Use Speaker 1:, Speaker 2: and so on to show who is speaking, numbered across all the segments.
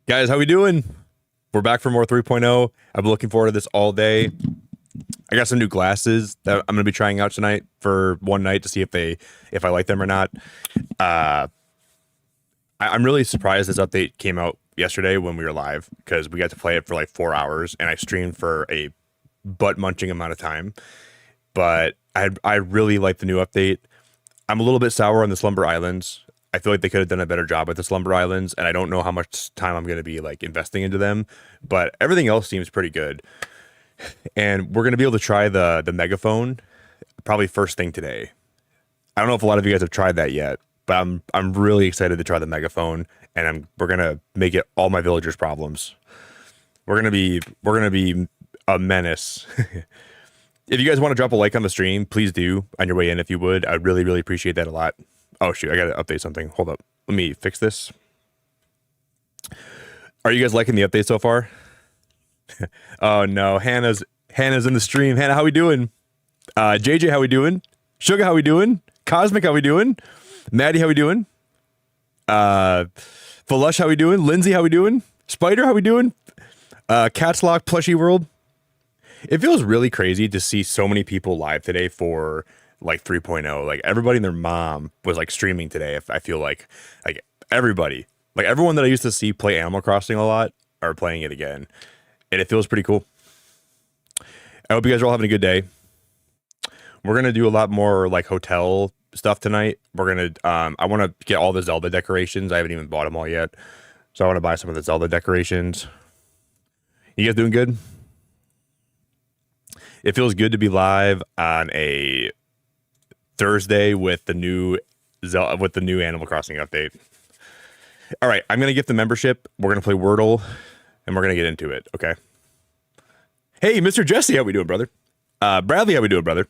Speaker 1: Guys, how we doing? We're back for more 3.0. I've been looking forward to this all day. I got some new glasses that I'm going to be trying out tonight for one night to see if I like them or not. I'm really surprised this update came out yesterday when we were live because we got to play it for like 4 hours and I streamed for a butt munching amount of time. But I really like the new update. I'm a little bit sour on the Slumber Islands. I feel like they could have done a better job with the Slumber Islands, and I don't know how much time I'm going to be like investing into them, but everything else seems pretty good. And we're going to be able to try the megaphone probably first thing today. I don't know if a lot of you guys have tried that yet, but I'm really excited to try the megaphone, and we're going to make it all my villagers' problems. We're going to be a menace. If you guys want to drop a like on the stream, please do on your way in if you would. I'd really, really appreciate that a lot. Oh, shoot. I got to update something. Hold up. Let me fix this. Are you guys liking the update so far? Oh, no. Hannah's in the stream. Hannah, how we doing? JJ, how we doing? Sugar, how we doing? Cosmic, how we doing? Maddie, how we doing? Falush, how we doing? Lindsay, how we doing? Spider, how we doing? Catslock, Plushy World. It feels really crazy to see so many people live today for like 3.0. Like everybody and their mom was like streaming today. I feel like everybody, like everyone that I used to see play Animal Crossing a lot are playing it again. And it feels pretty cool. I hope you guys are all having a good day. We're going to do a lot more like hotel stuff tonight. We're going to, I want to get all the Zelda decorations. I haven't even bought them all yet. So I want to buy some of the Zelda decorations. You guys doing good? It feels good to be live on a Thursday with the new Animal Crossing update. All right, I'm gonna get the membership. We're gonna play Wordle, and we're gonna get into it. Okay. Hey, Mr. Jesse, how we doing, brother? Bradley, how we doing, brother?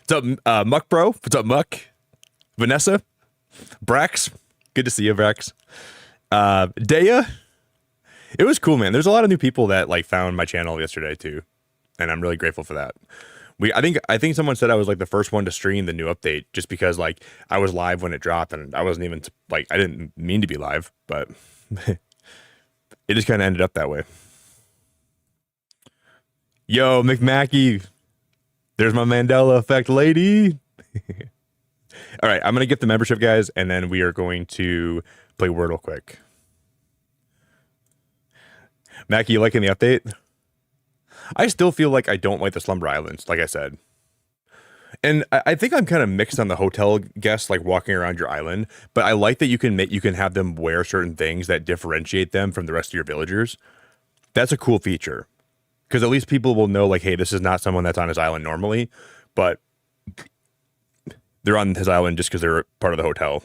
Speaker 1: What's up, Muck Bro? What's up, Muck? Vanessa, Brax, good to see you, Brax. Dea, it was cool, man. There's a lot of new people that like found my channel yesterday too. And I'm really grateful for that. I think someone said I was like the first one to stream the new update just because like I was live when it dropped and I wasn't even like I didn't mean to be live, but it just kind of ended up that way. Yo, McMackey, there's my Mandela effect lady. All right, I'm gonna get the membership, guys, and then we are going to play Wordle quick. Mackie, you liking the update? I still feel like I don't like the Slumber Islands, like I said. And I think I'm kind of mixed on the hotel guests, like walking around your island. But I like that you can have them wear certain things that differentiate them from the rest of your villagers. That's a cool feature. Because at least people will know, like, hey, this is not someone that's on his island normally. But they're on his island just because they're part of the hotel.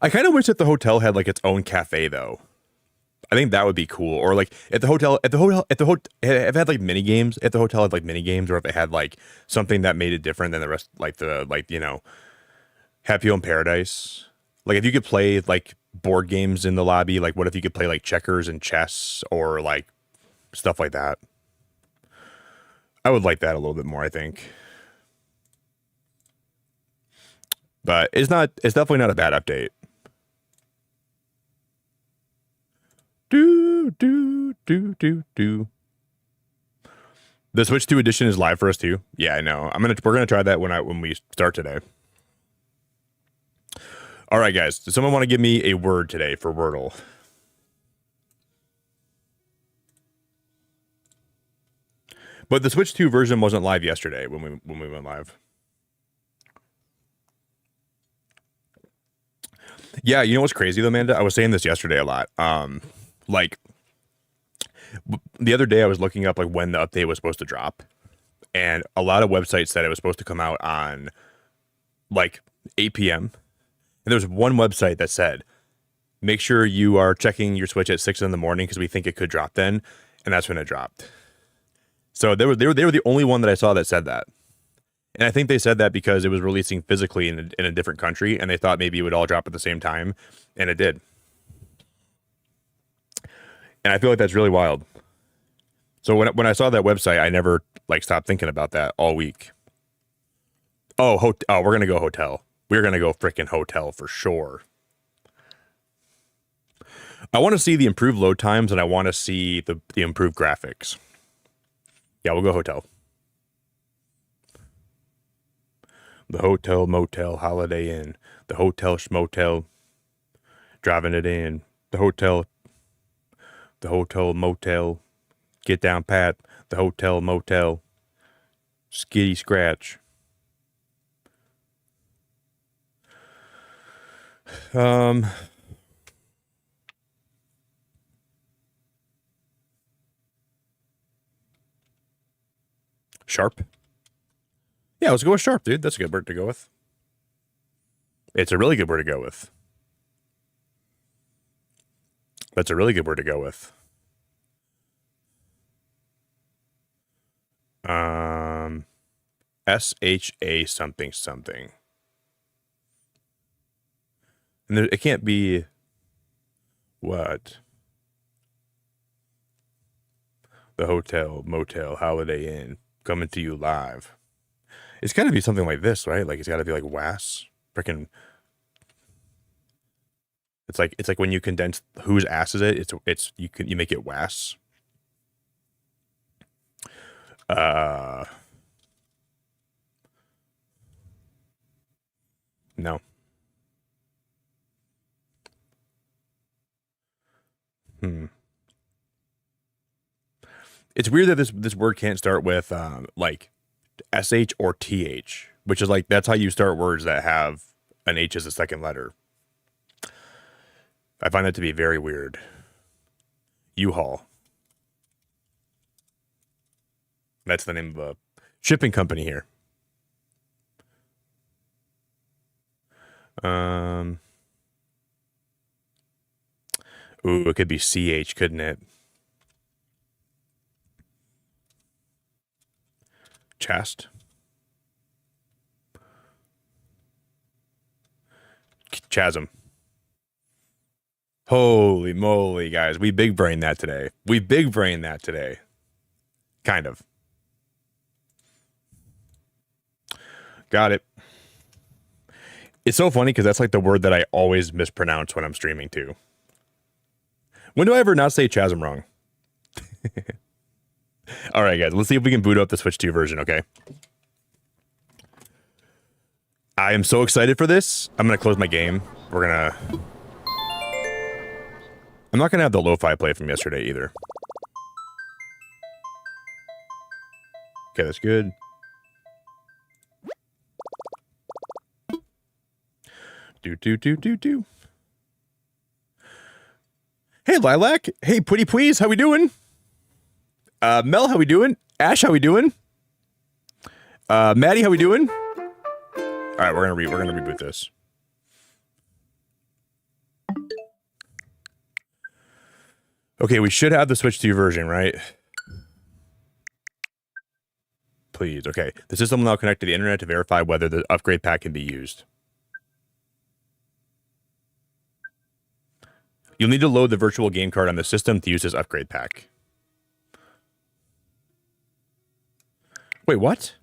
Speaker 1: I kind of wish that the hotel had, like, its own cafe, though. I think that would be cool. Or like if it had like mini games at the hotel had like mini games, or if it had like something that made it different than the rest, like Happy Home Paradise. Like if you could play like board games in the lobby, like what if you could play like checkers and chess or like stuff like that? I would like that a little bit more, I think. But it's definitely not a bad update. Do. The Switch 2 edition is live for us too. Yeah, I know. We're gonna try that when we start today. All right, guys. Does someone want to give me a word today for Wordle? But the Switch 2 version wasn't live yesterday when we went live. Yeah, you know what's crazy though, Amanda? I was saying this yesterday a lot. Like the other day I was looking up like when the update was supposed to drop, and a lot of websites said it was supposed to come out on like 8 p.m. And there was one website that said, make sure you are checking your Switch at 6 in the morning because we think it could drop then. And that's when it dropped. So they were the only one that I saw that said that. And I think they said that because it was releasing physically in a different country, and they thought maybe it would all drop at the same time, and it did. And I feel like that's really wild. So when I saw that website, I never like stopped thinking about that all week. Oh, we're gonna go hotel. We're gonna go freaking hotel for sure. I want to see the improved load times, and I want to see the improved graphics. Yeah, we'll go hotel. The hotel, motel, Holiday Inn. The hotel, schmotel. Driving it in. The hotel, motel. Get down pat. The hotel, motel. Skitty scratch. Sharp. Yeah, let's go with sharp, dude. That's a good word to go with. It's a really good word to go with. That's a really good word to go with. SHA something something. And there, it can't be what? The hotel, motel, Holiday Inn, coming to you live. It's got to be something like this, right? Like it's got to be like WAS, freaking. It's like when you condense whose ass is it? It's you make it WAS. No. It's weird that this word can't start with like SH or TH, which is like that's how you start words that have an H as a second letter. I find that to be very weird. U-Haul. That's the name of a shipping company here. Ooh, it could be CH, couldn't it? Chast. Chasm. Holy moly, guys. We big brain that today. Kind of. Got it. It's so funny because that's like the word that I always mispronounce when I'm streaming too. When do I ever not say chasm wrong? All right, guys. Let's see if we can boot up the Switch 2 version, okay? I am so excited for this. I'm going to close my game. I'm not going to have the lo-fi play from yesterday either. Okay, that's good. Do. Hey, Lilac. Hey, Putty Please. How we doing? Mel, how we doing? Ash, how we doing? Maddie, how we doing? All right, we're gonna reboot this. Okay, we should have the Switch 2 version, right? Please. Okay, the system will now connect to the internet to verify whether the upgrade pack can be used. You'll need to load the virtual game card on the system to use this upgrade pack. Wait, what?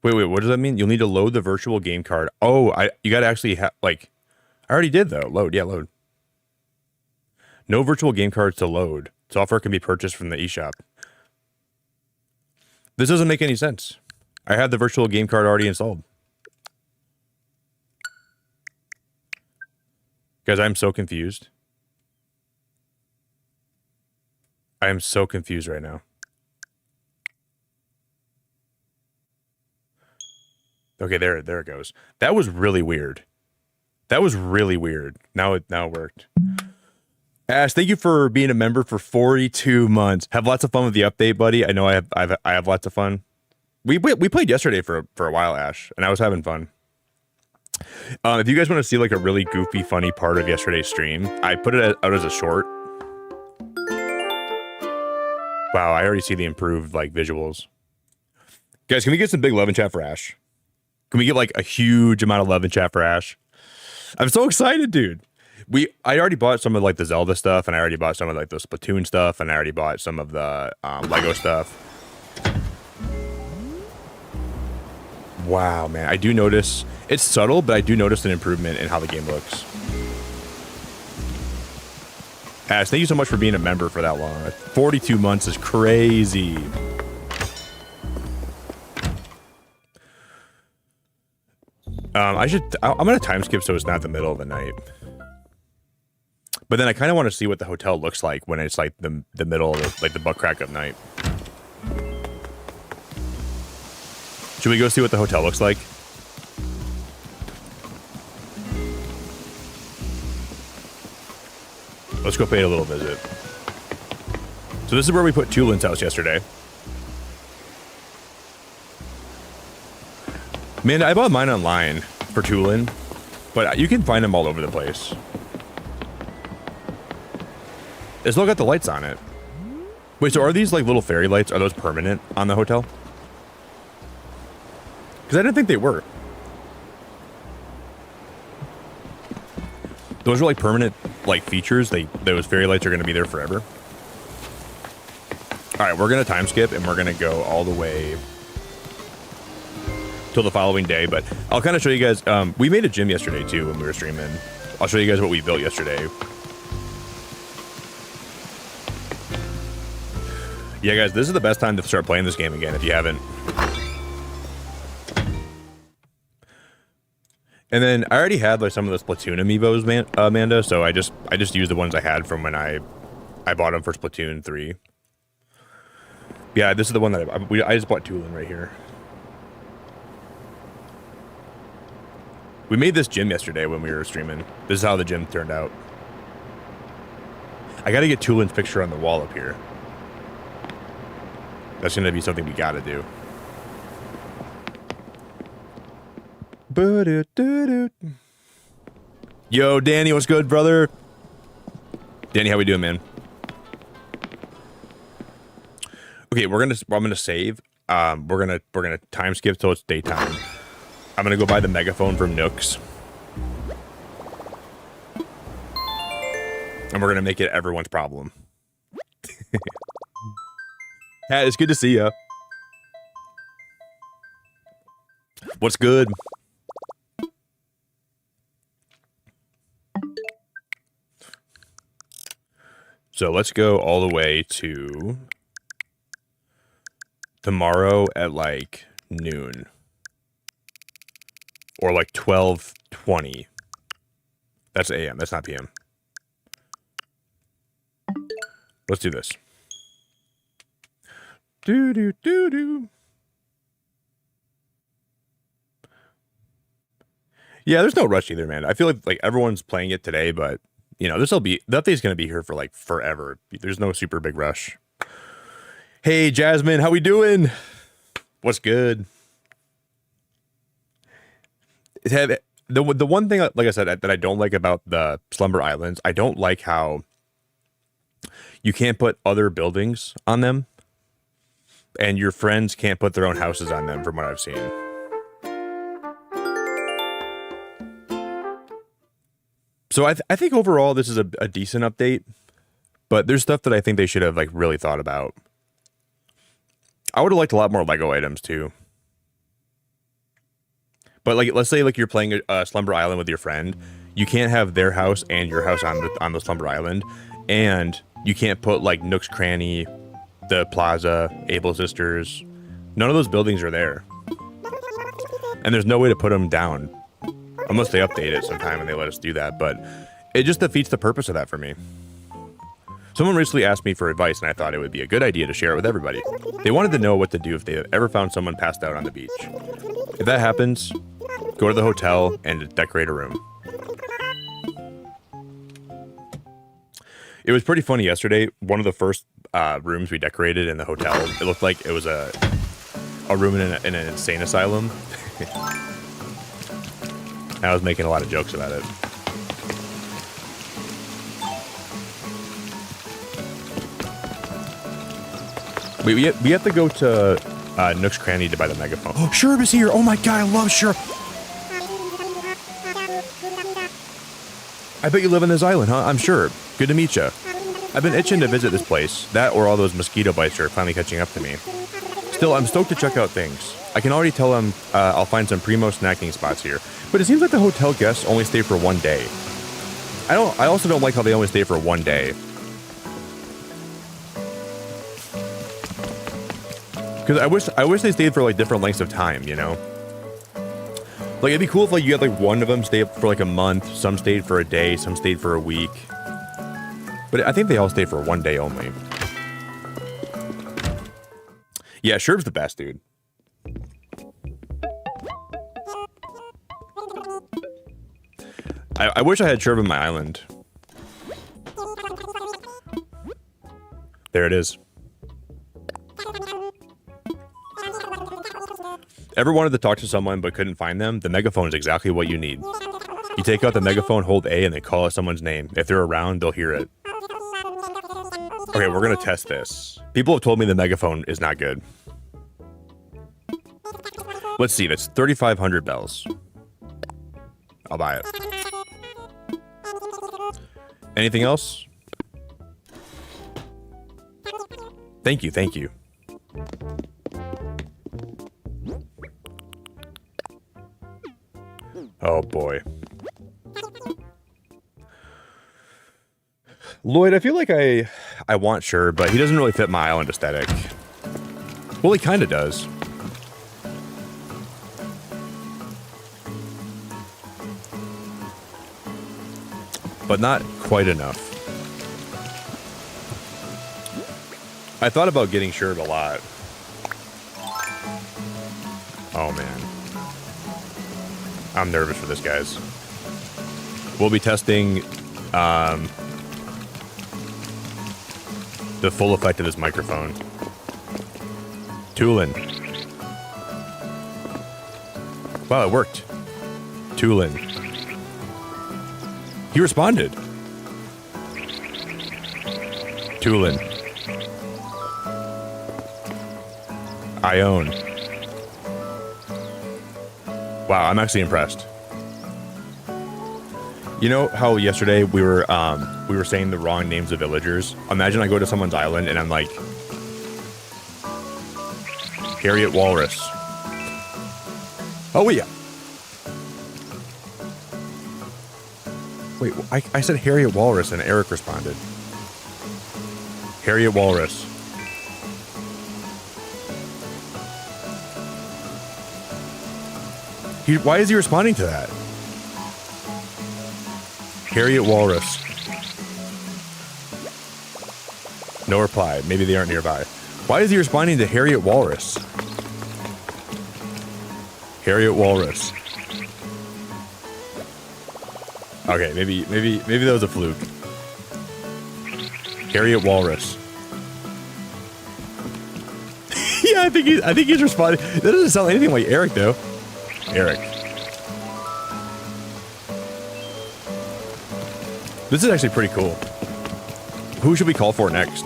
Speaker 1: Wait, what does that mean? You'll need to load the virtual game card. Oh, you gotta actually like, I already did though. Load. No virtual game cards to load. Software can be purchased from the eShop. This doesn't make any sense. I had the virtual game card already installed. Guys, I'm so confused. I am so confused right now. Okay, there it goes. That was really weird. Now it worked. Ash, thank you for being a member for 42 months. Have lots of fun with the update, buddy. I know I have lots of fun. We played yesterday for a while, Ash, and I was having fun. If you guys want to see like a really goofy, funny part of yesterday's stream, I put it out as a short. Wow, I already see the improved like visuals. Guys, can we get some big love in chat for Ash? Can we get like a huge amount of love in chat for Ash? I'm so excited, dude. I already bought some of like the Zelda stuff, and I already bought some of like the Splatoon stuff, and I already bought some of the Lego stuff. Wow, man. I do notice, it's subtle, but I do notice an improvement in how the game looks. Ash, thank you so much for being a member for that long. 42 months is crazy. I'm going to time skip so it's not the middle of the night. But then I kind of want to see what the hotel looks like when it's like the middle of like the butt crack of night. Should we go see what the hotel looks like? Let's go pay it a little visit. So this is where we put Tulin's house yesterday. Man, I bought mine online for Tulin, but you can find them all over the place. It's still got the lights on it. Wait, so are these like little fairy lights? Are those permanent on the hotel? Because I didn't think they were. Those are like permanent like features. Those fairy lights are going to be there forever. All right, we're going to time skip and we're going to go all the way till the following day. But I'll kind of show you guys. We made a gym yesterday too when we were streaming. I'll show you guys what we built yesterday. Yeah, guys, this is the best time to start playing this game again if you haven't. And then I already had like some of the Splatoon amiibos, Amanda. So I just used the ones I had from when I bought them for Splatoon 3. Yeah, this is the one that I just bought Tulin right here. We made this gym yesterday when we were streaming. This is how the gym turned out. I got to get Tulin's picture on the wall up here. That's going to be something we got to do. Yo, Danny, what's good, brother? Danny, how we doing, man? Okay, I'm gonna save. We're gonna time skip till it's daytime. I'm gonna go buy the megaphone from Nooks, and we're gonna make it everyone's problem. Hey, it's good to see ya. What's good? So let's go all the way to tomorrow at like noon or like 12:20. That's AM. That's not PM. Let's do this. Do do do do. Yeah, there's no rush either, man. I feel like everyone's playing it today, but you know, that update's gonna be here for like forever. There's no super big rush. Hey, Jasmine, how we doing? What's good? The one thing, like I said, that I don't like about the Slumber Islands, I don't like how you can't put other buildings on them, and your friends can't put their own houses on them, from what I've seen. So I think overall this is a decent update, but there's stuff that I think they should have like really thought about. I would have liked a lot more Lego items too. But like, let's say like you're playing a Slumber Island with your friend, you can't have their house and your house on the Slumber Island, and you can't put like Nook's Cranny, the Plaza, Able Sisters. None of those buildings are there, and there's no way to put them down. Unless they update it sometime and they let us do that, but it just defeats the purpose of that for me. Someone recently asked me for advice, and I thought it would be a good idea to share it with everybody. They wanted to know what to do if they ever found someone passed out on the beach. If that happens, go to the hotel and decorate a room. It was pretty funny yesterday. One of the first rooms we decorated in the hotel, it looked like it was a room in an insane asylum. I was making a lot of jokes about it. Wait, we have to go to Nook's Cranny to buy the megaphone. Oh, Sherb is here! Oh my god, I love Sherb! I bet you live on this island, huh? I'm Sherb. Good to meet you. I've been itching to visit this place. That or all those mosquito bites are finally catching up to me. Still, I'm stoked to check out things. I can already tell them I'll find some primo snacking spots here. But it seems like the hotel guests only stay for 1 day. I also don't like how they only stay for 1 day. Because I wish they stayed for like different lengths of time, you know? Like it'd be cool if like you had like one of them stay for like a month, some stayed for a day, some stayed for a week. But I think they all stay for 1 day only. Yeah, Sherb's the best, dude. I wish I had Sherb in my island. There it is. Ever wanted to talk to someone but couldn't find them? The megaphone is exactly what you need. You take out the megaphone, hold A, and they call out someone's name. If they're around, they'll hear it. Okay, we're gonna test this. People have told me the megaphone is not good. Let's see, that's 3,500 bells. I'll buy it. Anything else? Thank you, thank you. Oh boy. Lloyd, I feel like I want Sherb, but he doesn't really fit my island aesthetic. Well, he kind of does. But not quite enough. I thought about getting Sherb a lot. Oh man. I'm nervous for this, guys. We'll be testing the full effect of this microphone. Tulin. Wow, it worked. Tulin. He responded. Tulin. Ione. Wow, I'm actually impressed. You know how yesterday we were saying the wrong names of villagers? Imagine I go to someone's island and I'm like, Harriet Walrus. Oh yeah. Wait, I said Harriet Walrus and Eric responded. Harriet Walrus. Why is he responding to that? Harriet Walrus. No reply. Maybe they aren't nearby. Why is he responding to Harriet Walrus? Harriet Walrus. Okay, maybe that was a fluke. Harriet Walrus. Yeah, I think he's responding. That doesn't sound anything like Eric though. Eric. This is actually pretty cool. Who should we call for next?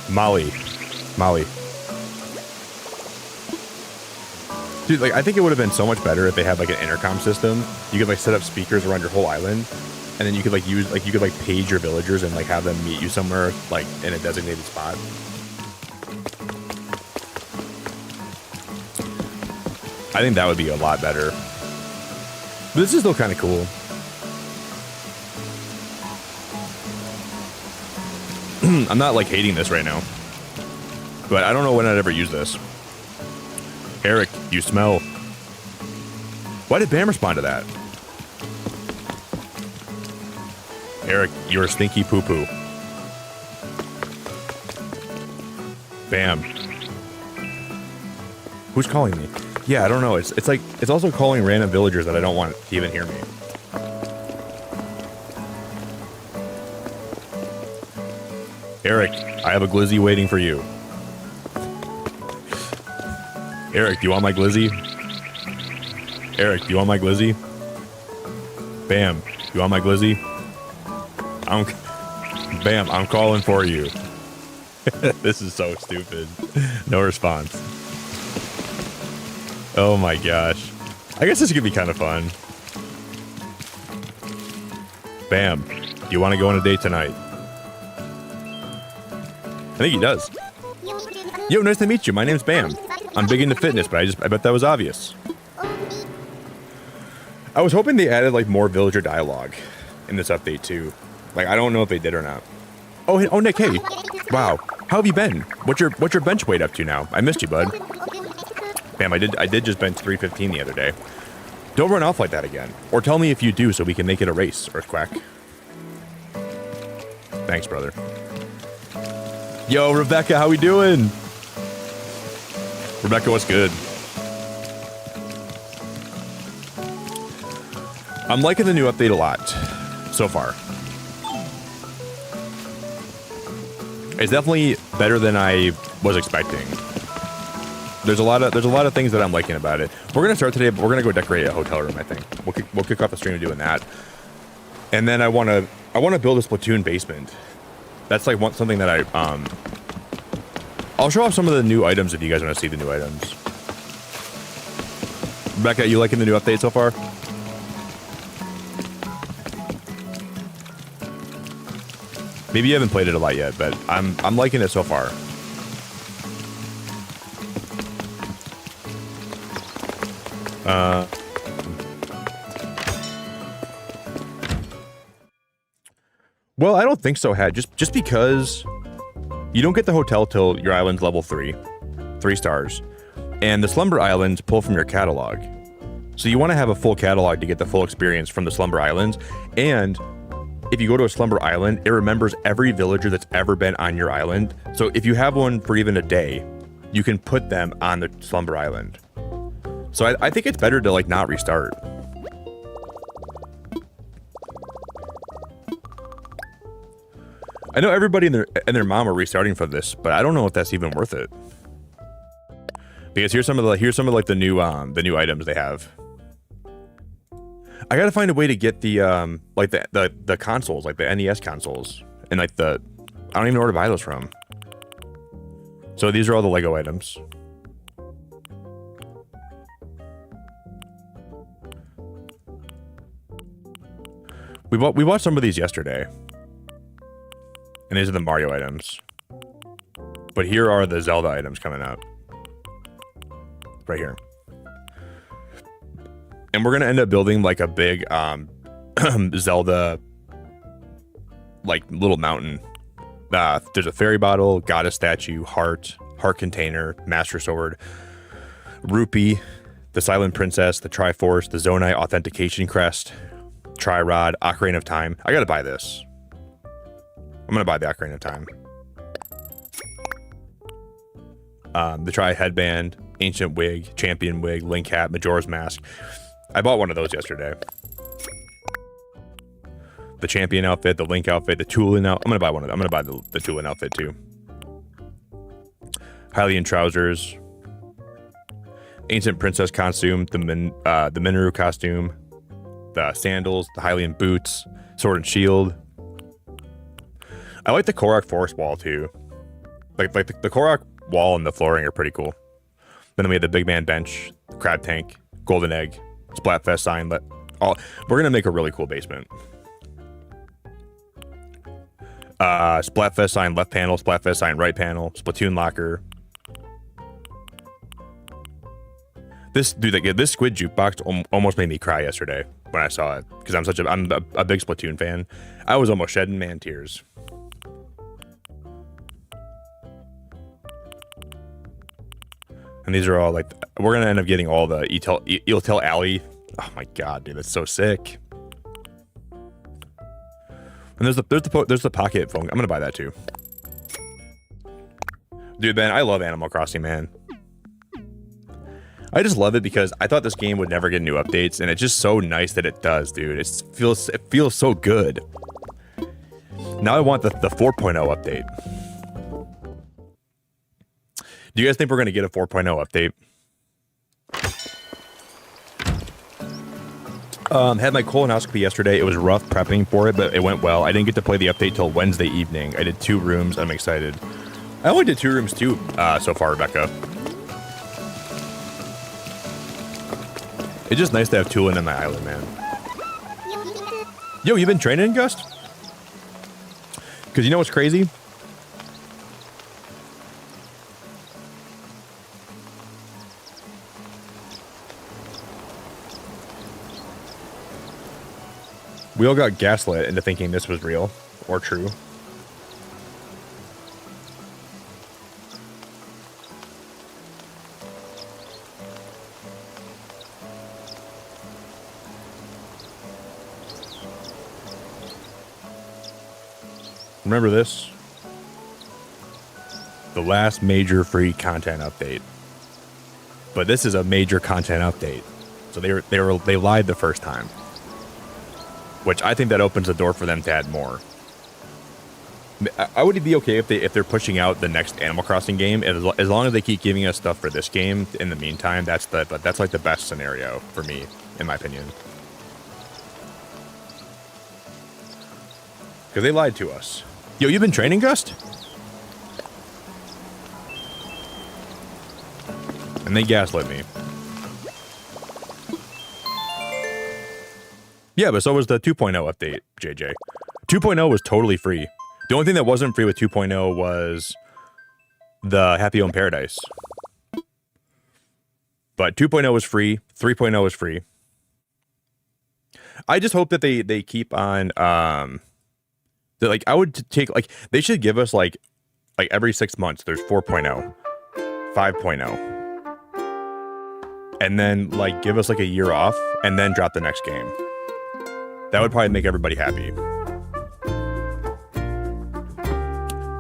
Speaker 1: Molly. Dude, like, I think it would have been so much better if they had like an intercom system. You could like set up speakers around your whole island, and then you could like page your villagers and like have them meet you somewhere like in a designated spot. I think that would be a lot better. But this is still kind of cool. I'm not like hating this right now, but I don't know when I'd ever use this. Eric, you smell. Why did Bam respond to that? Eric, you're a stinky poo-poo. Bam. Who's calling me? Yeah, I don't know. It's like, it's also calling random villagers that I don't want to even hear me. Eric, I have a glizzy waiting for you. Eric, do you want my glizzy? Eric, do you want my glizzy? Bam, do you want my glizzy? Bam, I'm calling for you. This is so stupid. No response. Oh my gosh. I guess this could be kind of fun. Bam, do you want to go on a date tonight? think he does. Yo, nice to meet you. My name's Bam. I'm big into fitness, but I bet that was obvious. I was hoping they added like more villager dialogue in this update too. Like I don't know if they did or not. Oh Nick, hey. Wow. How have you been? What's your bench weight up to now? I missed you, bud. Bam, I did just bench 315 the other day. Don't run off like that again. Or tell me if you do so we can make it a race, Earthquack. Thanks, brother. Yo, Rebecca, how we doing? Rebecca, what's good? I'm liking the new update a lot so far. It's definitely better than I was expecting. There's a lot of things that I'm liking about it. We're gonna start today, but we're gonna go decorate a hotel room. I think we'll kick off the stream doing that, and then I wanna build a Splatoon basement. That's like something that I'll show off some of the new items if you guys want to see the new items. Rebecca, you liking the new update so far? Maybe you haven't played it a lot yet, but I'm liking it so far. Well, I don't think so, Hat. Just because you don't get the hotel till your island's level 3 stars, and the Slumber Islands pull from your catalog. So you want to have a full catalog to get the full experience from the Slumber Islands, and if you go to a Slumber Island, it remembers every villager that's ever been on your island. So if you have one for even a day, you can put them on the Slumber Island. So I think it's better to like not restart. I know everybody and their mom are restarting for this, but I don't know if that's even worth it. Because here's some of like the new items they have. I gotta find a way to get the like the consoles, like the NES consoles, and like I don't even know where to buy those from. So these are all the Lego items. We bought some of these yesterday, and these are the Mario items. But here are the Zelda items coming up. Right here. And we're gonna end up building like a big Zelda like little mountain. There's a fairy bottle, goddess statue, heart container, master sword, rupee, the silent princess, the Triforce, the Zonai authentication crest, Tri-Rod, Ocarina of Time. I gotta buy this. I'm gonna buy the Ocarina of Time. The Tri headband, ancient wig, champion wig, Link hat, Majora's mask. I bought one of those yesterday. The champion outfit, the Link outfit, the Tulin outfit. I'm gonna buy one of them. I'm gonna buy the Tulin outfit too. Hylian trousers, ancient princess costume, the Minoru costume, the sandals, the Hylian boots, sword and shield. I like the Korok forest wall too. Like the Korok wall and the flooring are pretty cool. Then we have the big man bench, crab tank, golden egg, Splatfest sign. We're gonna make a really cool basement. Splatfest sign left panel, Splatfest sign right panel, Splatoon locker. This squid jukebox almost made me cry yesterday when I saw it because I'm a big Splatoon fan. I was almost shedding man tears. And these are all like, we're gonna end up getting all the Etel Alley. Oh my god, dude, that's so sick. And there's the pocket phone. I'm gonna buy that too. Dude, man, I love Animal Crossing, man. I just love it because I thought this game would never get new updates, and it's just so nice that it does, dude. It feels so good. Now I want the 4.0 update. Do you guys think we're gonna get a 4.0 update? Had my colonoscopy yesterday. It was rough prepping for it, but it went well. I didn't get to play the update till Wednesday evening. I did 2 rooms. I'm excited. I only did 2 rooms too so far, Rebecca. It's just nice to have Tulin in my island, man. Yo, you been training, Gust? Because you know what's crazy? We all got gaslit into thinking this was real or true. Remember this? The last major free content update. But this is a major content update. So they lied the first time. Which I think that opens the door for them to add more. I would be okay if they're pushing out the next Animal Crossing game, as long as they keep giving us stuff for this game in the meantime. That's like the best scenario for me, in my opinion. Because they lied to us. Yo, you've been training, Gust? And they gaslit me. Yeah, but so was the 2.0 update, JJ. 2.0 was totally free. The only thing that wasn't free with 2.0 was the Happy Home Paradise. But 2.0 was free. 3.0 was free. I just hope that they keep on... like, I would take... Like, they should give us, like every 6 months, there's 4.0, 5.0. And then, like, give us, like, a year off, and then drop the next game. That would probably make everybody happy.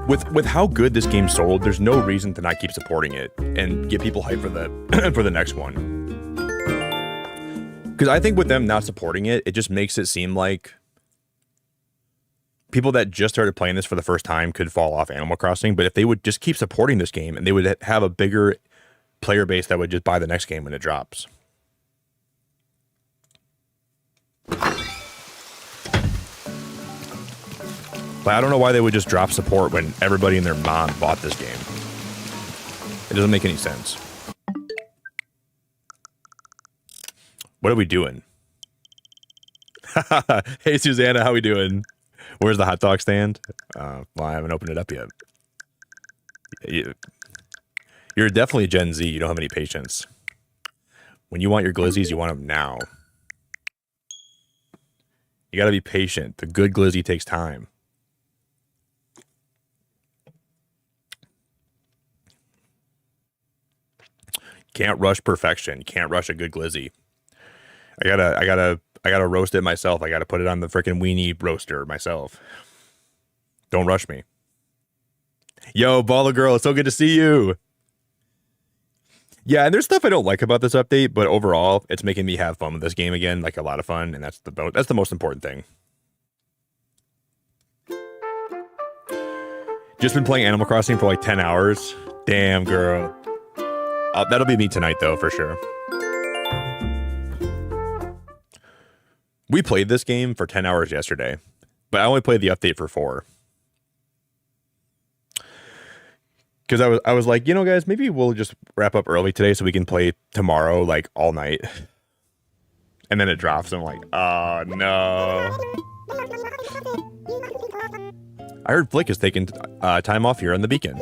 Speaker 1: With how good this game sold, there's no reason to not keep supporting it and get people hyped for the for the next one. Because I think with them not supporting it, it just makes it seem like people that just started playing this for the first time could fall off Animal Crossing. But if they would just keep supporting this game, and they would have a bigger player base that would just buy the next game when it drops. But I don't know why they would just drop support when everybody and their mom bought this game. It doesn't make any sense. What are we doing? Hey, Susanna, how we doing? Where's the hot dog stand? Well, I haven't opened it up yet. You're definitely Gen Z. You don't have any patience. When you want your glizzies, you want them now. You got to be patient. The good glizzy takes time. Can't rush perfection. Can't rush a good glizzy. I gotta roast it myself. I gotta put it on the freaking weenie roaster myself. Don't rush me. Yo, Baller Girl, it's so good to see you. Yeah, and there's stuff I don't like about this update, but overall, it's making me have fun with this game again, like a lot of fun, and that's the most important thing. Just been playing Animal Crossing for like 10 hours. Damn, girl. That'll be me tonight, though, for sure. We played this game for 10 hours yesterday, but I only played the update for 4. Because I was like, you know, guys, maybe we'll just wrap up early today so we can play tomorrow, like, all night. And then it drops, and I'm like, oh, no. I heard Flick is taking time off here on the Beacon.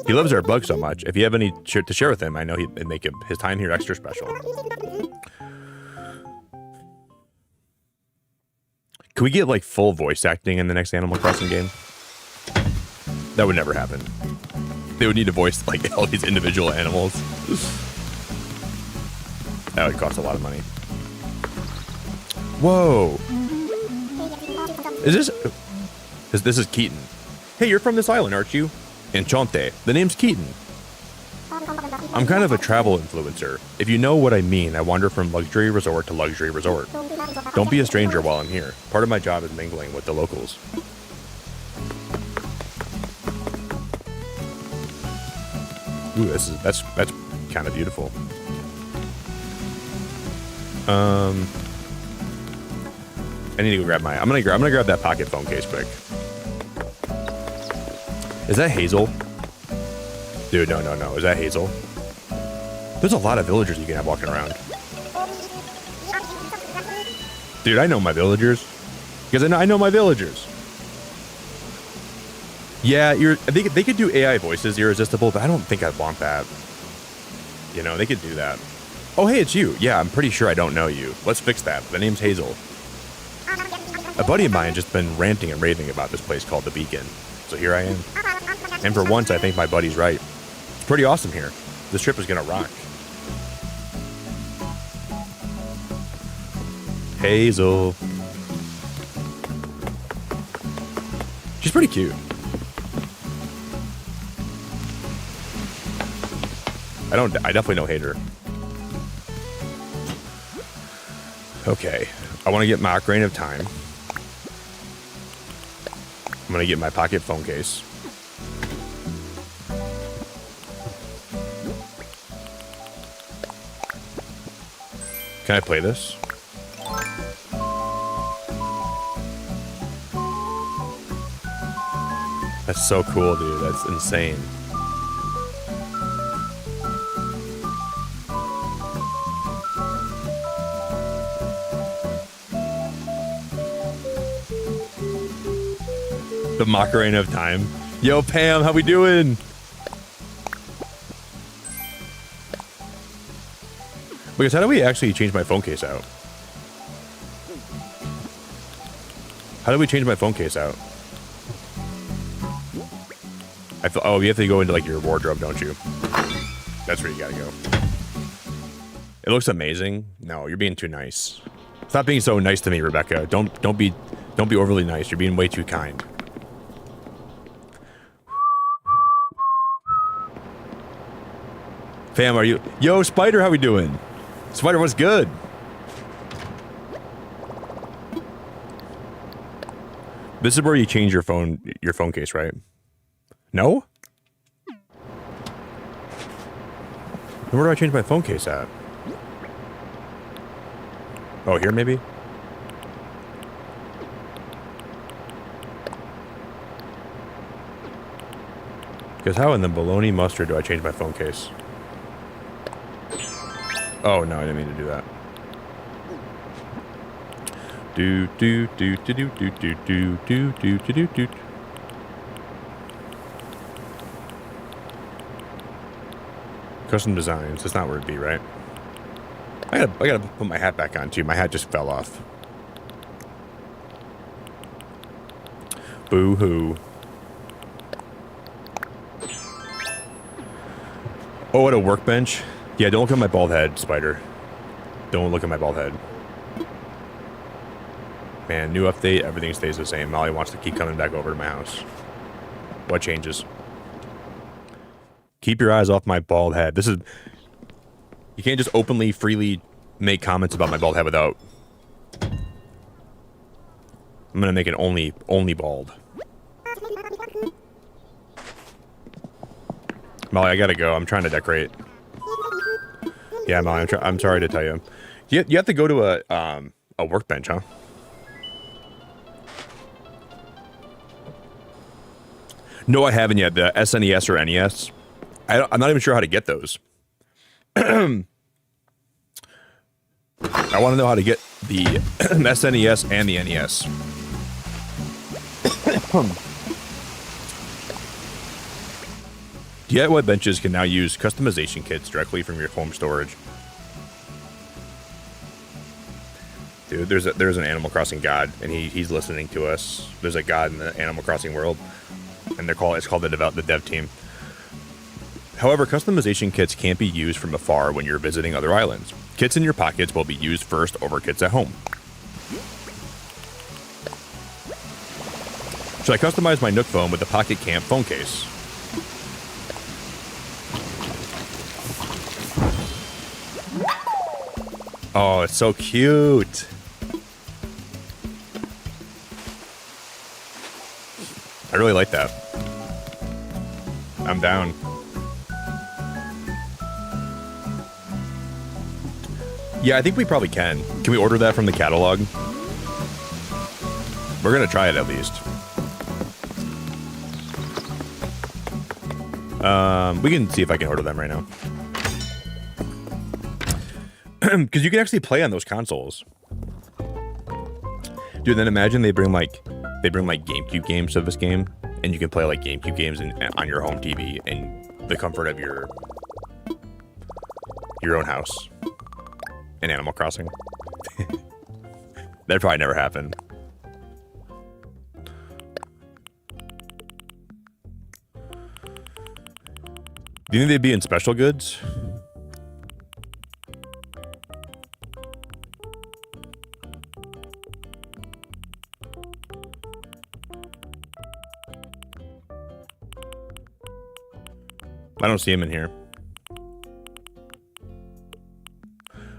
Speaker 1: He loves our bug so much. If you have any to share with him, I know he'd make his time here extra special. Can we get, like, full voice acting in the next Animal Crossing game? That would never happen. They would need to voice, like, all these individual animals. That would cost a lot of money. Whoa. This is Keaton. Hey, you're from this island, aren't you? Enchante. The name's Keaton. I'm kind of a travel influencer. If you know what I mean, I wander from luxury resort to luxury resort. Don't be a stranger while I'm here. Part of my job is mingling with the locals. Ooh, that's kind of beautiful. I need to go grab I'm gonna grab that pocket phone case quick. Is that Hazel? Dude, no. Is that Hazel? There's a lot of villagers you can have walking around. Dude, I know my villagers. Because I know my villagers. Yeah, they could do AI voices, irresistible, but I don't think I'd want that. You know, they could do that. Oh, hey, it's you. Yeah, I'm pretty sure I don't know you. Let's fix that. The name's Hazel. a buddy of mine just been ranting and raving about this place called the Beacon. So here I am. And for once, I think my buddy's right. It's pretty awesome here. This trip is gonna rock. Hazel. She's pretty cute. I definitely don't hate her. Okay. I want to get my Ocarina of Time. I'm going to get my pocket phone case. Can I play this? That's so cool, dude. That's insane. The Ocarina of Time. Yo, Pam, how we doing? Because how do we actually change my phone case out? How do we change my phone case out? Oh, you have to go into like your wardrobe, don't you? That's where you gotta go. It looks amazing. No, you're being too nice. Stop being so nice to me, Rebecca. Don't be overly nice. You're being way too kind. Fam, are you? Yo, Spider, how we doing? Spider, what's good? This is where you change your phone case, right? No? Then where do I change my phone case at? Oh, here maybe? Because how in the bologna mustard do I change my phone case? Oh no, I didn't mean to do that. Do do do do do do do do do do do do. Custom designs. That's not where it'd be, right? I gotta put my hat back on too. My hat just fell off. Boo hoo. Oh, at a workbench. Yeah, don't look at my bald head, Spider. Don't look at my bald head. Man, new update, everything stays the same. Molly wants to keep coming back over to my house. What changes? Keep your eyes off my bald head. This is... You can't just openly, freely make comments about my bald head without... I'm gonna make it only bald. Molly, I gotta go. I'm trying to decorate. Yeah, Molly, I'm sorry to tell you. You have to go to a workbench, huh? No, I haven't yet. The SNES or NES. I'm not even sure how to get those. I want to know how to get the SNES and the NES. DIY benches can now use customization kits directly from your home storage. Dude, there's an Animal Crossing god, and he's listening to us. There's a god in the Animal Crossing world, and it's called the dev team. However, customization kits can't be used from afar when you're visiting other islands. Kits in your pockets will be used first over kits at home. Should I customize my Nook phone with the Pocket Camp phone case? Oh, it's so cute. I really like that. I'm down. Yeah, I think we probably can. Can we order that from the catalog? We're gonna try it at least. We can see if I can order them right now. Because you can actually play on those consoles. Dude, then imagine they bring like GameCube games to this game, and you can play like GameCube games on your home TV in the comfort of your own house. In Animal Crossing. That'd probably never happen. Do you think they'd be in special goods? I don't see him in here.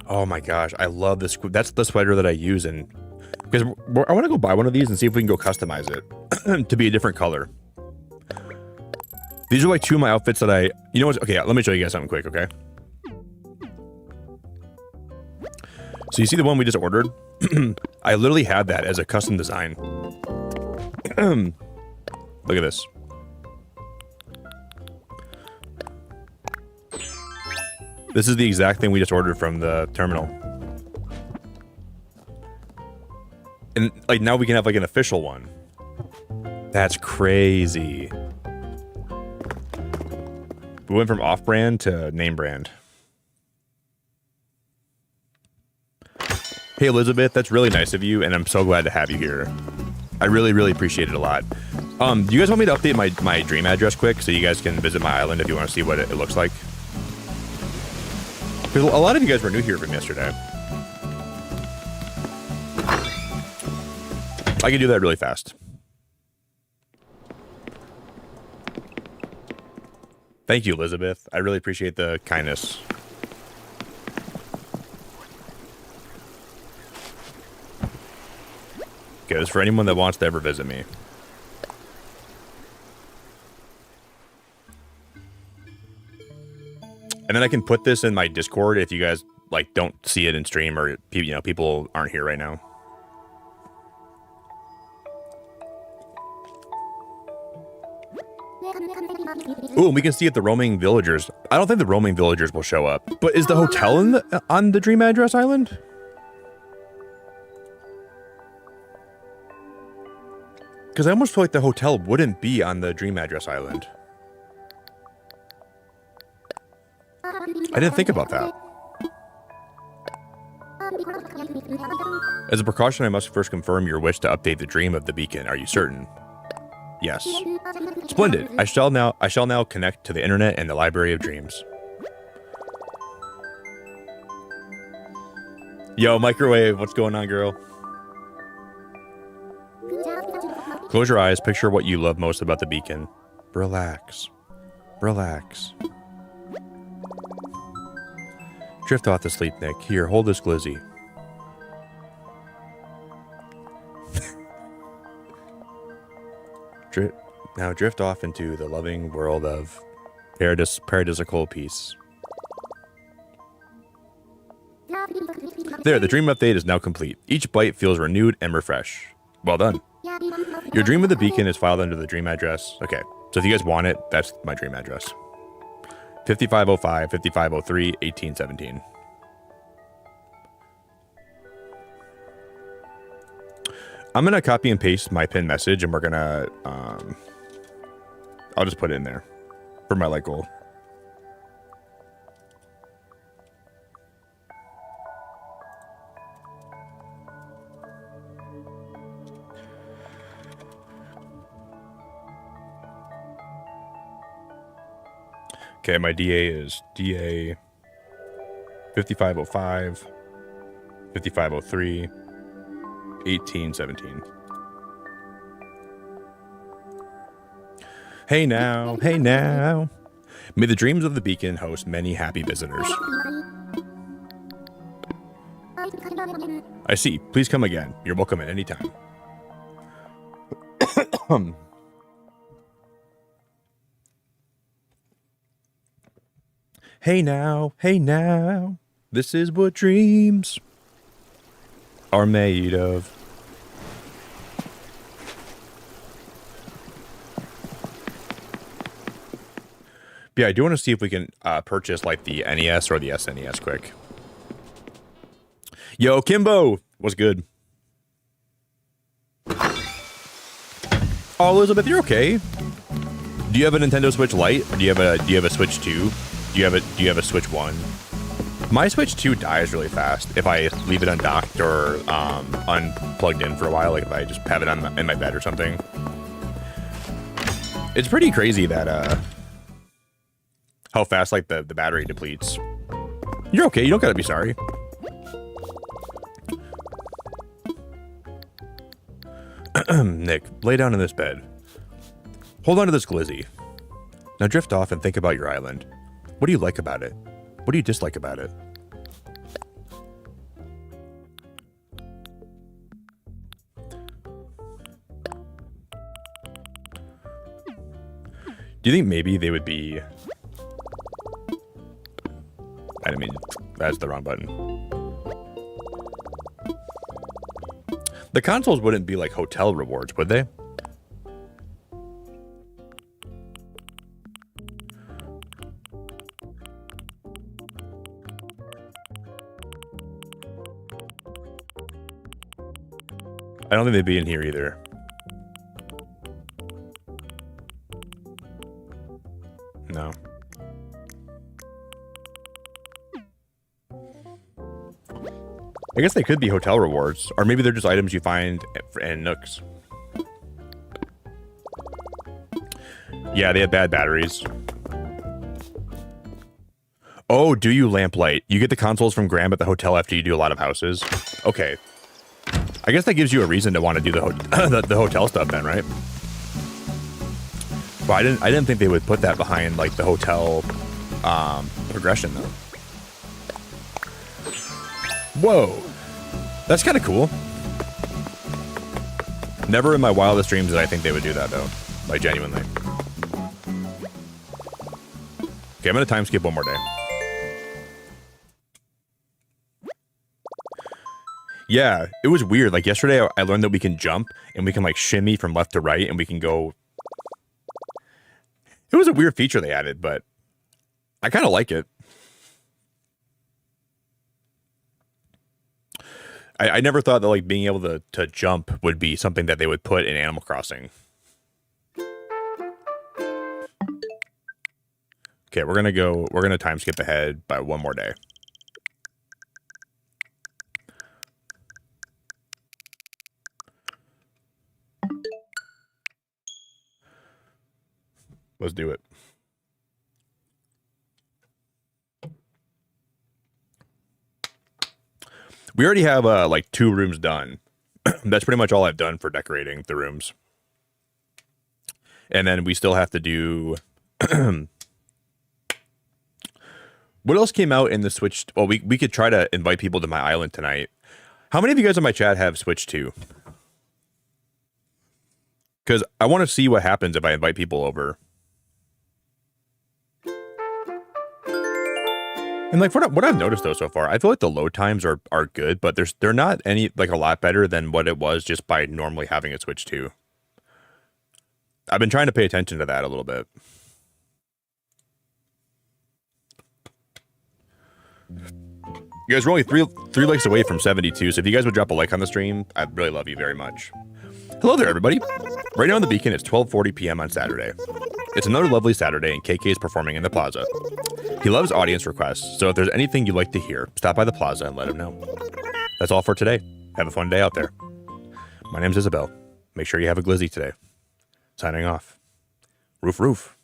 Speaker 1: Oh my gosh, I love this. That's the sweater that I use, and because I want to go buy one of these and see if we can go customize it to be a different color. These are like two of my outfits that I, you know what? Okay, let me show you guys something quick, okay? So you see the one we just ordered? I literally had that as a custom design. Look at this. This is the exact thing we just ordered from the terminal. And like now we can have like an official one. That's crazy. We went from off-brand to name brand. Hey Elizabeth, that's really nice of you, and I'm so glad to have you here. I really, really appreciate it a lot. Do you guys want me to update my dream address quick so you guys can visit my island if you want to see what it looks like? Because a lot of you guys were new here from yesterday. I can do that really fast. Thank you, Elizabeth. I really appreciate the kindness. Okay, this is for anyone that wants to ever visit me. And then I can put this in my Discord if you guys like don't see it in stream or you know people aren't here right now. Ooh, we can see if the roaming villagers. I don't think the roaming villagers will show up. But is the hotel on the dream address island? Because I almost feel like the hotel wouldn't be on the dream address island. I didn't think about that. As a precaution, I must first confirm your wish to update the dream of the beacon. Are you certain? Yes. Splendid. I shall now connect to the internet and the library of dreams. Yo, microwave, what's going on, girl? Close your eyes, picture what you love most about the beacon. Relax. Relax. Drift off to sleep, Nick. Here, hold this glizzy. Now drift off into the loving world of paradisical peace. There, the dream update is now complete. Each bite feels renewed and refreshed. Well done. Your dream of the beacon is filed under the dream address. Okay, so if you guys want it, that's my dream address. 5505, 5503, 1817. I'm going to copy and paste my pinned message, and we're going to, I'll just put it in there for my like goal. Okay, my DA is DA 5505, 5503, 1817. Hey now, hey now. May the dreams of the beacon host many happy visitors. I see. Please come again. You're welcome at any time. Hey now, hey now. This is what dreams are made of. Yeah, I do want to see if we can purchase like the NES or the SNES quick. Yo, Kimbo, what's good? Oh, Elizabeth, you're okay. Do you have a Nintendo Switch Lite, or do you have a Switch 2? Do you have a Switch 1? My Switch 2 dies really fast if I leave it undocked or unplugged in for a while, like if I just have it in my bed or something. It's pretty crazy that how fast like the battery depletes. You're okay. You don't gotta be sorry. Nick, lay down in this bed. Hold on to this glizzy. Now drift off and think about your island. What do you like about it? What do you dislike about it? Do you think maybe they would be... I mean, that's the wrong button. The consoles wouldn't be like hotel rewards, would they? I don't think they'd be in here either. No. I guess they could be hotel rewards, or maybe they're just items you find in Nooks. Yeah, they have bad batteries. Oh, do you lamplight? You get the consoles from Graham at the hotel after you do a lot of houses? Okay. I guess that gives you a reason to want to do the hotel stuff then, right? Well, I didn't think they would put that behind like the hotel progression though. Whoa, that's kind of cool. Never in my wildest dreams did I think they would do that though, like genuinely. Okay, I'm gonna time skip one more day. Yeah, it was weird. Like yesterday, I learned that we can jump and we can like shimmy from left to right and we can go. It was a weird feature they added, but I kind of like it. I never thought that like being able to jump would be something that they would put in Animal Crossing. Okay, we're gonna time skip ahead by one more day. Let's do it. We already have like 2 rooms done. That's pretty much all I've done for decorating the rooms. And then we still have to do... What else came out in the Switch? Well, we could try to invite people to my island tonight. How many of you guys on my chat have Switch 2? Because I want to see what happens if I invite people over. And like what I've noticed though so far, I feel like the load times are good, but they're not any like a lot better than what it was just by normally having a Switch 2. I've been trying to pay attention to that a little bit. You guys are only three likes away from 72, so if you guys would drop a like on the stream, I'd really love you very much. Hello there, everybody. Right now in the Beacon, it's 12:40 p.m. on Saturday. It's another lovely Saturday, and KK is performing in the plaza. He loves audience requests, so if there's anything you'd like to hear, stop by the plaza and let him know. That's all for today. Have a fun day out there. My name's Isabel. Make sure you have a glizzy today. Signing off. Roof, roof.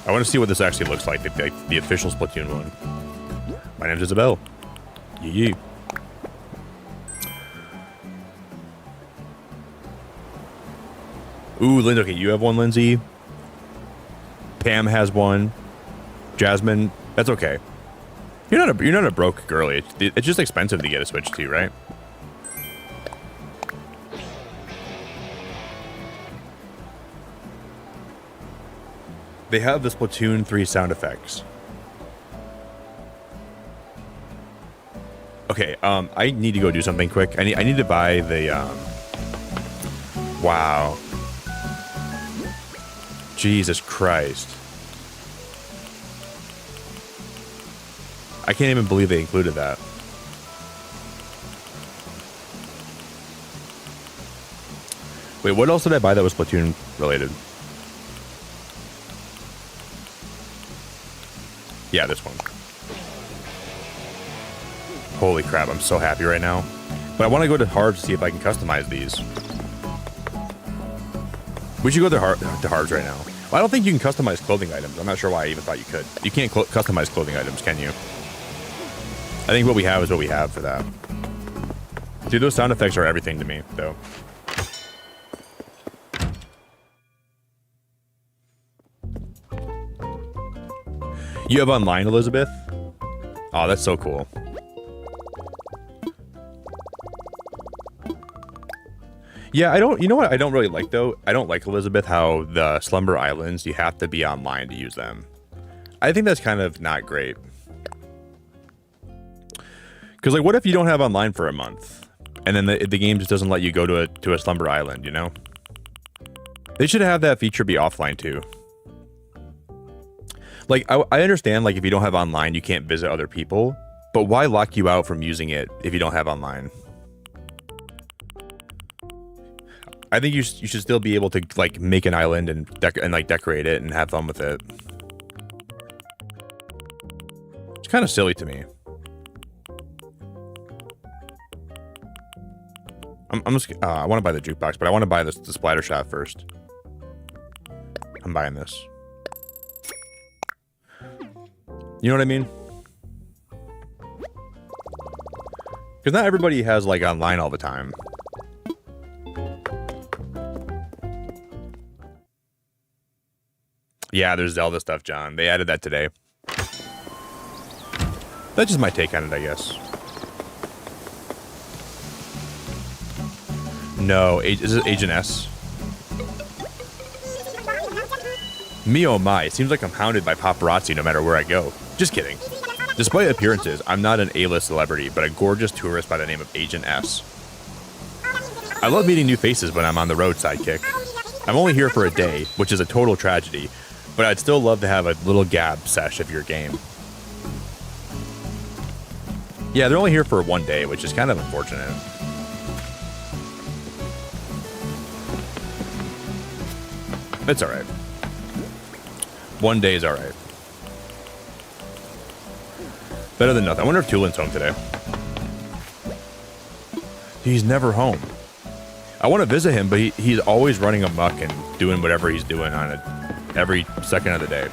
Speaker 1: I want to see what this actually looks like, the official Splatoon one. My name's Isabel. Yee. Ooh, Lindsay, okay, you have one, Lindsay. Pam has one. Jasmine, that's okay. You're not a broke girly. It's just expensive to get a Switch 2, right? They have the Splatoon 3 sound effects. Okay, I need to go do something quick. I need to buy the wow. Jesus Christ. I can't even believe they included that. Wait, what else did I buy that was Splatoon related? Yeah, this one. Holy crap, I'm so happy right now. But I want to go to Harv's to see if I can customize these. We should go to Harv's right now. Well, I don't think you can customize clothing items. I'm not sure why I even thought you could. You can't customize clothing items, can you? I think what we have is what we have for that. Dude, those sound effects are everything to me, though. You have online, Elizabeth? Oh, that's so cool. Yeah, I don't, you know what I don't really like though? I don't like, Elizabeth, how the Slumber Islands, you have to be online to use them. I think that's kind of not great. Because like, what if you don't have online for a month? And then the game just doesn't let you go to a Slumber Island, you know? They should have that feature be offline too. Like, I understand, like, if you don't have online, you can't visit other people. But why lock you out from using it if you don't have online? I think you should still be able to, like, make an island and like decorate it and have fun with it. It's kind of silly to me. I'm just I want to buy the jukebox, but I want to buy the splatter shot first. I'm buying this. You know what I mean? Because not everybody has, like, online all the time. Yeah, there's Zelda stuff, John. They added that today. That's just my take on it, I guess. No, is it Agent S? Me oh my, it seems like I'm hounded by paparazzi no matter where I go. Just kidding. Despite appearances, I'm not an A-list celebrity, but a gorgeous tourist by the name of Agent S. I love meeting new faces when I'm on the road, sidekick. I'm only here for a day, which is a total tragedy, but I'd still love to have a little gab sesh of your game. Yeah, they're only here for one day, which is kind of unfortunate. It's alright. One day is alright. Better than nothing. I wonder if Tulin's home today. He's never home. I want to visit him, but he's always running amok and doing whatever he's doing on it every second of the day.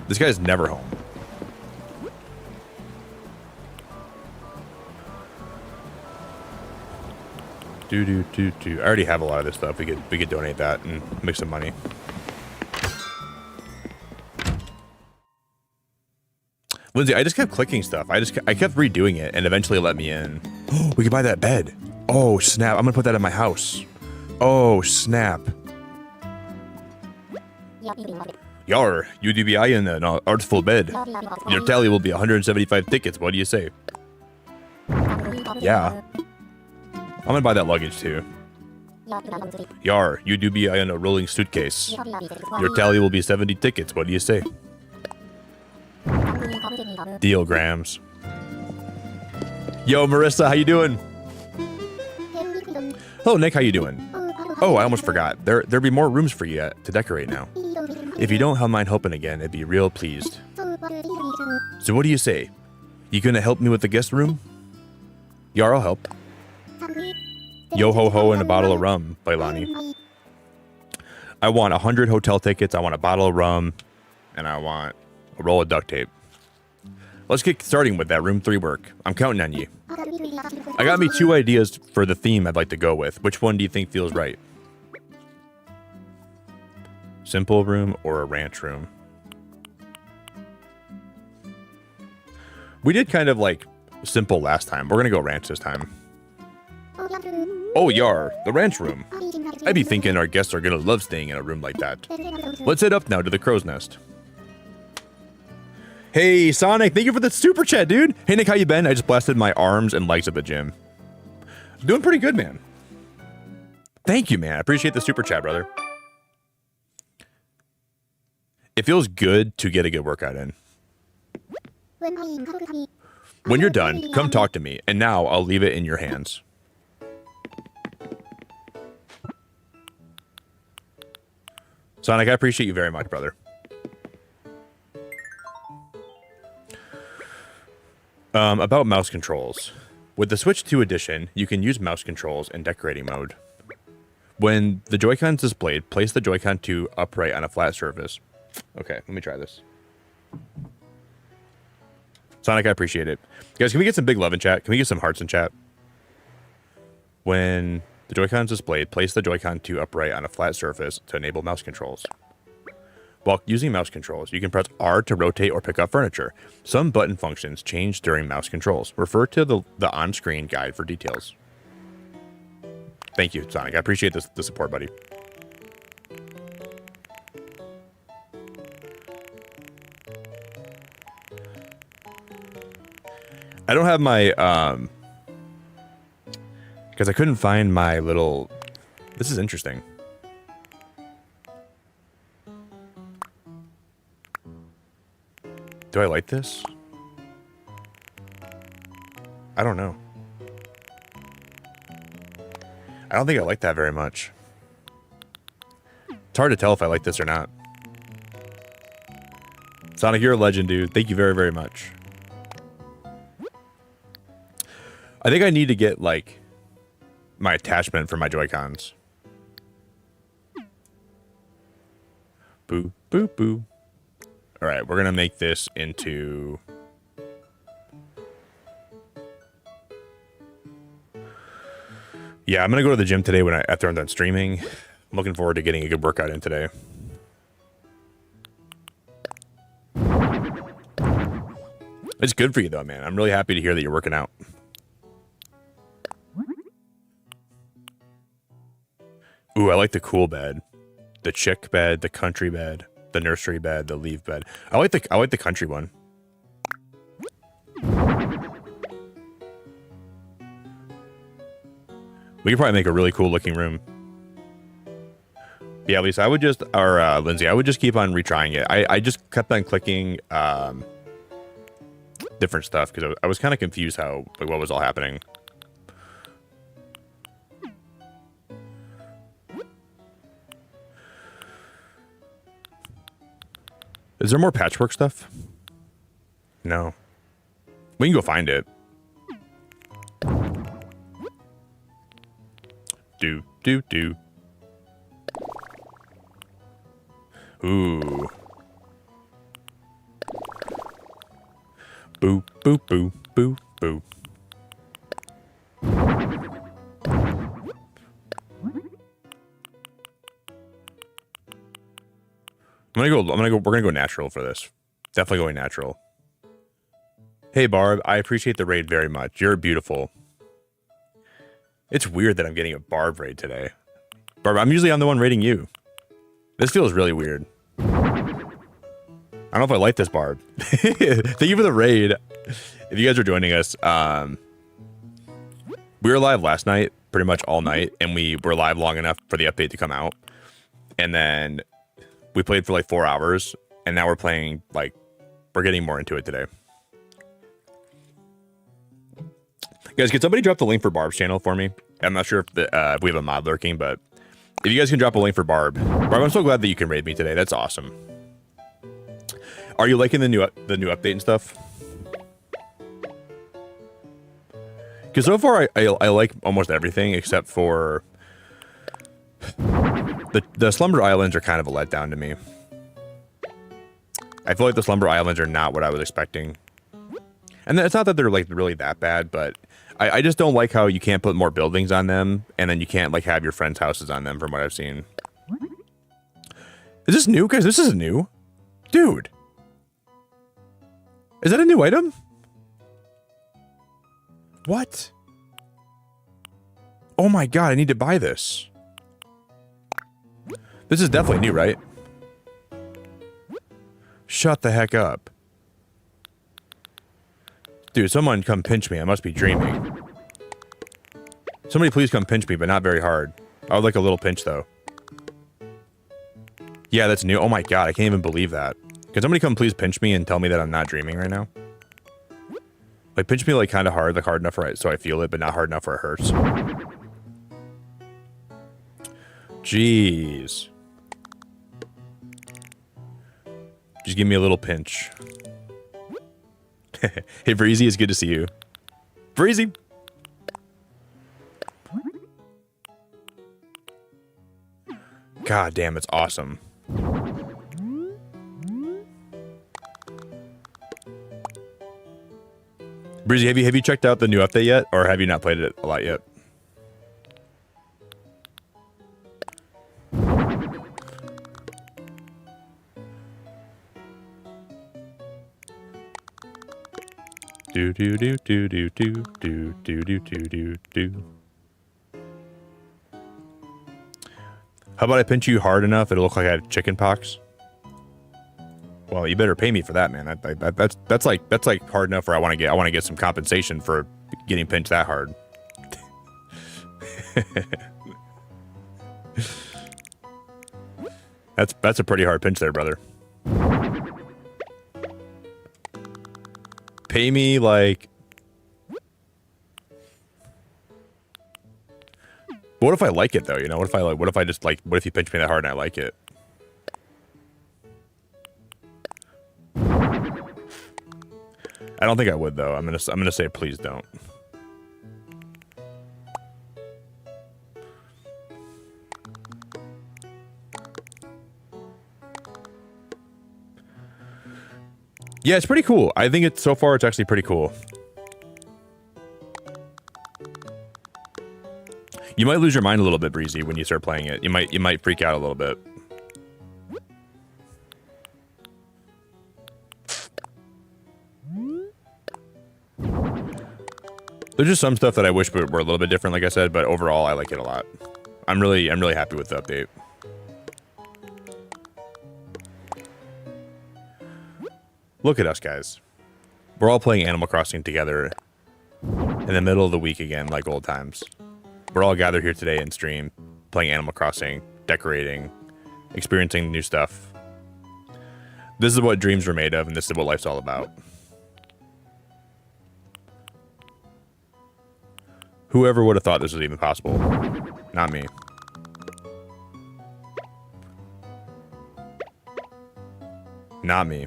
Speaker 1: This guy's never home. I already have a lot of this stuff. We could donate that and make some money. Lindsay, I just kept clicking stuff. I kept redoing it, and eventually it let me in. We could buy that bed. Oh, snap. I'm gonna put that in my house. Oh, snap. Yar, UDBI in an artful bed. Your tally will be 175 tickets. What do you say? Yeah. I'm gonna buy that luggage too. Yar, UDBI in a rolling suitcase. Your tally will be 70 tickets. What do you say? Deal, Grams. Yo, Marissa, how you doing? Hello, Nick, how you doing? Oh, I almost forgot. There'll be more rooms for you to decorate now. If you don't mind helping again, I'd be real pleased. So what do you say? You gonna help me with the guest room? Yar, I'll help. Yo ho ho and a bottle of rum, Bailani. I want 100 hotel tickets, I want a bottle of rum, and I want a roll of duct tape. Let's get starting with that room 3 work. I'm counting on you. I got me 2 ideas for the theme I'd like to go with. Which one do you think feels right? Simple room or a ranch room? We did kind of like simple last time. We're gonna go ranch this time. Oh, yar, the ranch room. I'd be thinking our guests are gonna love staying in a room like that. Let's head up now to the crow's nest. Hey, Sonic, thank you for the super chat, dude. Hey, Nick, how you been? I just blasted my arms and legs at the gym. Doing pretty good, man. Thank you, man. I appreciate the super chat, brother. It feels good to get a good workout in. When you're done, come talk to me, and now I'll leave it in your hands. Sonic, I appreciate you very much, brother. About mouse controls. With the Switch 2 edition, you can use mouse controls in decorating mode. When the Joy-Con is displayed, place the Joy-Con 2 upright on a flat surface. Okay, let me try this. Sonic, I appreciate it. Guys, can we get some big love in chat? Can we get some hearts in chat? When the Joy-Con is displayed, place the Joy-Con 2 upright on a flat surface to enable mouse controls. While using mouse controls, you can press R to rotate or pick up furniture. Some button functions change during mouse controls. Refer to the on-screen guide for details. Thank you, Sonic. I appreciate the support, buddy. I don't have my, because I couldn't find my little, this is interesting. Do I like this? I don't know. I don't think I like that very much. It's hard to tell if I like this or not. Sonic, you're a legend, dude. Thank you very, very much. I think I need to get, like, my attachment for my Joy-Cons. Boo, boo, boo. All right, we're going to make this into... Yeah, I'm going to go to the gym today after I'm done streaming. I'm looking forward to getting a good workout in today. It's good for you, though, man. I'm really happy to hear that you're working out. Ooh, I like the cool bed. The chick bed, the country bed, the nursery bed, the leave bed. I like the country one. We could probably make a really cool looking room. Yeah, Lisa, I would just, or Lindsay, I would just keep on retrying it. I just kept on clicking different stuff because I was kind of confused how, like, what was all happening. Is there more patchwork stuff? No. We can go find it. Do. Ooh. Boo, boo, boo, boo, boo. We're gonna go natural for this. Definitely going natural. Hey Barb, I appreciate the raid very much. You're beautiful. It's weird that I'm getting a Barb raid today. Barb, I'm the one raiding you. This feels really weird. I don't know if I like this Barb. Thank you for the raid. If you guys are joining us, we were live last night, pretty much all night, and we were live long enough for the update to come out. And then we played for like 4 hours, and now we're playing, like, we're getting more into it today. Guys, can somebody drop the link for Barb's channel for me? I'm not sure if we have a mod lurking, but if you guys can drop a link for Barb. Barb, I'm so glad that you can raid me today. That's awesome. Are you liking the new update and stuff? Because so far I like almost everything except for the Slumber Islands are kind of a letdown to me. I feel like the Slumber Islands are not what I was expecting. And it's not that they're like really that bad, but I just don't like how you can't put more buildings on them, and then you can't like have your friends' houses on them from what I've seen. Is this new? Guys, this is new. Dude. Is that a new item? What? Oh my god, I need to buy this. This is definitely new, right? Shut the heck up. Dude, someone come pinch me. I must be dreaming. Somebody please come pinch me, but not very hard. I would like a little pinch, though. Yeah, that's new. Oh my god, I can't even believe that. Can somebody come please pinch me and tell me that I'm not dreaming right now? Like, pinch me, like, kind of hard. Like, hard enough so I feel it, but not hard enough where it hurts. Jeez. Just give me a little pinch. Hey, Breezy, it's good to see you. Breezy. God damn, it's awesome. Breezy, have you checked out the new update yet, or have you not played it a lot yet? Do do do do do do do do do do do do. How about I pinch you hard enough it'll look like I had chicken pox? Well, you better pay me for that, man. That's like hard enough where I want to get some compensation for getting pinched that hard. That's a pretty hard pinch there, brother. Pay me like. What if I like it though? You know, what if you pinch me that hard and I like it? I don't think I would though. I'm gonna say please don't. Yeah, it's pretty cool. I think so far it's actually pretty cool. You might lose your mind a little bit, Breezy, when you start playing it. You might freak out a little bit. There's just some stuff that I wish were a little bit different, like I said, but overall I like it a lot. I'm really happy with the update. Look at us, guys. We're all playing Animal Crossing together in the middle of the week again, like old times. We're all gathered here today in stream, playing Animal Crossing, decorating, experiencing new stuff. This is what dreams were made of, and this is what life's all about. Whoever would have thought this was even possible? Not me. Not me.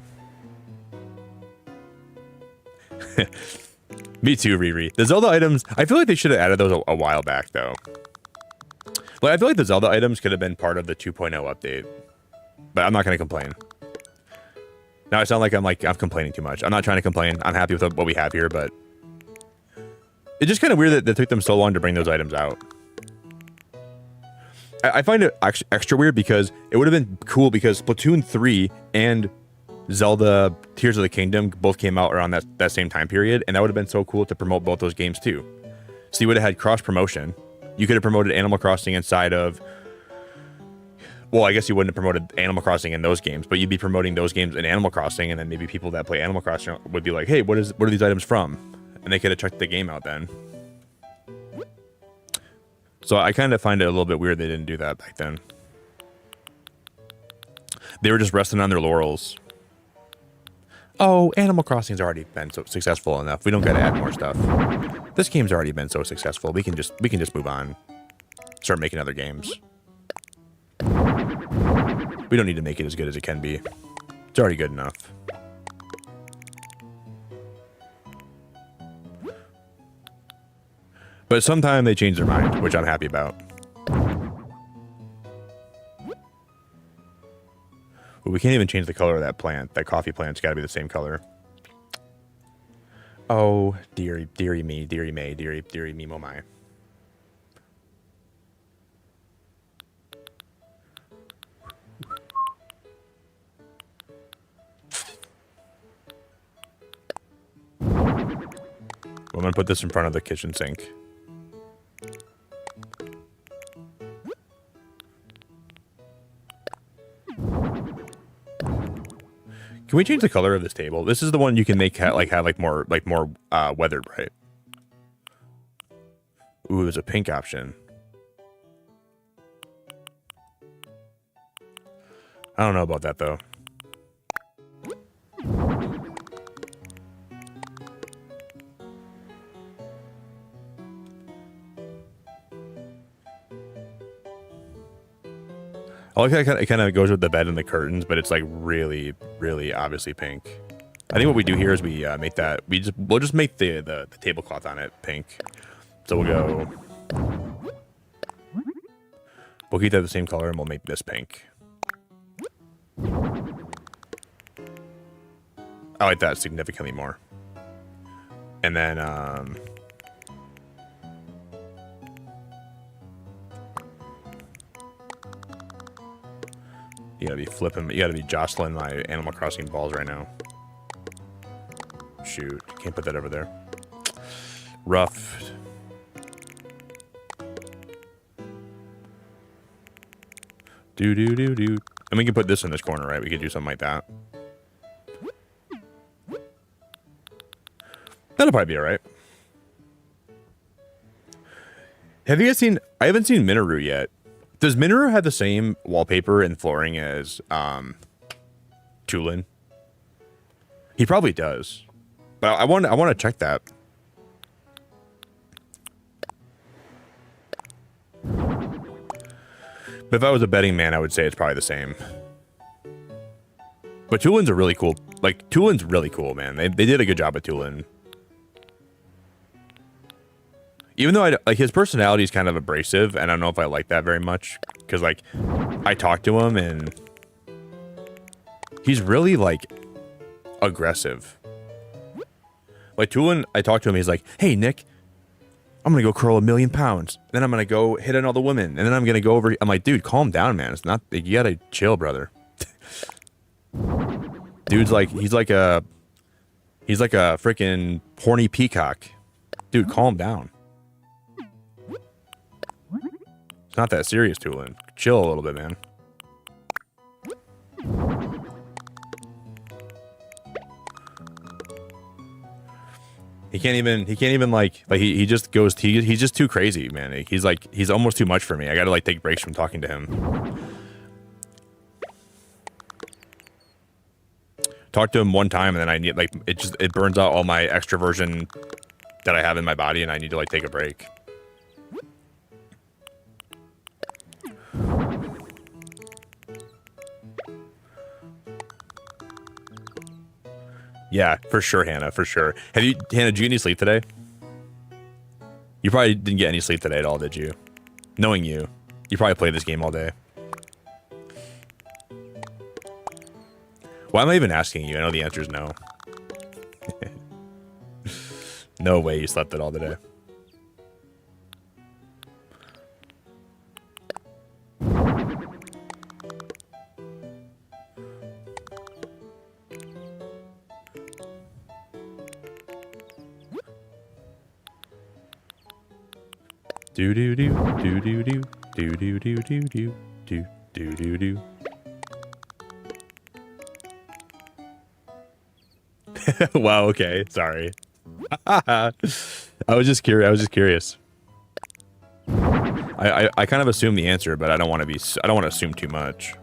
Speaker 1: Me too, Riri. The Zelda items, I feel like they should have added those a while back, though. Like, I feel like the Zelda items could have been part of the 2.0 update. But I'm not going to complain. Now I sound like I'm complaining too much. I'm not trying to complain. I'm happy with what we have here, but it's just kind of weird that it took them so long to bring those items out. I find it extra weird because it would have been cool because Splatoon 3 and Zelda Tears of the Kingdom both came out around that same time period, and that would have been so cool to promote both those games too. So you would have had cross promotion. You could have promoted Animal Crossing inside of. Well, I guess you wouldn't have promoted Animal Crossing in those games, but you'd be promoting those games in Animal Crossing, and then maybe people that play Animal Crossing would be like, "Hey, what are these items from?" And they could have checked the game out then. So I kind of find it a little bit weird they didn't do that back then. They were just resting on their laurels. Oh, Animal Crossing's already been so successful enough. We don't got to add more stuff. This game's already been so successful. We can just move on. Start making other games. We don't need to make it as good as it can be. It's already good enough. But sometimes they change their mind, which I'm happy about. But we can't even change the color of that plant. That coffee plant's got to be the same color. Oh, dearie me, dearie May, dearie me, mo my. I'm gonna put this in front of the kitchen sink. Can we change the color of this table? This is the one you can make have more weathered, right? Ooh, there's a pink option. I don't know about that though. I like how it kind of goes with the bed and the curtains, but it's like really, really obviously pink. I think what we do here is we make that we'll just make the tablecloth on it pink. So we'll keep that the same color and we'll make this pink. I like that significantly more. And then you gotta be jostling my Animal Crossing balls right now. Shoot, can't put that over there. Rough. Do. And we can put this in this corner, right? We could do something like that. That'll probably be alright. Have you guys seen... I haven't seen Minoru yet. Does Minoru have the same wallpaper and flooring as Tulin? He probably does. But I want to check that. But if I was a betting man, I would say it's probably the same. But Tulin's a really cool... Like, Tulin's really cool, man. They did a good job with Tulin. Even though his personality is kind of abrasive, and I don't know if I like that very much. Because, like, I talk to him, and he's really, like, aggressive. Like, Tulin, I talk to him, he's like, hey, Nick, I'm going to go curl 1,000,000 pounds. Then I'm going to go hit another woman. And then I'm going to go over... I'm like, dude, calm down, man. It's not... You got to chill, brother. Dude's like... He's like a freaking horny peacock. Dude, calm down. It's not that serious, Tulin. Chill a little bit, man. He can't even like he just goes, he's just too crazy, man. He's almost too much for me. I gotta like take breaks from talking to him. Talk to him one time and then I need like, it burns out all my extroversion that I have in my body and I need to like take a break. Yeah, for sure, Hannah, for sure. Hannah, did you get any sleep today? You probably didn't get any sleep today at all, did you? Knowing you probably played this game all day. Why am I even asking you? I know the answer is no. No way you slept at all today. Do do do do do do do do do do do do do do do. Wow. Okay. Sorry. I was just curious. I kind of assume the answer, but I don't want to assume too much.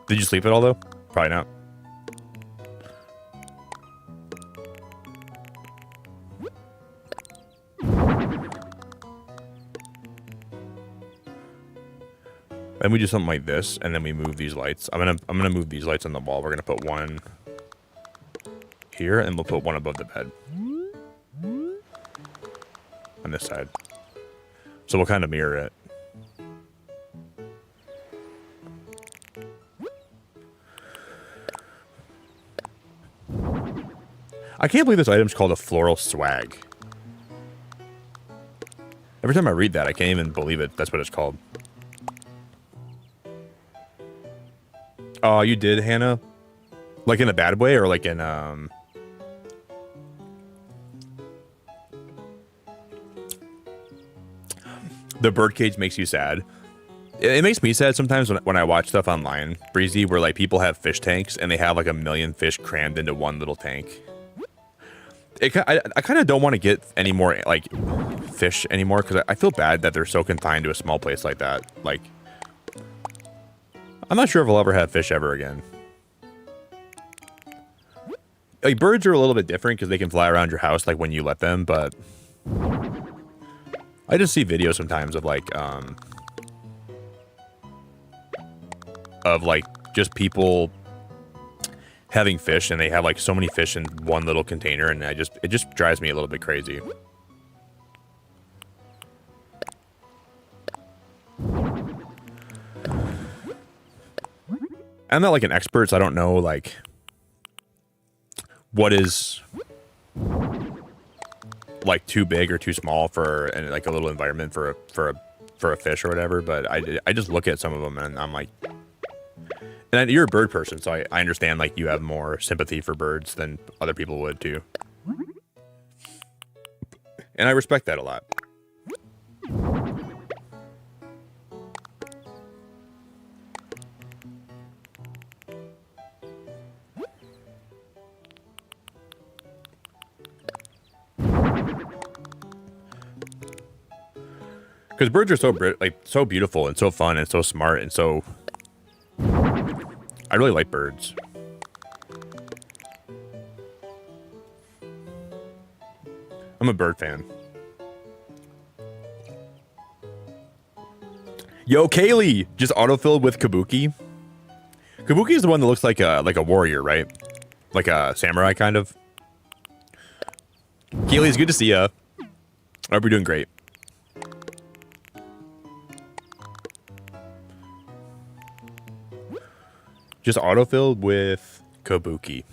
Speaker 1: Did you sleep at all though? Probably not. And we do something like this, and then we move these lights. I'm gonna move these lights on the wall. We're gonna put one here, and we'll put one above the bed on this side. So we'll kind of mirror it. I can't believe this item's called a floral swag. Every time I read that, I can't even believe it. That's what it's called. Oh, you did, Hannah? Like in a bad way or like in, the birdcage makes you sad. It makes me sad sometimes when I watch stuff online, Breezy, where like people have fish tanks and they have like 1,000,000 fish crammed into one little tank. I kind of don't want to get any more like fish anymore because I feel bad that they're so confined to a small place like that. Like, I'm not sure if I'll ever have fish ever again. Like, birds are a little bit different because they can fly around your house, like, when you let them, but I just see videos sometimes of, like, just people having fish, and they have like so many fish in one little container, and it just drives me a little bit crazy. I'm not like an expert, so I don't know like what is like too big or too small for like a little environment for a fish or whatever. But I just look at some of them and I'm like, and you're a bird person, so I understand like you have more sympathy for birds than other people would too, and I respect that a lot. Because birds are so beautiful and so fun and so smart and so. I really like birds. I'm a bird fan. Yo, Kaylee, just autofilled with Kabuki. Kabuki is the one that looks like a warrior, right? Like a samurai kind of. Kaylee, it's good to see ya. I hope you're doing great. Just autofilled with Kabuki.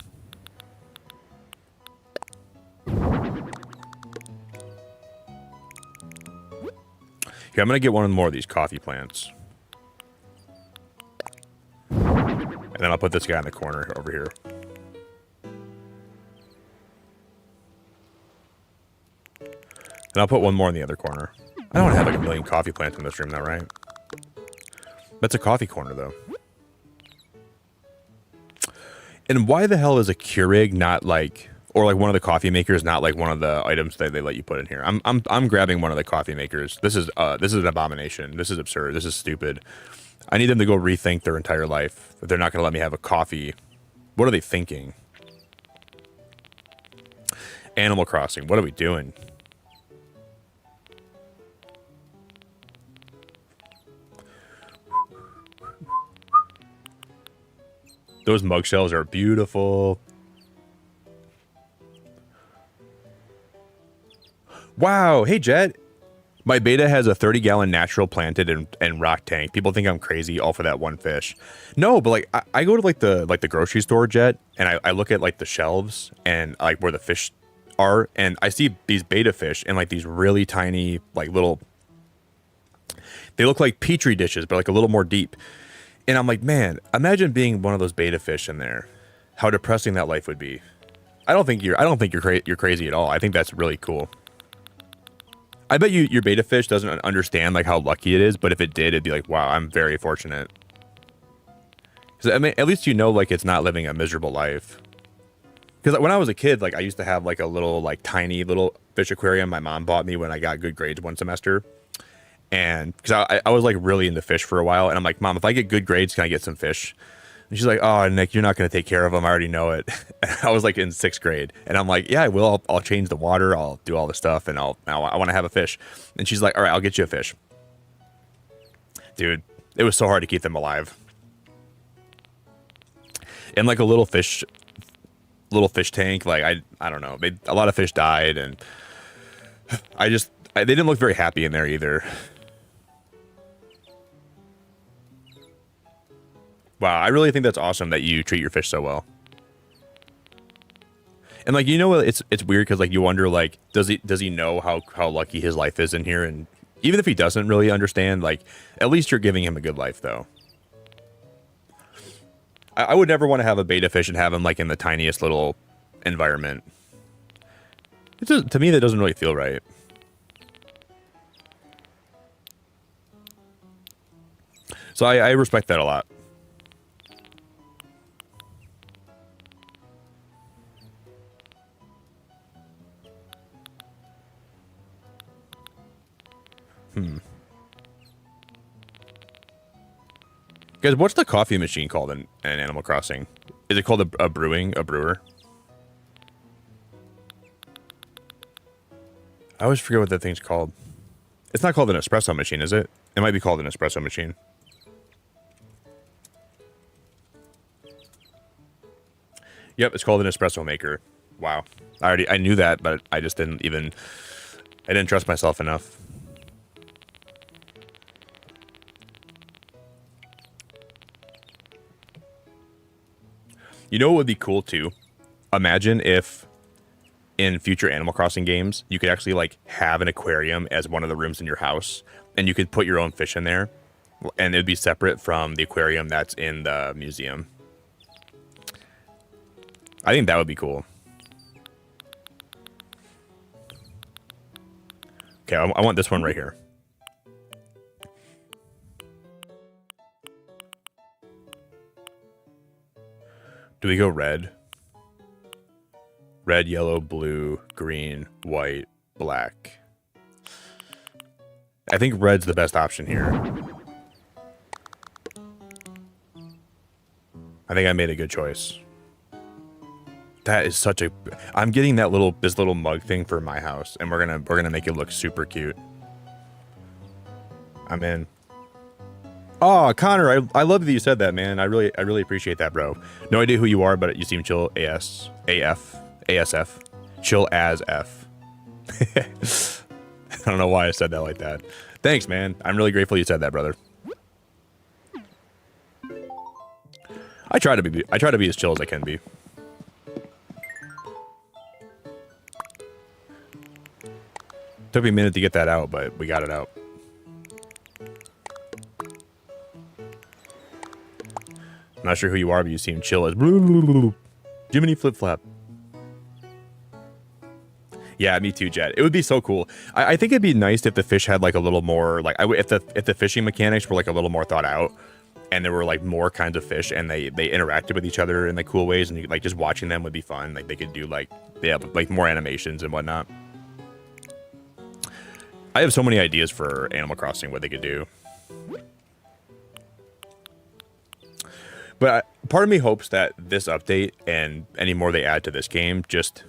Speaker 1: Here, I'm gonna get one more of these coffee plants. And then I'll put this guy in the corner over here. And I'll put one more in the other corner. I don't want to have like a million coffee plants in this room though, right? That's a coffee corner though. And why the hell is a Keurig not like, or like one of the coffee makers not like one of the items that they let you put in here? I'm grabbing one of the coffee makers. This is an abomination. This is absurd. This is stupid. I need them to go rethink their entire life. They're not going to let me have a coffee. What are they thinking? Animal Crossing. What are we doing? Those mug shells are beautiful. Wow. Hey, Jet. My beta has a 30-gallon natural planted and rock tank. People think I'm crazy all for that one fish. No, but like I go to like the grocery store, Jet, and I look at like the shelves and like where the fish are, and I see these beta fish in like these really tiny like little. They look like petri dishes, but like a little more deep. And I'm like, man, imagine being one of those beta fish in there. How depressing that life would be. I don't think you're crazy at all. I think that's really cool. I bet your beta fish doesn't understand like how lucky it is, but if it did, it'd be like, wow, I'm very fortunate. Because I mean, at least you know like it's not living a miserable life. Because when I was a kid, like I used to have like a little like tiny little fish aquarium my mom bought me when I got good grades one semester. And because I was like really into fish for a while, and I'm like, Mom, if I get good grades, can I get some fish? And she's like, oh, Nick, you're not going to take care of them. I already know it. I was like in 6th grade, and I'm like, yeah, I will. I'll change the water. I'll do all the stuff, and I want to have a fish. And she's like, all right, I'll get you a fish. Dude, it was so hard to keep them alive. And like a little fish tank, like I don't know. A lot of fish died, and they didn't look very happy in there either. Wow, I really think that's awesome that you treat your fish so well. And like, you know, it's weird because like you wonder like, does he know how lucky his life is in here? And even if he doesn't really understand, like at least you're giving him a good life though. I would never want to have a beta fish and have him like in the tiniest little environment. To me, that doesn't really feel right. So I respect that a lot. Guys, what's the coffee machine called in Animal Crossing? Is it called a brewer? I always forget what that thing's called. It's not called an espresso machine, is it? It might be called an espresso machine. Yep, it's called an espresso maker. Wow. I knew that, but I just didn't even, I didn't trust myself enough. You know what would be cool too? Imagine if in future Animal Crossing games, you could actually like have an aquarium as one of the rooms in your house, and you could put your own fish in there, and it'd be separate from the aquarium that's in the museum. I think that would be cool. Okay, I want this one right here. Do we go red? Red, yellow, blue, green, white, black. I think red's the best option here. I think I made a good choice. That is such a... I'm getting that this little mug thing for my house, and we're gonna make it look super cute. I'm in. Oh, Connor, I love that you said that, man. I really appreciate that, bro. No idea who you are, but you seem chill. ASF. Chill as F. I don't know why I said that like that. Thanks, man. I'm really grateful you said that, brother. I try to be as chill as I can be. Took me a minute to get that out, but we got it out. I'm not sure who you are, but you seem chill as Jiminy Flip Flap. Yeah, me too, Jet. It would be so cool. I think it'd be nice if the fish had like a little more like if the fishing mechanics were like a little more thought out, and there were like more kinds of fish, and they interacted with each other in like cool ways, and you, like just watching them would be fun. Like they could do like more animations and whatnot. I have so many ideas for Animal Crossing, what they could do. But part of me hopes that this update and any more they add to this game just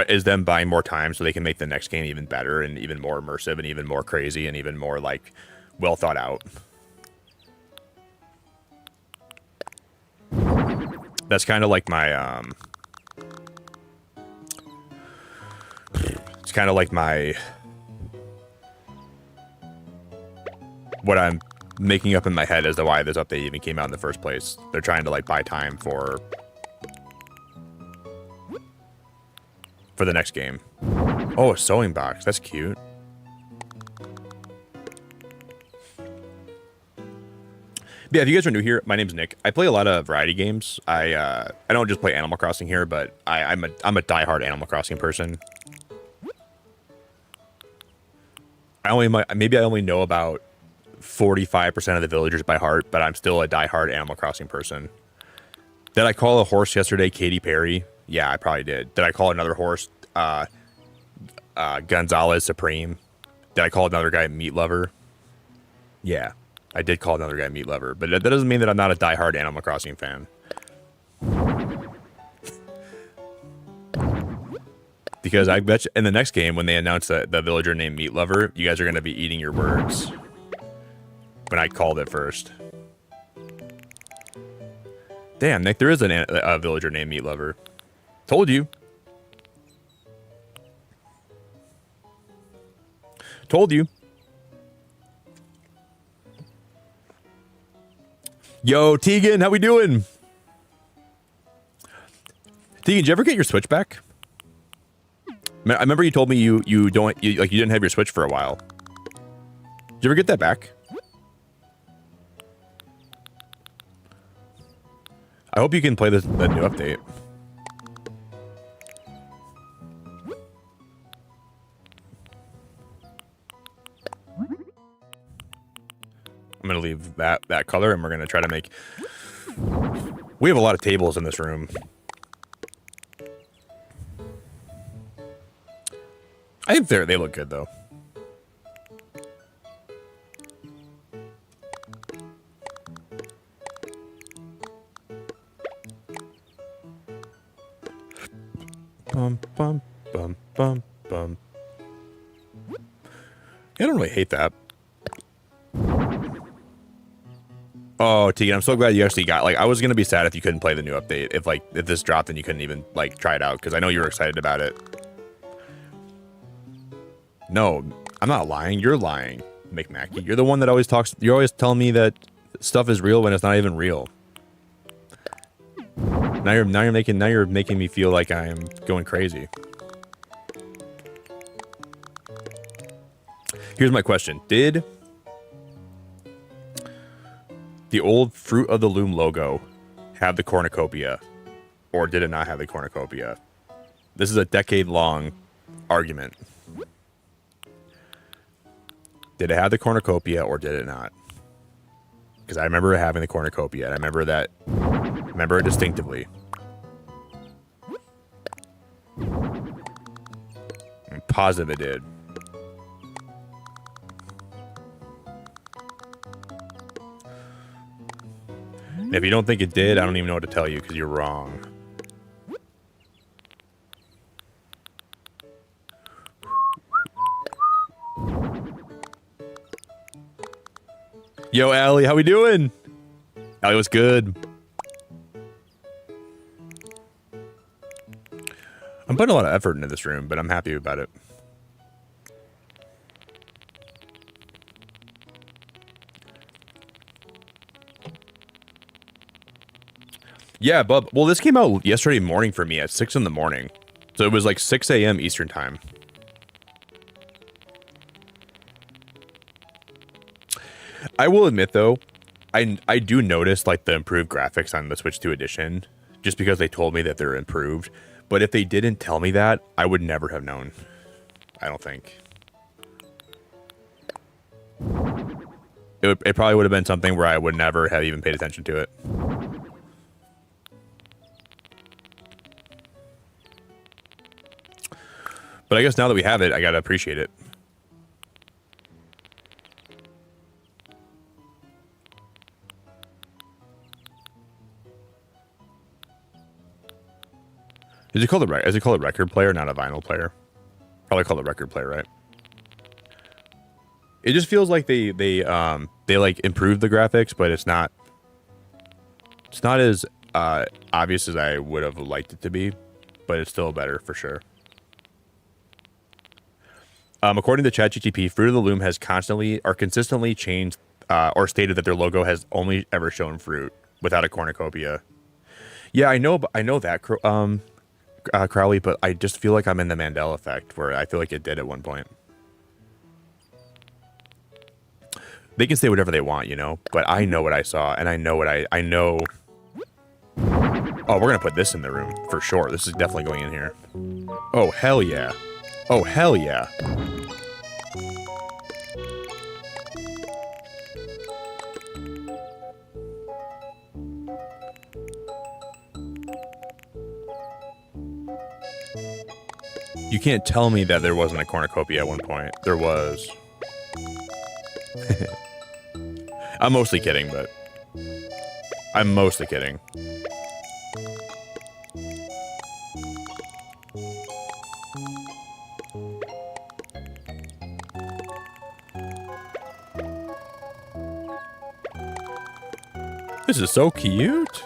Speaker 1: is them buying more time so they can make the next game even better and even more immersive and even more crazy and even more like well thought out. That's kind of like my it's kind of like my what I'm making up in my head as to why this update even came out in the first place. They're trying to like buy time for the next game. Oh, a sewing box. That's cute. Yeah, if you guys are new here, my name's Nick. I play a lot of variety games. I don't just play Animal Crossing here, but I'm a diehard Animal Crossing person. Maybe I only know about 45% of the villagers by heart, but I'm still a diehard Animal Crossing person. Did I call a horse yesterday Katy Perry? Yeah, I probably did. Did I call another horse Gonzalez Supreme? Did I call another guy Meat Lover? Yeah, I did call another guy Meat Lover, but that doesn't mean that I'm not a diehard Animal Crossing fan. Because I bet you in the next game, when they announce the villager named Meat Lover, you guys are going to be eating your words. When I called it first. Damn, Nick, there is a villager named Meat Lover. Told you. Told you. Yo, Tegan, how we doing? Tegan, did you ever get your Switch back? I remember you told me you didn't have your Switch for a while. Did you ever get that back? I hope you can play the new update. I'm gonna leave that color, and we're gonna try to make. We have a lot of tables in this room. I think they look good though. Bum, bum, bum, bum, bum. I don't really hate that. Oh, Tegan, I'm so glad you actually got, like, I was gonna be sad if you couldn't play the new update. If this dropped and you couldn't even, like, try it out, because I know you were excited about it. No, I'm not lying. You're lying, McMackey. You're the one that always talks, you're always telling me that stuff is real when it's not even real. Now you're making me feel like I'm going crazy. Here's my question. Did the old Fruit of the Loom logo have the cornucopia, or did it not have the cornucopia? This is a decade-long argument. Did it have the cornucopia, or did it not? Because I remember having the cornucopia, and I remember it distinctively. I'm positive it did. And if you don't think it did, I don't even know what to tell you, because you're wrong. Yo, Allie, how we doing? Allie, what's good? I'm putting a lot of effort into this room, but I'm happy about it. Yeah, Bub. Well, this came out yesterday morning for me at 6 in the morning. So it was like 6 a.m. Eastern time. I will admit, though, I do notice like the improved graphics on the Switch 2 edition, just because they told me that they're improved. But if they didn't tell me that, I would never have known. I don't think. It probably would have been something where I would never have even paid attention to it. But I guess now that we have it, I gotta appreciate it. Is it called a record player, not a vinyl player? Probably called a record player, right? It just feels like they like improved the graphics, but it's not as obvious as I would have liked it to be, but it's still better for sure. According to ChatGPT, Fruit of the Loom has consistently changed or stated that their logo has only ever shown fruit without a cornucopia. Yeah, I know that, Crowley, but I just feel like I'm in the Mandela effect where I feel like it did at one point. They can say whatever they want, you know, but I know what I saw, and I know what I know. Oh, we're gonna put this in the room for sure. This is definitely going in here. Oh, hell yeah. Oh, hell yeah. You can't tell me that there wasn't a cornucopia at one point. There was. I'm mostly kidding, but... I'm mostly kidding. This is so cute.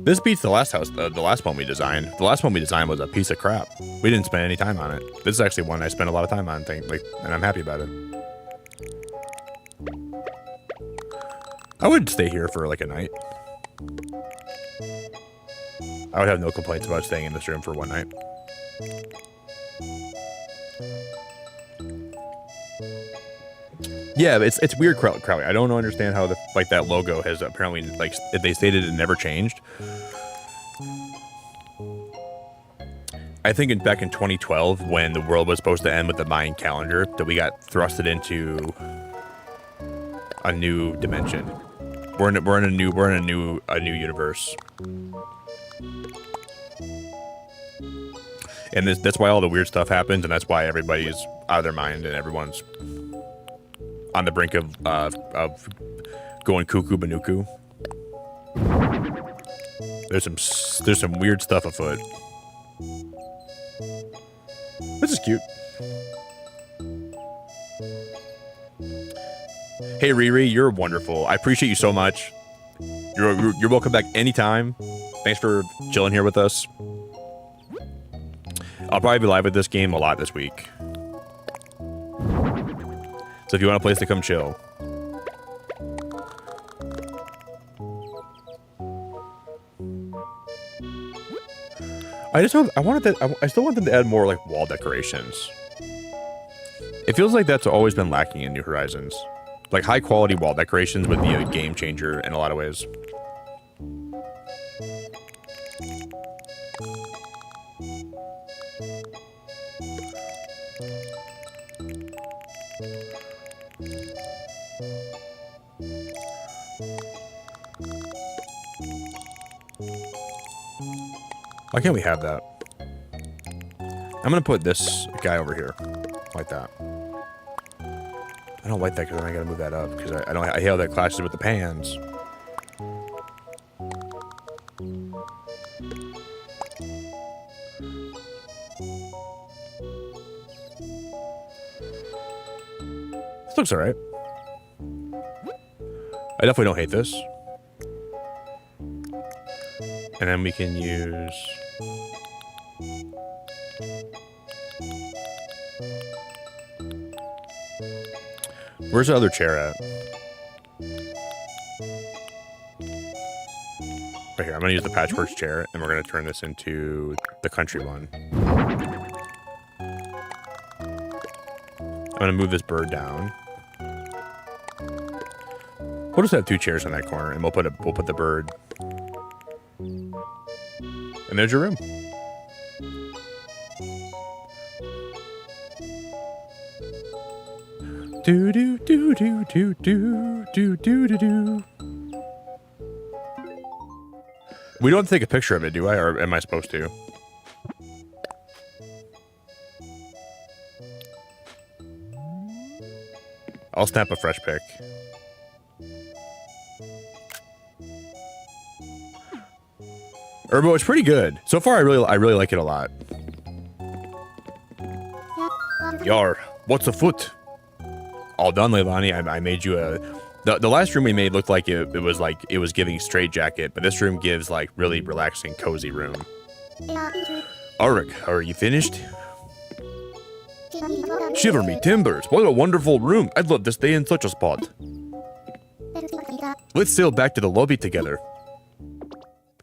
Speaker 1: This beats the last house, the last one we designed. The last one we designed was a piece of crap. We didn't spend any time on it. This is actually one I spent a lot of time on, and I'm happy about it. I would stay here for like a night. I would have no complaints about staying in this room for one night. Yeah, it's weird, Crowley. I don't understand how that logo has apparently, like, they stated it never changed. I think back in 2012, when the world was supposed to end with the Mayan calendar, that we got thrusted into a new dimension. We're in a new universe. And that's why all the weird stuff happens, and that's why everybody's out of their mind and everyone's on the brink of going cuckoo banuku. There's some weird stuff afoot. This is cute. Hey Riri, you're wonderful. I appreciate you so much. You're welcome back anytime. Thanks for chilling here with us. I'll probably be live with this game a lot this week. So if you want a place to come chill. I still want them to add more like wall decorations. It feels like that's always been lacking in New Horizons. Like high quality wall decorations would be a game changer in a lot of ways. Why can't we have that? I'm gonna put this guy over here, like that. I don't like that because then I gotta move that up because I hate how that clashes with the pans. This looks alright. I definitely don't hate this. And then we can use... Where's the other chair at? Right here. I'm going to use the patchwork chair, and we're going to turn this into the country one. I'm going to move this bird down. We'll just have two chairs in that corner, and we'll put the bird. And there's your room. Do do do do do do do do do do. We don't have to take a picture of it, do I? Or am I supposed to? I'll snap a fresh pic. Urbo, it's pretty good. So far, I really like it a lot. Yar, what's afoot? All done, Leilani. I made you a... The last room we made looked like it was giving straight jacket, but this room gives like really relaxing, cozy room. Arik, are you finished? Shiver me timbers, what a wonderful room. I'd love to stay in such a spot. Let's sail back to the lobby together.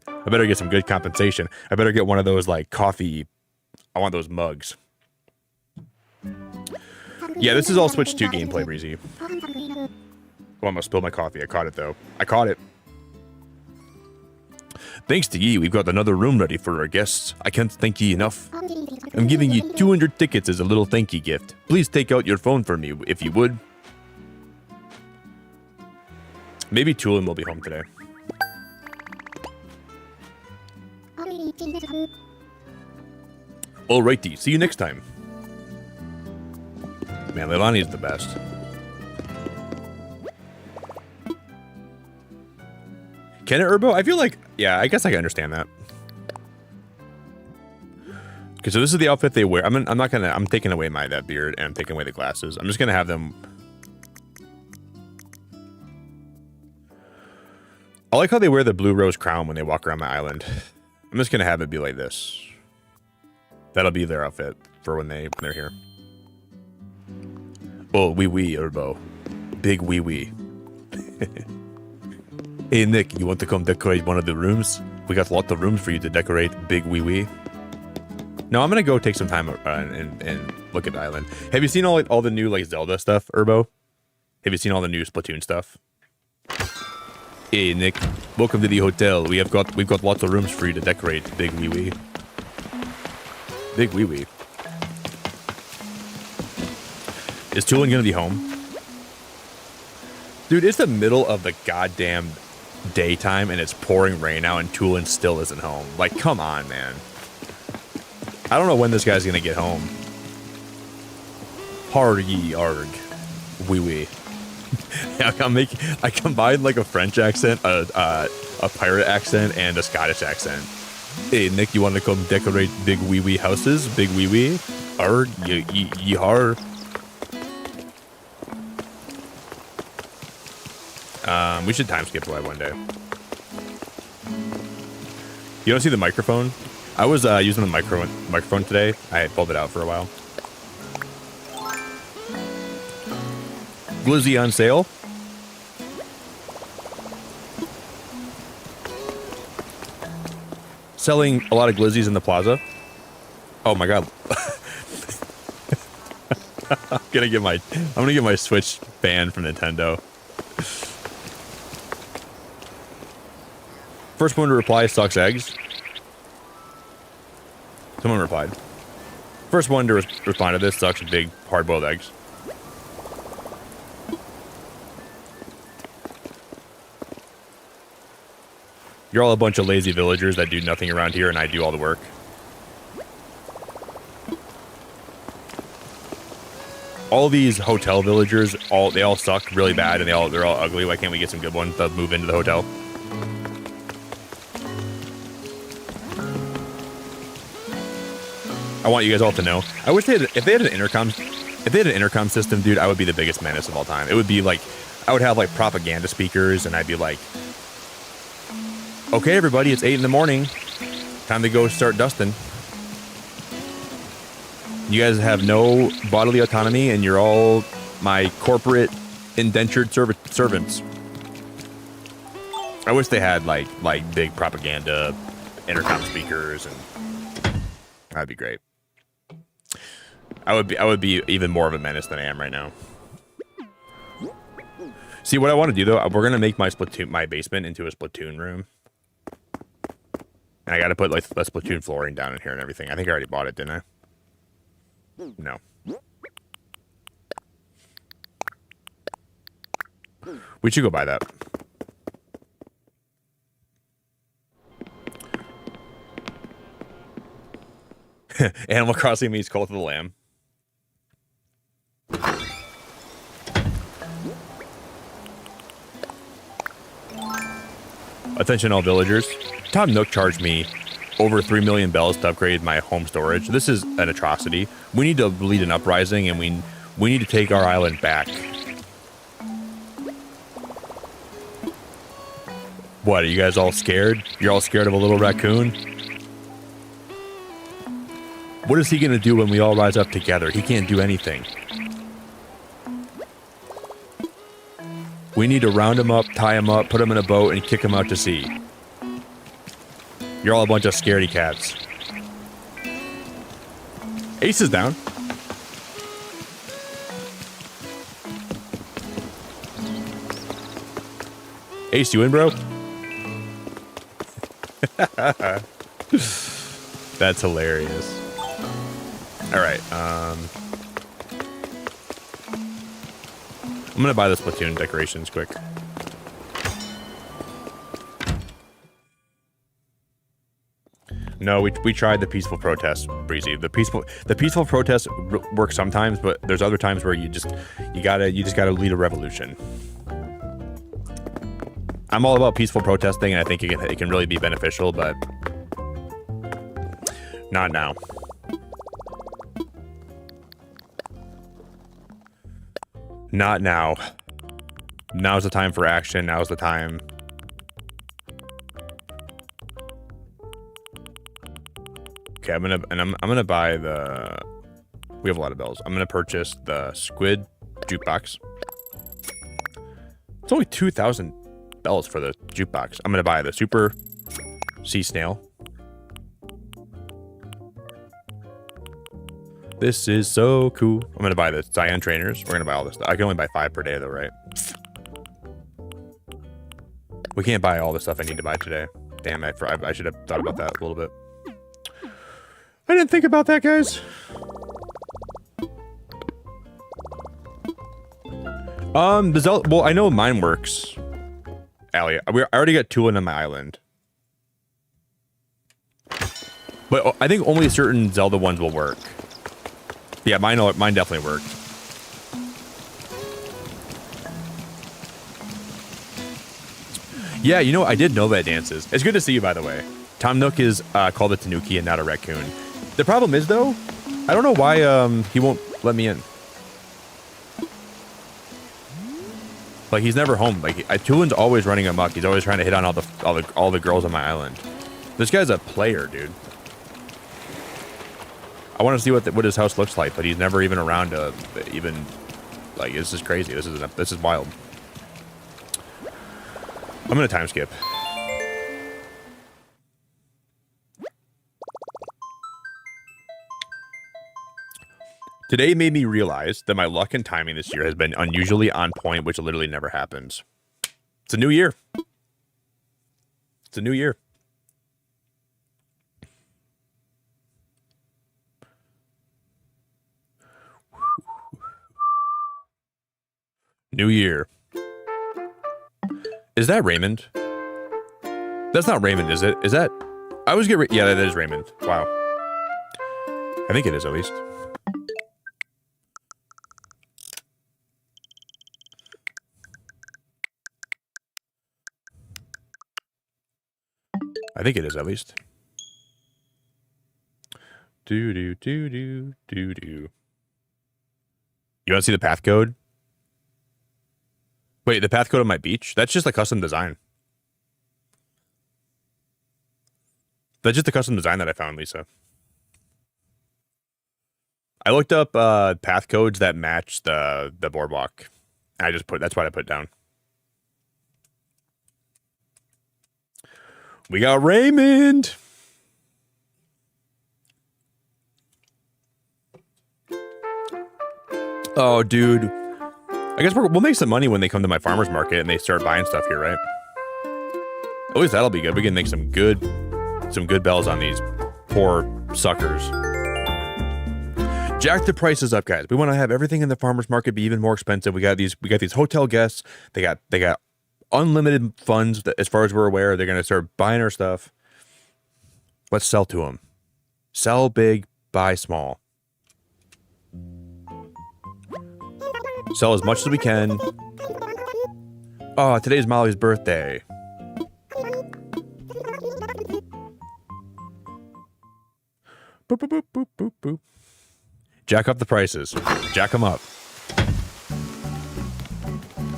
Speaker 1: I better get some good compensation. I better get one of those like coffee. I want those mugs. Yeah, this is all Switch 2 gameplay, Breezy. Oh, I'm gonna spill my coffee. I caught it, though. I caught it. Thanks to ye, we've got another room ready for our guests. I can't thank ye enough. I'm giving you 200 tickets as a little thank you gift. Please take out your phone for me, if you would. Maybe Tulin will be home today. Alrighty, see you next time. Man, Leilani is the best. Can it, Urbo? I feel like, yeah, I guess I can understand that. Okay, so this is the outfit they wear. I'm taking away that beard and I'm taking away the glasses. I'm just gonna have them. I like how they wear the blue rose crown when they walk around my island. I'm just gonna have it be like this. That'll be their outfit for when they're here. Oh, wee, Urbo. Big wee. Hey, Nick, you want to come decorate one of the rooms? We got lots of rooms for you to decorate, big wee. No, I'm going to go take some time and look at the island. Have you seen all the new like Zelda stuff, Urbo? Have you seen all the new Splatoon stuff? Hey, Nick, welcome to the hotel. We've got lots of rooms for you to decorate, big wee. Big wee. Is Tulin gonna be home? Dude, it's the middle of the goddamn daytime and it's pouring rain out and Tulin still isn't home. Like, come on, man. I don't know when this guy's gonna get home. Hargy arg. Wee. I combined like a French accent, a pirate accent, and a Scottish accent. Hey, Nick, you want to come decorate big wee houses? Big wee. Arg, ye har. We should time skip away one day. You don't see the microphone? I was using the microphone today. I pulled it out for a while. Glizzy on sale. Selling a lot of glizzies in the plaza. Oh my god. I'm gonna get my Switch banned from Nintendo. First one to reply sucks eggs. Someone replied. First one to respond to this sucks big hard-boiled eggs. You're all a bunch of lazy villagers that do nothing around here, and I do all the work. All these hotel villagers, they all suck really bad, and they're all ugly. Why can't we get some good ones to move into the hotel? I want you guys all to know. I wish if they had an intercom system, dude, I would be the biggest menace of all time. It would be like, I would have like propaganda speakers, and I'd be like, okay, everybody, it's 8 in the morning. Time to go start dusting. You guys have no bodily autonomy, and you're all my corporate indentured servants. I wish they had like big propaganda intercom speakers, and that'd be great. I would be even more of a menace than I am right now. See, what I want to do though, we're gonna make my basement into a Splatoon room. And I gotta put like the Splatoon flooring down in here and everything. I think I already bought it, didn't I? No. We should go buy that. Animal Crossing meets Cult of the Lamb. Attention all villagers. Tom Nook charged me over 3 million bells to upgrade my home storage. This is an atrocity. We need to lead an uprising, and we need to take our island back. What, are you guys all scared? You're all scared of a little raccoon? What is he gonna do when we all rise up together? He can't do anything. We need to round him up, tie him up, put him in a boat, and kick him out to sea. You're all a bunch of scaredy cats. Ace is down. Ace, you in, bro? That's hilarious. All right. I'm gonna buy the Splatoon decorations quick. No, we tried the peaceful protest, Breezy. The peaceful protest works sometimes, but there's other times where you just gotta lead a revolution. I'm all about peaceful protesting, and I think it can really be beneficial, but not now. Not now. Now's the time for action. Now's the time. Okay, I'm gonna buy the. We have a lot of bells. I'm gonna purchase the squid jukebox. It's only 2,000 bells for the jukebox. I'm gonna buy the super sea snail. This is so cool. I'm gonna buy the cyan trainers. We're gonna buy all this stuff. I can only buy 5 per day though, right? We can't buy all the stuff I need to buy today. Damn, I should have thought about that a little bit. I didn't think about that, guys. The Zelda. Well, I know mine works. Allie, I already got tooling on my island. But I think only certain Zelda ones will work. Yeah, mine definitely worked. Yeah, you know, I did know that dances. It's good to see you, by the way. Tom Nook is called a tanuki and not a raccoon. The problem is, though, I don't know why he won't let me in. Like he's never home. Like Tulin's always running amok. He's always trying to hit on all the girls on my island. This guy's a player, dude. I want to see what his house looks like, but he's never even around to even like. This is crazy. This is wild. I'm gonna time skip. Today made me realize that my luck and timing this year has been unusually on point, which literally never happens. It's a new year. It's a new year. New year. Is that Raymond? That's not Raymond, is it? Is that? I always get. Yeah, that is Raymond. Wow. I think it is at least. I think it is at least. Do. You want to see the path code? Wait, the path code on my beach? That's just a custom design. That's just a custom design that I found, Lisa. I looked up path codes that match the boardwalk. I just that's what I put down. We got Raymond. Oh, dude. I guess we'll make some money when they come to my farmer's market and they start buying stuff here, right? At least that'll be good. We can make some good bells on these poor suckers. Jack the prices up, guys. We want to have everything in the farmer's market be even more expensive. We got these hotel guests. They got unlimited funds as far as we're aware. They're going to start buying our stuff. Let's sell to them. Sell big, buy small. Sell as much as we can. Oh, today's Molly's birthday. Boop, boop, boop, boop, boop, boop. Jack up the prices. Jack them up.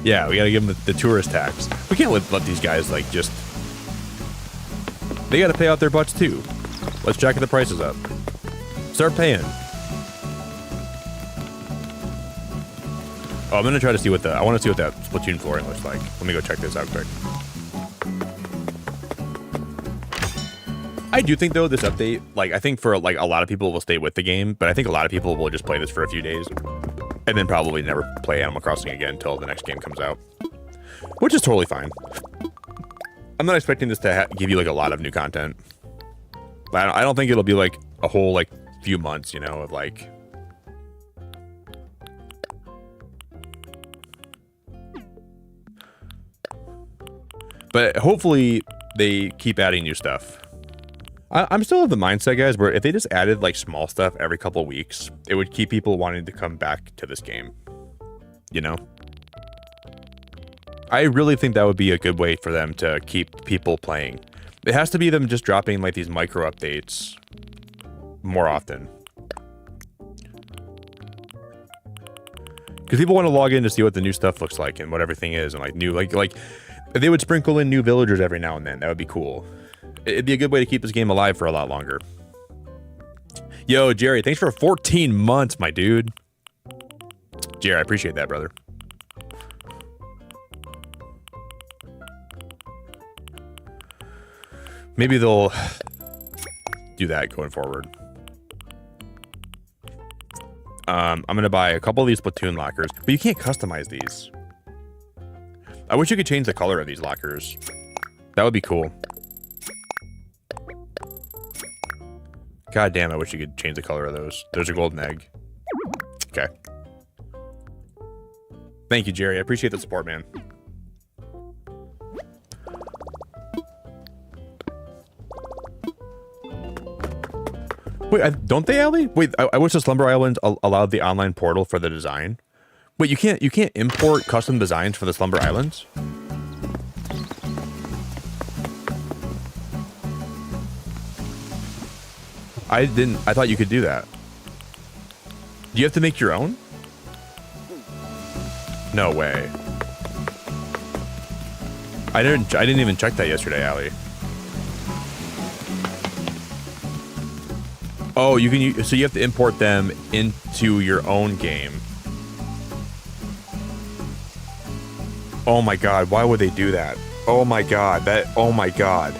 Speaker 1: Yeah, we gotta give them the tourist tax. We can't let these guys, like, just... They gotta pay out their butts, too. Let's jack the prices up. Start paying. Oh, I'm gonna try to see I want to see what that Splatoon flooring looks like. Let me go check this out quick. I do think, though, this update, like, I think for, like, a lot of people will stay with the game, but I think a lot of people will just play this for a few days and then probably never play Animal Crossing again until the next game comes out, which is totally fine. I'm not expecting this to give you, like, a lot of new content. I don't think it'll be, like, a whole, like, few months, you know, of, like... But hopefully they keep adding new stuff. I'm still of the mindset, guys, where if they just added like small stuff every couple of weeks, it would keep people wanting to come back to this game. You know? I really think that would be a good way for them to keep people playing. It has to be them just dropping like these micro updates more often. Because people want to log in to see what the new stuff looks like and what everything is, and like new, like if they would sprinkle in new villagers every now and then, that would be cool. It'd be a good way to keep this game alive for a lot longer. Yo, Jerry, thanks for 14 months, my dude. Jerry, I appreciate that, brother. Maybe they'll do that going forward. I'm gonna buy a couple of these Splatoon lockers, but you can't customize these. I wish you could change the color of these lockers. That would be cool. God damn, I wish you could change the color of those. There's a golden egg. Okay. Thank you, Jerry. I appreciate the support, man. Wait, don't they, Allie? Wait, I wish the Slumber Islands allowed the online portal for the design. Wait, you can't import custom designs for the Slumber Islands? I thought you could do that. Do you have to make your own? No way. I didn't even check that yesterday, Allie. Oh, you can so you have to import them into your own game. Oh my god, why would they do that? Oh my god, oh my god.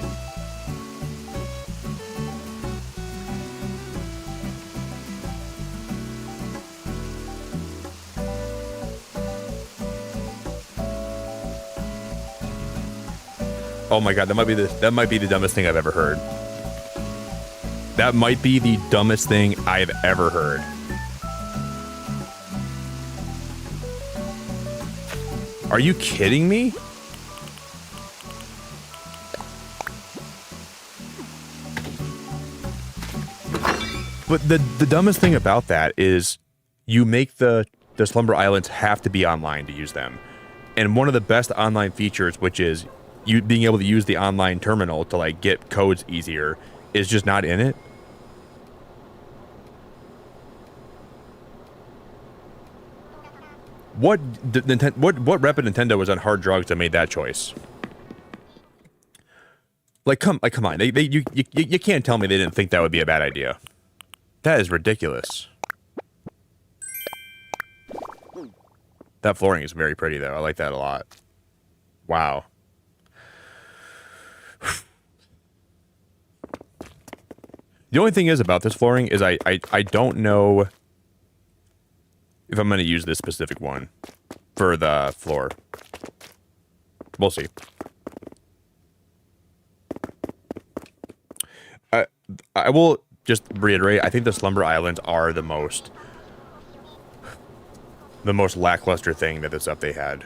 Speaker 1: Oh my god, that might be the dumbest thing I've ever heard. That might be the dumbest thing I've ever heard. Are you kidding me? But the dumbest thing about that is you make the Slumber Islands have to be online to use them. And one of the best online features, which is you being able to use the online terminal to like get codes easier, is just not in it. What rep of Nintendo was on hard drugs that made that choice? Come on. You can't tell me they didn't think that would be a bad idea. That is ridiculous. That flooring is very pretty though. I like that a lot. Wow. The only thing is about this flooring is I don't know if I'm going to use this specific one for the floor. We'll see. I will just reiterate, I think the Slumber Islands are the most lackluster thing that this update had.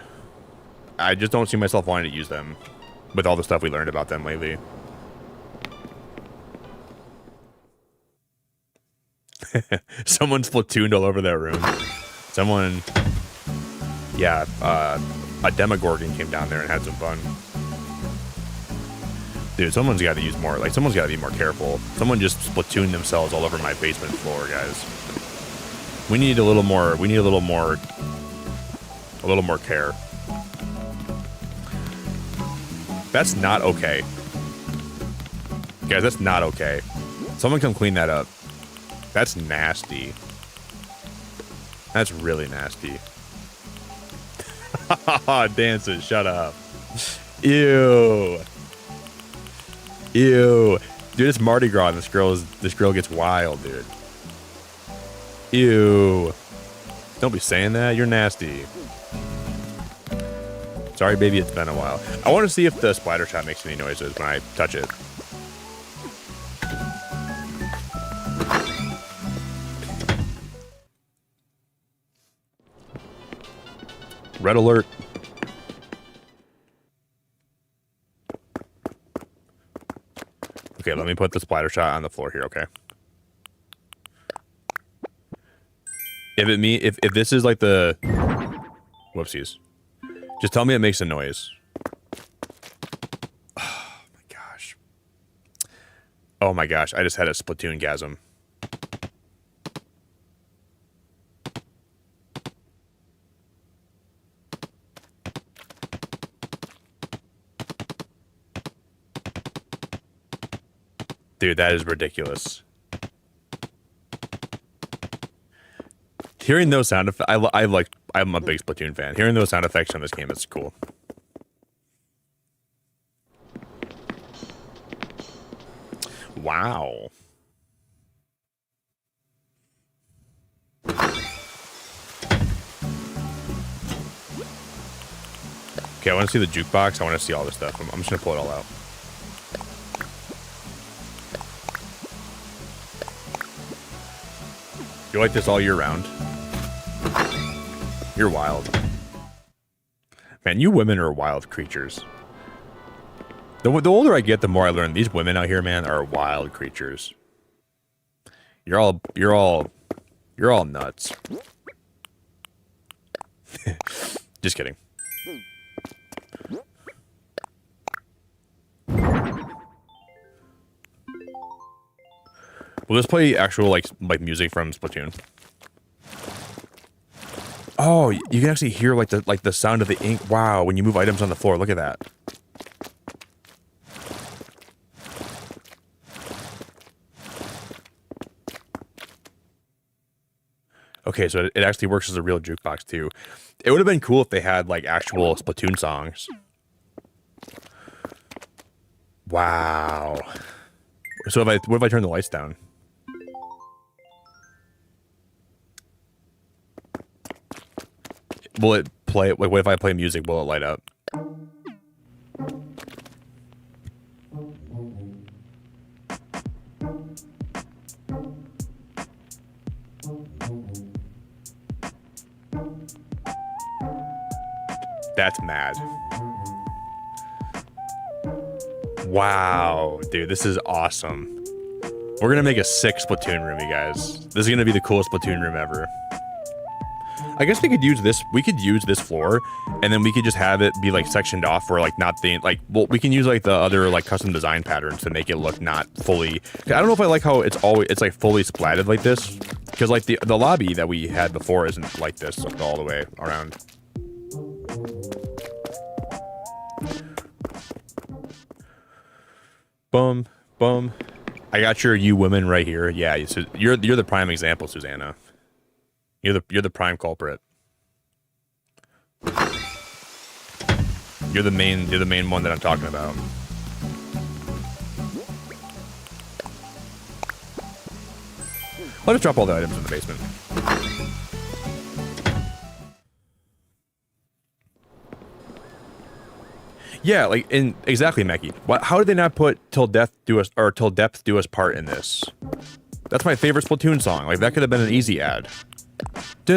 Speaker 1: I just don't see myself wanting to use them with all the stuff we learned about them lately. Someone Splatooned all over that room. Someone, yeah, a Demogorgon came down there and had some fun. Dude, someone's got to use more, like, someone's got to be more careful. Someone just Splatooned themselves all over my basement floor, guys. We need a little more care. That's not okay. Guys, that's not okay. Someone come clean that up. That's nasty. That's really nasty. Dances, shut up. Ew. Ew. Dude, it's Mardi Gras and this girl gets wild, dude. Ew. Don't be saying that. You're nasty. Sorry, baby, it's been a while. I want to see if the splatter shot makes any noises when I touch it. Red alert. Okay, let me put the splatter shot on the floor here, okay? If this is like the whoopsies. Just tell me it makes a noise. Oh my gosh. Oh my gosh, I just had a Splatoon-gasm. Dude, that is ridiculous. Hearing those sound effects, I'm a big Splatoon fan. Hearing those sound effects on this game is cool. Wow. Okay, I want to see the jukebox. I want to see all this stuff. I'm just going to pull it all out. You like this all year round? You're wild. Man, you women are wild creatures. The older I get, the more I learn. These women out here, man, are wild creatures. You're all nuts. Just kidding. Will this play actual like music from Splatoon? Oh, you can actually hear like the sound of the ink. Wow, when you move items on the floor, look at that. Okay, so it actually works as a real jukebox too. It would have been cool if they had like actual Splatoon songs. Wow. So what if I turn the lights down? Will it play? Like, what if I play music? Will it light up? That's mad. Wow, dude, this is awesome. We're gonna make a sick Splatoon room, you guys. This is gonna be the coolest Splatoon room ever. I guess we could use this. We could use this floor, and then we could just have it be like sectioned off, or like not the like. Well, we can use like the other like custom design patterns to make it look not fully. I don't know if I like how it's like fully splatted like this, because like the lobby that we had before isn't like this all the way around. Boom, boom. I got you women right here. Yeah, you're the prime example, Susanna. You're the prime culprit. You're the main one that I'm talking about. I'll just drop all the items in the basement. Yeah, like exactly, Mackie. How did they not put "Till Death Do Us" or "Till Depth Do Us Part" in this? That's my favorite Splatoon song. Like that could have been an easy ad. They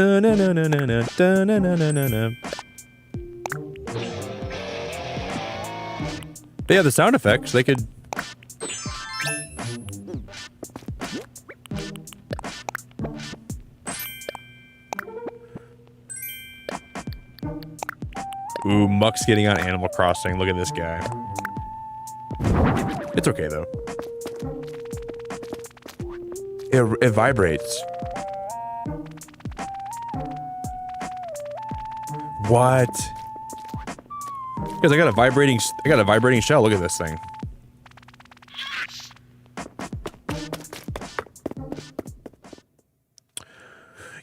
Speaker 1: have the sound effects. They could. Ooh, Muck's getting on Animal Crossing. Look at this guy. It's okay, though. It vibrates. What? Because I got a vibrating shell. Look at this thing.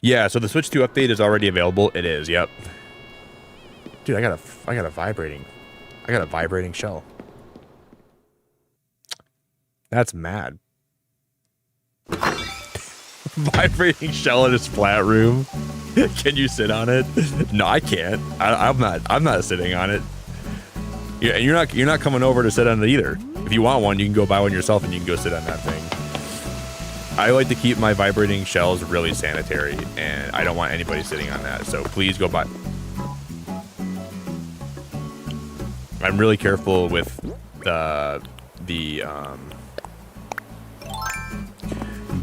Speaker 1: Yeah, so the Switch 2 update is already available. It is, yep. Dude, I got a vibrating shell. That's mad. Vibrating shell in a splat room. Can you sit on it? No, I can't. I'm not sitting on it. Yeah, and you're not coming over to sit on it either. If you want one, you can go buy one yourself and you can go sit on that thing. I like to keep my vibrating shells really sanitary, and I don't want anybody sitting on that. So please go buy. I'm really careful with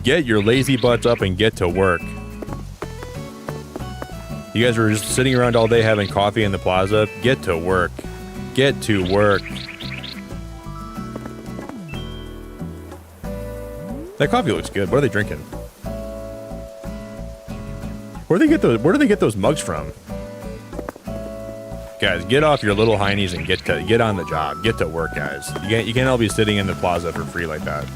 Speaker 1: get your lazy butts up and get to work. You guys were just sitting around all day having coffee in the plaza. Get to work. Get to work. That coffee looks good. What are they drinking? Where do they get those mugs from? Guys, get off your little heinies and get on the job. Get to work, guys. You can't all be sitting in the plaza for free like that.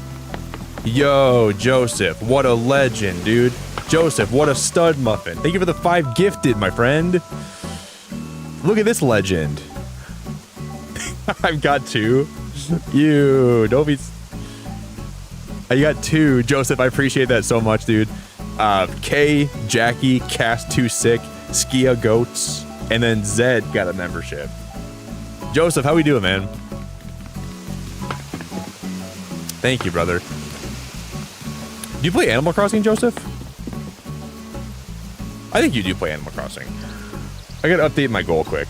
Speaker 1: Yo, Joseph, what a legend, dude. Joseph, what a stud muffin. Thank you for the 5 gifted, my friend. Look at this legend. I've got 2. You, don't be... I got 2. Joseph, I appreciate that so much, dude. K, Jackie, Cast 2 Sick, Skia Goats, and then Zed got a membership. Joseph, how we doing, man? Thank you, brother. Do you play Animal Crossing, Joseph? I think you do play Animal Crossing. I gotta update my goal quick.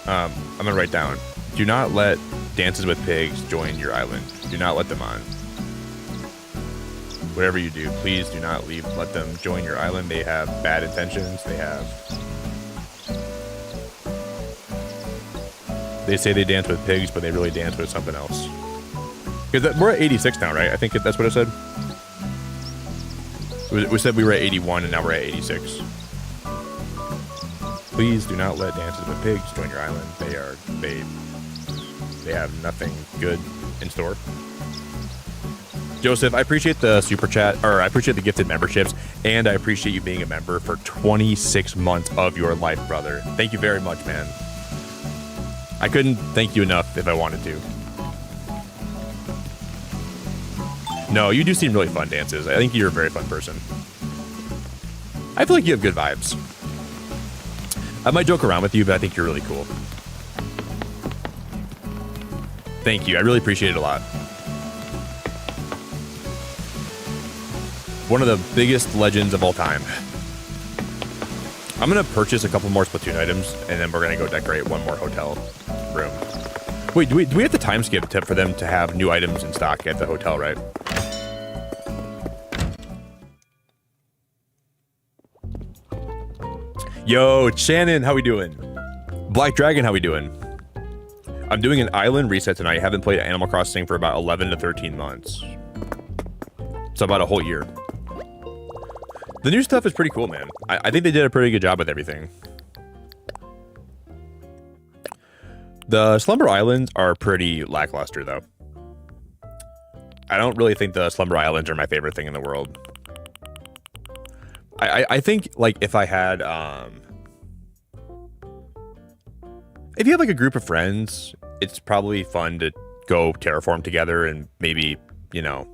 Speaker 1: I'm gonna write down. Do not let Dances with Pigs join your island. Do not let them on. Whatever you do, please do not let them join your island. They have bad intentions. They say they dance with pigs, but they really dance with something else. Because we're at 86 now, right? I think that's what it said. We said we were at 81, and now we're at 86. Please do not let Dances with Pigs join your island. They have nothing good in store. Joseph, I appreciate the super chat, or I appreciate the gifted memberships, and I appreciate you being a member for 26 months of your life, brother. Thank you very much, man. I couldn't thank you enough if I wanted to. No, you do seem really fun, Dances. I think you're a very fun person. I feel like you have good vibes. I might joke around with you, but I think you're really cool. Thank you. I really appreciate it a lot. One of the biggest legends of all time. I'm going to purchase a couple more Splatoon items, and then we're going to go decorate one more hotel room. Wait, do we have to time skip for them to have new items in stock at the hotel, right? Yo, Shannon, how we doing? Black Dragon, how we doing? I'm doing an island reset tonight. I haven't played Animal Crossing for about 11 to 13 months. So about a whole year. The new stuff is pretty cool, man. I think they did a pretty good job with everything. The Slumber Islands are pretty lackluster, though. I don't really think the Slumber Islands are my favorite thing in the world. I think, like, if I had, if you have, like, a group of friends, it's probably fun to go terraform together and maybe, you know,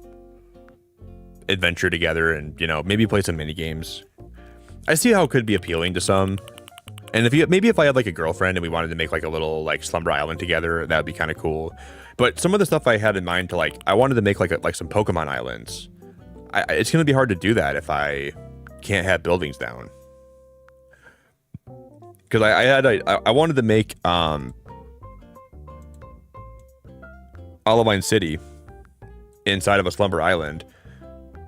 Speaker 1: adventure together and, you know, maybe play some mini games. I see how it could be appealing to some. And if you, maybe if I had, like, a girlfriend and we wanted to make, like, a little, like, Slumber Island together, that would be kind of cool. But some of the stuff I had in mind to, like, I wanted to make, like, some Pokemon islands. It's going to be hard to do that if I can't have buildings down, because I wanted to make Olivine City inside of a Slumber Island,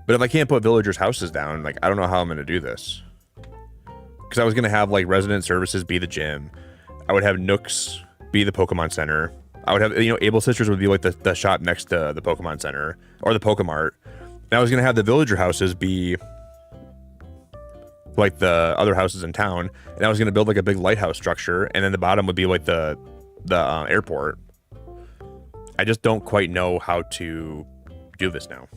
Speaker 1: but if I can't put villagers' houses down, like, I don't know how I'm going to do this. Because I was going to have, like, resident services be the gym, I would have Nooks be the Pokemon Center, I would have, you know, Able Sisters would be like the shop next to the Pokemon Center or the Pokemart, and I was going to have the villager houses be like the other houses in town, and I was going to build like a big lighthouse structure, and then the bottom would be like the airport. I just don't quite know how to do this now.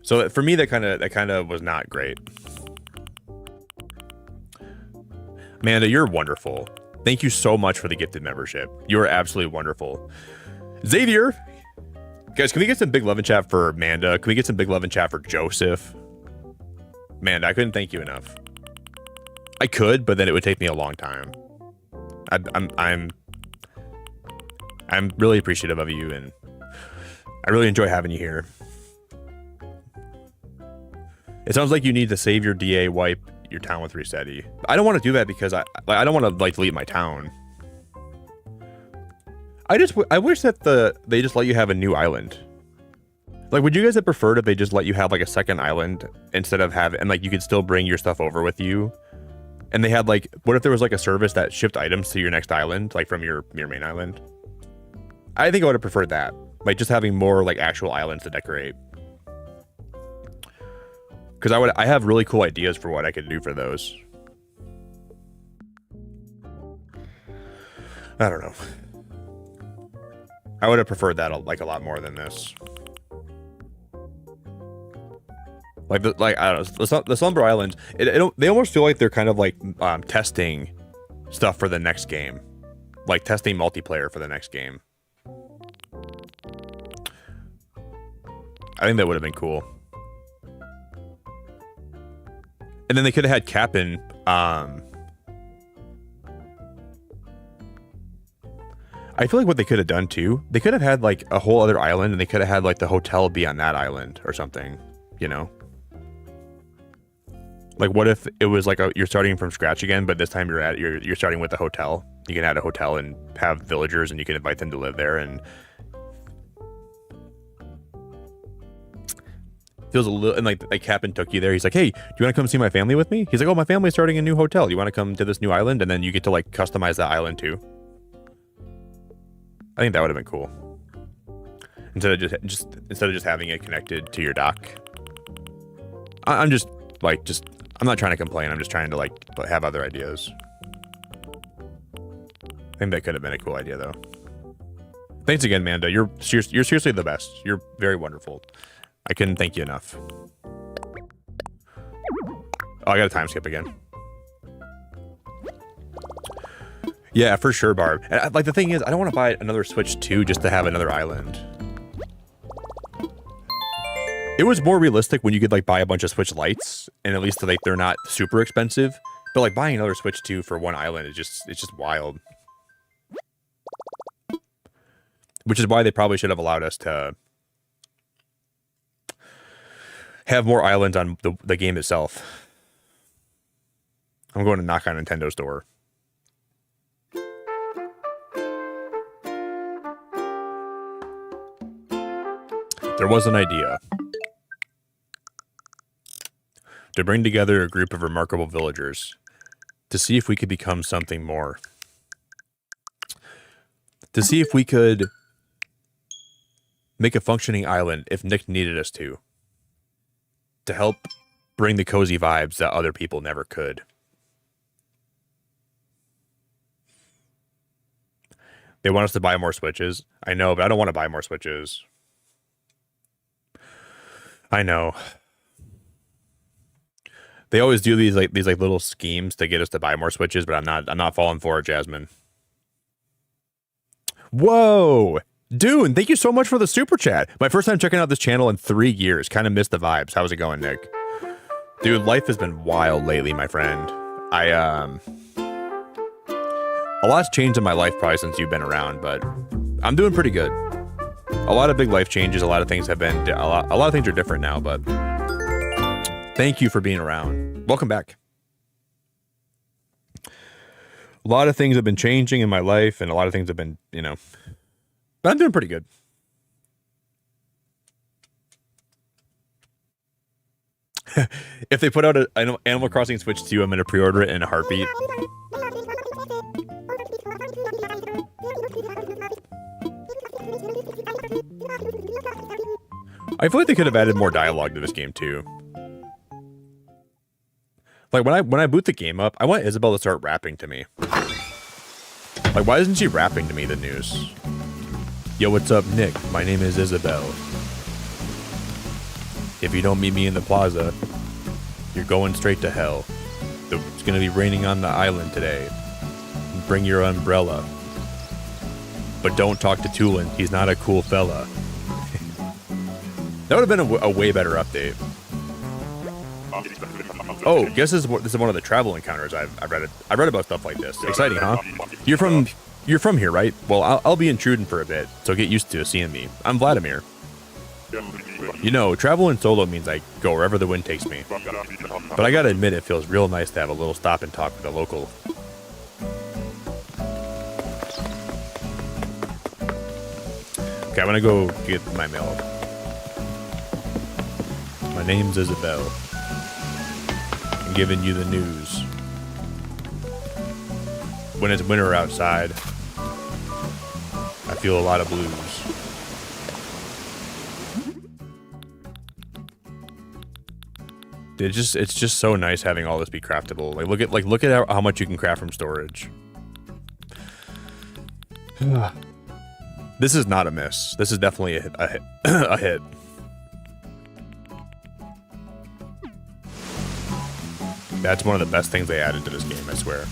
Speaker 1: So for me, that kind of was not great. Amanda, you're wonderful. Thank you so much for the gifted membership. You are absolutely wonderful. Xavier, guys, can we get some big love in chat for Amanda? Can we get some big love in chat for Joseph? Man, I couldn't thank you enough. I could, but then it would take me a long time. I'm really appreciative of you, and I really enjoy having you here. It sounds like you need to save your DA, wipe your town with Resetti. I don't want to do that because I don't want to, like, delete my town. I wish that they just let you have a new island. Like, would you guys have preferred if they just let you have, like, a second island instead of and, like, you could still bring your stuff over with you? And they had, like, what if there was, like, a service that shipped items to your next island, like, from your main island? I think I would have preferred that. Like, just having more, like, actual islands to decorate. Because I have really cool ideas for what I could do for those. I don't know. I would have preferred that, like, a lot more than this. Like I don't know, the Slumber Islands, they almost feel like they're kind of like testing stuff for the next game, like testing multiplayer for the next game. I think that would have been cool. And then they could have had Cap'n. I feel like what they could have done too, they could have had like a whole other island, and they could have had like the hotel be on that island or something, you know? Like, what if it was like you're starting from scratch again, but this time you're starting with a hotel. You can add a hotel and have villagers, and you can invite them to live there. And feels a little, and like Cap'n took you there. He's like, hey, do you want to come see my family with me? He's like, oh, my family's starting a new hotel. You want to come to this new island? And then you get to like customize that island too. I think that would have been cool. Instead of just having it connected to your dock. I'm just I'm not trying to complain. I'm just trying to like have other ideas. I think that could have been a cool idea though. Thanks again, Manda. You're seriously the best. You're very wonderful. I couldn't thank you enough. Oh, I got a time skip again. Yeah, for sure, Barb. And, like, the thing is, I don't want to buy another Switch 2 just to have another island. It was more realistic when you could, like, buy a bunch of Switch Lites, and at least, like, they're not super expensive. But, like, buying another Switch 2 for one island is it's just wild. Which is why they probably should have allowed us to have more islands on the game itself. I'm going to knock on Nintendo's door. There was an idea to bring together a group of remarkable villagers to see if we could become something more. To see if we could make a functioning island if Nick needed us to help bring the cozy vibes that other people never could. They want us to buy more Switches. I know, but I don't want to buy more Switches. I know. They always do these little schemes to get us to buy more Switches, but I'm not falling for it, Jasmine. Whoa! Dune, thank you so much for the super chat. My first time checking out this channel in 3 years. Kind of missed the vibes. How's it going, Nick? Dude, life has been wild lately, my friend. A lot's changed in my life probably since you've been around, but I'm doing pretty good. A lot of big life changes. A lot of things have been, a lot of things are different now, but thank you for being around. Welcome back. A lot of things have been changing in my life, and a lot of things have been, but I'm doing pretty good. If they put out an Animal Crossing Switch 2, I'm going to pre-order it in a heartbeat. I feel like they could have added more dialogue to this game too. Like when I boot the game up, I want Isabel to start rapping to me. Like, why isn't she rapping to me the news? Yo, what's up, Nick? My name is Isabel. If you don't meet me in the plaza, you're going straight to hell. It's gonna be raining on the island today. Bring your umbrella. But don't talk to Tulin. He's not a cool fella. That would have been a way better update. Oh, guess this is one of the travel encounters I've read. I read about stuff like this. Exciting, huh? You're from here, right? Well, I'll be intruding for a bit, so get used to seeing me. I'm Vladimir. Traveling solo means I go wherever the wind takes me. But I gotta admit, it feels real nice to have a little stop and talk with a local. Okay, I'm gonna go get my mail. My name's Isabel. I'm giving you the news. When it's winter outside, I feel a lot of blues. It's just so nice having all this be craftable. Look at how much you can craft from storage. This is not a miss. This is definitely a hit. A hit. That's one of the best things they added to this game, I swear.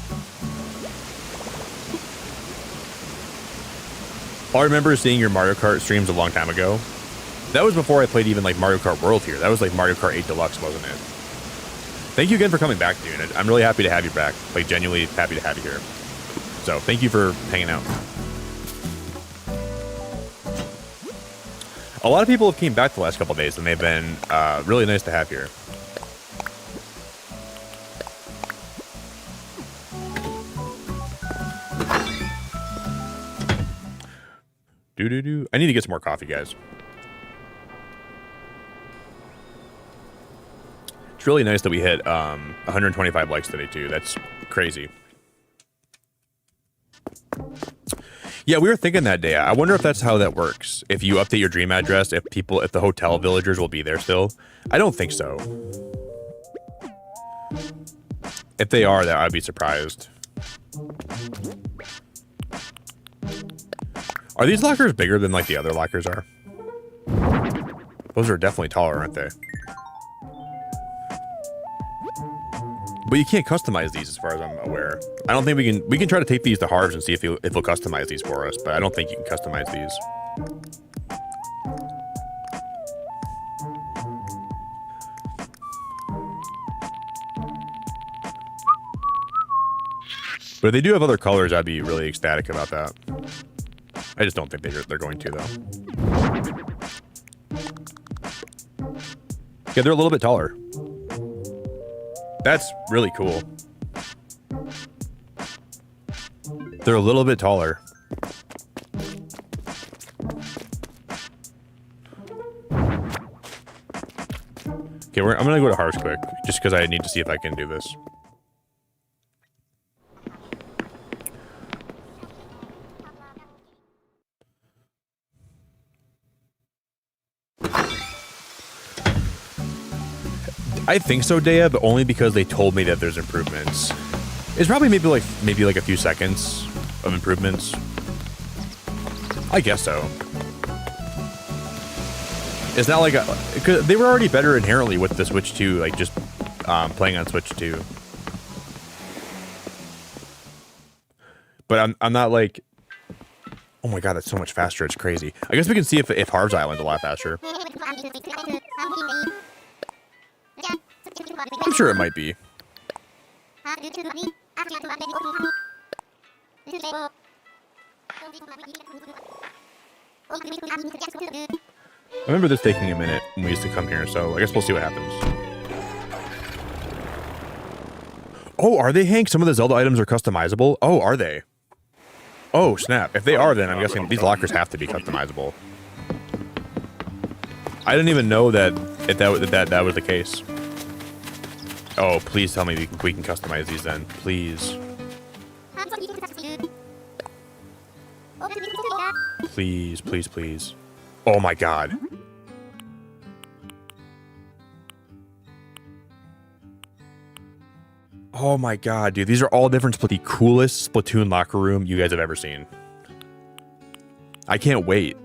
Speaker 1: All I remember is seeing your Mario Kart streams a long time ago. That was before I played even like Mario Kart World here. That was like Mario Kart 8 Deluxe, wasn't it? Thank you again for coming back, dude. I'm really happy to have you back. Like, genuinely happy to have you here. So, thank you for hanging out. A lot of people have came back the last couple of days, and they've been really nice to have here. I need to get some more coffee, guys. It's really nice that we hit 125 likes today, too. That's crazy. Yeah, we were thinking that day. I wonder if that's how that works. If you update your dream address, if the hotel villagers will be there still. I don't think so. If they are, I'd be surprised. Are these lockers bigger than like the other lockers are? Those are definitely taller, aren't they? But you can't customize these as far as I'm aware. I don't think we can try to take these to Harv's and see if he'll customize these for us, but I don't think you can customize these. But if they do have other colors, I'd be really ecstatic about that. I just don't think they're going to, though. Yeah, they're a little bit taller. That's really cool. They're a little bit taller. Okay, I'm gonna go to Harv's quick, just because I need to see if I can do this. I think so, Dea, but only because they told me that there's improvements. It's probably maybe like a few seconds of improvements. I guess so. It's not like cause they were already better inherently with the Switch 2, like just playing on Switch 2. But I'm not like, oh my god, that's so much faster. It's crazy. I guess we can see if Harv's Island's a lot faster. I'm sure it might be. I remember this taking a minute when we used to come here, so I guess we'll see what happens. Oh, are they, Hank? Some of the Zelda items are customizable? Oh, are they? Oh, snap. If they are, then I'm guessing these lockers have to be customizable. I didn't even know that that was the case. Oh, please tell me we can customize these then. Please. Please, please, please. Oh my god. Oh my god, dude. These are all different. The coolest Splatoon locker room you guys have ever seen. I can't wait.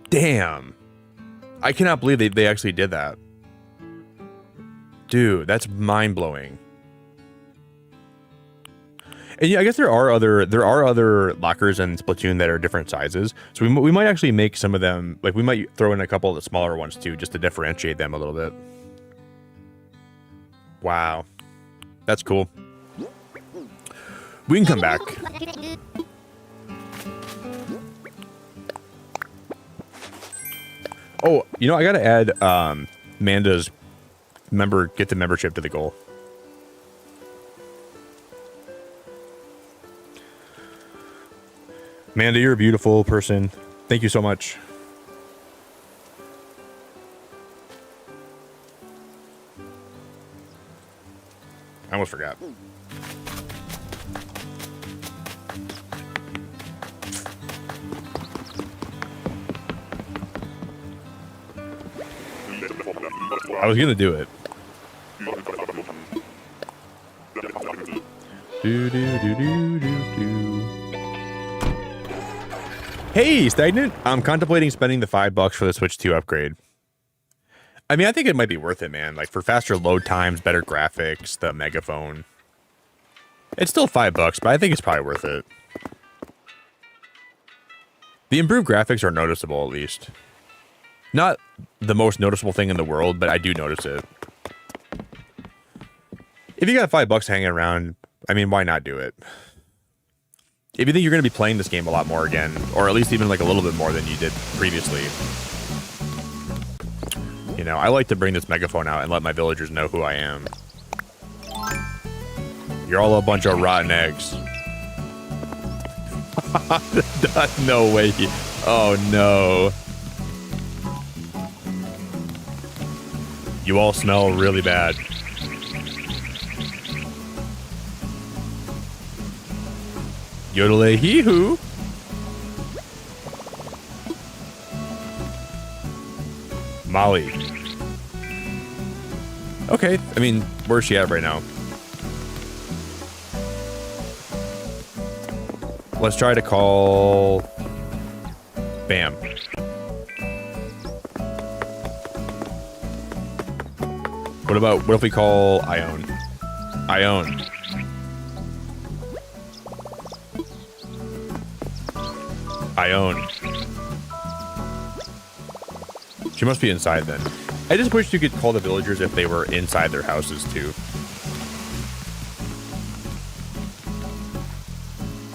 Speaker 1: Damn. I cannot believe they actually did that. Dude, that's mind-blowing. And yeah, I guess there are other lockers in Splatoon that are different sizes. So we might actually make some of them, like we might throw in a couple of the smaller ones too, just to differentiate them a little bit. Wow. That's cool. We can come back. Oh, you know, I gotta add Manda's get the membership to the goal. Manda, you're a beautiful person. Thank you so much. I almost forgot. I was gonna do it. Hey, Stagnant! I'm contemplating spending the $5 for the Switch 2 upgrade. I mean, I think it might be worth it, man. Like, for faster load times, better graphics, the megaphone. It's still $5, but I think it's probably worth it. The improved graphics are noticeable, at least. Not the most noticeable thing in the world, but I do notice it. If you got $5 hanging around, I mean, why not do it? If you think you're going to be playing this game a lot more again, or at least even like a little bit more than you did previously, you know, I like to bring this megaphone out and let my villagers know who I am. You're all a bunch of rotten eggs. No way. Oh no. You all smell really bad. Yodele hee hoo. Molly. Okay, I mean, where's she at right now? Let's try to call Bam. What if we call Ione? Ione. Ione. She must be inside then. I just wish you could call the villagers if they were inside their houses too.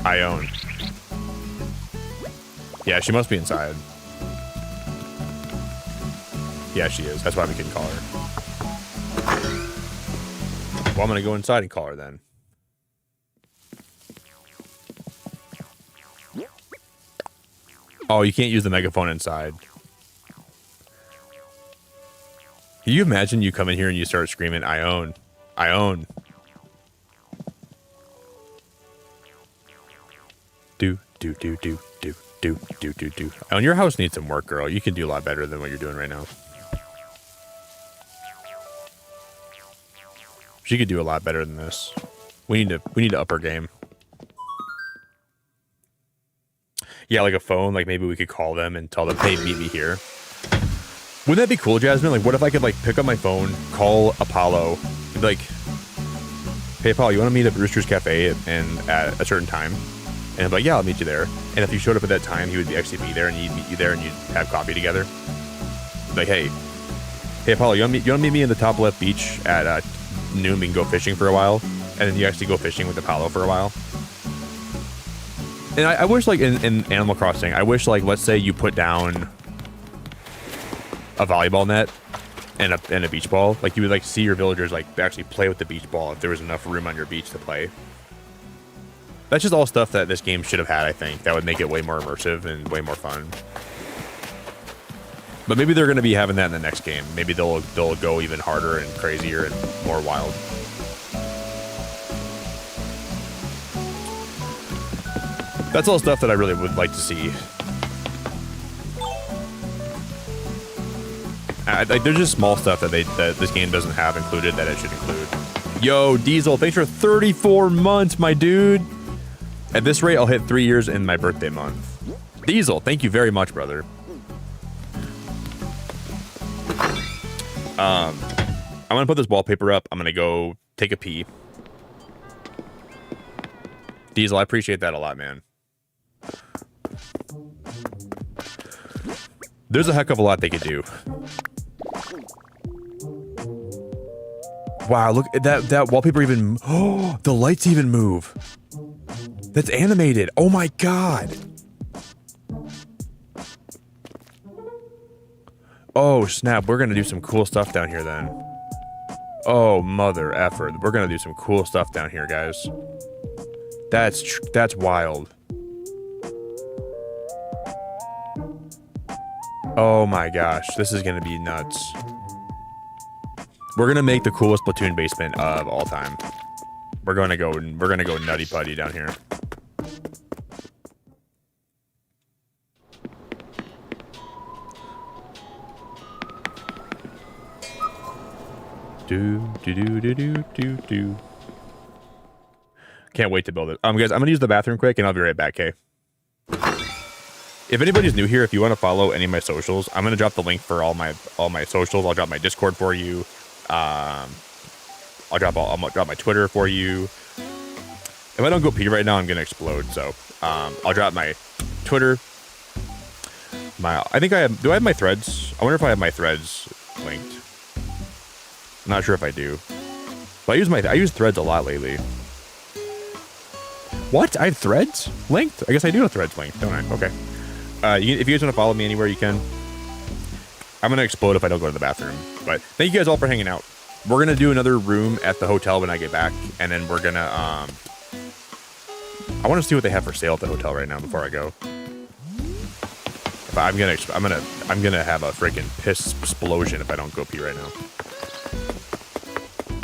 Speaker 1: Ione. Yeah, she must be inside. Yeah, she is. That's why we couldn't call her. Well, I'm gonna go inside and call her then. Oh, you can't use the megaphone inside. Can you imagine you come in here and you start screaming, Ione, Ione. Do. Ione, your house needs some work, girl. You can do a lot better than what you're doing right now. She could do a lot better than this. We need to up her game. Yeah, like a phone. Like maybe we could call them and tell them, hey, meet me here. Wouldn't that be cool, Jasmine? Like, what if I could like pick up my phone, call Apollo, and be like, hey, Apollo, you want to meet at Brewster's Cafe at a certain time? And I'm like, yeah, I'll meet you there. And if you showed up at that time, he would actually be there, and he'd meet you there, and you'd have coffee together. Like, hey, Apollo, you want to meet me in the top left beach at noon? We can go fishing for a while, and then you actually go fishing with Apollo for a while. And I wish, like in Animal Crossing, I wish, like, let's say you put down a volleyball net and a beach ball, like you would like see your villagers like actually play with the beach ball if there was enough room on your beach to play. That's just all stuff that this game should have had, I think. That would make it way more immersive and way more fun. But maybe they're going to be having that in the next game. Maybe they'll go even harder and crazier and more wild. That's all stuff that I really would like to see. There's just small stuff that this game doesn't have included that it should include. Yo, Diesel, thanks for 34 months, my dude. At this rate, I'll hit 3 years in my birthday month. Diesel, thank you very much, brother. I'm gonna put this wallpaper up. I'm gonna go take a pee. Diesel, I appreciate that a lot, man. There's a heck of a lot they could do. Wow, look at that wallpaper even. Oh, the lights even move. That's animated. Oh my god. Oh snap, we're gonna do some cool stuff down here then. Oh mother effer, we're gonna do some cool stuff down here, guys. That's wild. Oh my gosh, this is gonna be nuts. We're gonna make the coolest Splatoon basement of all time. We're gonna go nutty putty down here. Do. Can't wait to build it. Guys, I'm gonna use the bathroom quick and I'll be right back, okay? If anybody's new here, if you want to follow any of my socials, I'm gonna drop the link for all my socials. I'll drop my Discord for you. I'll drop my Twitter for you. If I don't go pee right now, I'm gonna explode. So I'll drop my Twitter. I think I have. Do I have my threads? I wonder if I have my threads linked. I'm not sure if I do. But I use threads a lot lately. What? I have threads linked? I guess I do have threads linked, don't I? Okay. If you guys want to follow me anywhere, you can. I'm going to explode if I don't go to the bathroom. But thank you guys all for hanging out. We're going to do another room at the hotel when I get back. And then we're going to... I want to see what they have for sale at the hotel right now before I go. But I'm gonna have a freaking piss explosion if I don't go pee right now.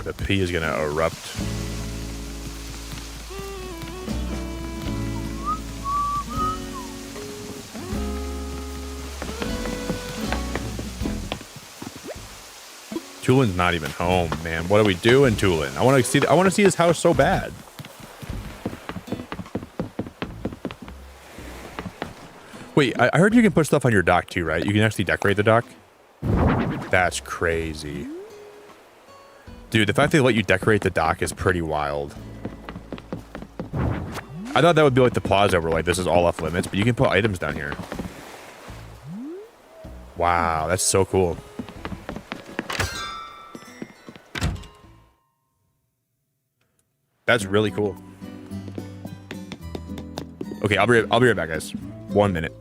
Speaker 1: The pee is going to erupt. Tulin's not even home, man. What are we doing, Tulin? I want to see his house so bad. Wait, I heard you can put stuff on your dock too, right? You can actually decorate the dock. That's crazy. Dude, the fact they let you decorate the dock is pretty wild. I thought that would be like the plaza where like this is all off limits, but you can put items down here. Wow, that's so cool. That's really cool. Okay, I'll be right back, guys. 1 minute.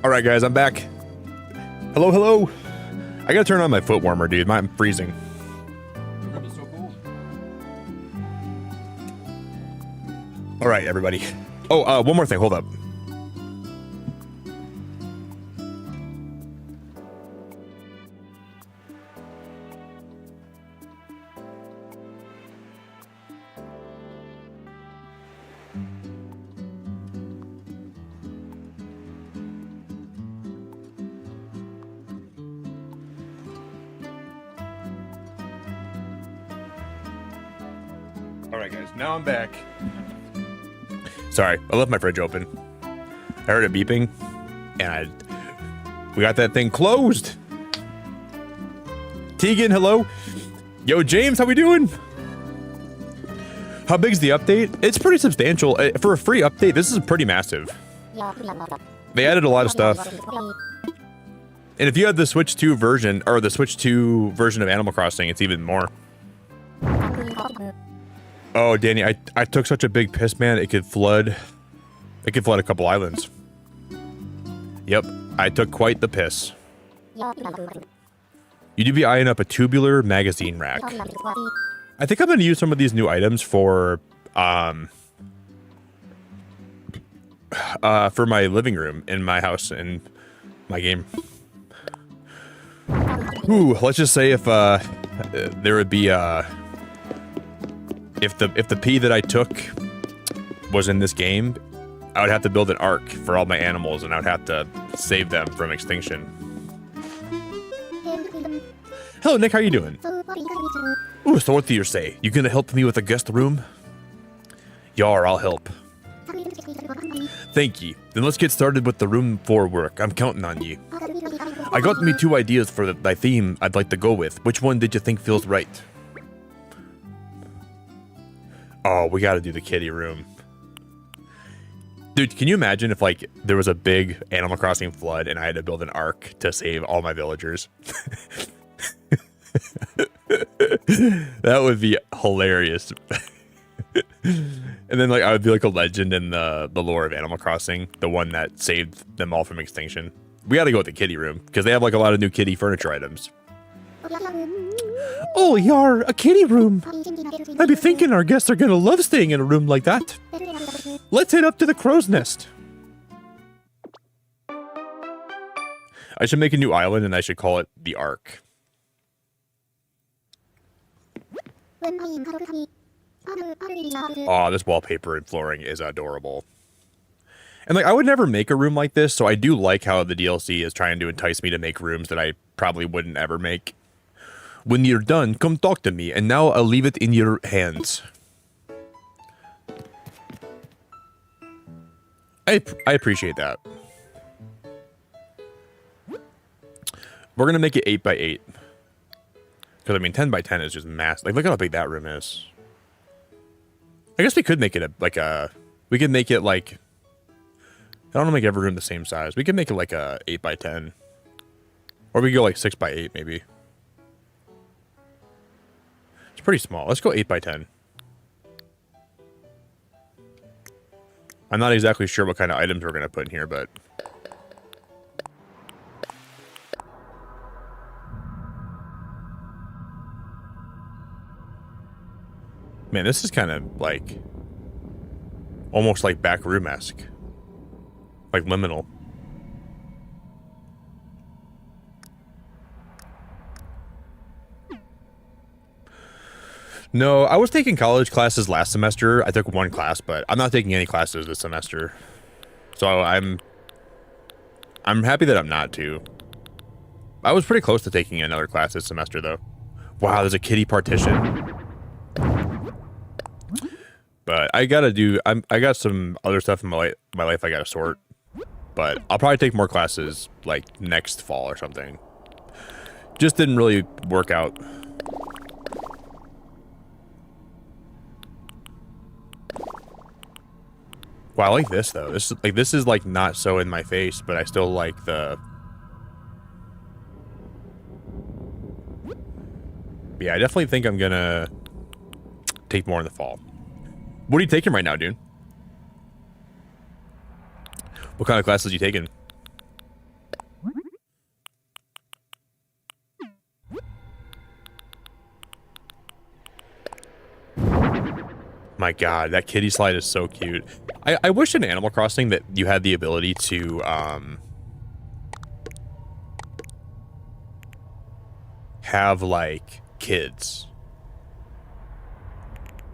Speaker 1: All right, guys, I'm back. Hello, hello. I gotta turn on my foot warmer, dude. I'm freezing.
Speaker 2: So cool.
Speaker 1: All right, everybody. Oh, one more thing. Hold up. All right, guys. Now I'm back. Sorry, I left my fridge open. I heard it beeping, and we got that thing closed. Tegan, hello. Yo, James, how we doing? How big's the update? It's pretty substantial. For a free update, this is pretty massive. They added a lot of stuff. And if you have the Switch 2 version, or the Switch 2 version of Animal Crossing, it's even more. Oh, Danny, I took such a big piss, man. It could flood a couple islands. Yep, I took quite the piss. You do be eyeing up a tubular magazine rack. I think I'm going to use some of these new items for my living room in my house and my game. Ooh, let's just say if there would be if the pee that I took was in this game, I would have to build an ark for all my animals, and I would have to save them from extinction. Hello, Nick. How you doing? Ooh, so what do you say? You gonna help me with the guest room? Yar, I'll help. Thank ye. Then let's get started with the room for work. I'm counting on ye. I got me 2 ideas for thy theme I'd like to go with. Which one did you think feels right? Oh, we gotta do the kitty room. Dude, can you imagine if, like, there was a big Animal Crossing flood and I had to build an ark to save all my villagers? That would be hilarious. And then like I would be like a legend in the lore of Animal Crossing, the one that saved them all from extinction. We got to go with the kitty room because they have like a lot of new kitty furniture items. Oh, yar, a kitty room. I'd be thinking our guests are gonna love staying in a room like that. Let's head up to the crow's nest. I should make a new island and I should call it the Ark. Oh, this wallpaper and flooring is adorable. And like I would never make a room like this, so I do like how the DLC is trying to entice me to make rooms that I probably wouldn't ever make. When you're done, come talk to me, and now I'll leave it in your hands. I appreciate that. We're gonna make it 8 by 8. Because I mean 10 by 10 is just massive. Like look how big that room is. I guess we could make it we could make it like, I don't want to make every room the same size. We could make it like a 8 by 10. Or we could go like 6 by 8 maybe. It's pretty small. Let's go 8 by 10. I'm not exactly sure what kind of items we're going to put in here, but... Man, this is kind of like... almost like back room-esque. Like liminal. No, I was taking college classes last semester. I took one class, but I'm not taking any classes this semester. So I'm happy that I'm not too. I was pretty close to taking another class this semester though. Wow, there's a kitty partition. But I gotta do, I got some other stuff in my life I gotta sort. But I'll probably take more classes like next fall or something. Just didn't really work out. Wow, I like this though. This is like not so in my face, but I still like the. Yeah, I definitely think I'm gonna take more in the fall. What are you taking right now, dude? What kind of classes are you taking? My God, that kitty slide is so cute. I wish in Animal Crossing that you had the ability to have like kids.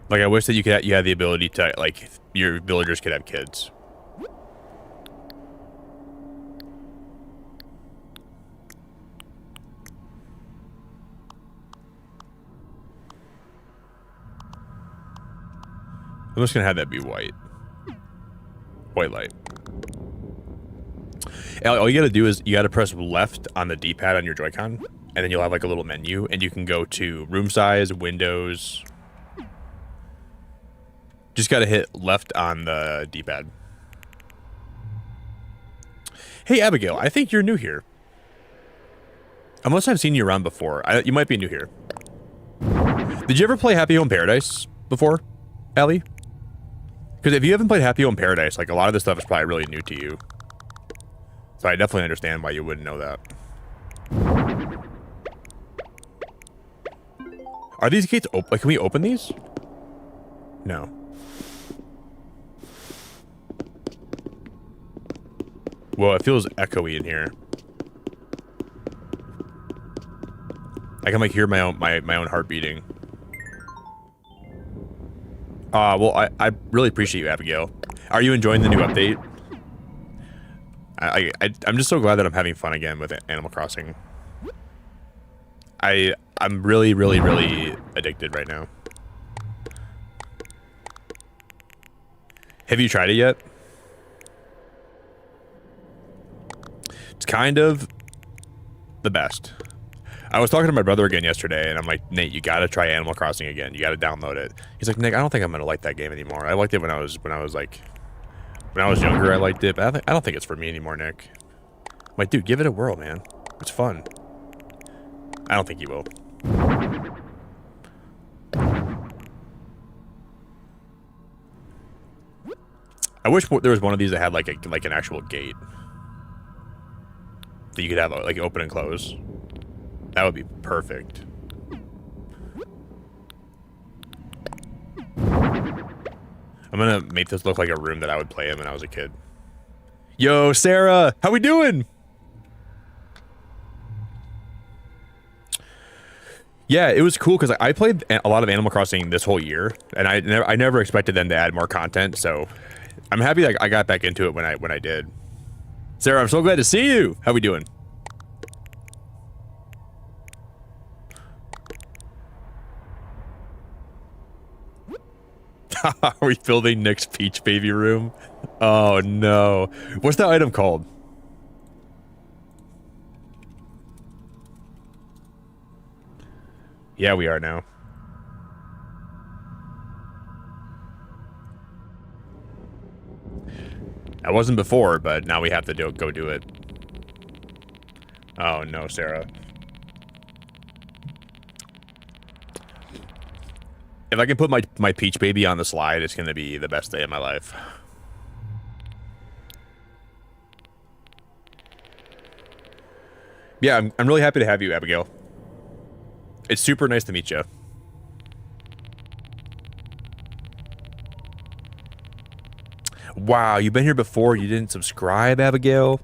Speaker 1: Like I wish that you had the ability to like your villagers could have kids. I'm just gonna have that be white. White light. All you gotta do is you gotta press left on the D-pad on your Joy-Con, and then you'll have like a little menu, and you can go to room size, windows. Just gotta hit left on the D-pad. Hey Abigail, I think you're new here. Unless I've seen you around before. You might be new here. Did you ever play Happy Home Paradise before, Allie? Because if you haven't played Happy Home Paradise, like a lot of this stuff is probably really new to you. So I definitely understand why you wouldn't know that. Are these gates open? Like, can we open these? No. Whoa, it feels echoey in here. I can like hear my own heart beating. Well, I really appreciate you, Abigail. Are you enjoying the new update? I'm just so glad that I'm having fun again with Animal Crossing. I'm really, really, really addicted right now. Have you tried it yet? It's kind of the best. I was talking to my brother again yesterday, and I'm like, Nate, you gotta try Animal Crossing again. You gotta download it. He's like, Nick, I don't think I'm gonna like that game anymore. I liked it when I was younger. I liked it, but I don't think it's for me anymore, Nick. I'm like, dude, give it a whirl, man. It's fun. I don't think you will. I wish there was one of these that had like an actual gate that you could have like open and close. That would be perfect. I'm gonna make this look like a room that I would play in when I was a kid. Yo, Sarah, how we doing? Yeah, it was cool because I played a lot of Animal Crossing this whole year, and I never expected them to add more content. So I'm happy that I got back into it when I did. Sarah, I'm so glad to see you. How we doing? Are we building Nick's Peach Baby room? Oh no. What's that item called? Yeah, we are now. I wasn't before, but now we have to go do it. Oh no, Sarah. If I can put my Peach Baby on the slide, it's gonna be the best day of my life. Yeah, I'm really happy to have you, Abigail. It's super nice to meet you. Wow, you've been here before. You didn't subscribe, Abigail?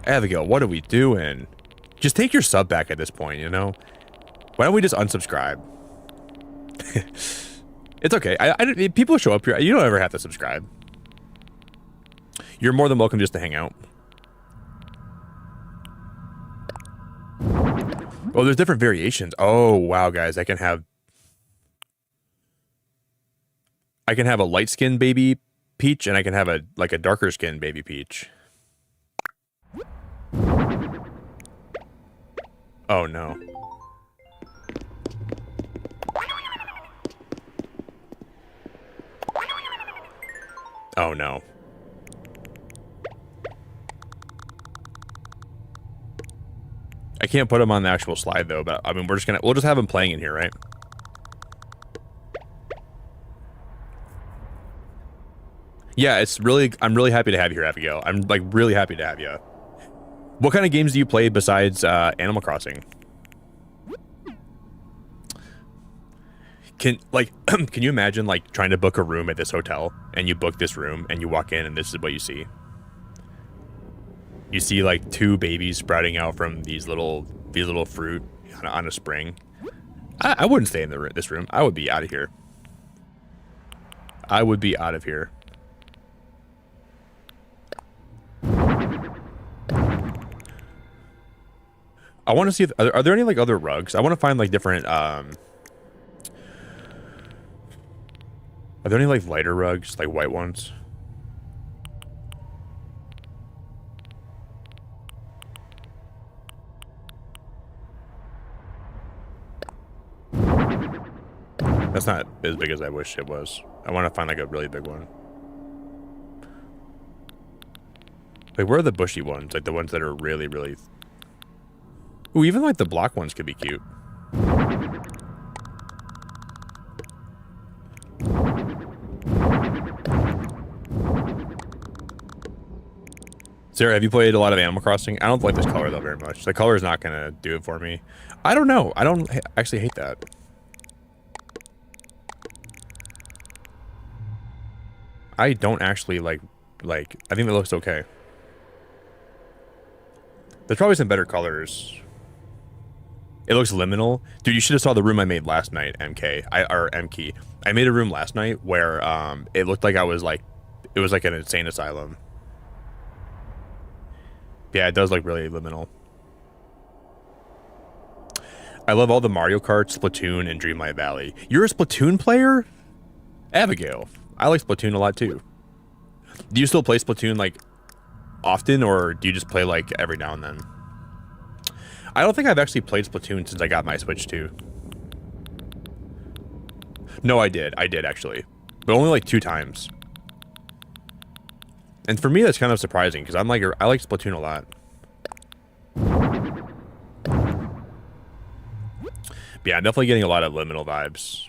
Speaker 1: Abigail, what are we doing? Just take your sub back at this point, you know? Why don't we just unsubscribe? It's okay. People show up here. You don't ever have to subscribe. You're more than welcome just to hang out. Oh, there's different variations. Oh, wow, guys. I can have a light-skinned baby Peach, and I can have a darker-skinned baby Peach. Oh, no. Oh, no. I can't put him on the actual slide though, but I mean we'll just have him playing in here, right? Yeah, I'm really happy to have you here, Abigail. I'm like really happy to have you. What kind of games do you play besides Animal Crossing? Can you imagine like trying to book a room at this hotel and you book this room and you walk in and this is what you see? You see like two babies sprouting out from these little fruit on a spring. I wouldn't stay in this room. I would be out of here. I would be out of here. I want to see if are there any like other rugs? I want to find like different are there any like lighter rugs, like white ones? That's not as big as I wish it was. I want to find like a really big one. Like, where are the bushy ones? Like the ones that are really, really... Ooh, even like the block ones could be cute. Sarah, have you played a lot of Animal Crossing? I don't like this color though very much. The color is not gonna do it for me. I don't know. I don't actually hate that. I don't actually like, I think that looks okay. There's probably some better colors. It looks liminal. Dude, you should have saw the room I made last night, MK. I made a room last night where it looked like it was like an insane asylum. Yeah, it does look really liminal. I love all the Mario Kart, Splatoon, and Dreamlight Valley. You're a Splatoon player? Abigail. I like Splatoon a lot too. Do you still play Splatoon like often, or do you just play like every now and then? I don't think I've actually played Splatoon since I got my Switch 2. No, I did actually, but only like 2 times. And for me, that's kind of surprising because I like Splatoon a lot. But yeah, I'm definitely getting a lot of liminal vibes.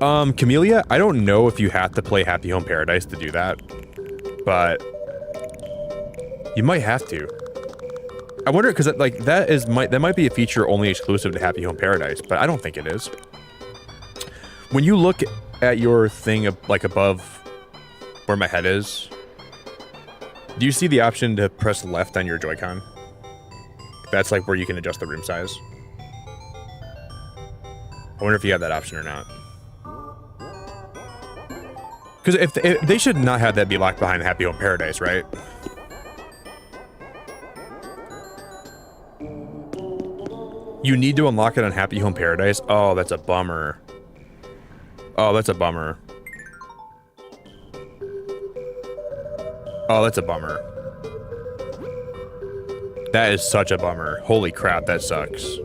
Speaker 1: Camellia, I don't know if you have to play Happy Home Paradise to do that, but you might have to. I wonder, because like that might be a feature only exclusive to Happy Home Paradise, but I don't think it is. When you look at your thing like above where my head is, do you see the option to press left on your Joy-Con? That's like where you can adjust the room size. I wonder if you have that option or not. Because if they should not have that be locked behind Happy Home Paradise, right? You need to unlock it on Happy Home Paradise? Oh, that's a bummer. Oh, that's a bummer. Oh, that's a bummer. That is such a bummer. Holy crap, that sucks.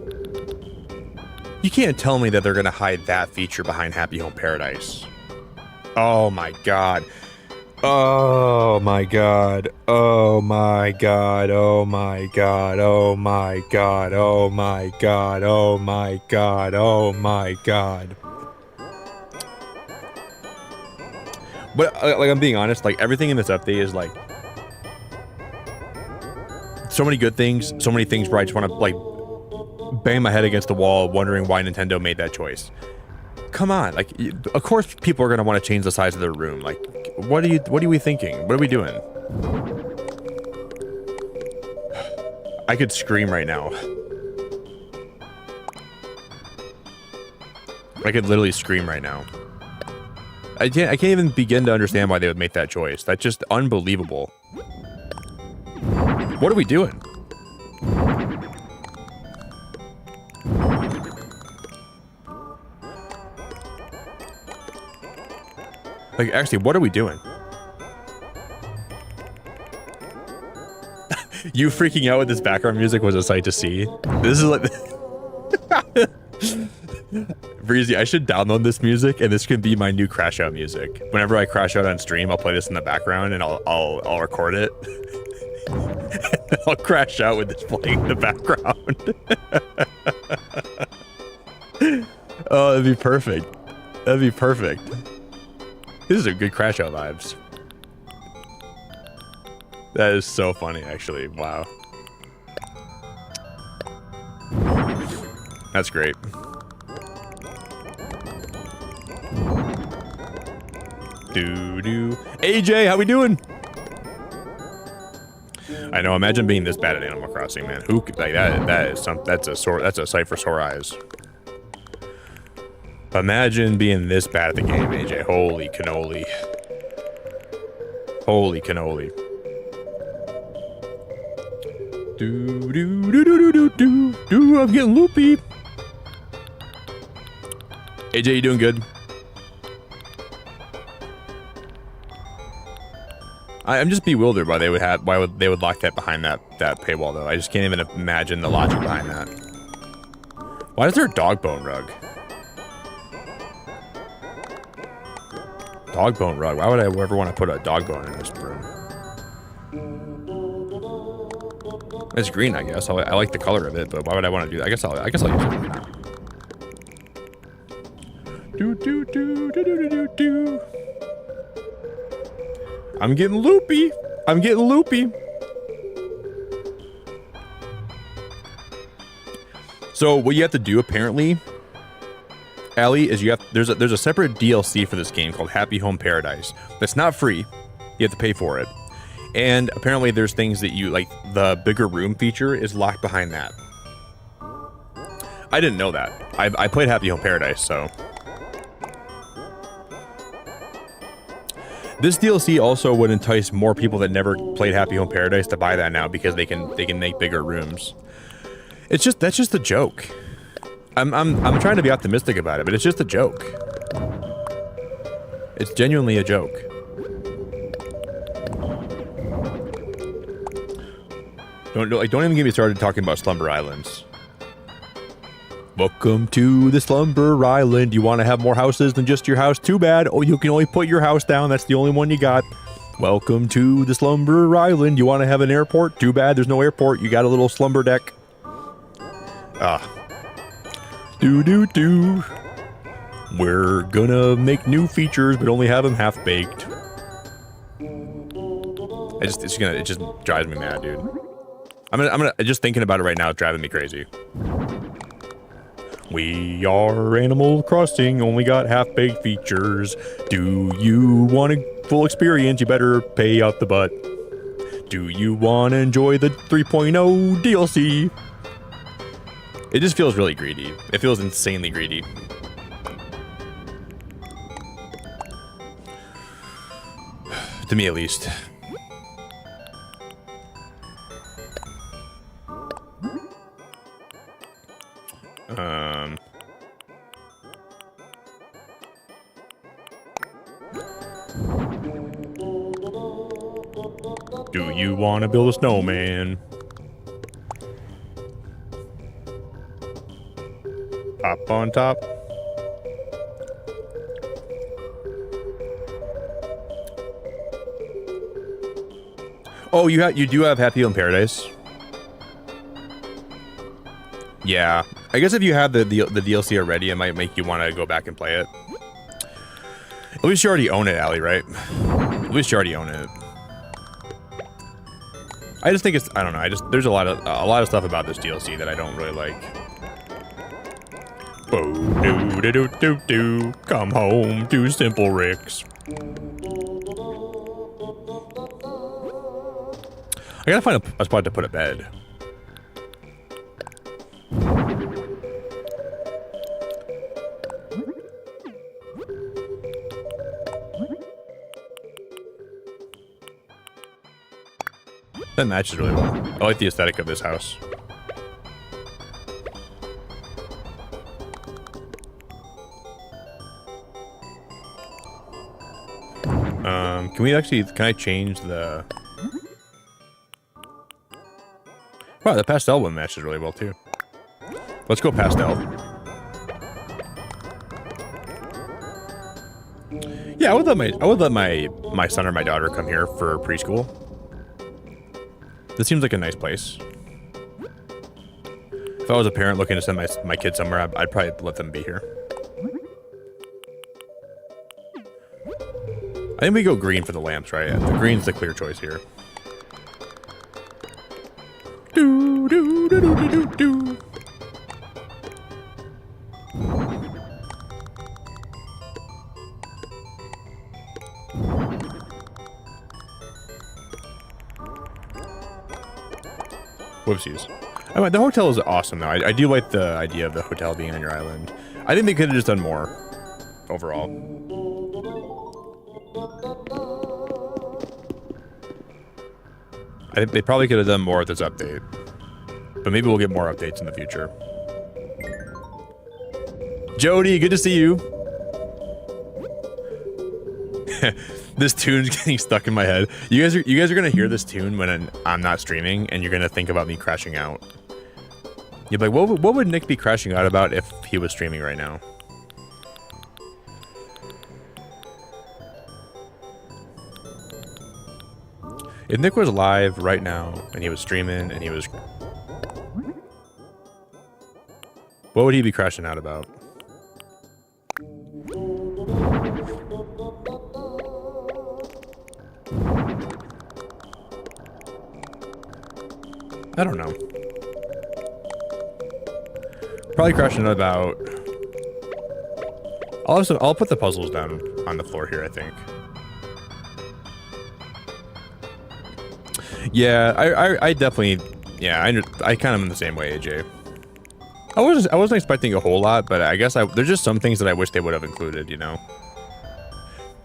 Speaker 1: You can't tell me that they're gonna hide that feature behind Happy Home Paradise. Oh my god. Oh my god. Oh my god. Oh my god. Oh my god. Oh my god. Oh my god. Oh my god. But like, I'm being honest, like everything in this update is like so many good things, so many things where I just want to like bang my head against the wall wondering why Nintendo made that choice. Come on, like, of course people are going to want to change the size of their room. Like, what are we thinking? What are we doing? I could scream right now. I could literally scream right now. I can't even begin to understand why they would make that choice. That's just unbelievable. What are we doing? Like, actually, what are we doing? You freaking out with this background music was a sight to see. This is like... Breezy, I should download this music, and this can be my new crash out music. Whenever I crash out on stream, I'll play this in the background, and I'll record it. I'll crash out with this playing in the background. Oh, that'd be perfect. That'd be perfect. These are good crash out vibes. That is so funny, actually. Wow. That's great. Doo-doo. AJ, how we doing? I know, imagine being this bad at Animal Crossing, man. Who could, like that's a sight for sore eyes. Imagine being this bad at the game, AJ. Holy cannoli. Holy cannoli. Do do do do do do do. I'm getting loopy. AJ, you doing good? I'm just bewildered why they would lock that behind that paywall though. I just can't even imagine the logic behind that. Why is there a dog bone rug? Dog bone rug. Why would I ever want to put a dog bone in this room? It's green, I guess. I like the color of it, but why would I want to do that? I guess I'll use it. Do do do do do do do. I'm getting loopy. I'm getting loopy. So what you have to do apparently, Allie, is there's a separate DLC for this game called Happy Home Paradise. That's not free. You have to pay for it. And apparently there's things that you like. The bigger room feature is locked behind that. I didn't know that. I played Happy Home Paradise, so. This DLC also would entice more people that never played Happy Home Paradise to buy that now because they can make bigger rooms. That's just a joke. I'm trying to be optimistic about it, but it's just a joke. It's genuinely a joke. Don't even get me started talking about Slumber Islands. Welcome to the Slumber Island. You want to have more houses than just your house? Too bad. Oh, you can only put your house down. That's the only one you got. Welcome to the Slumber Island. You want to have an airport? Too bad. There's no airport. You got a little slumber deck. Ah. Do do do. We're gonna make new features, but only have them half-baked. It just drives me mad, dude. I'm gonna just thinking about it right now, it's driving me crazy. We are Animal Crossing, only got half-baked features. Do you want a full experience? You better pay out the butt. Do you want to enjoy the 3.0 DLC? It just feels really greedy. It feels insanely greedy. To me, at least. Do you want to build a snowman? Up on top. Oh, you do have Happy in Paradise. Yeah, I guess if you have the DLC already, it might make you want to go back and play it. At least you already own it, Allie, right? At least you already own it. I just think it's, I don't know. There's a lot of stuff about this DLC that I don't really like. Bo-do-do-do-do-do, come home to Simple Ricks. I gotta find a spot to put a bed. That matches really well. I like the aesthetic of this house. Can I change the... Wow, the pastel one matches really well too. Let's go pastel. Yeah, I would let my son or my daughter come here for preschool. This seems like a nice place. If I was a parent looking to send my kid somewhere, I'd probably let them be here. I think we go green for the lamps, right? The green's the clear choice here. Do do do do do do. Whoopsies. I mean, the hotel is awesome, though. I do like the idea of the hotel being on your island. I think they could have just done more overall. I think they probably could have done more with this update. But maybe we'll get more updates in the future. Jody, good to see you. This tune's getting stuck in my head. You guys are gonna hear this tune when I'm not streaming, and you're gonna think about me crashing out. You're like, what would Nick be crashing out about if he was streaming right now? If Nick was live right now and he was streaming and he was... What would he be crashing out about? I don't know. Probably crashing out about... I'll put the puzzles down on the floor here, I think. Yeah, I definitely, yeah, I kind of am the same way, AJ. I wasn't expecting a whole lot, but I guess there's just some things that I wish they would have included, you know?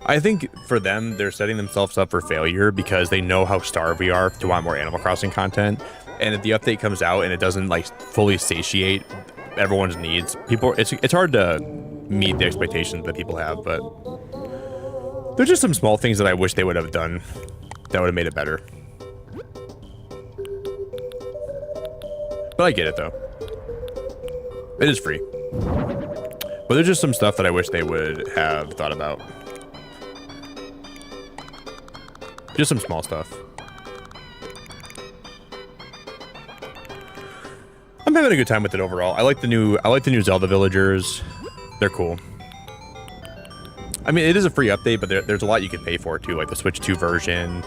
Speaker 1: I think for them, they're setting themselves up for failure because they know how starved we are to want more Animal Crossing content. And if the update comes out and it doesn't like fully satiate everyone's needs, it's hard to meet the expectations that people have, but there's just some small things that I wish they would have done that would have made it better. But I get it, though. It is free. But there's just some stuff that I wish they would have thought about. Just some small stuff. I'm having a good time with it overall. I like the new Zelda villagers. They're cool. I mean, it is a free update, but there's a lot you can pay for too, like the Switch 2 version,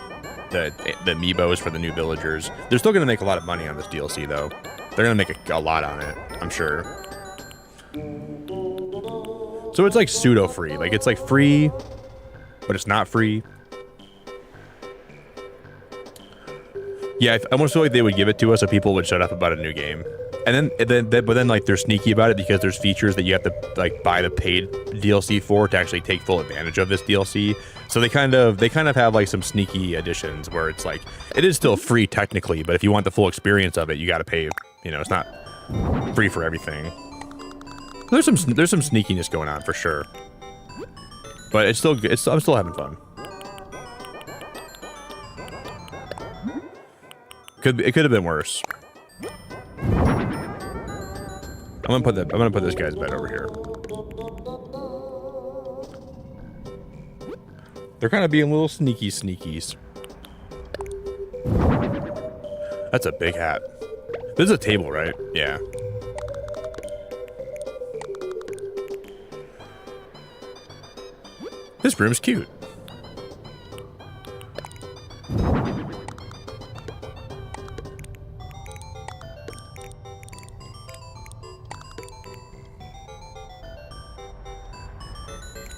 Speaker 1: the amiibos for the new villagers. They're still going to make a lot of money on this DLC, though. They're going to make a lot on it, I'm sure. So it's like pseudo-free. Like, it's like free, but it's not free. Yeah, I almost feel like they would give it to us so people would shut up about a new game. And then like they're sneaky about it because there's features that you have to like buy the paid DLC for to actually take full advantage of this DLC. So they kind of have like some sneaky additions where it's like it is still free technically, but if you want the full experience of it, you got to pay. You know, it's not free for everything. There's some sneakiness going on for sure, but it's still good. I'm still having fun. It could have been worse. I'm gonna put this guy's bed over here. They're kind of being little sneakies. That's a big hat. This is a table, right? Yeah. This room's cute.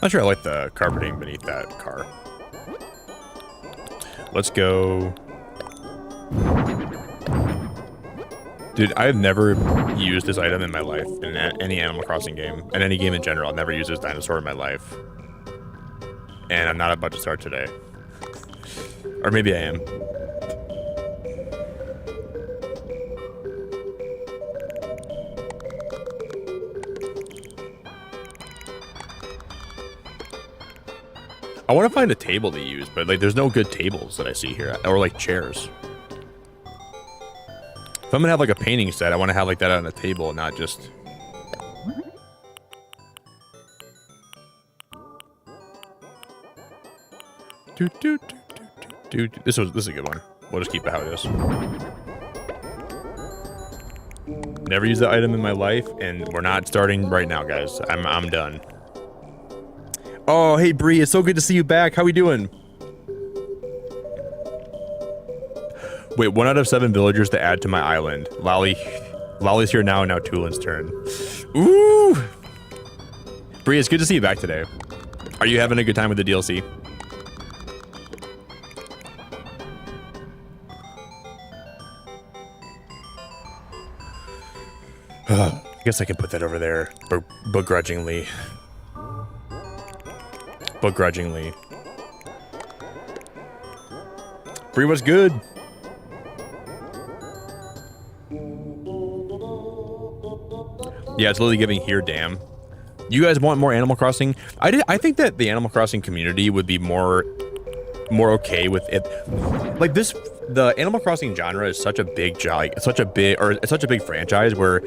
Speaker 1: Not sure I like the carpeting beneath that car. Let's go. Dude, I've never used this item in my life in any Animal Crossing game. In any game in general, I've never used this dinosaur in my life. And I'm not about to start today. Or maybe I am. I want to find a table to use, but like there's no good tables that I see here, or like chairs. If I'm gonna have like a painting set, I want to have like that on a table, and not just. This is a good one. We'll just keep it how it is. Never used that item in my life, and we're not starting right now, guys. I'm done. Oh, hey Bree, it's so good to see you back. How we doing? Wait, 1 out of 7 villagers to add to my island. Lolly's here now Tulin's turn. Ooh! Bree, it's good to see you back today. Are you having a good time with the DLC? I guess I can put that over there, begrudgingly. Bree, what's good? Yeah, it's literally giving here, damn. You guys want more Animal Crossing? I think that the Animal Crossing community would be more okay with it. Like this, the Animal Crossing genre is such a big it's such a big franchise where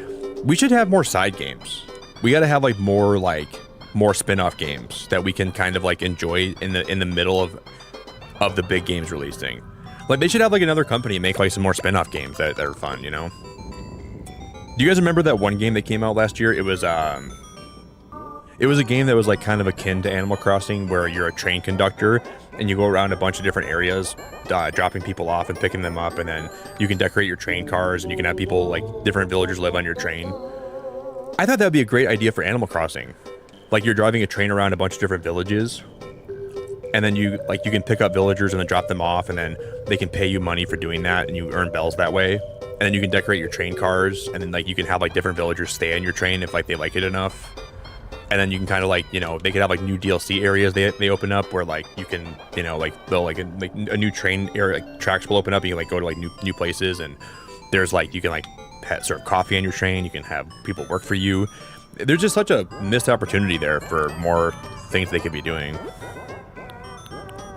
Speaker 1: we should have more side games. We got to have like more spin-off games that we can kind of like enjoy in the middle of the big games releasing. Like they should have like another company make like some more spin-off games that are fun, you know? Do you guys remember that one game that came out last year? It was a game that was like kind of akin to Animal Crossing where you're a train conductor and you go around a bunch of different areas, dropping people off and picking them up, and then you can decorate your train cars and you can have people like different villagers live on your train. I thought that would be a great idea for Animal Crossing. Like you're driving a train around a bunch of different villages, and then you can pick up villagers and then drop them off, and then they can pay you money for doing that, and you earn bells that way. And then you can decorate your train cars, and then like you can have like different villagers stay on your train if like they like it enough. And then you can kind of like, you know, they could have like new DLC areas they open up where like you can, you know, like they'll like a new train area, like tracks will open up and you can like go to like new places, and there's like you can like serve coffee on your train, you can have people work for you. There's just such a missed opportunity there for more things they could be doing.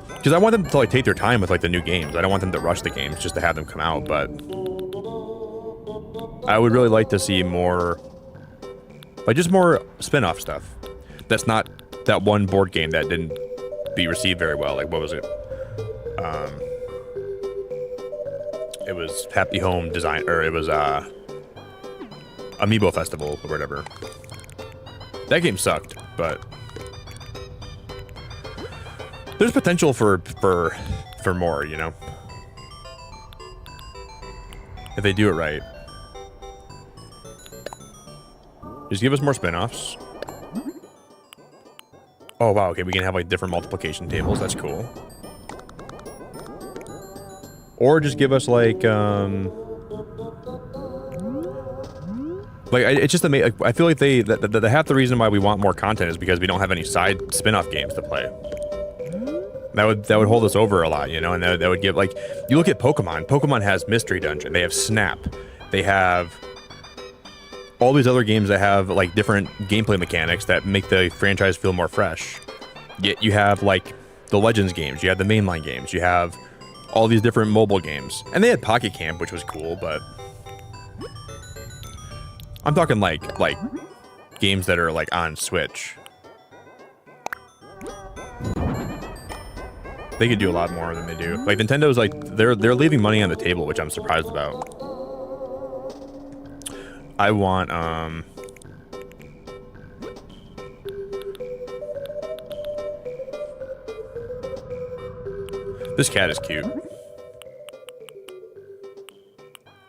Speaker 1: Because I want them to like take their time with like the new games. I don't want them to rush the games just to have them come out, but I would really like to see more, like just more spin-off stuff. That's not that one board game that didn't be received very well. Like what was it? It was Happy Home Design, or it was Amiibo Festival or whatever. That game sucked, but There's potential for more, you know, if they do it right. Just give us more spin-offs. Oh wow, okay, we can have like different multiplication tables. That's cool. Or just give us like it's just like, I feel like the half the reason why we want more content is because we don't have any side spin-off games to play. That would hold us over a lot, you know, and that would give, like, you look at Pokemon. Pokemon has Mystery Dungeon. They have Snap. They have all these other games that have like different gameplay mechanics that make the franchise feel more fresh. Yet you have like the Legends games. You have the mainline games. You have all these different mobile games. And they had Pocket Camp, which was cool, but I'm talking like games that are like on Switch. They could do a lot more than they do. Like Nintendo's like they're leaving money on the table, which I'm surprised about. I want this cat is cute.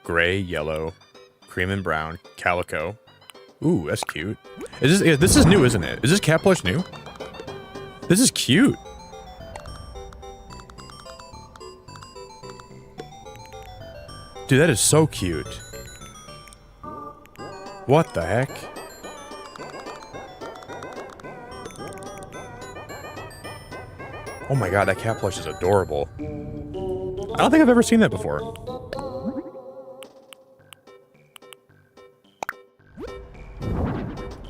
Speaker 1: Gray, yellow, cream and brown, calico. Ooh, that's cute. This is new, isn't it? Is this cat plush new? This is cute. Dude, that is so cute. What the heck? Oh my god, that cat plush is adorable. I don't think I've ever seen that before.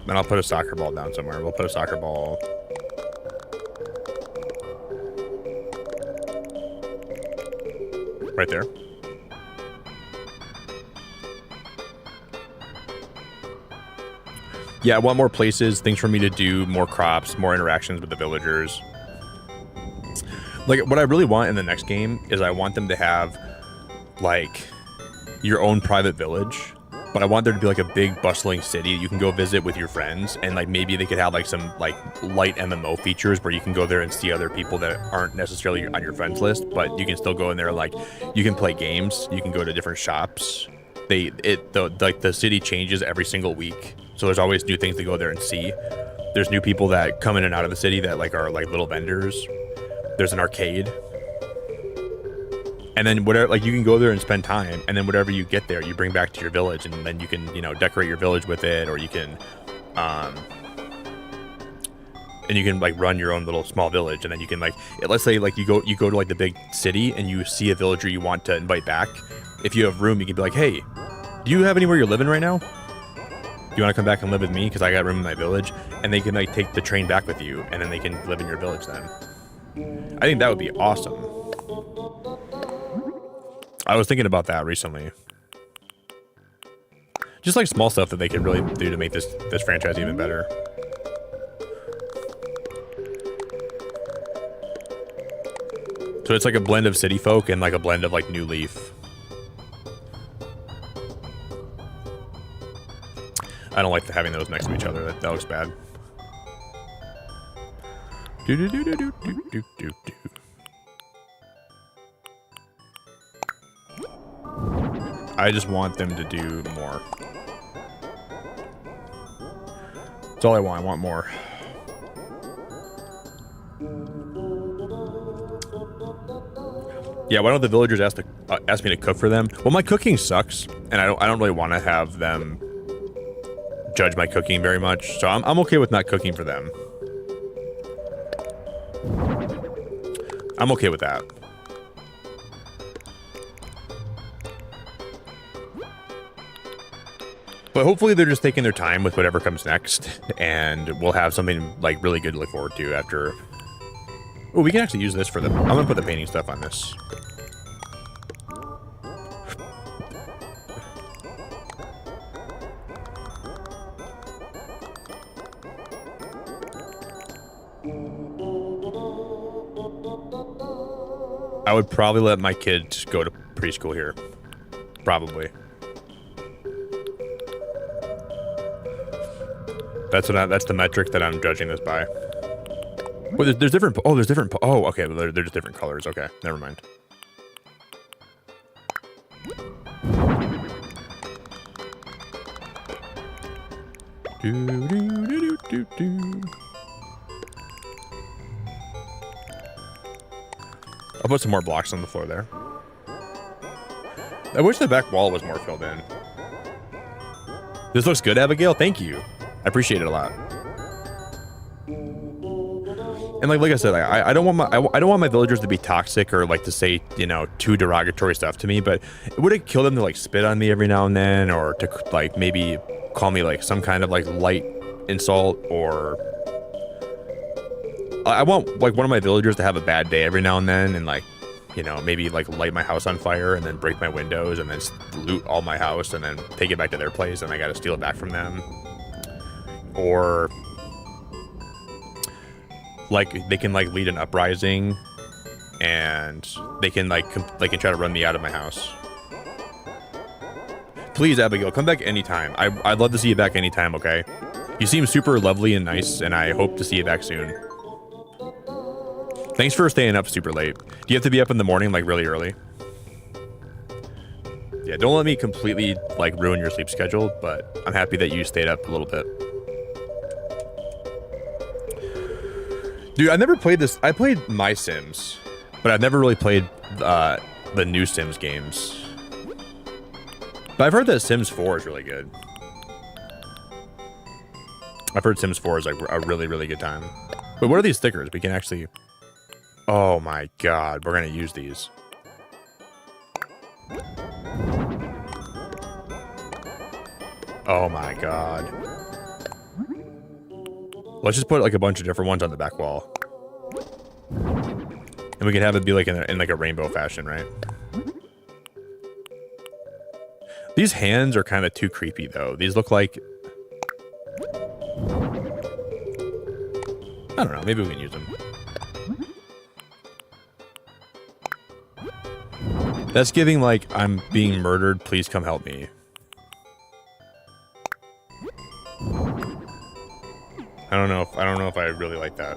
Speaker 1: Then I'll put a soccer ball down somewhere. We'll put a soccer ball. Right there. Yeah, I want more places, things for me to do, more crops, more interactions with the villagers. Like, what I really want in the next game is I want them to have, like, your own private village. But I want there to be, like, a big, bustling city you can go visit with your friends. And, like, maybe they could have, like, some, like, light MMO features where you can go there and see other people that aren't necessarily on your friends list. But you can still go in there, like, you can play games. You can go to different shops. The city changes every single week. So there's always new things to go there and see. There's new people that come in and out of the city that like are like little vendors. There's an arcade. And then whatever, like you can go there and spend time, and then whatever you get there, you bring back to your village, and then you can, you know, decorate your village with it, or you can, and you can like run your own little small village, and then you can like, let's say like you go to like the big city, and you see a villager you want to invite back. If you have room, you can be like, hey, do you have anywhere you're living right now? Do you want to come back and live with me? Because I got room in my village. And they can like take the train back with you, and then they can live in your village then. I think that would be awesome. I was thinking about that recently. Just like small stuff that they could really do to make this franchise even better. So it's like a blend of city folk and like a blend of like New Leaf. I don't like having those next to each other. That looks bad. Do do do do do do do do do. I just want them to do more. That's all I want. I want more. Yeah, why don't the villagers ask me to cook for them? Well, my cooking sucks, and I don't really want to have them judge my cooking very much, so I'm okay with not cooking for them. I'm okay with that. But hopefully they're just taking their time with whatever comes next, and we'll have something like really good to look forward to after. Oh, we can actually use this for the. I'm gonna put the painting stuff on this. I would probably let my kids go to preschool here. Probably. That's the metric that I'm judging this by. Well, there's different. Oh, there's different. Oh, okay. Well, they're just different colors. Okay, never mind. I'll put some more blocks on the floor there. I wish the back wall was more filled in. This looks good, Abigail. Thank you. I appreciate it a lot. And like I said, I don't want my villagers to be toxic or like to say, you know, too derogatory stuff to me. But would it kill them to like spit on me every now and then, or to like maybe call me like some kind of like light insult? Or I want like one of my villagers to have a bad day every now and then, and like, you know, maybe like light my house on fire and then break my windows and then loot all my house and then take it back to their place and I gotta steal it back from them. Or like they can like lead an uprising and they can like try to run me out of my house. Please, Abigail, come back anytime. I'd love to see you back anytime, okay? You seem super lovely and nice, and I hope to see you back soon. Thanks for staying up super late. Do you have to be up in the morning, like really early? Yeah, don't let me completely like ruin your sleep schedule, but I'm happy that you stayed up a little bit. Dude, I never played this. I played My Sims, but I've never really played the new Sims games. But I've heard that Sims 4 is really good. I've heard Sims 4 is like a really, really good time. But what are these stickers? We can actually... Oh my god, we're going to use these. Oh my god. Let's just put like a bunch of different ones on the back wall. And we can have it be like in like a rainbow fashion, right? These hands are kind of too creepy though. These look like... I don't know, maybe we can use them. That's giving like, I'm being murdered, please come help me. I don't know if I really like that.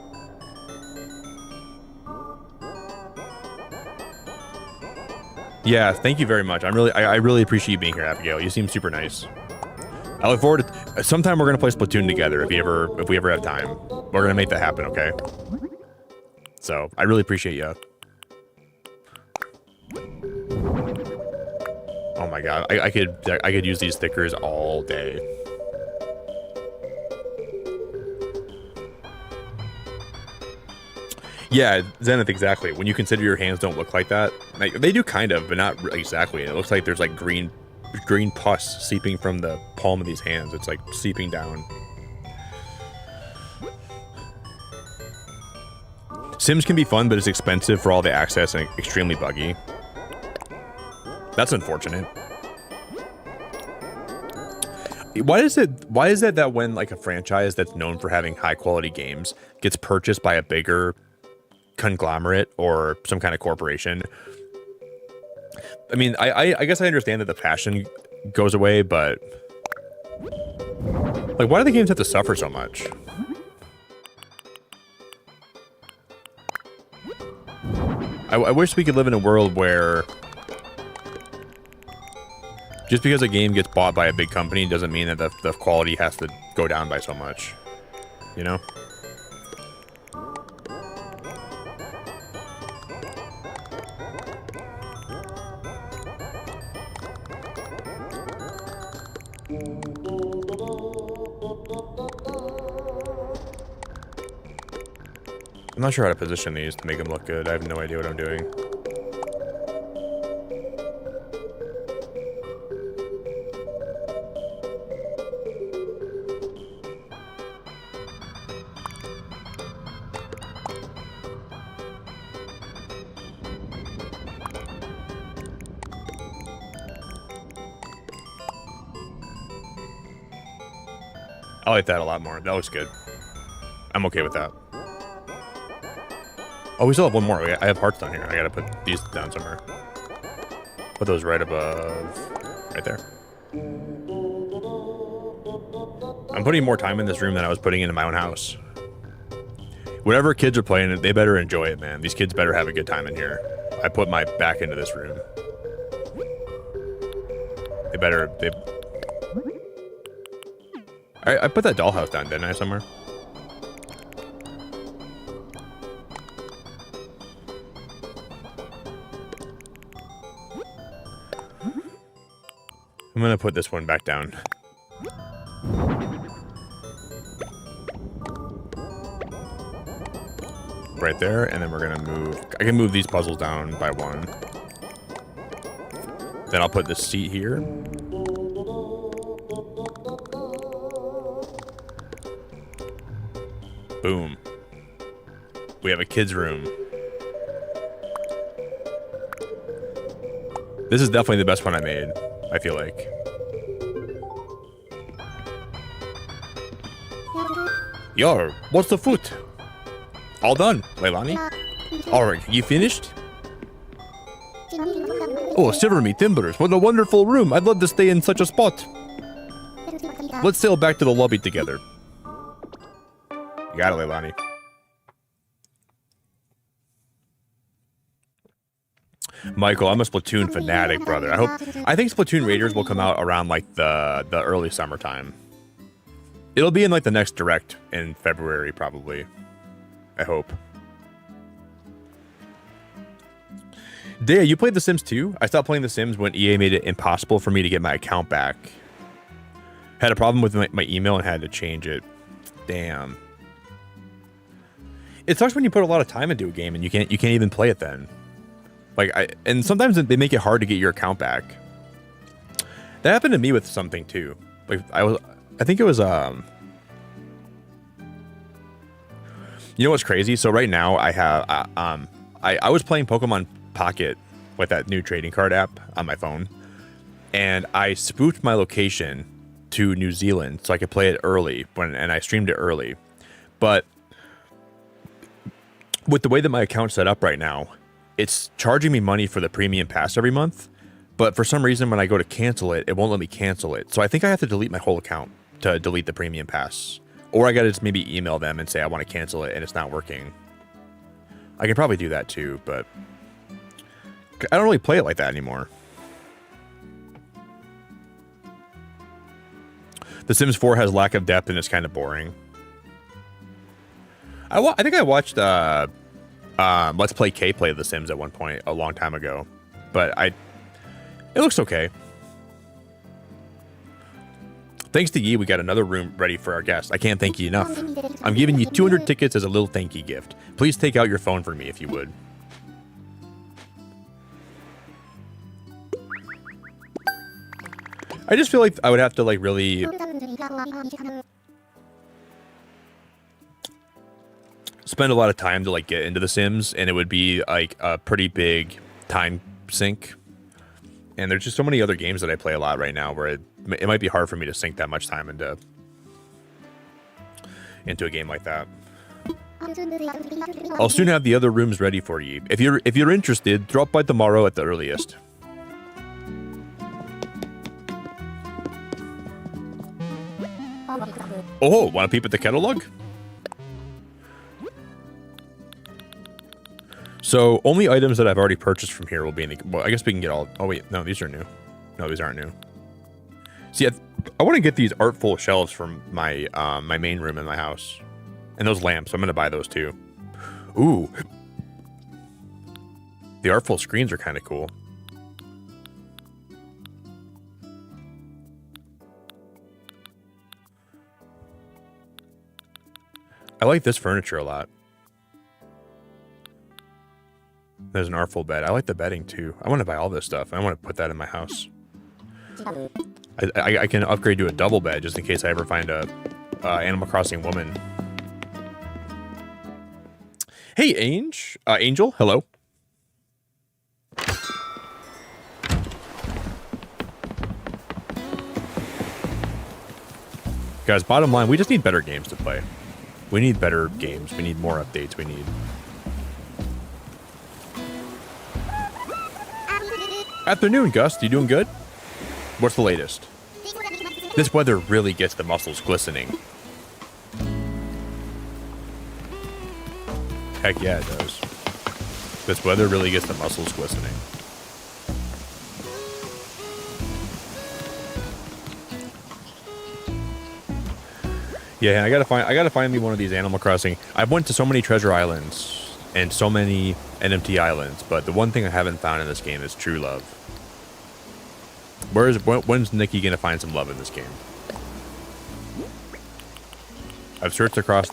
Speaker 1: Yeah, thank you very much. I really appreciate you being here, Abigail. You seem super nice. I look forward to sometime we're gonna play Splatoon together if we ever have time. We're gonna make that happen, okay? So I really appreciate you. Oh my god, I could use these stickers all day. Yeah, Zenith, exactly. When you consider your hands don't look like that, like, they do kind of, but not exactly. It looks like there's like green pus seeping from the palm of these hands. It's like seeping down. Sims can be fun, but it's expensive for all the access and extremely buggy. That's unfortunate. Why is it that when like a franchise that's known for having high quality games gets purchased by a bigger conglomerate or some kind of corporation? I mean, I guess I understand that the passion goes away, but like, why do the games have to suffer so much? I wish we could live in a world where just because a game gets bought by a big company doesn't mean that the quality has to go down by so much, you know? I'm not sure how to position these to make them look good. I have no idea what I'm doing. I like that a lot more. That looks good. I'm okay with that. Oh, we still have one more. I have hearts down here. I gotta put these down somewhere. Put those right above... right there. I'm putting more time in this room than I was putting into my own house. Whatever kids are playing it, they better enjoy it, man. These kids better have a good time in here. I put my back into this room. I put that dollhouse down, didn't I, somewhere? I'm gonna put this one back down. Right there, and then we're gonna move. I can move these puzzles down by one. Then I'll put this seat here. Boom. We have a kid's room. This is definitely the best one I made, I feel like. Yo, what's the foot? All done, Leilani. Alright, you finished? Oh, shiver me timbers, what a wonderful room. I'd love to stay in such a spot. Let's sail back to the lobby together. You got it, Leilani. Michael, I'm a Splatoon fanatic, brother. I think Splatoon Raiders will come out around like the early summertime. It'll be in like the next Direct in February, probably. I hope. Dea, you played The Sims 2? I stopped playing The Sims when EA made it impossible for me to get my account back. Had a problem with my email and had to change it. Damn. It sucks when you put a lot of time into a game and you can't even play it then. And sometimes they make it hard to get your account back. That happened to me with something too. Like I think it was you know what's crazy? So right now I have I was playing Pokemon Pocket with that new trading card app on my phone, and I spoofed my location to New Zealand so I could play it early and I streamed it early. But with the way that my account's set up right now, it's charging me money for the premium pass every month, but for some reason when I go to cancel it, it won't let me cancel it. So I think I have to delete my whole account to delete the premium pass. Or I gotta just maybe email them and say I want to cancel it and it's not working. I can probably do that too, but I don't really play it like that anymore. The Sims 4 has lack of depth and it's kind of boring. I think I watched Let's Play K play The Sims at one point a long time ago, but it looks okay. Thanks to Yi, we got another room ready for our guest. I can't thank you enough. I'm giving you 200 tickets as a little thank you gift. Please take out your phone for me if you would. I just feel like I would have to like really spend a lot of time to like get into The Sims, and it would be like a pretty big time sink. And there's just so many other games that I play a lot right now where it might be hard for me to sink that much time into a game like that. I'll soon have the other rooms ready for you. If you're interested, drop by tomorrow at the earliest. Oh, want to peep at the catalog? So, only items that I've already purchased from here will be in the... Well, I guess we can get all... Oh, wait. No, these are new. No, these aren't new. See, I want to get these artful shelves from my my main room in my house. And those lamps. I'm going to buy those, too. Ooh. The artful screens are kind of cool. I like this furniture a lot. There's an artful bed. I like the bedding too. I want to buy all this stuff. I want to put that in my house. I can upgrade to a double bed just in case I ever find a Animal Crossing woman. Hey, Angel, hello. Guys, bottom line, we just need better games to play. We need better games. We need more updates. We need... Afternoon, Gus. You doing good? What's the latest? This weather really gets the muscles glistening. Heck yeah, it does. This weather really gets the muscles glistening. Yeah, I gotta find me one of these Animal Crossing. I've went to so many treasure islands and so many NMT islands, but the one thing I haven't found in this game is true love. When's Nikki gonna find some love in this game? I've searched across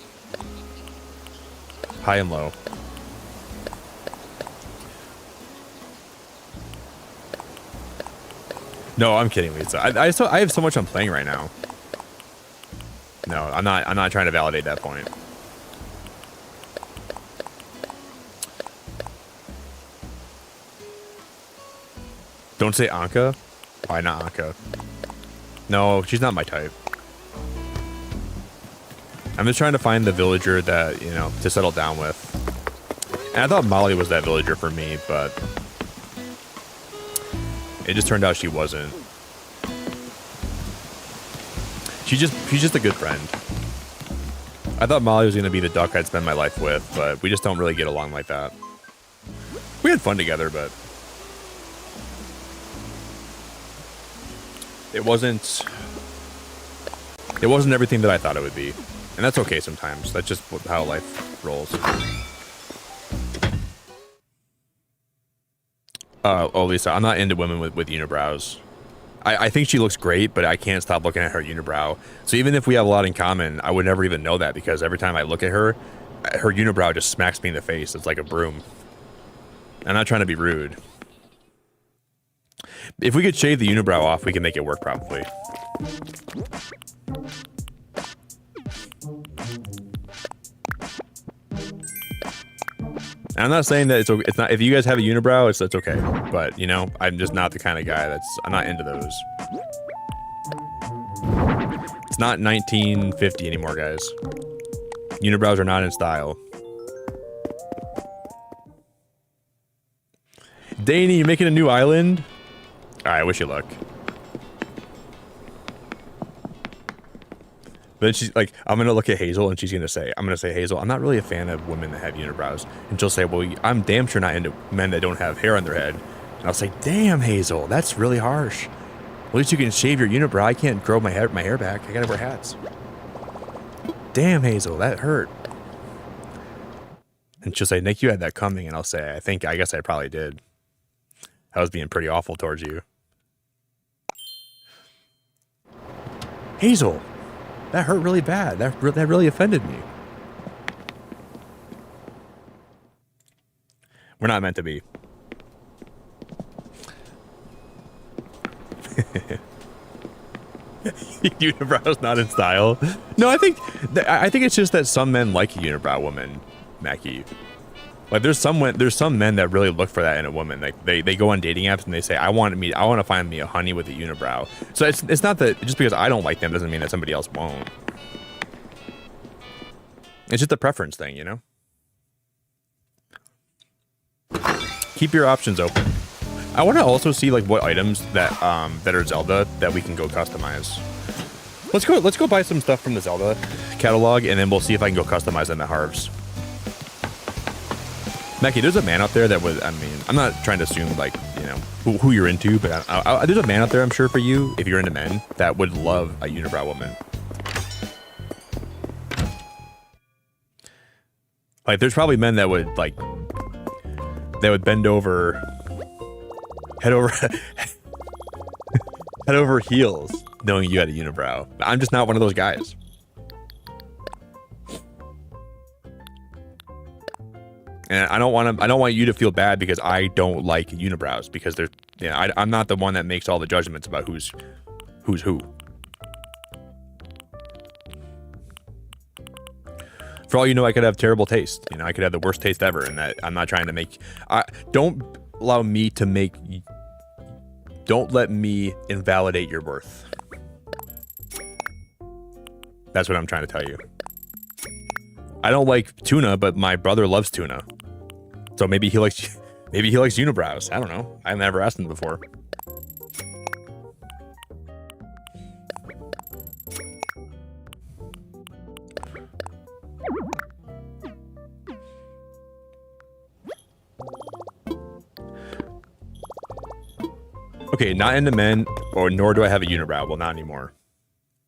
Speaker 1: high and low. No, I'm kidding, Lisa. I have so much I'm playing right now. No, I'm not trying to validate that point. Don't say Anka. Why not Anka? No, she's not my type. I'm just trying to find the villager that, you know, to settle down with. And I thought Molly was that villager for me, but it just turned out she wasn't. She's just a good friend. I thought Molly was gonna be the duck I'd spend my life with, but we just don't really get along like that. We had fun together, but it wasn't everything that I thought it would be. And that's okay sometimes. That's just how life rolls. Oh, Lisa, I'm not into women with unibrows. I think she looks great, but I can't stop looking at her unibrow. So even if we have a lot in common, I would never even know that because every time I look at her, her unibrow just smacks me in the face. It's like a broom. I'm not trying to be rude. If we could shave the unibrow off, we can make it work probably. I'm not saying that it's not. If you guys have a unibrow, it's okay. But you know, I'm just not the kind of guy I'm not into those. It's not 1950 anymore, guys. Unibrows are not in style. Danny, you making a new island? All right, wish you luck. Then she's like, I'm going to look at Hazel and she's going to say, Hazel, I'm not really a fan of women that have unibrows. And she'll say, well, I'm damn sure not into men that don't have hair on their head. And I'll say, damn, Hazel, that's really harsh. At least you can shave your unibrow. I can't grow my hair back. I got to wear hats. Damn, Hazel, that hurt. And she'll say, Nick, you had that coming. And I'll say, I guess I probably did. I was being pretty awful towards you. Hazel. That hurt really bad. That really offended me. We're not meant to be. Unibrow's not in style. No, I think it's just that some men like a unibrow woman, Mackie. Like there's some men that really look for that in a woman. Like they go on dating apps and they say, I want to find me a honey with a unibrow. So it's not that just because I don't like them doesn't mean that somebody else won't. It's just a preference thing, you know? Keep your options open. I want to also see like what items that are Zelda that we can go customize. Let's go buy some stuff from the Zelda catalog and then we'll see if I can go customize them at Harv's. Mackie, there's a man out there that would, I mean, I'm not trying to assume, like, you know, who you're into, but there's a man out there, I'm sure, for you, if you're into men, that would love a unibrow woman. Like, there's probably men that would, like, bend over, head over heels, knowing you had a unibrow. I'm just not one of those guys. And I don't want you to feel bad because I don't like unibrows because there's, you know, I'm not the one that makes all the judgments about who's who. For all you know, I could have terrible taste. You know, I could have the worst taste ever, and that I'm not trying to make. Don't let me invalidate your worth. That's what I'm trying to tell you. I don't like tuna, but my brother loves tuna. So maybe he likes unibrows. I don't know. I've never asked him before. Okay, not into men, or nor do I have a unibrow. Well, not anymore.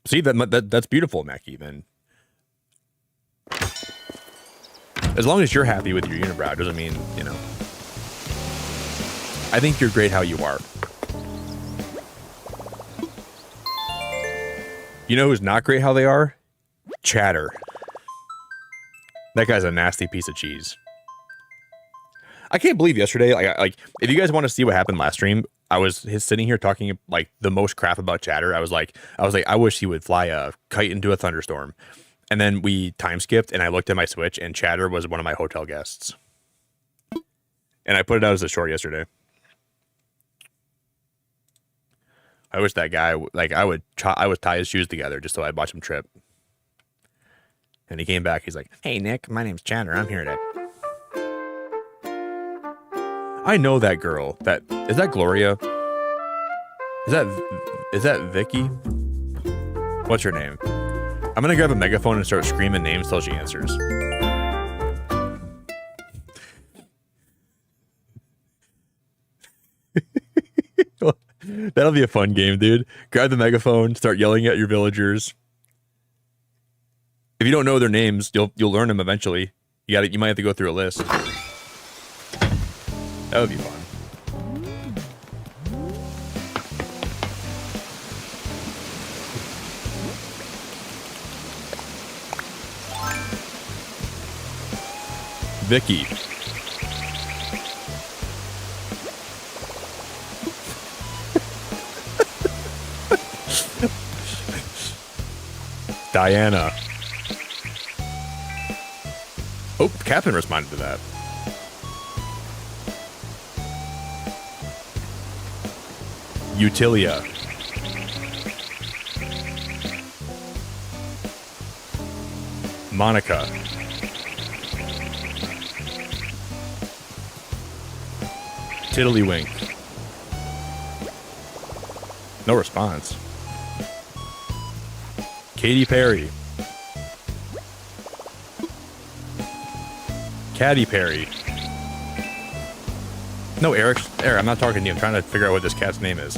Speaker 1: See, that's beautiful, Mackie, then. As long as you're happy with your unibrow, doesn't mean, you know. I think you're great how you are. You know who's not great how they are? Chatter. That guy's a nasty piece of cheese. I can't believe yesterday, like if you guys want to see what happened last stream, I was sitting here talking like the most crap about Chatter. I was like, I wish he would fly a kite into a thunderstorm. And then we time skipped and I looked at my Switch and Chatter was one of my hotel guests. And I put it out as a short yesterday. I wish that guy, like I would tie his shoes together just so I'd watch him trip. And he came back, he's like, "Hey Nick, my name's Chatter, I'm here to..." I know that girl. Is that Gloria? Is that Vicky? What's her name? I'm gonna grab a megaphone and start screaming names till she answers. That'll be a fun game, dude. Grab the megaphone, start yelling at your villagers. If you don't know their names, you'll learn them eventually. You might have to go through a list. That would be fun. Vicky. Diana. Oh, Captain responded to that. Utilia. Monica. Tiddlywink. No response. Katy Perry. Caddy Perry. No, Eric, I'm not talking to you. I'm trying to figure out what this cat's name is.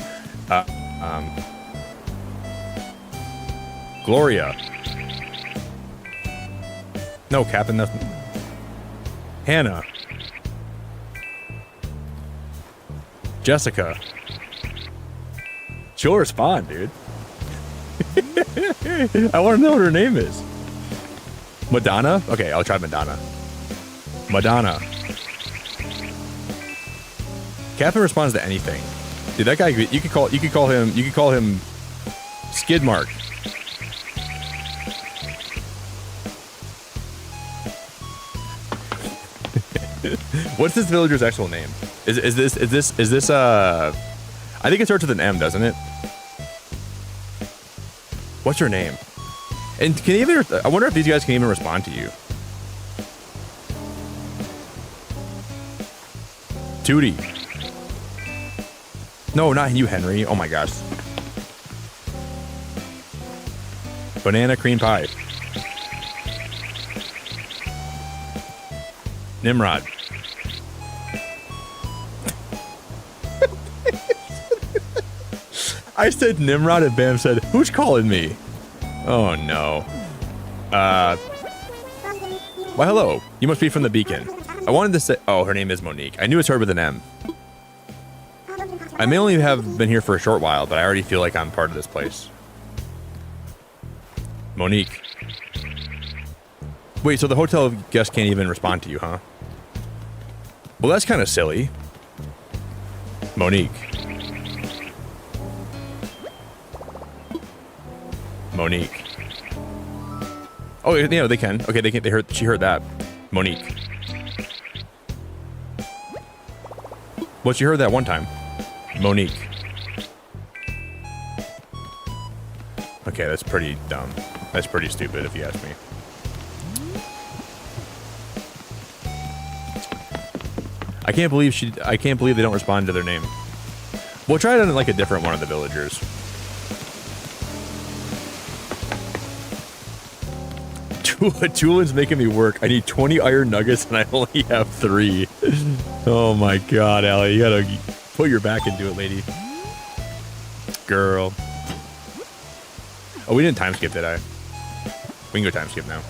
Speaker 1: Gloria. No, Captain, nothing. Hannah. Jessica. She'll respond, dude. I want to know what her name is. Madonna? Okay, I'll try Madonna. Madonna. Captain responds to anything. Dude, that guy, you could call him Skidmark. What's this villager's actual name? Is this I think it starts with an M, doesn't it? What's her name? And can even I wonder if these guys can even respond to you. Tootie. No, not you, Henry. Oh my gosh. Banana cream pie. Nimrod. I said Nimrod and Bam said, "Who's calling me?" Oh no. Well, hello. You must be from the Beacon. I wanted to say, oh, her name is Monique. I knew it's her with an M. I may only have been here for a short while, but I already feel like I'm part of this place. Monique. Wait, so the hotel guest can't even respond to you, huh? Well, that's kind of silly. Monique. Monique. Oh, you know, they can. Okay, they can. She heard that. Monique. Well, she heard that one time. Monique. Okay, that's pretty dumb. That's pretty stupid, if you ask me. I can't believe they don't respond to their name. We'll try it on like a different one of the villagers. Tulin's making me work. I need 20 iron nuggets and I only have 3. Oh my god, Allie. You gotta put your back into it, lady. girl. Oh, we didn't time skip, did I? We can go time skip now.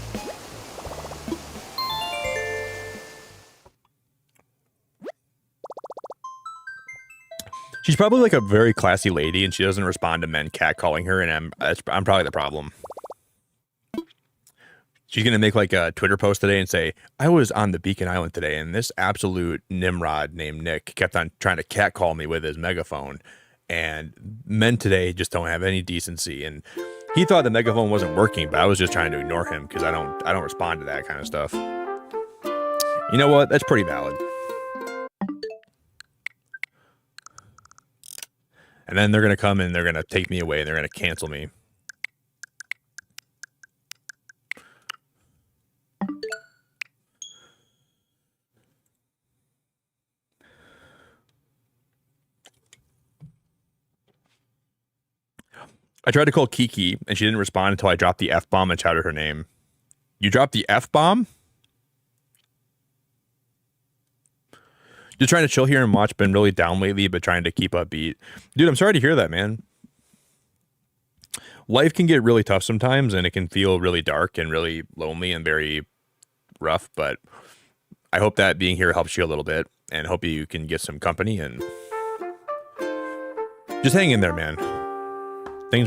Speaker 1: She's probably like a very classy lady, and she doesn't respond to men catcalling her, and I'm probably the problem. She's gonna make like a Twitter post today and say, "I was on the Beacon Island today, and this absolute Nimrod named Nick kept on trying to catcall me with his megaphone, and men today just don't have any decency." And he thought the megaphone wasn't working, but I was just trying to ignore him because I don't respond to that kind of stuff. You know what? That's pretty valid. And then they're going to come and they're going to take me away and they're going to cancel me. I tried to call Kiki and she didn't respond until I dropped the F-bomb and shouted her name. You dropped the F-bomb? Just trying to chill here and watch. Been really down lately, but trying to keep upbeat. Dude, I'm sorry to hear that, man. Life can get really tough sometimes, and it can feel really dark and really lonely and very rough, but I hope that being here helps you a little bit, and hope you can get some company, and just hang in there, man. Things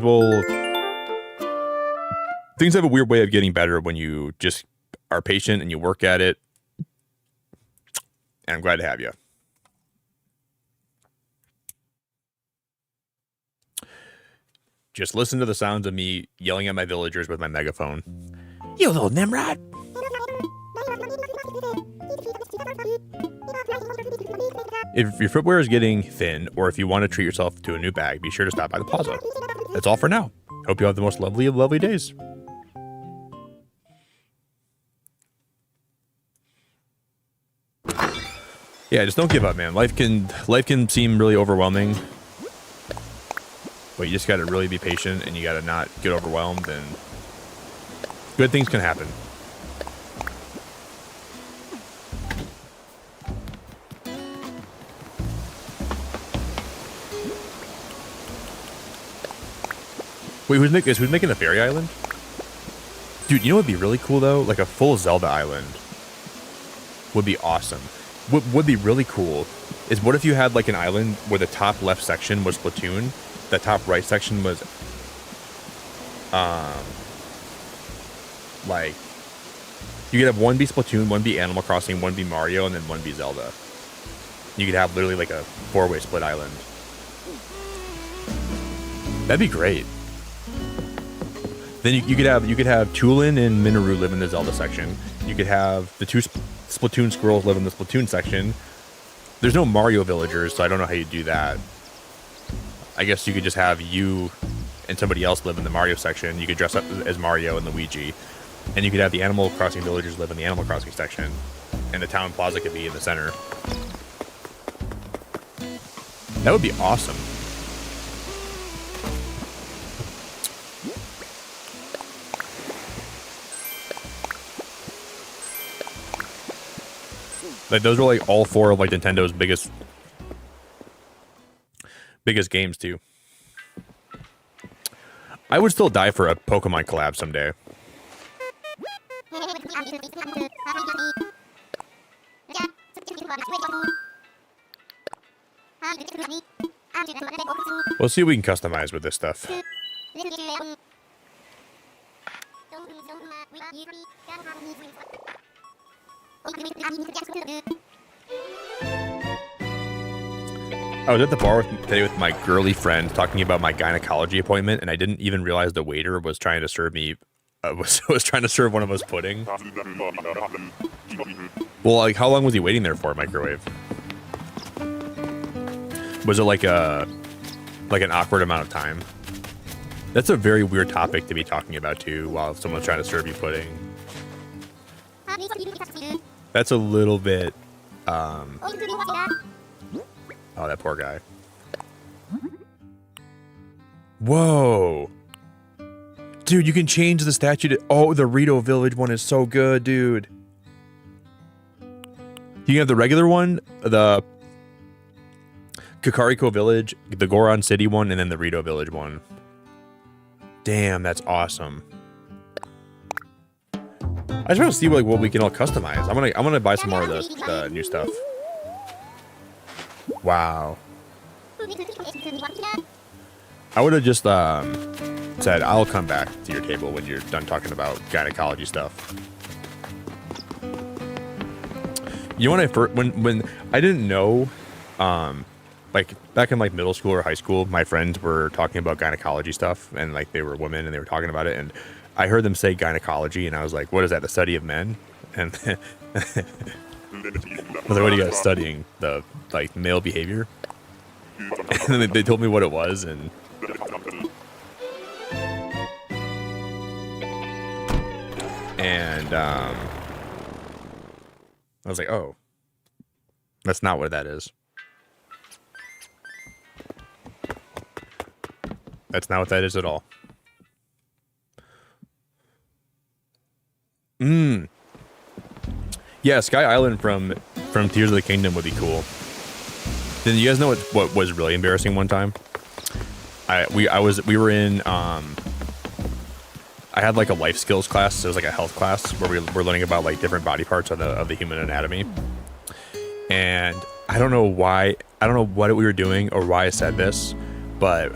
Speaker 1: have a weird way of getting better when you just are patient and you work at it. And I'm glad to have you. Just listen to the sounds of me yelling at my villagers with my megaphone. You little Nimrod. If your footwear is getting thin, or if you want to treat yourself to a new bag, be sure to stop by the plaza. That's all for now. Hope you have the most lovely of lovely days. Yeah, just don't give up, man. Life can seem really overwhelming, but you just gotta really be patient and you gotta not get overwhelmed, and good things can happen. Wait, who's making a fairy island? Dude, you know what would be really cool though? Like a full Zelda island would be awesome. What would be really cool is, what if you had like an island where the top left section was Splatoon, the top right section was like, you could have one be Splatoon, one be Animal Crossing, one be Mario, and then one be Zelda. You could have literally like a 4-way split island. That'd be great. Then you could have Tulin and Minoru live in the Zelda section. You could have the two Splatoon squirrels live in the Splatoon section. There's no Mario villagers, so I don't know how you do that. I guess you could just have you and somebody else live in the Mario section. You could dress up as Mario and Luigi. And you could have the Animal Crossing villagers live in the Animal Crossing section. And the town plaza could be in the center. That would be awesome. Like, those are like all four of like Nintendo's biggest games too. I would still die for a Pokemon collab someday. We'll see what we can customize with this stuff. I was at the bar today with my girly friend talking about my gynecology appointment, and I didn't even realize the waiter was trying to serve me was trying to serve one of us pudding. Well, like, how long was he waiting there for, microwave? Was it like an awkward amount of time? That's a very weird topic to be talking about too, while someone's trying to serve you pudding. That's a little bit, oh, that poor guy. Whoa. Dude, you can change the statue to... Oh, the Rito Village one is so good, dude. You can have the regular one, the Kakariko Village, the Goron City one, and then the Rito Village one. Damn, that's awesome. I just want to see like what we can all customize. I'm gonna buy some more of the new stuff. Wow. I would have just said I'll come back to your table when you're done talking about gynecology stuff. You know when I first when I didn't know, like back in like middle school or high school, my friends were talking about gynecology stuff, and like they were women and they were talking about it, and I heard them say gynecology, and I was like, "What is that? The study of men?" And I was like, "What are you guys studying? The like male behavior?" And then they told me what it was, and I was like, "Oh, that's not what that is. That's not what that is at all." Yeah, Sky Island from Tears of the Kingdom would be cool. Then you guys know what was really embarrassing one time? We were in I had like a life skills class, so it was like a health class where we were learning about like different body parts of the human anatomy. And I don't know why, I don't know what we were doing or why I said this, but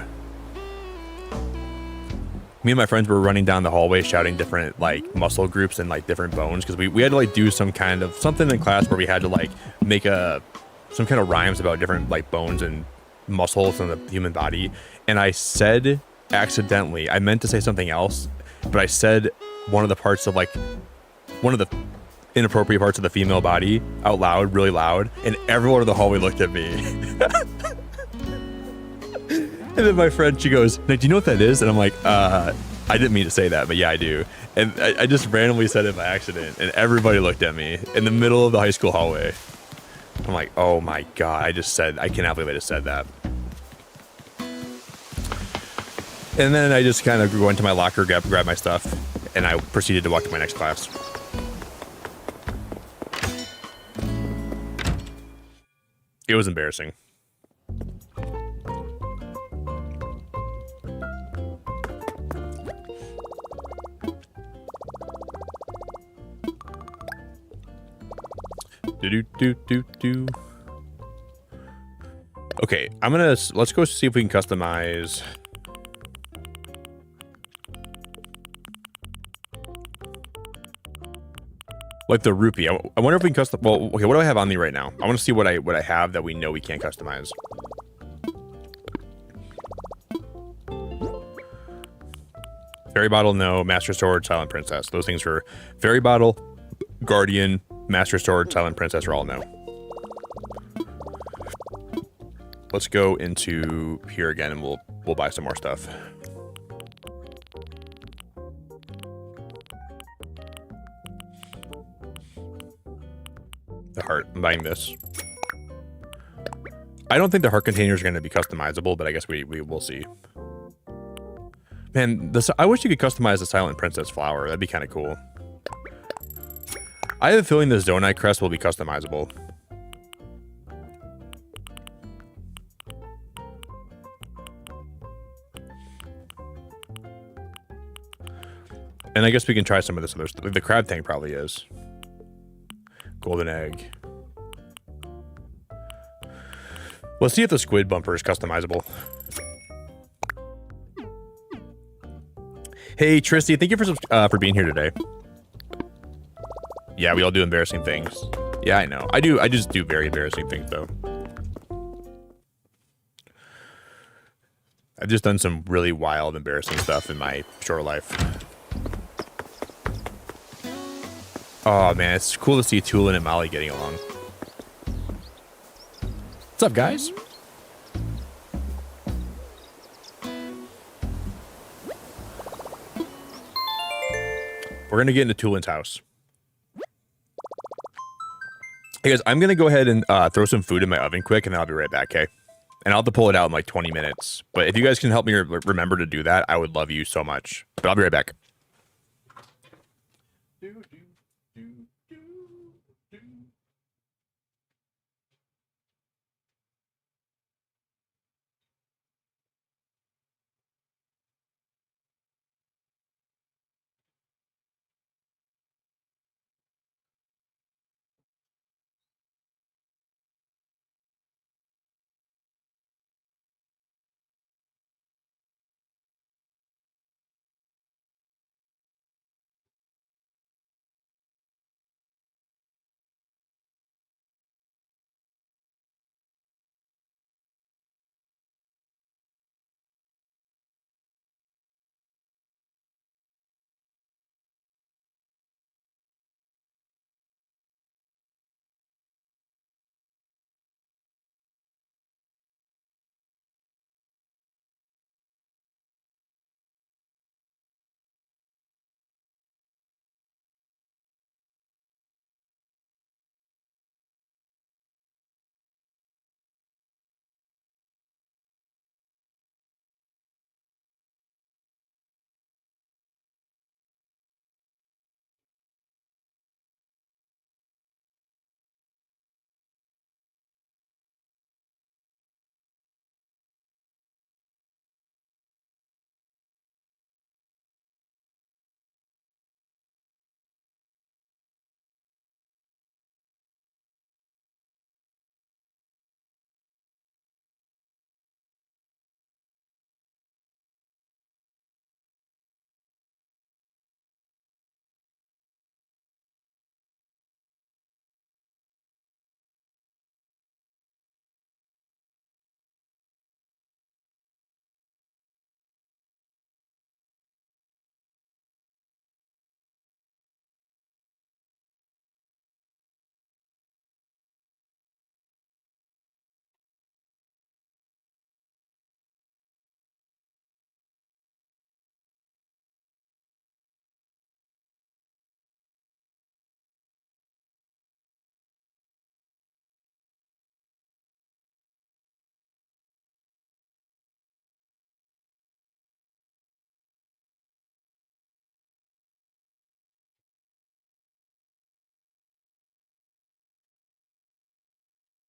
Speaker 1: me and my friends were running down the hallway shouting different like muscle groups and like different bones, because we had to like do some kind of something in class where we had to like make some kind of rhymes about different like bones and muscles in the human body. And I said accidentally, I meant to say something else, but I said one of the parts of like one of the inappropriate parts of the female body out loud, really loud, and everyone in the hallway looked at me. And then my friend, she goes, "Nick, do you know what that is?" And I'm like, I didn't mean to say that, but yeah, I do. And I just randomly said it by accident, and everybody looked at me in the middle of the high school hallway. I'm like, oh my God, I cannot believe I just said that. And then I just kind of go into my locker, grab my stuff, and I proceeded to walk to my next class. It was embarrassing. Do. Okay, let's go see if we can customize. Like the rupee. I wonder if we can custom. Well, okay, what do I have on me right now? I want to see what I have that we know we can't customize. Fairy bottle, no. Master sword, silent princess. Those things are fairy bottle, guardian, master sword, silent princess are all no. Let's go into here again, and we'll buy some more stuff. The heart. I'm buying this. I don't think the heart containers are going to be customizable, but I guess we will see. Man, I wish you could customize the silent princess flower. That'd be kind of cool. I have a feeling the Zonai crest will be customizable. And I guess we can try some of this other stuff. The crab tank probably is. Golden egg. Let's see if the squid bumper is customizable. Hey, Tristy, thank you for being here today. Yeah, we all do embarrassing things. Yeah, I know. I just do very embarrassing things, though. I've just done some really wild, embarrassing stuff in my short life. Oh, man, it's cool to see Tulin and Molly getting along. What's up, guys? We're going to get into Tulin's house. Hey, guys, I'm going to go ahead and throw some food in my oven quick, and then I'll be right back, okay? And I'll have to pull it out in like 20 minutes. But if you guys can help me remember to do that, I would love you so much. But I'll be right back.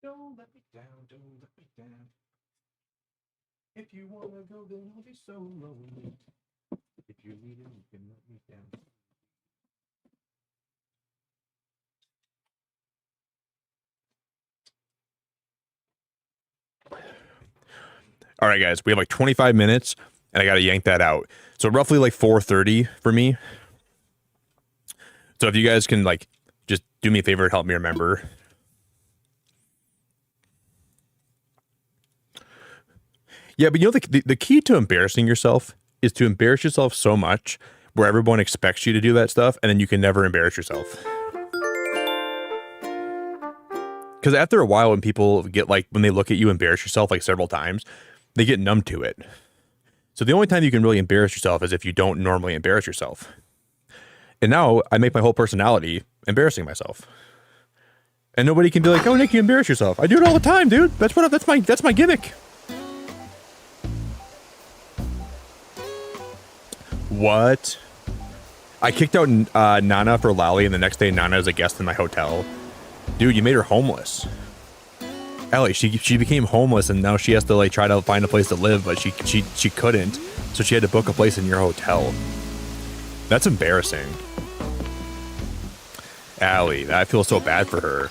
Speaker 2: Don't let me down, don't let me down. If you wanna go, then I'll be so lonely. If you need it, you can let me down.
Speaker 1: All right, guys, we have like 25 minutes, and I got to yank that out. So roughly like 4:30 for me. So if you guys can like just do me a favor and help me remember. Yeah, but you know the key to embarrassing yourself is to embarrass yourself so much where everyone expects you to do that stuff, and then you can never embarrass yourself. Because after a while, when people get like, when they look at you embarrass yourself like several times, they get numb to it. So the only time you can really embarrass yourself is if you don't normally embarrass yourself. And now I make my whole personality embarrassing myself. And nobody can be like, "Oh, Nick, you embarrass yourself." I do it all the time, dude. That's my gimmick. What? I kicked out Nana for Lally, and the next day Nana is a guest in my hotel. Dude, you made her homeless. Ellie, she became homeless, and now she has to like try to find a place to live, but she couldn't, so she had to book a place in your hotel. That's embarrassing. Allie, I feel so bad for her.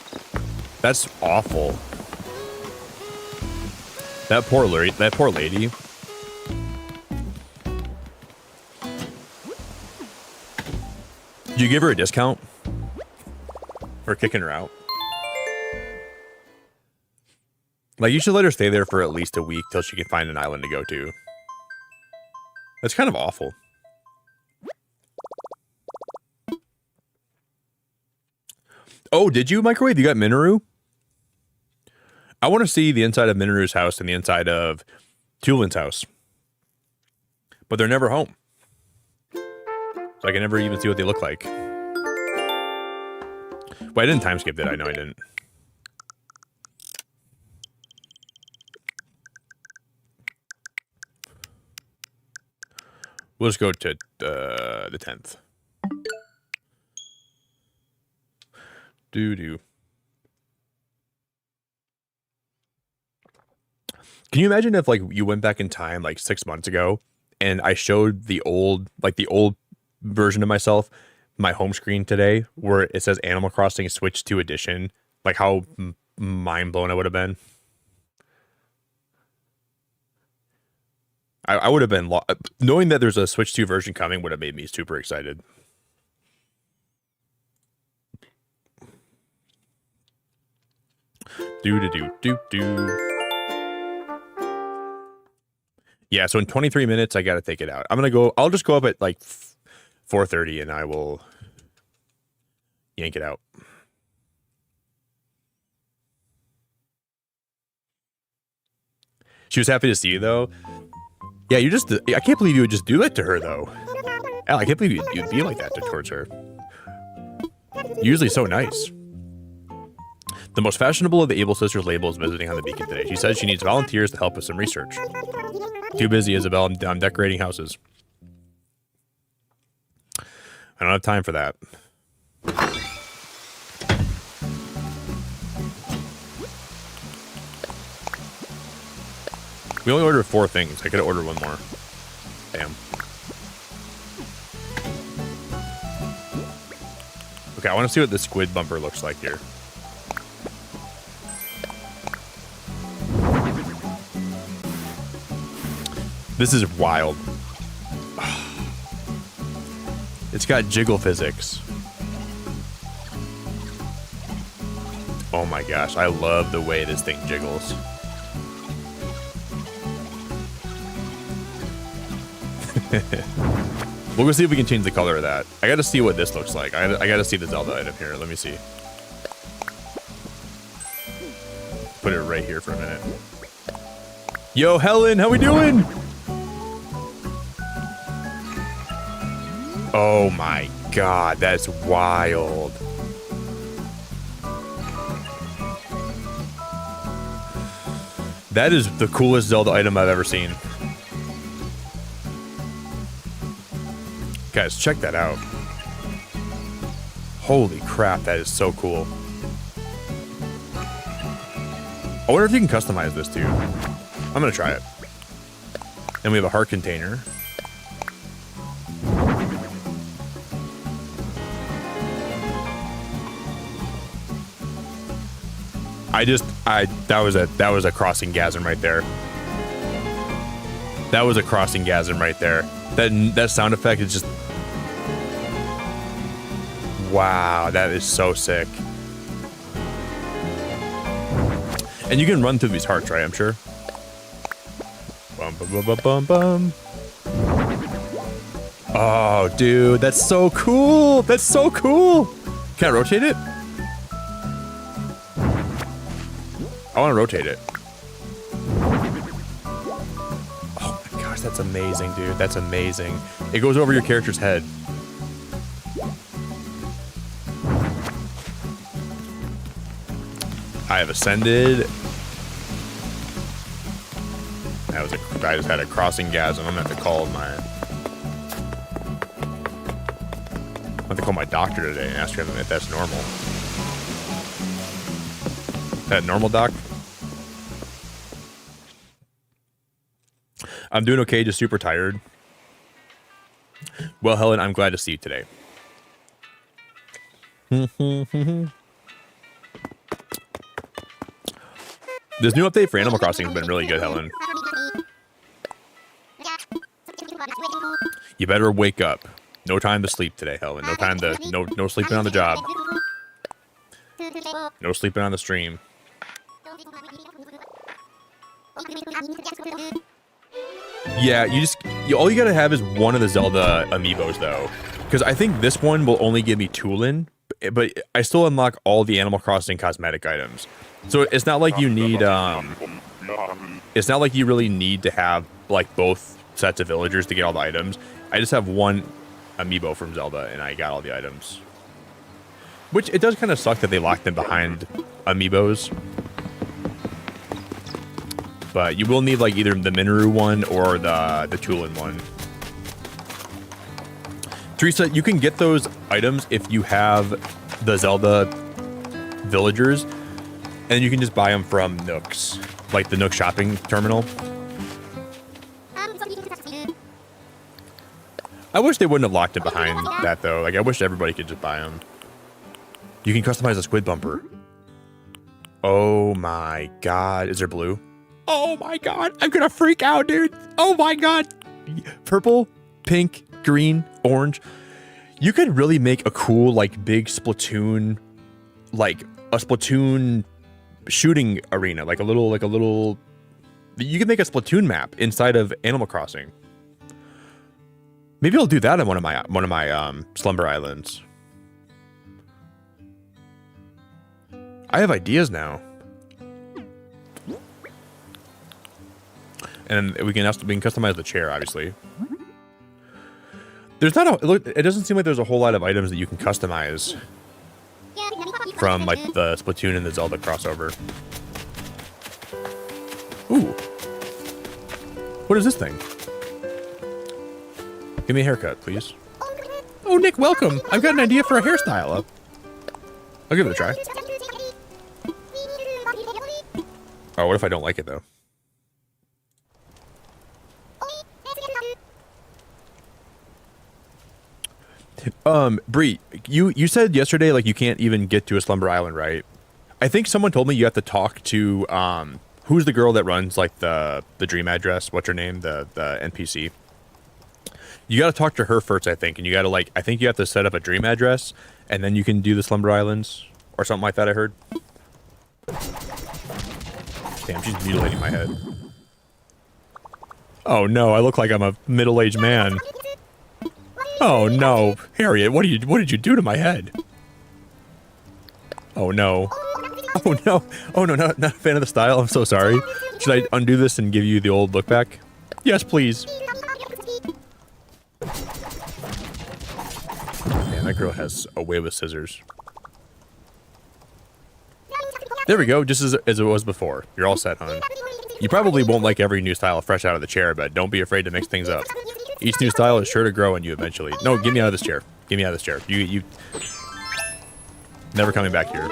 Speaker 1: That's awful. That poor lady. Did you give her a discount for kicking her out? Like, you should let her stay there for at least a week till she can find an island to go to. That's kind of awful. Oh, did you microwave? You got Minoru? I want to see the inside of Minoru's house and the inside of Tulin's house. But they're never home. So I can never even see what they look like. Well, I didn't time skip, did I? No, I didn't. We'll just go to the 10th. Doo-doo. Can you imagine if like you went back in time like 6 months ago and I showed the old version of myself, my home screen today, where it says Animal Crossing Switch 2 Edition, like how mind blown I would have been. I would have been knowing that there's a Switch 2 version coming would have made me super excited. Do. Yeah, so in 23 minutes I got to take it out. I'll just go up at like 4:30 and I will yank it out. She was happy to see you though. Yeah, I can't believe you would just do that to her though. Al, I can't believe you'd be like that towards her. You're usually so nice. The most fashionable of the Able Sisters label is visiting on the beacon today. She says she needs volunteers to help with some research. Too busy, Isabel. I'm decorating houses. I don't have time for that. We only ordered 4 things. I could have ordered one more. Damn. Okay, I want to see what the squid bumper looks like here. This is wild. It's got jiggle physics. Oh my gosh, I love the way this thing jiggles. We'll go see if we can change the color of that. I gotta see what this looks like. I gotta see the Zelda item here. Let me see. Put it right here for a minute. Yo, Helen, how we doing? Oh my god, that's wild. That is the coolest Zelda item I've ever seen. Guys, check that out. Holy crap, that is so cool. I wonder if you can customize this too. I'm gonna try it. Then we have a heart container. That was a crossing gasm right there. That was a crossing gasm right there. That sound effect is just, wow, that is so sick. And you can run through these hearts, right? I'm sure. Bum, bum, bum, bum, bum, bum. Oh, dude, that's so cool. That's so cool. Can I rotate it? I want to rotate it. Oh my gosh, that's amazing, dude. That's amazing. It goes over your character's head. I have ascended. I just had a crossing gasm. I'm gonna have to call my. I'm gonna have to call my doctor today and ask him if that's normal. Is that normal, doc? I'm doing okay, just super tired. Well, Helen, I'm glad to see you today. This new update for Animal Crossing has been really good, Helen. You better wake up. No time to sleep today, Helen. No time to no sleeping on the job. No sleeping on the stream. Yeah, all you gotta have is one of the Zelda amiibos though, because I think this one will only give me Tulin, but I still unlock all the Animal Crossing cosmetic items. So it's not like you need it's not like you really need to have like both sets of villagers to get all the items. I just have one amiibo from Zelda and I got all the items. Which it does kind of suck that they locked them behind amiibos. But you will need like either the Minoru one or the Tulin one. Teresa, you can get those items if you have the Zelda villagers, and you can just buy them from Nooks, like the Nook shopping terminal. I wish they wouldn't have locked it behind that though. Like I wish everybody could just buy them. You can customize a squid bumper. Oh my god, is there blue? Oh my god, I'm gonna freak out, dude. Oh my god. Purple, pink, green, orange. You could really make a cool, like, big Splatoon, like a Splatoon shooting arena, like a little. You could make a Splatoon map inside of Animal Crossing. Maybe I'll do that on one of my Slumber Islands. I have ideas now. And we can customize the chair, obviously. There's not it doesn't seem like there's a whole lot of items that you can customize from like the Splatoon and the Zelda crossover. Ooh. What is this thing? Give me a haircut, please. Oh, Nick, welcome. I've got an idea for a hairstyle. I'll give it a try. Oh, what if I don't like it though? Bree, you said yesterday like you can't even get to a Slumber Island, right? I think someone told me you have to talk to who's the girl that runs like the dream address? What's her name? The NPC. You got to talk to her first, I think, and you got to like I think you have to set up a dream address and then you can do the Slumber Islands or something like that. I heard. Damn, she's mutilating my head. Oh no, I look like I'm a middle-aged man. Oh no, Harriet, what did you do to my head? Oh no. Oh no. Oh no, not a fan of the style. I'm so sorry. Should I undo this and give you the old look back? Yes, please. Man, that girl has a way with scissors. There we go, just as it was before. You're all set, hon. You probably won't like every new style fresh out of the chair, but don't be afraid to mix things up. Each new style is sure to grow on you eventually. No, get me out of this chair. Get me out of this chair. You never coming back here.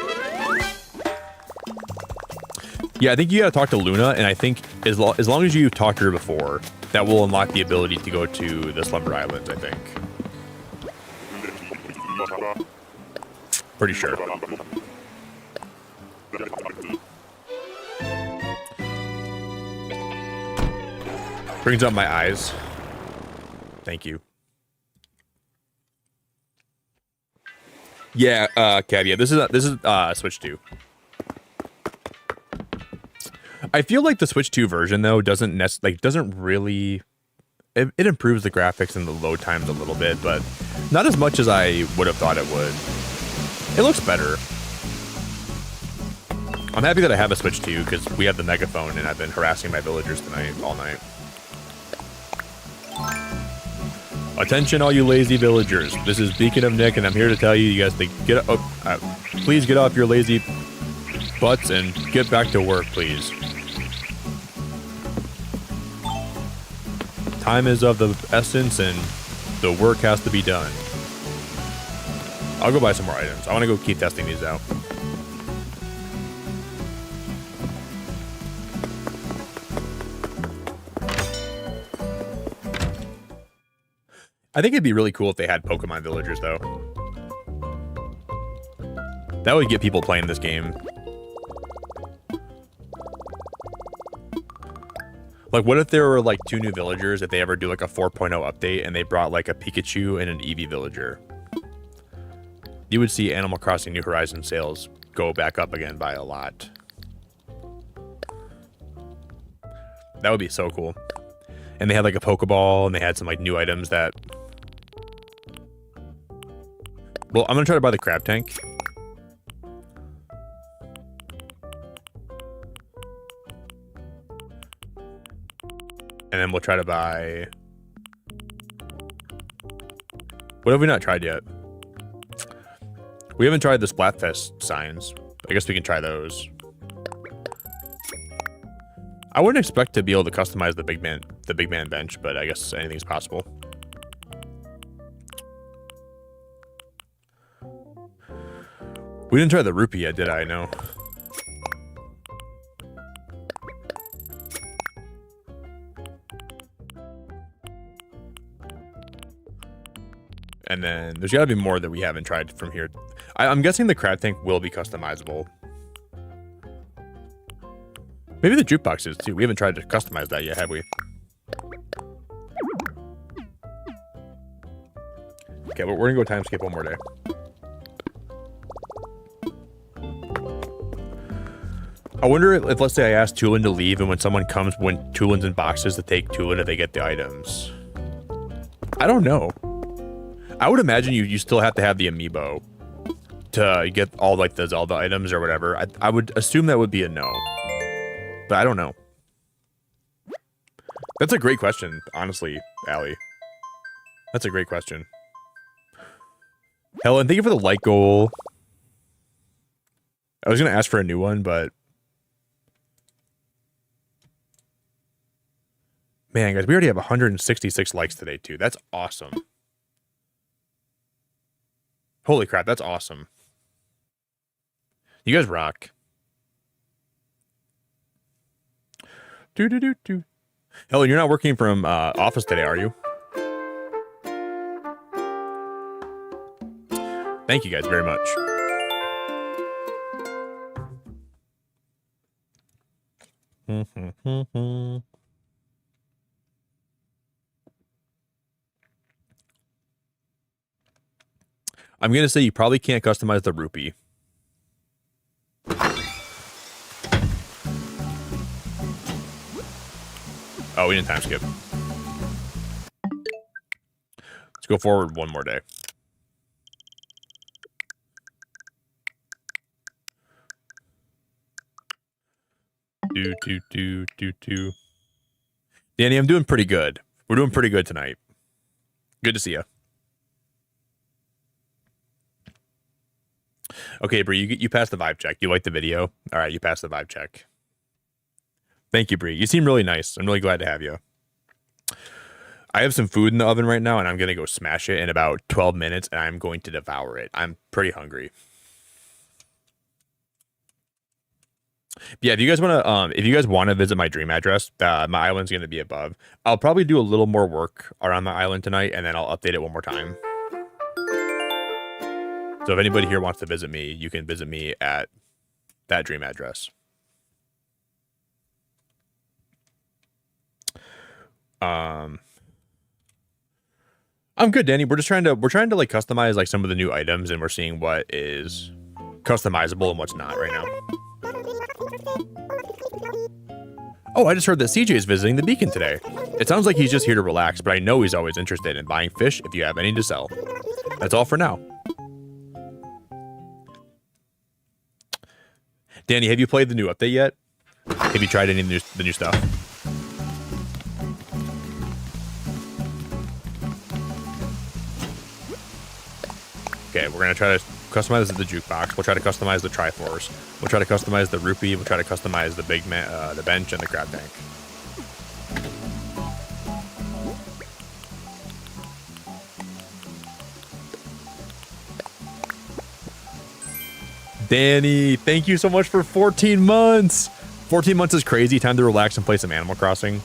Speaker 1: Yeah, I think you gotta talk to Luna, and I think as long as you talked to her before, that will unlock the ability to go to the Slumber Islands, I think. Pretty sure. Brings up my eyes. Thank you. Yeah, Cab, yeah, this is Switch 2. I feel like the Switch 2 version though doesn't really it improves the graphics and the load times a little bit, but not as much as I would have thought it would. It looks better. I'm happy that I have a Switch 2 because we have the megaphone and I've been harassing my villagers tonight all night. Attention, all you lazy villagers. This is Beacon of Nick, and I'm here to tell you guys to please get off your lazy butts and get back to work, please. Time is of the essence, and the work has to be done. I'll go buy some more items. I want to go keep testing these out. I think it'd be really cool if they had Pokemon villagers, though. That would get people playing this game. Like, what if there were, like, 2 new villagers if they ever do, like, a 4.0 update and they brought, like, a Pikachu and an Eevee villager? You would see Animal Crossing New Horizons sales go back up again by a lot. That would be so cool. And they had, like, a Pokeball, and they had some, like, new items that... Well, I'm gonna try to buy the crab tank. And then we'll try to buy... What have we not tried yet? We haven't tried the Splatfest signs. I guess we can try those. I wouldn't expect to be able to customize the big man bench, but I guess anything's possible. We didn't try the rupee yet, did I? No. And then there's got to be more that we haven't tried from here. I'm guessing the crab tank will be customizable. Maybe the jukebox is too. We haven't tried to customize that yet, have we? Okay, but we're gonna go time skip one more day. I wonder if, let's say I ask Tulin to leave, and when someone comes, when Tulin's in boxes to take Tulin, if they get the items. I don't know. I would imagine you still have to have the amiibo to get all, like, the Zelda items or whatever. I would assume that would be a no. But I don't know. That's a great question, honestly, Allie. That's a great question. Helen, thank you for the like goal. I was going to ask for a new one, but... Man, guys, we already have 166 likes today, too. That's awesome. Holy crap, that's awesome. You guys rock. Do. Helen, you're not working from office today, are you? Thank you guys very much. I'm going to say you probably can't customize the rupee. Oh, we didn't time skip. Let's go forward one more day. Do. Danny, I'm doing pretty good. We're doing pretty good tonight. Good to see you. Okay, Bree, you passed the vibe check. You like the video? All right, you passed the vibe check. Thank you, Bree. You seem really nice. I'm really glad to have you. I have some food in the oven right now, and I'm going to go smash it in about 12 minutes, and I'm going to devour it. I'm pretty hungry. Yeah, if you guys want to visit my dream address, my island's going to be above. I'll probably do a little more work around my island tonight, and then I'll update it one more time. So if anybody here wants to visit me, you can visit me at that dream address. I'm good, Danny. We're trying to like customize like some of the new items, and we're seeing what is customizable and what's not right now. Oh, I just heard that CJ is visiting the beacon today. It sounds like he's just here to relax, but I know he's always interested in buying fish if you have any to sell. That's all for now. Danny, have you played the new update yet? Have you tried any of the new stuff? Okay, we're gonna try to customize the jukebox. We'll try to customize the Triforce. We'll try to customize the rupee. We'll try to customize the the bench and the crab tank. Danny, thank you so much for 14 months. 14 months is crazy. Time to relax and play some Animal Crossing.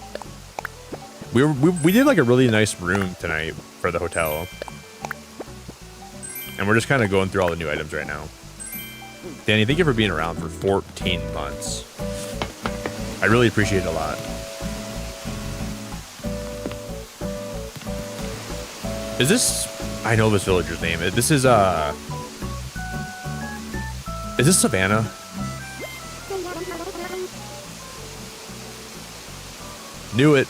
Speaker 1: We did like a really nice room tonight for the hotel. And we're just kind of going through all the new items right now. Danny, thank you for being around for 14 months. I really appreciate it a lot. Is this... I know this villager's name. This is this Savannah? Knew it.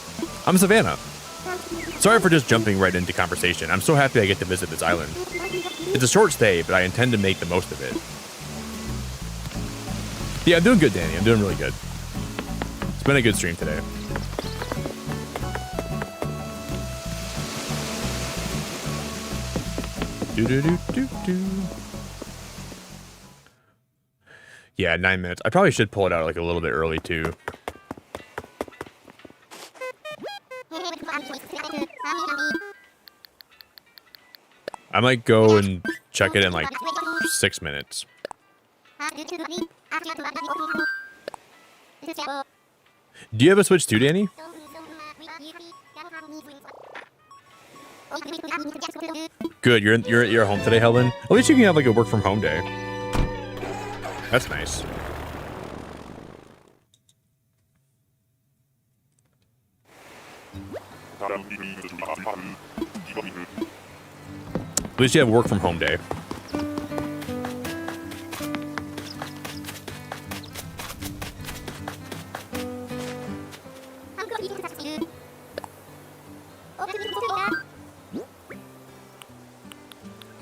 Speaker 1: I'm Savannah. Sorry for just jumping right into conversation. I'm so happy I get to visit this island. It's a short stay, but I intend to make the most of it. Yeah, I'm doing good, Danny. I'm doing really good. It's been a good stream today. Do. Yeah, 9 minutes. I probably should pull it out like a little bit early too. I might go and check it in like 6 minutes. Do you have a Switch too, Danny? Good, you're home today, Helen. At least you can have like a work from home day. That's nice. At least you have a work from home day.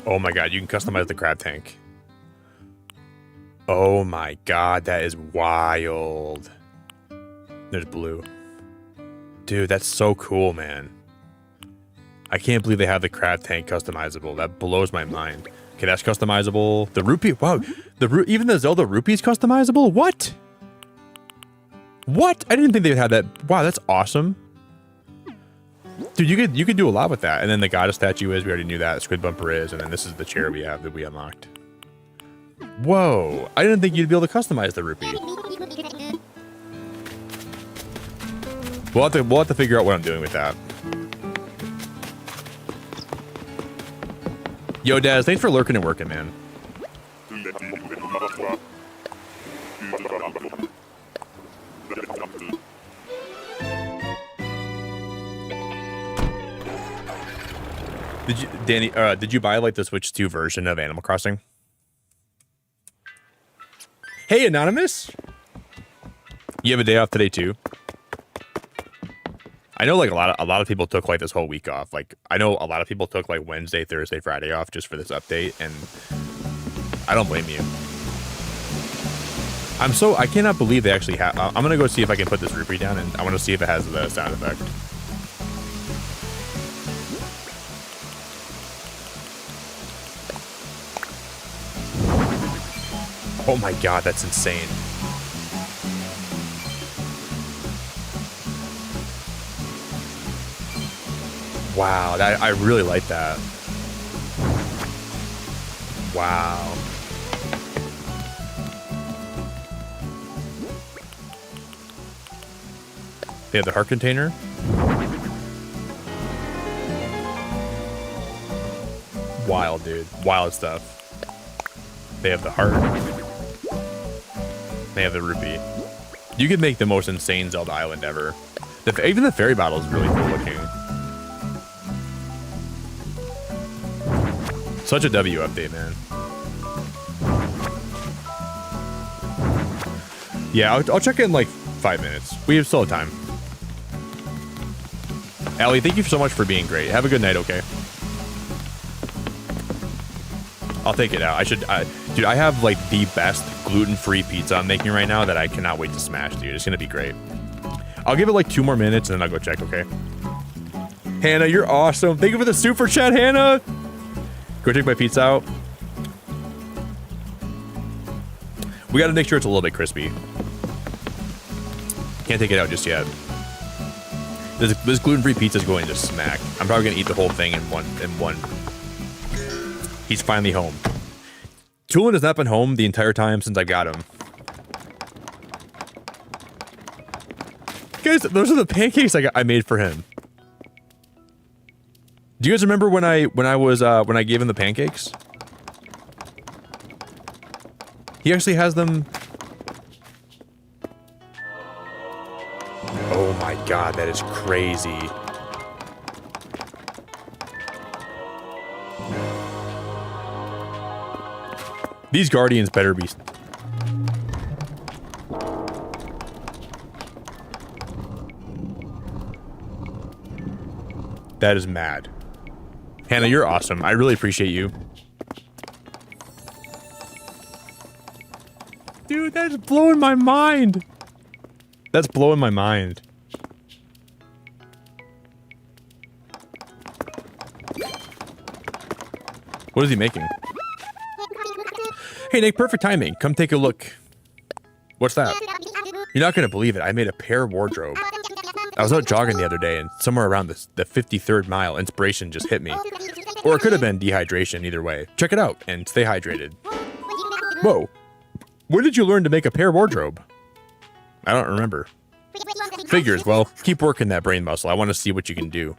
Speaker 1: Oh my god, you can customize the crab tank. Oh my god, that is wild. There's blue. Dude, that's so cool, man. I can't believe they have the crab tank customizable. That blows my mind. Okay, that's customizable. The rupee, wow. Even the Zelda rupee is customizable? What? What? I didn't think they would have that. Wow, that's awesome. Dude, you could do a lot with that. And then the goddess statue is, we already knew that. The squid bumper is, and then this is the chair we have that we unlocked. Whoa, I didn't think you'd be able to customize the rupee. We'll have to figure out what I'm doing with that. Yo, Daz, thanks for lurking and working, man. Did you buy like the Switch 2 version of Animal Crossing? Hey, Anonymous. You have a day off today too? I know like a lot of people took like this whole week off. Like I know a lot of people took like Wednesday, Thursday, Friday off just for this update, and I don't blame you. I cannot believe they actually have. I'm gonna go see if I can put this rupee down, and I want to see if it has the sound effect. Oh my god, that's insane. Wow, I really like that. Wow. They have the heart container. Wild, dude. Wild stuff. They have the heart. They have the rupee. You could make the most insane Zelda Island ever. Even the fairy battle is really cool looking. Such a W update, man. Yeah, I'll check in like 5 minutes. We have still have time. Allie, thank you so much for being great. Have a good night, okay? I'll take it out. Dude, I have like the best gluten-free pizza I'm making right now that I cannot wait to smash, dude. It's gonna be great. I'll give it like 2 more minutes and then I'll go check, okay? Hannah, you're awesome. Thank you for the super chat, Hannah. Go check my pizza out. We gotta make sure it's a little bit crispy. Can't take it out just yet. This gluten-free pizza is going to smack. I'm probably gonna eat the whole thing in one. He's finally home. Tulin has not been home the entire time since I got him. Guys, those are the pancakes I made for him. Do you guys remember when I gave him the pancakes? He actually has them. Oh my god, that is crazy. These guardians better be... That is mad. Hannah, you're awesome. I really appreciate you. Dude, that's blowing my mind. That's blowing my mind. What is he making? Hey, Nick, perfect timing. Come take a look. What's that? You're not going to believe it. I made a pear wardrobe. I was out jogging the other day, and somewhere around the 53rd mile, inspiration just hit me. Or it could have been dehydration, either way. Check it out, and stay hydrated. Whoa. Where did you learn to make a pear wardrobe? I don't remember. Figures. Well, keep working that brain muscle. I want to see what you can do.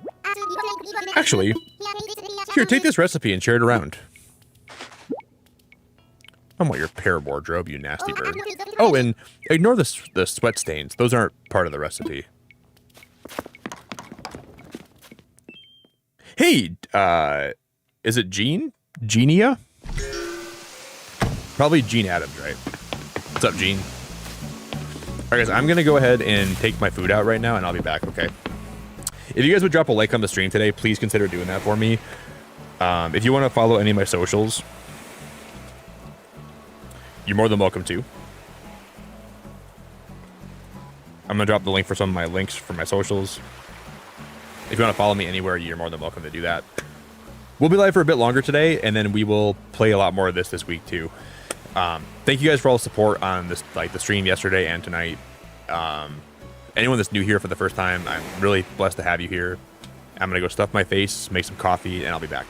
Speaker 1: Actually, here, take this recipe and share it around. I want your pear wardrobe, you nasty bird. Oh, and ignore the sweat stains. Those aren't part of the recipe. Hey, is it Gene? Genia? Probably Gene Adams, right? What's up, Gene? All right, guys, I'm going to go ahead and take my food out right now, and I'll be back, okay? If you guys would drop a like on the stream today, please consider doing that for me. If you want to follow any of my socials, you're more than welcome to. I'm going to drop the link for some of my links for my socials. If you want to follow me anywhere, you're more than welcome to do that. We'll be live for a bit longer today, and then we will play a lot more of this week, too. Thank you guys for all the support on this, like the stream yesterday and tonight. Anyone that's new here for the first time, I'm really blessed to have you here. I'm going to go stuff my face, make some coffee, and I'll be back.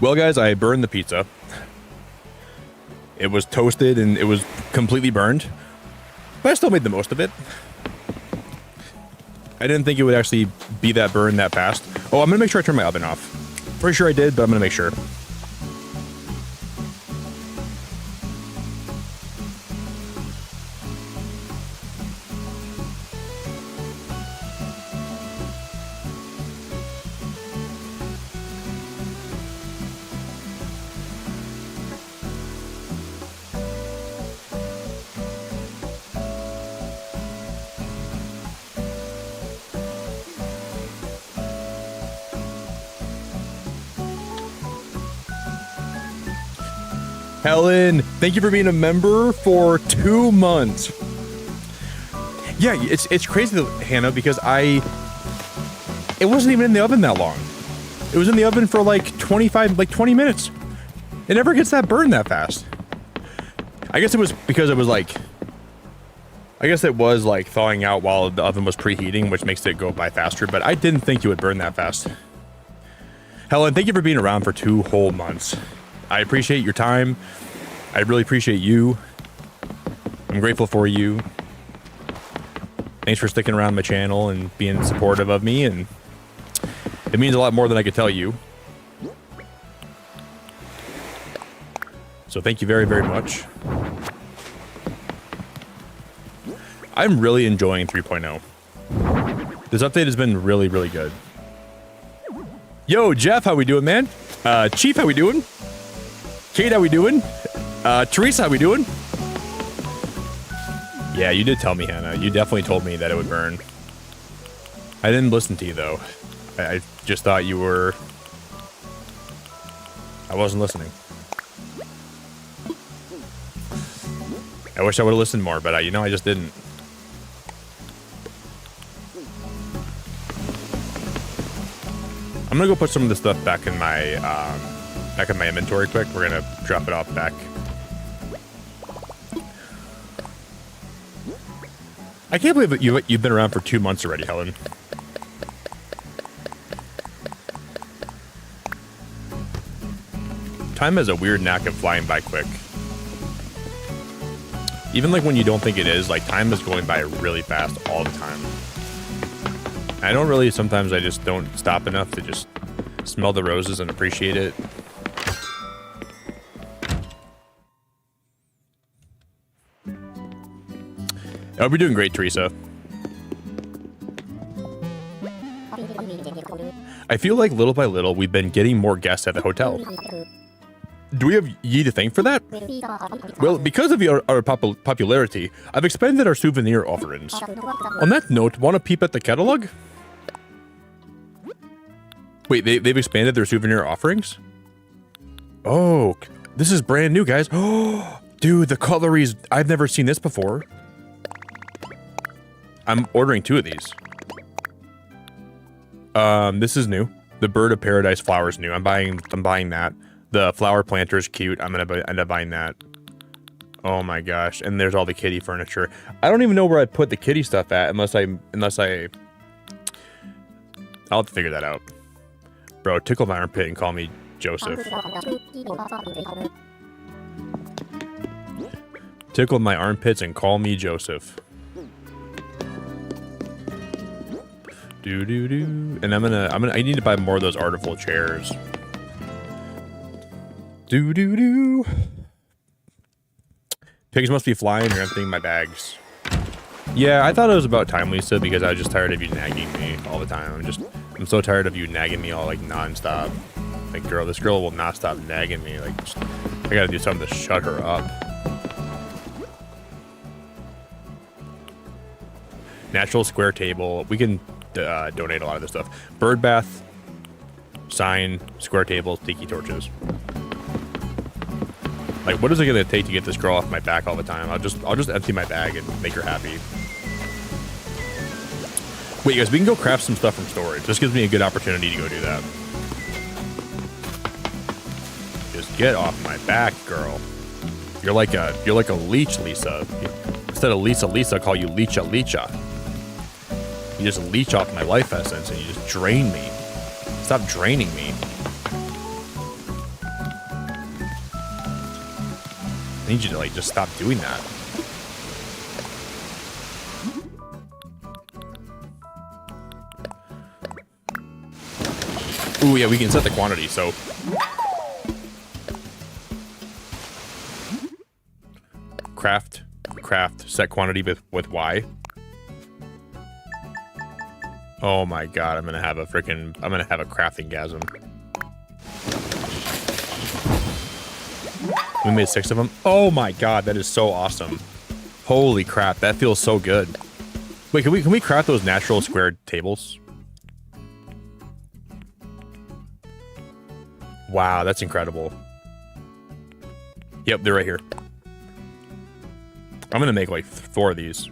Speaker 1: Well, guys, I burned the pizza. It was toasted and it was completely burned, but I still made the most of it. I didn't think it would actually be that burned that fast. Oh, I'm gonna make sure I turn my oven off. Pretty sure I did, but I'm gonna make sure. Helen, thank you for being a member for 2 months. Yeah, it's crazy, Hannah, because it wasn't even in the oven that long. It was in the oven for like 20 minutes. It never gets that burned that fast. I guess it was because it was like thawing out while the oven was preheating, which makes it go by faster, but I didn't think you would burn that fast. Helen, thank you for being around for 2 whole months. I appreciate your time. I really appreciate you. I'm grateful for you. Thanks for sticking around my channel and being supportive of me, and it means a lot more than I could tell you. So thank you very, very much. I'm really enjoying 3.0. This update has been really, really good. Yo, Jeff, how we doing, man? Chief, how we doing? Kate, how we doing? Teresa, how we doing? Yeah, you did tell me, Hannah. You definitely told me that it would burn. I didn't listen to you, though. I just thought you were... I wasn't listening. I wish I would have listened more, but I just didn't. I'm gonna go put some of this stuff back in my inventory quick. We're gonna drop it off back. I can't believe that you've been around for 2 months already, Helen. Time has a weird knack of flying by quick. Even like when you don't think it is, like time is going by really fast all the time. I don't really, sometimes I just don't stop enough to just smell the roses and appreciate it. Oh, we're doing great, Teresa. I feel like little by little, we've been getting more guests at the hotel. Do we have Yi to thank for that? Well, because of our popularity, I've expanded our souvenir offerings. On that note, want to peep at the catalog? Wait, they've expanded their souvenir offerings? Oh, this is brand new, guys. Oh, dude, the cutlery's... I've never seen this before. I'm ordering 2 of these. This is new. The Bird of Paradise flower is new. I'm buying that. The flower planter is cute. I'm gonna end up buying that. Oh my gosh! And there's all the kitty furniture. I don't even know where I'd put the kitty stuff at unless I'll have to figure that out. Bro, tickle my armpit and call me Joseph. Tickle my armpits and call me Joseph. Do do do. And I need to buy more of those artful chairs. Do do do. Pigs must be flying or emptying my bags. Yeah, I thought it was about time, Lisa, because I was just tired of you nagging me all the time. I'm so tired of you nagging me all like non-stop. Like, girl, this girl will not stop nagging me. Like, I gotta do something to shut her up. Natural square table. We can donate a lot of this stuff. Bird bath, sign, square tables, tiki torches. Like, what is it gonna take to get this girl off my back all the time? I'll just empty my bag and make her happy. Wait, guys, we can go craft some stuff from storage. This gives me a good opportunity to go do that. Just get off my back, girl. You're like a leech, Lisa. Instead of Lisa, I'll call you Leecha. You just leech off my life essence and you just drain me. Stop draining me. I need you to, like, just stop doing that. Ooh, yeah, we can set the quantity, so... Craft, set quantity with Y. Oh my god, I'm gonna have a crafting-gasm. We made 6 of them. Oh my god, that is so awesome. Holy crap, that feels so good. Wait, can we craft those natural squared tables? Wow, that's incredible. Yep, they're right here. I'm gonna make like 4 of these.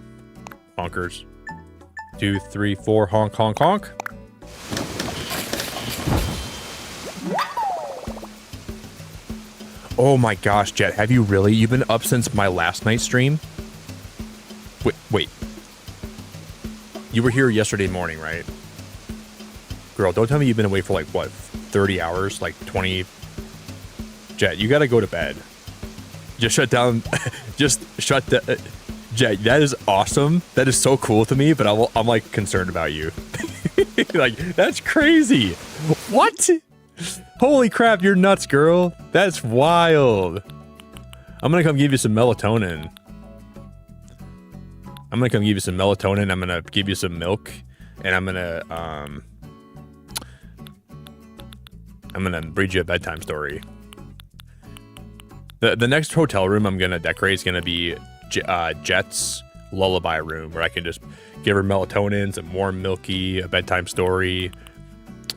Speaker 1: Honkers. 2, 3, 4, honk, honk, honk. Oh my gosh, Jet, have you really? You've been up since my last night's stream? Wait. You were here yesterday morning, right? Girl, don't tell me you've been away for like, what, 30 hours? Like 20? Jet, you gotta go to bed. Just shut down. Just shut the. Jet, that is awesome. That is so cool to me, but I'm like concerned about you. Like, that's crazy. What? Holy crap, you're nuts, girl. That's wild. I'm gonna come give you some melatonin. I'm gonna give you some milk, and I'm gonna read you a bedtime story. The next hotel room I'm gonna decorate is gonna be Jet's lullaby room, where I can just give her melatonin, some warm milky, a bedtime story.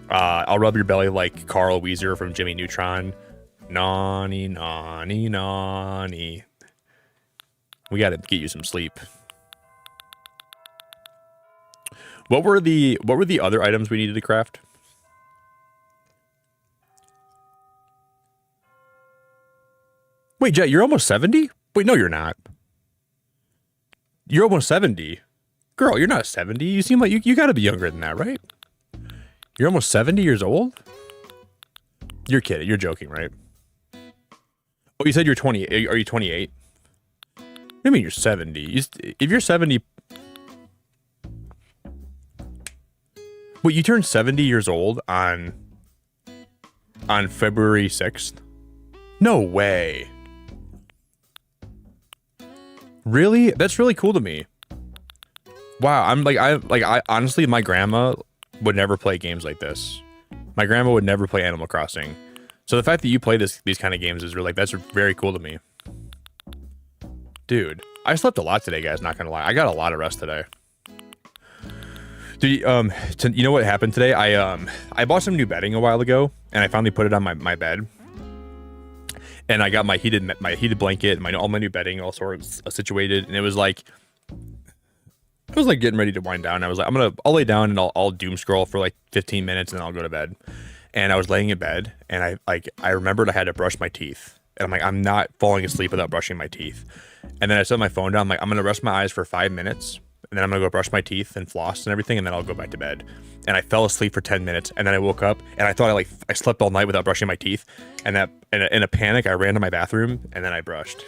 Speaker 1: I'll rub your belly like Carl Weezer from Jimmy Neutron. Nani, nani, nani. We gotta get you some sleep. What were the other items we needed to craft? Wait, Jet, you're almost 70? Wait, no, you're not. You're almost 70. Girl, you're not 70. You seem like you gotta be younger than that, right? You're almost 70 years old? You're kidding. You're joking, right? Oh, you said you're 20. Are you 28? I mean, you're 70. If you're 70... Wait, you turned 70 years old on February 6th? No way. Really? That's really cool to me. Wow, I honestly, my grandma would never play games like this. My grandma would never play Animal Crossing. So the fact that you play these kind of games is really, that's very cool to me. Dude, I slept a lot today, guys, not gonna lie. I got a lot of rest today. Dude, you know what happened today? I bought some new bedding a while ago, and I finally put it on my bed. And I got my heated blanket, and all my new bedding all sorts situated, and it was like getting ready to wind down. I was like, I'll lay down and I'll doom scroll for like 15 minutes, and then I'll go to bed. And I was laying in bed, and I remembered I had to brush my teeth, and I'm like, I'm not falling asleep without brushing my teeth. And then I set my phone down. I'm like, I'm gonna rest my eyes for 5 minutes, and then I'm gonna go brush my teeth and floss and everything, and then I'll go back to bed. And I fell asleep for 10 minutes, and then I woke up, and I thought I slept all night without brushing my teeth, and that in a panic I ran to my bathroom, and then I brushed.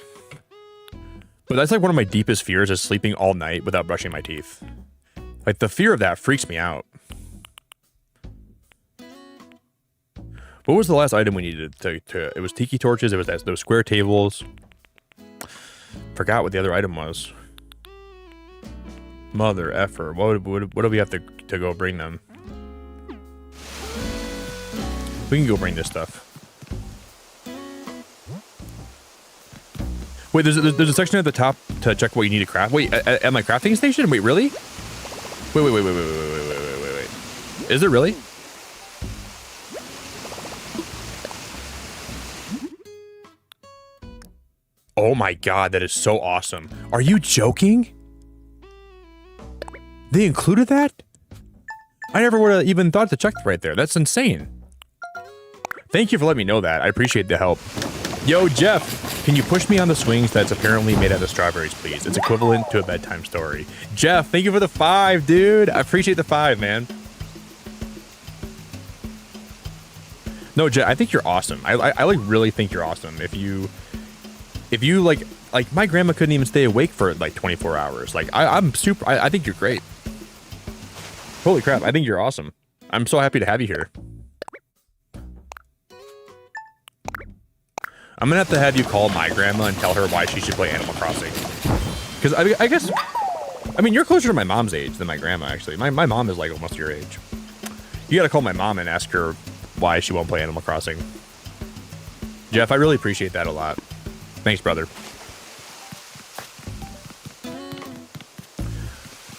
Speaker 1: But that's like one of my deepest fears, is sleeping all night without brushing my teeth. Like, the fear of that freaks me out. What was the last item we needed to it was tiki torches, it was those square tables. Forgot what the other item was. Mother effer. What do we have to go bring them? We can go bring this stuff. Wait, there's a section at the top to check what you need to craft. Wait, at my crafting station? Wait, really? Wait. Is there really? Oh my god, that is so awesome. Are you joking? They included that? I never would have even thought to check right there. That's insane. Thank you for letting me know that. I appreciate the help. Yo, Jeff. Can you push me on the swings that's apparently made out of strawberries, please? It's equivalent to a bedtime story. Jeff, thank you for the 5, dude. I appreciate the 5, man. No, Jeff, I think you're awesome. I like really think you're awesome. If you like my grandma couldn't even stay awake for like 24 hours. Like I'm super. I think you're great. Holy crap! I think you're awesome. I'm so happy to have you here. I'm gonna have you call my grandma and tell her why she should play Animal Crossing. Because I guess, I mean, you're closer to my mom's age than my grandma, actually. My mom is like almost your age. You gotta call my mom and ask her why she won't play Animal Crossing. Jeff, I really appreciate that a lot. Thanks, brother.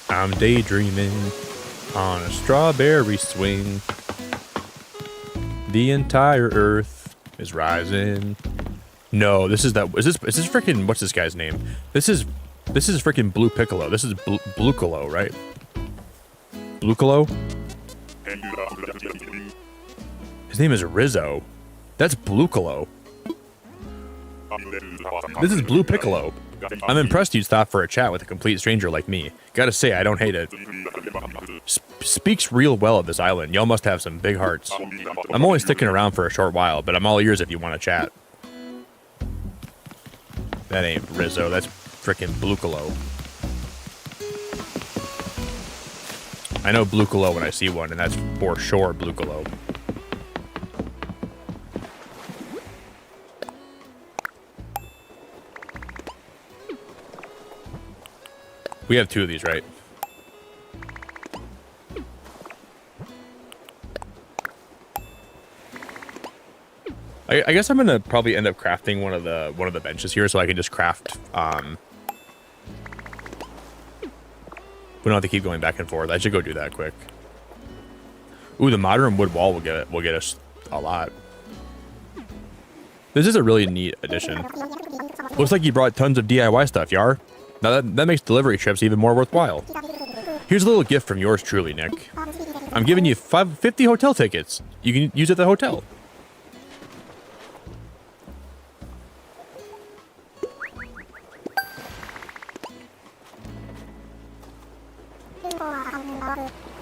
Speaker 1: I'm daydreaming on a strawberry swing. The entire earth is rising. No, this is that. Is this freaking, what's this guy's name? This is freaking Blue Piccolo. This is Blucolo, right? Blucolo? His name is Rizzo. That's Blucolo. This is Blue Piccolo. I'm impressed you'd stop for a chat with a complete stranger like me. Gotta say, I don't hate it. Speaks real well of this island. Y'all must have some big hearts. I'm only sticking around for a short while, but I'm all ears if you want to chat. That ain't Rizzo, that's frickin' Blucolo. I know Blucolo when I see one, and that's for sure Blucolo. We have 2 of these, right? I guess I'm gonna probably end up crafting one of the benches here, so I can just craft. We don't have to keep going back and forth. I should go do that quick. Ooh, the modern wood wall will get us a lot. This is a really neat addition. Looks like you brought tons of DIY stuff, Yar. Now that makes delivery trips even more worthwhile. Here's a little gift from yours truly, Nick. I'm giving you 50 hotel tickets. You can use at the hotel.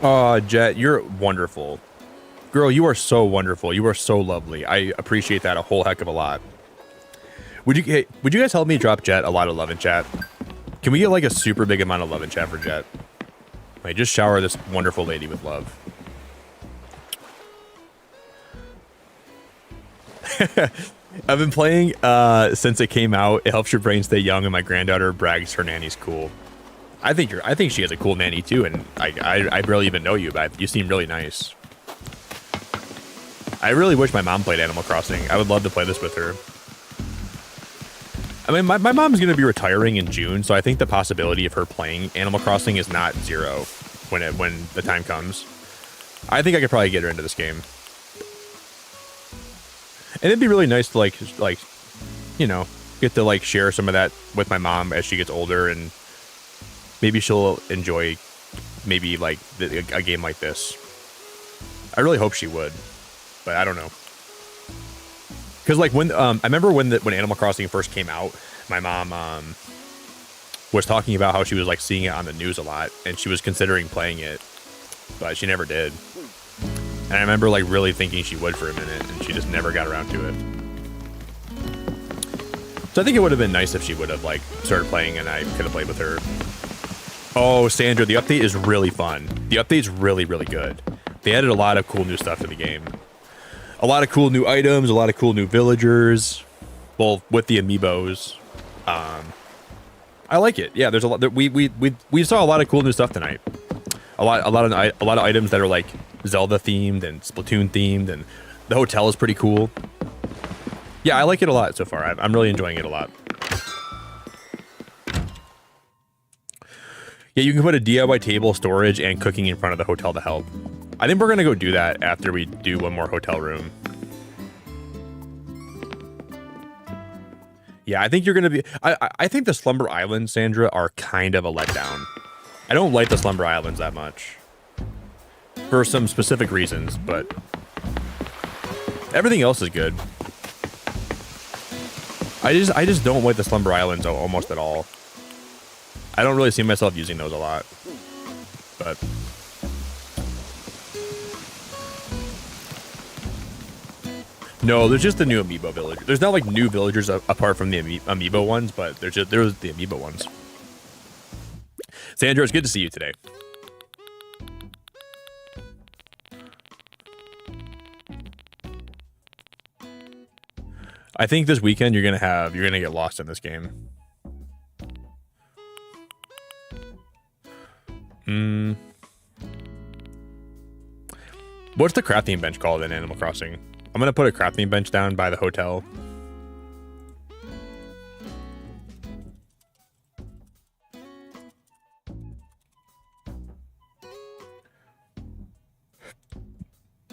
Speaker 1: Aw, Jet, you're wonderful. Girl, you are so wonderful. You are so lovely. I appreciate that a whole heck of a lot. Would you guys help me drop Jet a lot of love in chat? Can we get like a super big amount of love in chat for Jet? Like, just shower this wonderful lady with love. I've been playing since it came out. It helps your brain stay young, and my granddaughter brags her nanny's cool. I think she has a cool nanny too, and I barely even know you, but you seem really nice. I really wish my mom played Animal Crossing. I would love to play this with her. I mean, my mom's going to be retiring in June, so I think the possibility of her playing Animal Crossing is not zero when the time comes. I think I could probably get her into this game. And it'd be really nice to like you know, get to like share some of that with my mom as she gets older, and maybe she'll enjoy maybe like a game like this. I really hope she would, but I don't know. Because like when I remember when Animal Crossing first came out, my mom was talking about how she was like seeing it on the news a lot, and she was considering playing it, but she never did. And I remember like really thinking she would for a minute, and she just never got around to it. So I think it would have been nice if she would have like started playing, and I could have played with her. Oh, Sandra, the update is really fun. The update's really, really good. They added a lot of cool new stuff to the game. A lot of cool new items, a lot of cool new villagers. Well, with the amiibos. I like it. Yeah, there's a lot. We saw a lot of cool new stuff tonight. A lot of items that are like Zelda themed and Splatoon themed, and the hotel is pretty cool. Yeah, I like it a lot so far. I'm really enjoying it a lot. Yeah, you can put a DIY table, storage, and cooking in front of the hotel to help. I think we're gonna go do that after we do one more hotel room. Yeah, I think you're gonna be. I think the Slumber Islands, Sandra, are kind of a letdown. I don't like the Slumber Islands that much for some specific reasons, but everything else is good. I just don't like the Slumber Islands almost at all. I don't really see myself using those a lot. But no, there's just the new amiibo village. There's not like new villagers apart from the amiibo ones, but there's the amiibo ones. Sandra, it's good to see you today. I think this weekend you're gonna get lost in this game. What's the crafting bench called in Animal Crossing? I'm gonna put a crafting bench down by the hotel.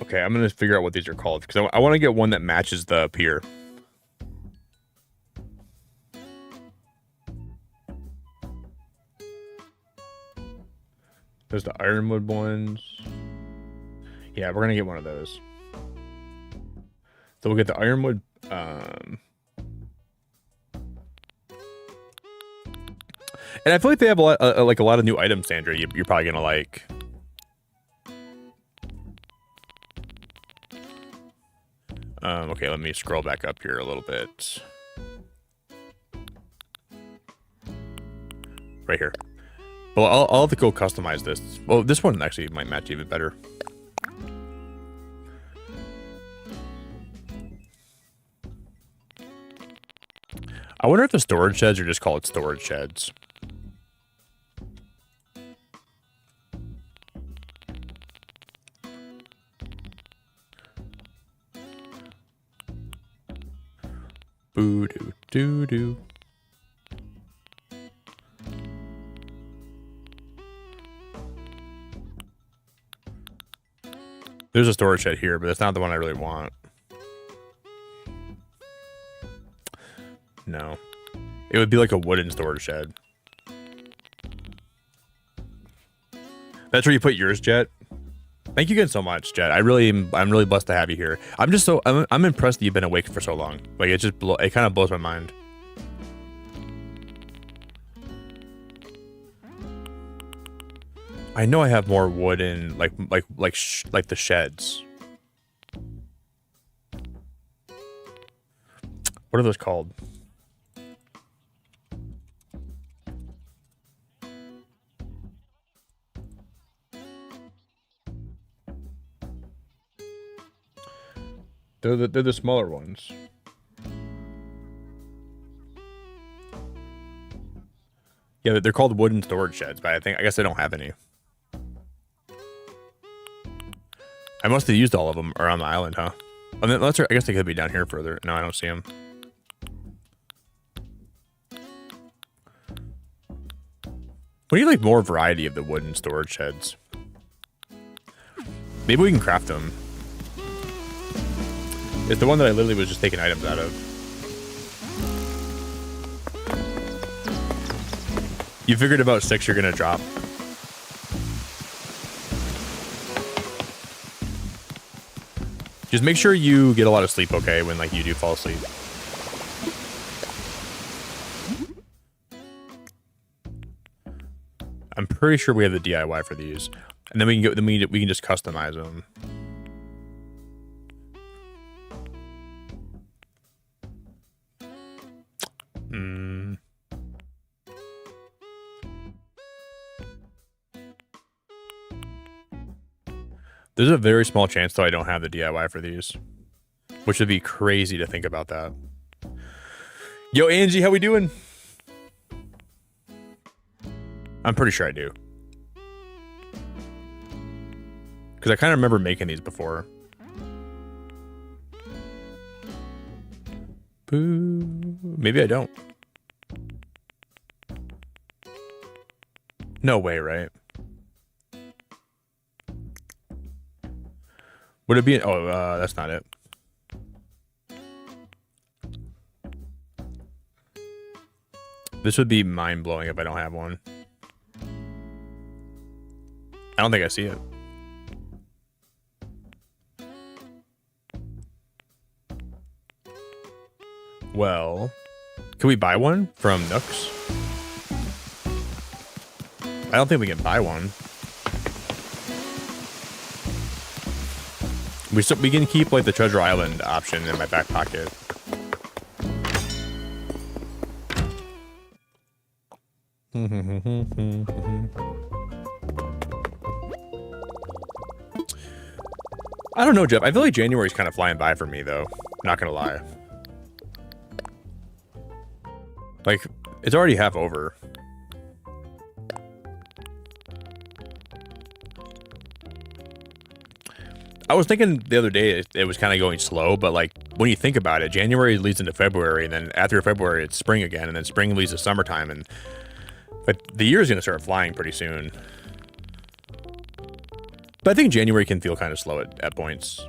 Speaker 1: Okay, I'm gonna figure out what these are called because I want to get one that matches the pier. There's the ironwood ones. Yeah, we're gonna get one of those. So we'll get the ironwood. And I feel like they have a lot of new items, Sandra. You're probably gonna like. Okay, let me scroll back up here a little bit. Right here. Well, I'll have to go customize this. Well, this one actually might match even better. I wonder if the storage sheds are just called storage sheds. Boo doo doo doo. There's a storage shed here, but that's not the one I really want. No. It would be like a wooden storage shed. That's where you put yours, Jet? Thank you again so much, Jet. I'm really blessed to have you here. I'm impressed that you've been awake for so long. Like it kind of blows my mind. I know I have more wood in like the sheds. What are those called? They're the smaller ones. Yeah, they're called wooden storage sheds, but I guess I don't have any. I must have used all of them around the island, huh? I mean, I guess they could be down here further. No, I don't see them. We need like more variety of the wooden storage sheds. Maybe we can craft them. It's the one that I literally was just taking items out of. You figured about 6 you're gonna drop. Just make sure you get a lot of sleep, okay, when like you do fall asleep. I'm pretty sure we have the DIY for these, and then we can just customize them. There's a very small chance though I don't have the DIY for these, which would be crazy to think about that. Yo, Angie, how we doing? I'm pretty sure I do. Because I kind of remember making these before. Boo. Maybe I don't. No way, right? Would it be? Oh, that's not it. This would be mind-blowing if I don't have one. I don't think I see it. Well, Can we buy one from Nooks? I don't think we can buy one. We can keep like the Treasure Island option in my back pocket. I don't know, Jeff. I feel like January's kind of flying by for me, though. Not gonna lie. Like, it's already half over. I was thinking the other day it was kind of going slow, but like when you think about it, January leads into February, and then after February it's spring again, and then spring leads to summertime, and but the year is gonna start flying pretty soon. But I think January can feel kind of slow at points.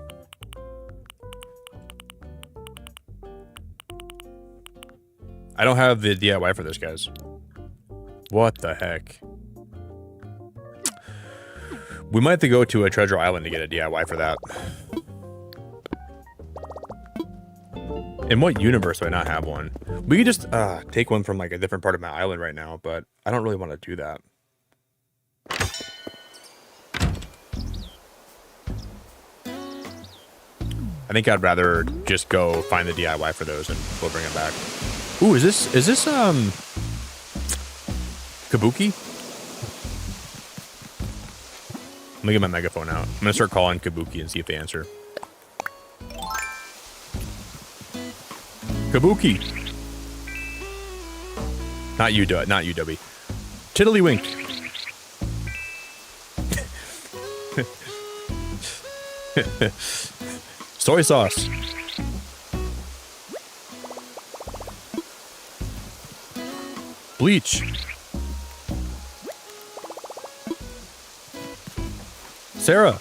Speaker 1: I don't have the DIY for this, guys. What the heck? We might have to go to a Treasure Island to get a DIY for that. In what universe do I not have one? We could just take one from like a different part of my island right now, but I don't really want to do that. I think I'd rather just go find the DIY for those and we'll bring it back. Ooh, is this Kabuki? Let me get my megaphone out. I'm gonna start calling Kabuki and see if they answer. Kabuki! Not you, Dubby. Tiddlywink! Soy sauce. Bleach. Sarah.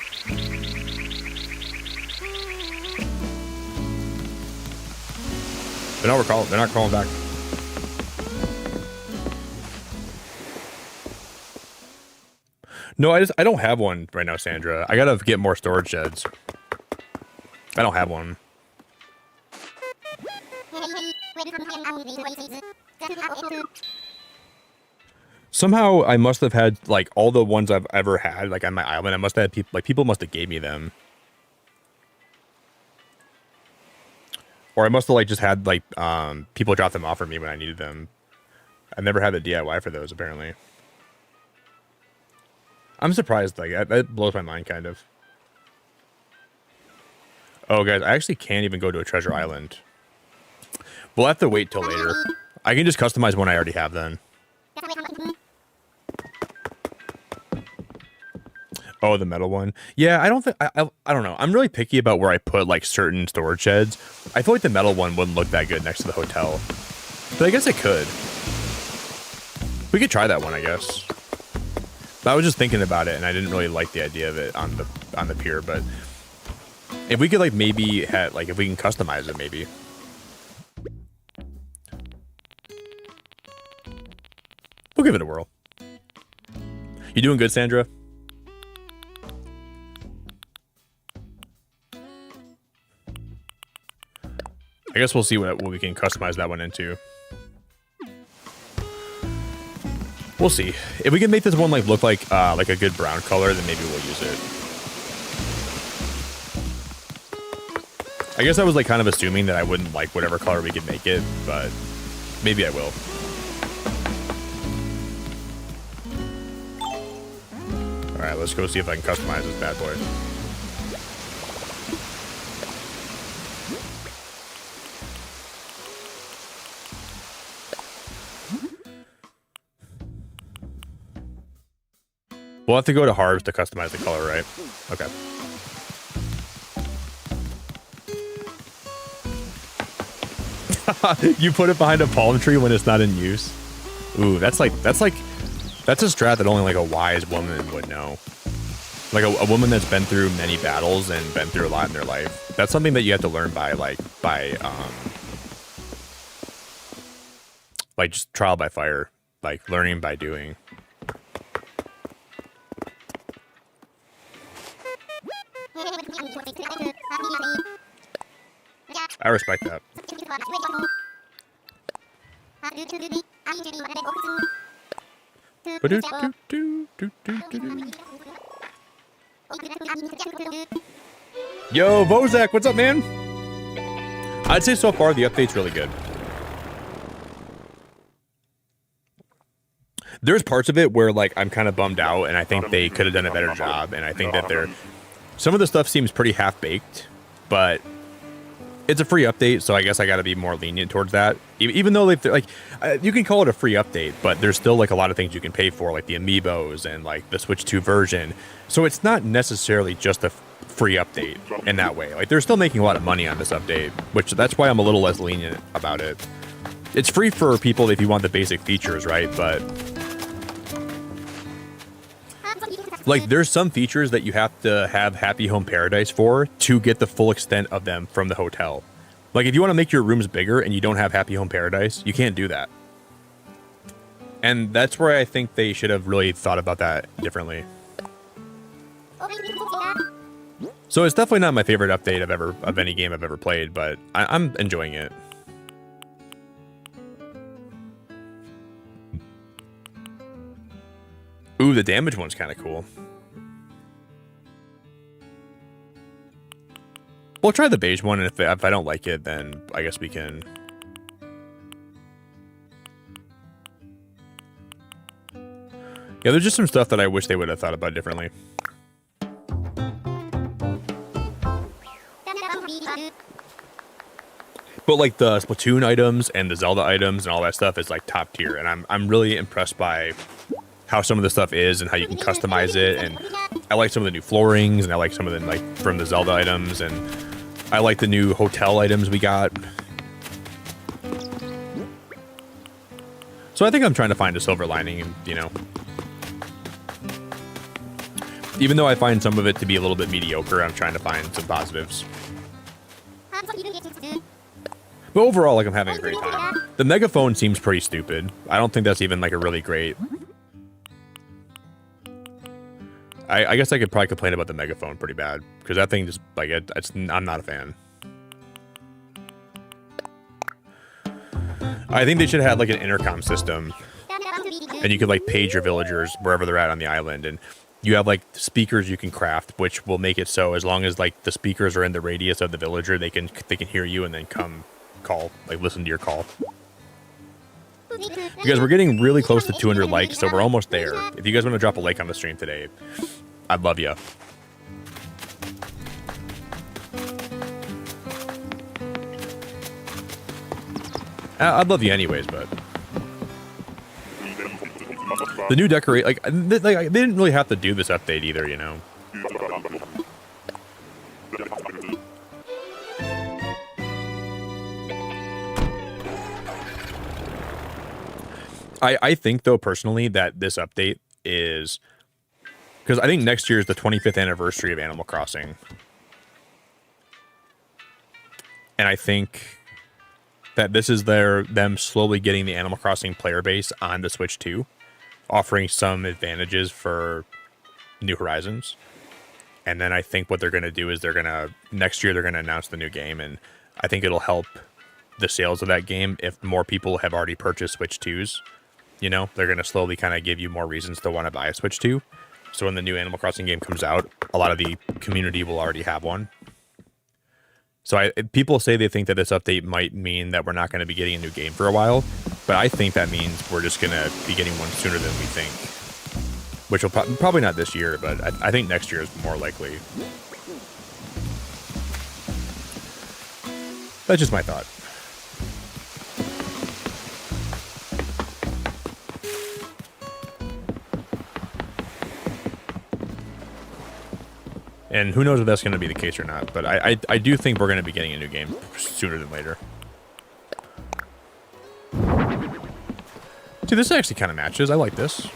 Speaker 1: They're not calling back. No, I don't have one right now, Sandra. I gotta get more storage sheds. I don't have one. Somehow I must have had like all the ones I've ever had like on my island. I must have had people must have gave me them. Or I must have like just had like people drop them off for me when I needed them. I've never had the DIY for those apparently. I'm surprised, like that blows my mind kind of. Oh guys, I actually can't even go to a Treasure Island. We'll have to wait till later. I can just customize one I already have then. Oh, the metal one. Yeah, I don't think I don't know. I'm really picky about where I put like certain storage sheds. I feel like the metal one wouldn't look that good next to the hotel, but I guess it could. We could try that one, I guess. But I was just thinking about it, and I didn't really like the idea of it on the pier. But if we could like maybe have like if we can customize it, maybe. We'll give it a whirl. You doing good, Sandra? I guess we'll see what we can customize that one into. We'll see. If we can make this one like look like a good brown color, then maybe we'll use it. I guess I was like kind of assuming that I wouldn't like whatever color we could make it, but maybe I will. All right, let's go see if I can customize this bad boy. We'll have to go to Harv's to customize the color, right? Okay. You put it behind a palm tree when it's not in use. Ooh, that's a strat that only like a wise woman would know. Like a woman that's been through many battles and been through a lot in their life. That's something that you have to learn by just trial by fire, like learning by doing. I respect that. Yo, Vozak, what's up, man? I'd say so far the update's really good. There's parts of it where like I'm kind of bummed out, and I think they could have done a better job. And I think that some of the stuff seems pretty half baked, but it's a free update, so I guess I got to be more lenient towards that. Even though you can call it a free update, but there's still like a lot of things you can pay for, like the amiibos and like the Switch 2 version. So it's not necessarily just a free update in that way. Like they're still making a lot of money on this update, which that's why I'm a little less lenient about it. It's free for people if you want the basic features, right? But like there's some features that you have to have Happy Home Paradise for to get the full extent of them from the hotel. Like if you want to make your rooms bigger and you don't have Happy Home Paradise, you can't do that. And that's where I think they should have really thought about that differently. So it's definitely not my favorite update of any game I've ever played, but I'm enjoying it. Ooh, the damage one's kind of cool. We'll try the beige one, and if I don't like it, then I guess we can... Yeah, there's just some stuff that I wish they would have thought about differently. But like the Splatoon items and the Zelda items and all that stuff is like top tier, and I'm really impressed by how some of the stuff is and how you can customize it. And I like some of the new floorings, and I like some of them like from the Zelda items, and I like the new hotel items we got. So I think I'm trying to find a silver lining, and you know, even though I find some of it to be a little bit mediocre, I'm trying to find some positives. But overall, like, I'm having a great time. The megaphone seems pretty stupid. I don't think that's even like a really great... I guess I could probably complain about the megaphone pretty bad, because that thing just, like, I'm not a fan. I think they should have had, like, an intercom system, and you could, like, page your villagers wherever they're at on the island, and you have, like, speakers you can craft, which will make it so as long as, like, the speakers are in the radius of the villager, they can hear you and then come call, like, listen to your call. Because we're getting really close to 200 likes, so we're almost there. If you guys want to drop a like on the stream today, I'd love you. I'd love you anyways, but the new decorate, like they didn't really have to do this update either, you know. I think, though, personally, that this update is... Because I think next year is the 25th anniversary of Animal Crossing. And I think that this is them slowly getting the Animal Crossing player base on the Switch 2, offering some advantages for New Horizons. And then I think what they're going to do is next year they're going to announce the new game, and I think it'll help the sales of that game if more people have already purchased Switch 2s. You know, they're going to slowly kind of give you more reasons to want to buy a Switch 2. So when the new Animal Crossing game comes out, a lot of the community will already have one. So people say they think that this update might mean that we're not going to be getting a new game for a while, but I think that means we're just going to be getting one sooner than we think. Which will probably not this year, but I think next year is more likely. That's just my thought. And who knows if that's going to be the case or not, but I do think we're going to be getting a new game sooner than later. See, this actually kind of matches. I like this.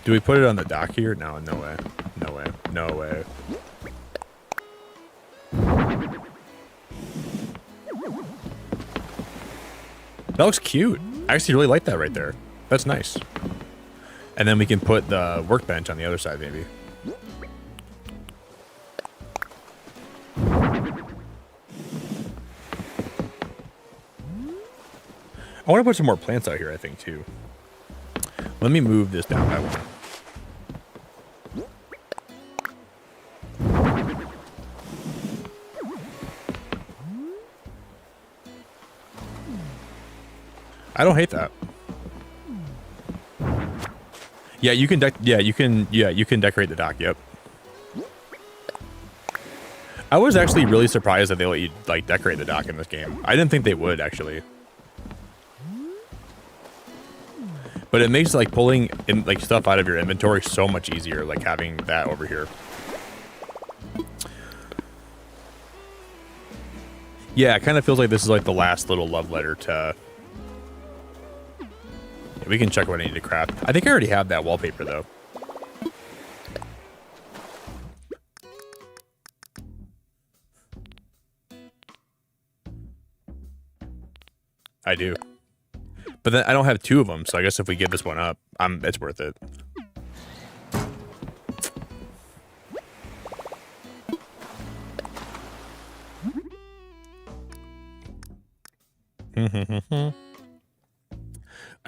Speaker 1: Do we put it on the dock here? No, no way. No way. No way. That looks cute. I actually really like that right there. That's nice. And then we can put the workbench on the other side, maybe. I want to put some more plants out here, I think, too. Let me move this down by one. I don't hate that. Yeah, you can you can decorate the dock, yep. I was actually really surprised that they let you like decorate the dock in this game. I didn't think they would actually. But it makes like pulling in, like stuff out of your inventory so much easier, like having that over here. Yeah, it kind of feels like this is like the last little love letter to... Yeah, we can check what I need to craft. I think I already have that wallpaper though. I do. But then I don't have two of them, so I guess if we give this one up, it's worth it. I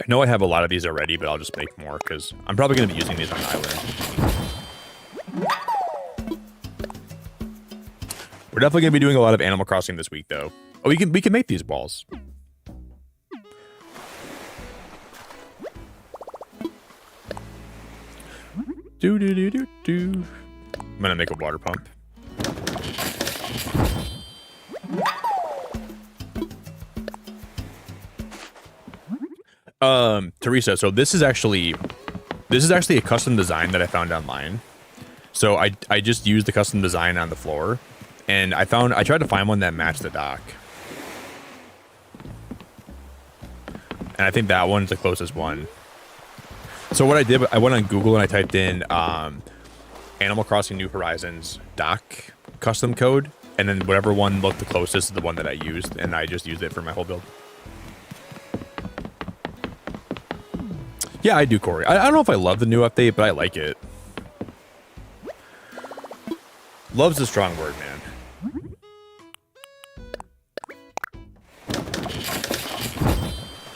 Speaker 1: know I have a lot of these already, but I'll just make more because I'm probably going to be using these on the island. We're definitely going to be doing a lot of Animal Crossing this week, though. Oh, we can make these walls. I'm gonna make a water pump. Teresa, so this is actually a custom design that I found online. So I just used the custom design on the floor, and I tried to find one that matched the dock. And I think that one's the closest one. So what I did, I went on Google and I typed in Animal Crossing New Horizons dock custom code, and then whatever one looked the closest is the one that I used, and I just used it for my whole build. Yeah, I do, Corey. I don't know if I love the new update, but I like it. Love's a strong word, man.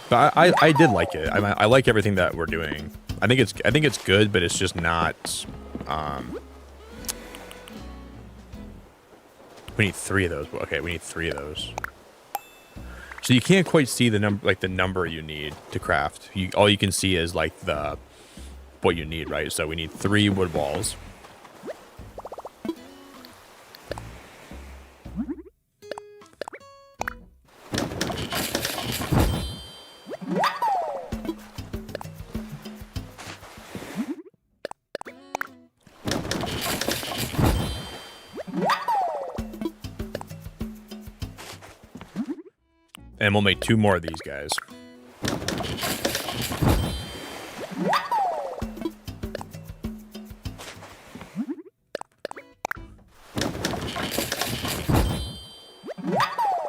Speaker 1: But I did like it. I like everything that we're doing. I think it's good, but it's just not. We need 3 of those. Okay, we need 3 of those. So you can't quite see the number you need to craft. All you can see is like what you need, right? So we need 3 wood walls. And we'll make 2 more of these guys.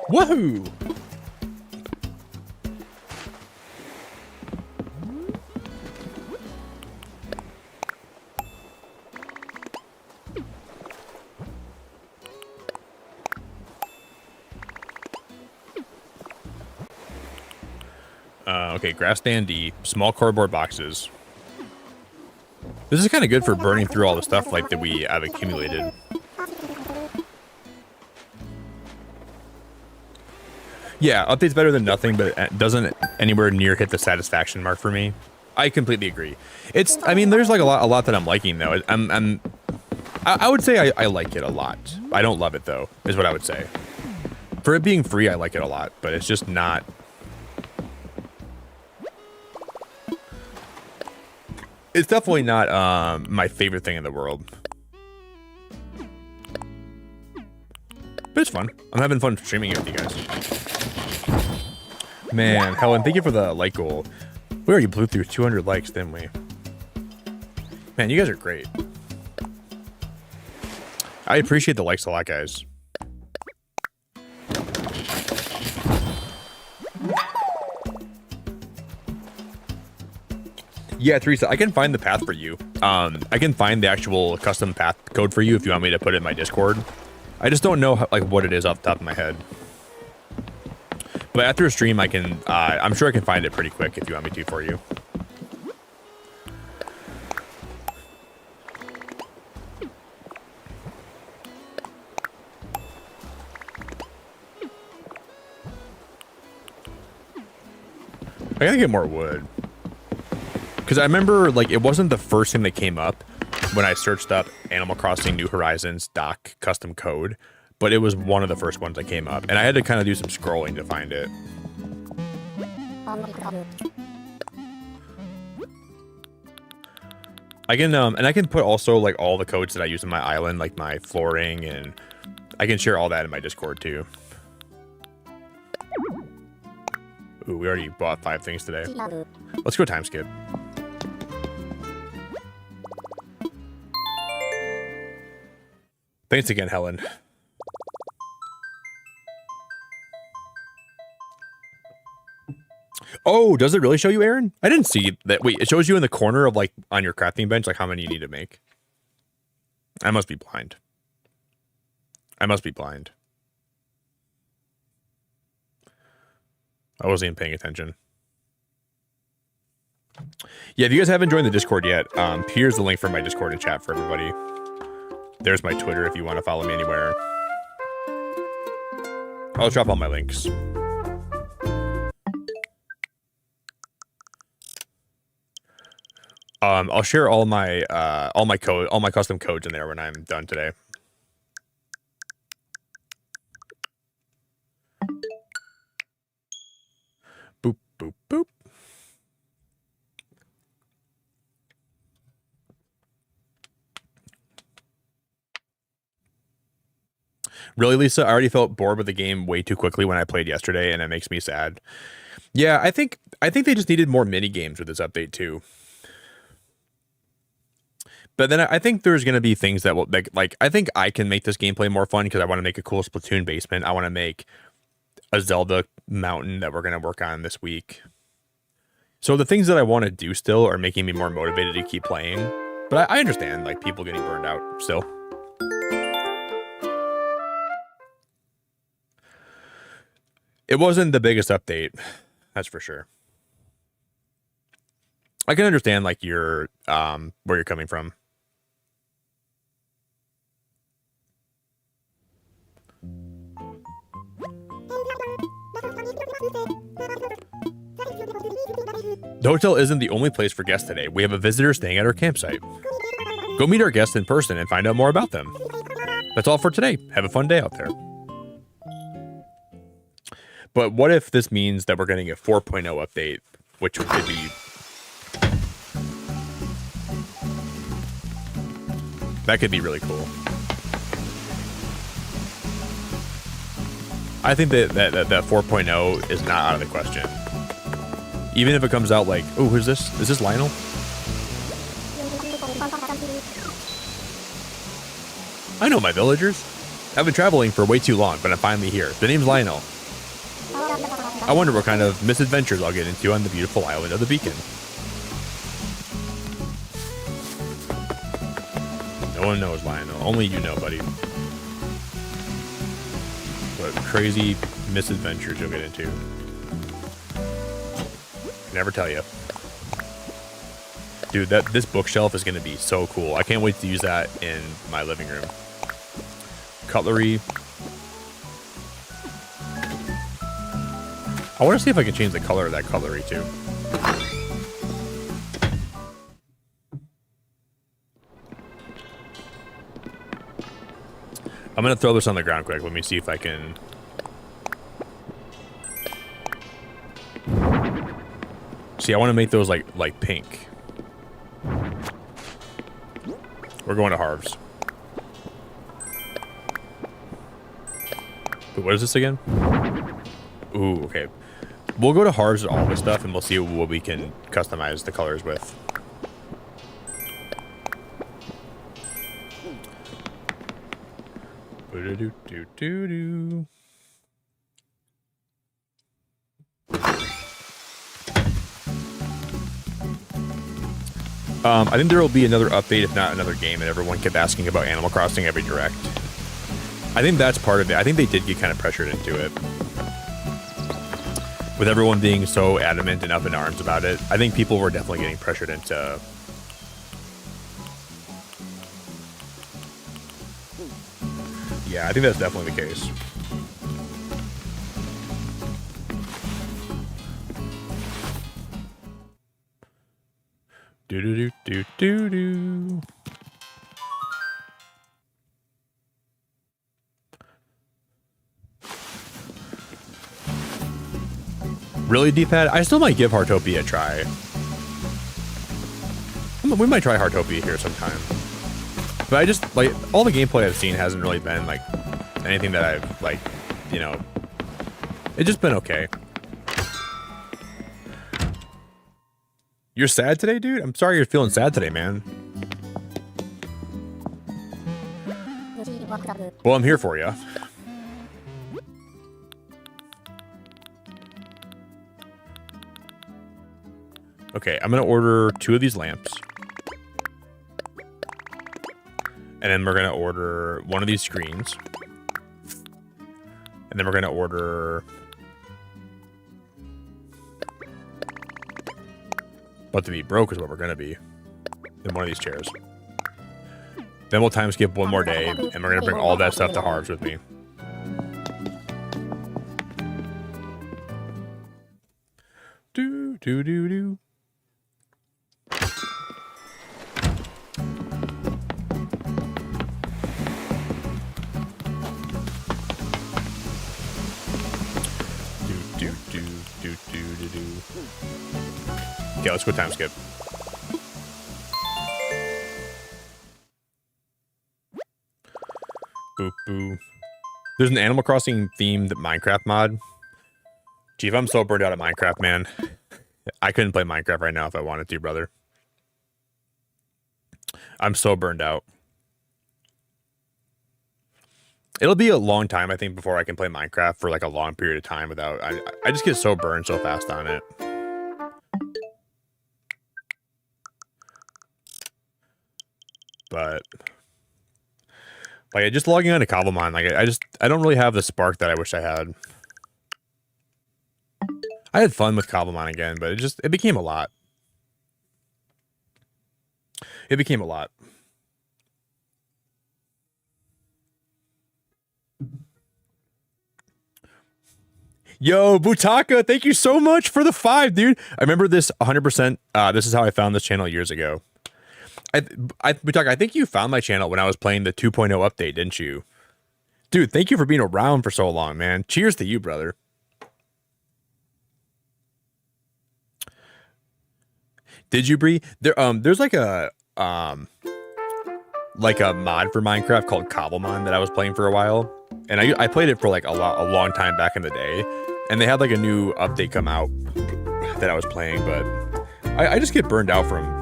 Speaker 1: Woohoo! Okay, grass stand D, small cardboard boxes. This is kind of good for burning through all the stuff like that we have accumulated. Yeah, update's better than nothing, but it doesn't anywhere near hit the satisfaction mark for me. I completely agree. I mean, there's like a lot that I'm liking though. I would say I like it a lot. I don't love it though, is what I would say. For it being free, I like it a lot, but it's just not. It's definitely not my favorite thing in the world. But it's fun. I'm having fun streaming it with you guys. Man, Helen, thank you for the like goal. We already blew through 200 likes, didn't we? Man, you guys are great. I appreciate the likes a lot, guys. Yeah, Teresa, I can find the path for you. I can find the actual custom path code for you if you want me to put it in my Discord. I just don't know what it is off the top of my head. But after a stream, I can, I'm sure I can find it pretty quick if you want me to for you. I gotta get more wood. Because I remember, like, it wasn't the first thing that came up when I searched up Animal Crossing New Horizons doc custom code, but it was one of the first ones that came up, and I had to kind of do some scrolling to find it. I can, and I can put also, like, all the codes that I use in my island, like my flooring, and I can share all that in my Discord, too. Ooh, we already bought 5 things today. Let's go time skip. Thanks again, Helen. Oh, does it really show you, Aaron? I didn't see that. Wait, it shows you in the corner of, like, on your crafting bench, like, how many you need to make. I must be blind. I must be blind. I wasn't even paying attention. Yeah, if you guys haven't joined the Discord yet, here's the link for my Discord and chat for everybody. There's my Twitter if you want to follow me anywhere. I'll drop all my links. I'll share all my custom codes in there when I'm done today. Boop, boop, boop. Really, Lisa? I already felt bored with the game way too quickly when I played yesterday, and it makes me sad. Yeah, I think they just needed more mini games with this update too. But then I think there's going to be things that will, like, I think I can make this gameplay more fun because I want to make a cool Splatoon basement. I want to make a Zelda mountain that we're going to work on this week. So the things that I want to do still are making me more motivated to keep playing. But I understand, like, people getting burned out still. It wasn't the biggest update, that's for sure. I can understand, like, your where you're coming from. The hotel isn't the only place for guests today. We have a visitor staying at our campsite. Go meet our guests in person and find out more about them. That's all for today. Have a fun day out there. But what if this means that we're getting a 4.0 update, which could be... That could be really cool. I think that 4.0 is not out of the question. Even if it comes out like, oh, who's this? Is this Lionel? I know my villagers. I've been traveling for way too long, but I'm finally here. The name's Lionel. I wonder what kind of misadventures I'll get into on the beautiful island of the Beacon. No one knows, Lionel. Only you know, buddy. What crazy misadventures you'll get into. Never tell you. Dude, this bookshelf is going to be so cool. I can't wait to use that in my living room. Cutlery. I want to see if I can change the color of that cutlery too. I'm going to throw this on the ground quick. Let me see if I can... See, I want to make those like pink. We're going to Harv's. Wait, what is this again? Ooh, okay. We'll go to Harv's with all this stuff, and we'll see what we can customize the colors with. Do-do-do-do-do-do. I think there will be another update, if not another game, and everyone kept asking about Animal Crossing every direct. I think that's part of it. I think they did get kind of pressured into it. with everyone being so adamant and up in arms about it, I think people were definitely getting pressured into. Yeah, I think that's definitely the case. Do do do do do do. Really, D-pad? I still might give Heartopia a try. We might try Heartopia here sometime. But I just, like, all the gameplay I've seen hasn't really been, like, anything that I've, like, you know... It's just been okay. You're sad today, dude? I'm sorry you're feeling sad today, man. Well, I'm here for you. Okay, I'm gonna order 2 of these lamps. And then we're gonna order 1 of these screens. And then we're gonna order... About to be broke is what we're gonna be. In 1 of these chairs. Then we'll time skip 1 more day, and we're gonna bring all that stuff to Harv's with me. Do do do do. Okay, let's go time skip. Boop boo. There's an Animal Crossing themed Minecraft mod. Chief, I'm so burned out at Minecraft, man. I couldn't play Minecraft right now if I wanted to, brother. I'm so burned out. It'll be a long time, I think, before I can play Minecraft for like a long period of time without... I just get so burned so fast on it. But like just logging on to Cobblemon, like I don't really have the spark that I wish I had. I had fun with Cobblemon again, but it became a lot. It became a lot. Yo, Butaka, thank you so much for the 5, dude. I remember this 100%. This is how I found this channel years ago. Butaka, I think you found my channel when I was playing the 2.0 update, didn't you? Dude, thank you for being around for so long, man. Cheers to you, brother. Did you, Bree? There's like a mod for Minecraft called Cobblemon that I was playing for a while, and I played it for like a long time back in the day, and they had like a new update come out that I was playing, but I just get burned out from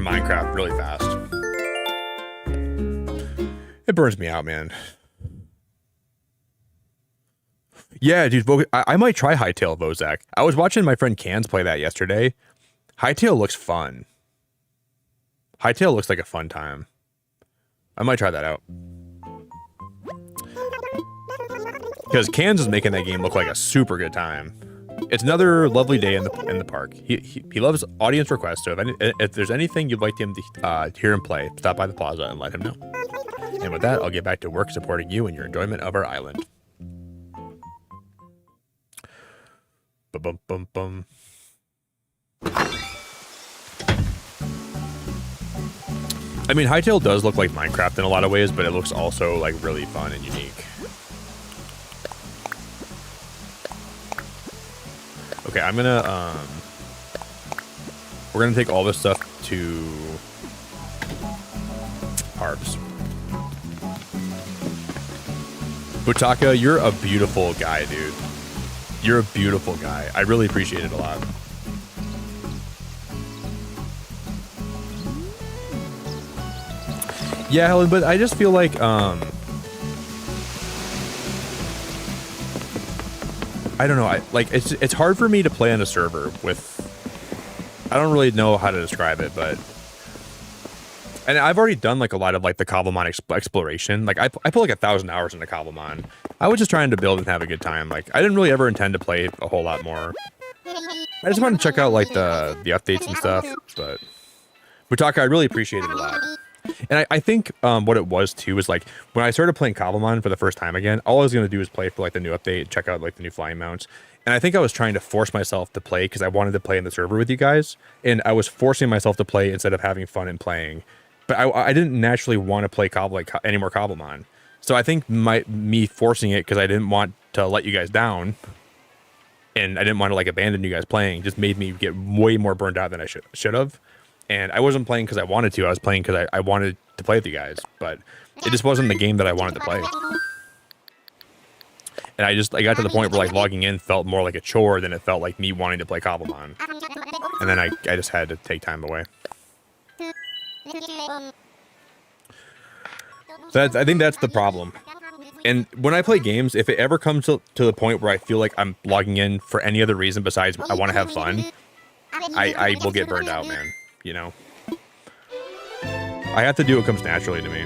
Speaker 1: Minecraft really fast. It burns me out, man. Yeah, dude, I might try Hytale, Vozak. I was watching my friend Cans play that yesterday. Hytale looks fun. Hytale looks like a fun time. I might try that out. Because Cans is making that game look like a super good time. It's another lovely day in the park. He loves audience requests, so if there's anything you'd like him to hear him play, stop by the plaza and let him know. And with that, I'll get back to work supporting you in your enjoyment of our island. Bum bum bum. I mean, Hytale does look like Minecraft in a lot of ways, but it looks also like really fun and unique. Okay, I'm gonna we're gonna take all this stuff to Harbs. Butaka, you're a beautiful guy, dude. You're a beautiful guy. I really appreciate it a lot. Yeah, Helen, but I just feel like I don't know. It's hard for me to play on a server with. I don't really know how to describe it, but and I've already done like a lot of like the Cobblemon exploration. Like I put like 1,000 hours into Cobblemon. I was just trying to build and have a good time. Like, I didn't really ever intend to play a whole lot more. I just wanted to check out like the updates and stuff. But Butaka, I really appreciate it a lot. And I think what it was too was like when I started playing Cobblemon for the first time again, all I was gonna do was play for like the new update, check out like the new flying mounts. And I think I was trying to force myself to play because I wanted to play in the server with you guys, and I was forcing myself to play instead of having fun and playing. But I didn't naturally want to play any more Cobblemon. So I think me forcing it because I didn't want to let you guys down, and I didn't want to like abandon you guys playing, just made me get way more burned out than I should have. And I wasn't playing because I wanted to. I was playing because I wanted to play with you guys, but it just wasn't the game that I wanted to play. And I got to the point where like logging in felt more like a chore than it felt like me wanting to play Cobblemon. And then I just had to take time away. So I think that's the problem. And when I play games, if it ever comes to the point where I feel like I'm logging in for any other reason besides I want to have fun, I will get burned out, man. You know? I have to do what comes naturally to me.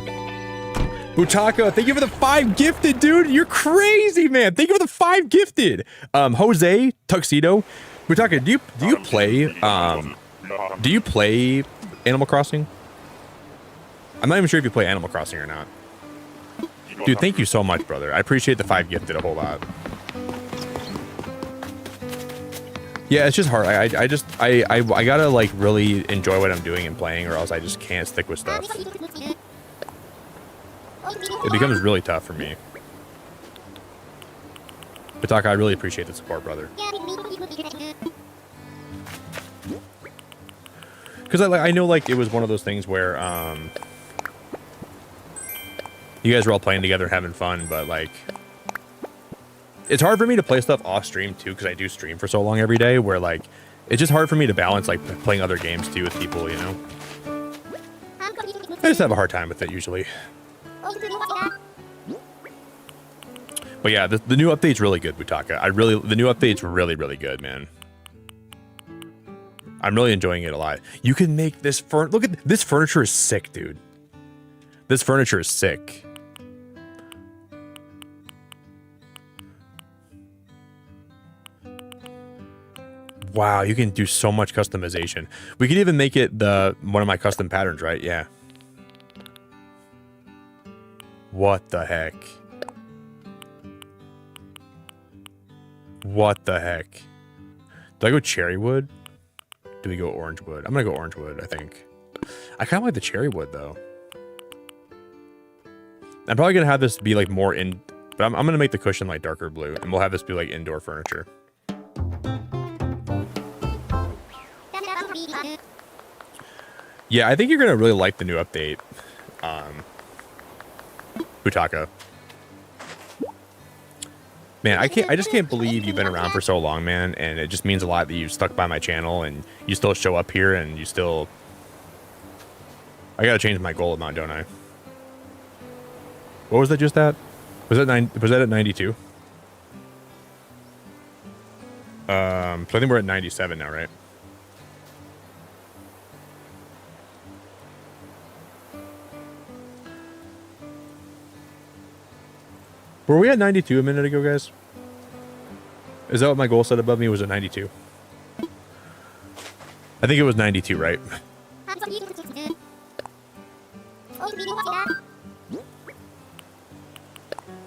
Speaker 1: Butaka, thank you for the 5 gifted, dude. You're crazy, man. Thank you for the 5 gifted. Jose Tuxedo, Butaka, do you play Animal Crossing? I'm not even sure if you play Animal Crossing or not. Dude, thank you so much, brother. I appreciate the 5 gifted a whole lot. Yeah, it's just hard. I gotta like really enjoy what I'm doing and playing, or else I just can't stick with stuff. It becomes really tough for me. Pataka, I really appreciate the support, brother. Because I know like it was one of those things where you guys were all playing together, having fun, but like it's hard for me to play stuff off stream too, because I do stream for so long every day, where like it's just hard for me to balance like playing other games too with people, you know. I just have a hard time with it usually. But yeah, the new update's really good, Butaka. The new update's really, really good, man. I'm really enjoying it a lot. You can make this look at this furniture is sick, dude. This furniture is sick. Wow, you can do so much customization. We could even make it one of my custom patterns, right? Yeah. What the heck? What the heck? Do I go cherry wood? Do we go orange wood? I'm gonna go orange wood, I think. I kind of like the cherry wood though. I'm probably gonna have this be like more but I'm gonna make the cushion like darker blue, and we'll have this be like indoor furniture. Yeah, I think you're gonna really like the new update, Butaka. Man, I just can't believe you've been around for so long, man, and it just means a lot that you've stuck by my channel and you still show up here and you still. I gotta change my goal amount, don't I? What was that just at? Was that at 92? So I think we're at 97 now, right? Were we at 92 a minute ago, guys? Is that what my goal set above me was at 92? I think it was 92, right?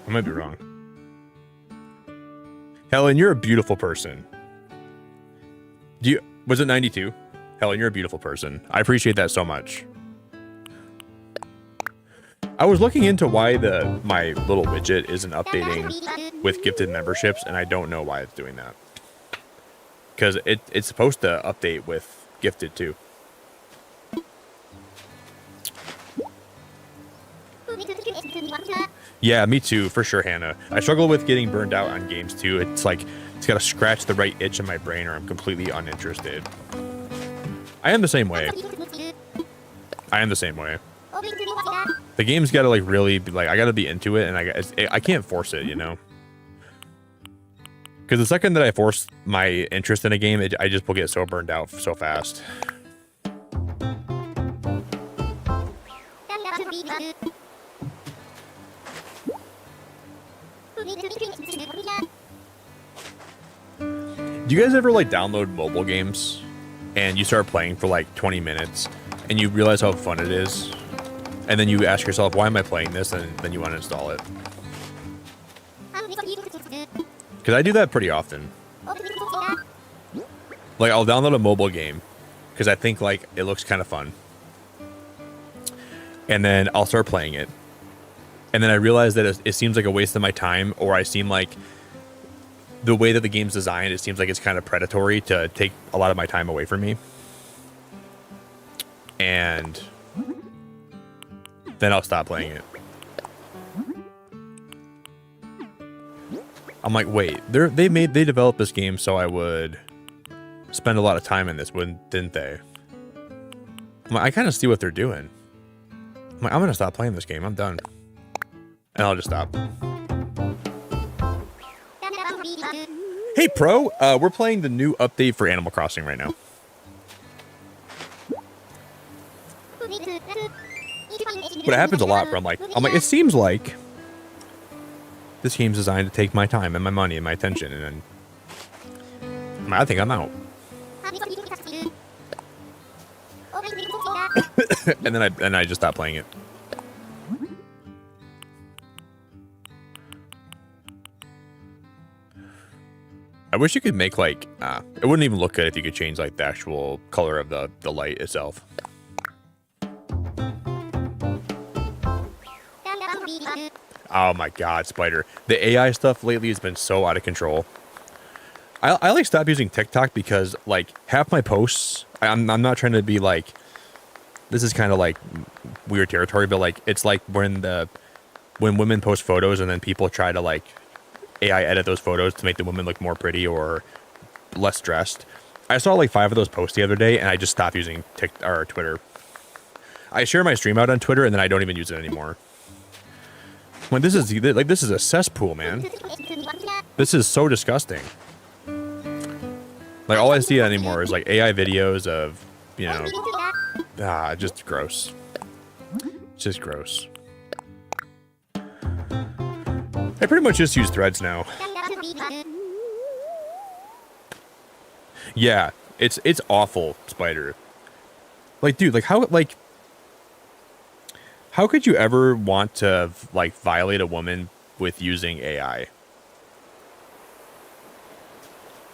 Speaker 1: I might be wrong. Helen, you're a beautiful person. Was it 92? Helen, you're a beautiful person. I appreciate that so much. I was looking into why my little widget isn't updating with gifted memberships, and I don't know why it's doing that. Because it's supposed to update with gifted too. Yeah, me too, for sure, Hannah. I struggle with getting burned out on games too. It's like it's got to scratch the right itch in my brain, or I'm completely uninterested. I am the same way. The game's got to like really be like, I got to be into it, and I can't force it, you know. Because the second that I force my interest in a game, I just will get so burned out so fast. Do you guys ever like download mobile games and you start playing for like 20 minutes and you realize how fun it is? And then you ask yourself, why am I playing this? And then you want to install it. Because I do that pretty often. Like, I'll download a mobile game because I think like it looks kind of fun. And then I'll start playing it. And then I realize that it seems like a waste of my time, or I seem like the way that the game's designed, it seems like it's kind of predatory to take a lot of my time away from me. And then I'll stop playing it. I'm like, wait, they developed this game so I would spend a lot of time in this, didn't they? I'm like, I kind of see what they're doing. I'm like, I'm gonna stop playing this game. I'm done. And I'll just stop. Hey, Pro, we're playing the new update for Animal Crossing right now. But it happens a lot where I'm like, it seems like this game's designed to take my time and my money and my attention, and then I think I'm out. and then I just stop playing it. I wish you could make like it wouldn't even look good if you could change like the actual color of the light itself. Oh my god, Spider. The AI stuff lately has been so out of control. I like stopped using TikTok because like half my posts, I'm not trying to be like, this is kind of like weird territory, but like it's like when women post photos and then people try to like AI edit those photos to make the women look more pretty or less dressed. I saw like 5 of those posts the other day and I just stopped using TikTok or Twitter. I share my stream out on Twitter and then I don't even use it anymore. When this is a cesspool, man. This is so disgusting. Like all I see anymore is like AI videos of, you know, just gross. Just gross. I pretty much just use Threads now. Yeah, it's awful, Spider. Like, dude, like how could you ever want to like violate a woman with using AI?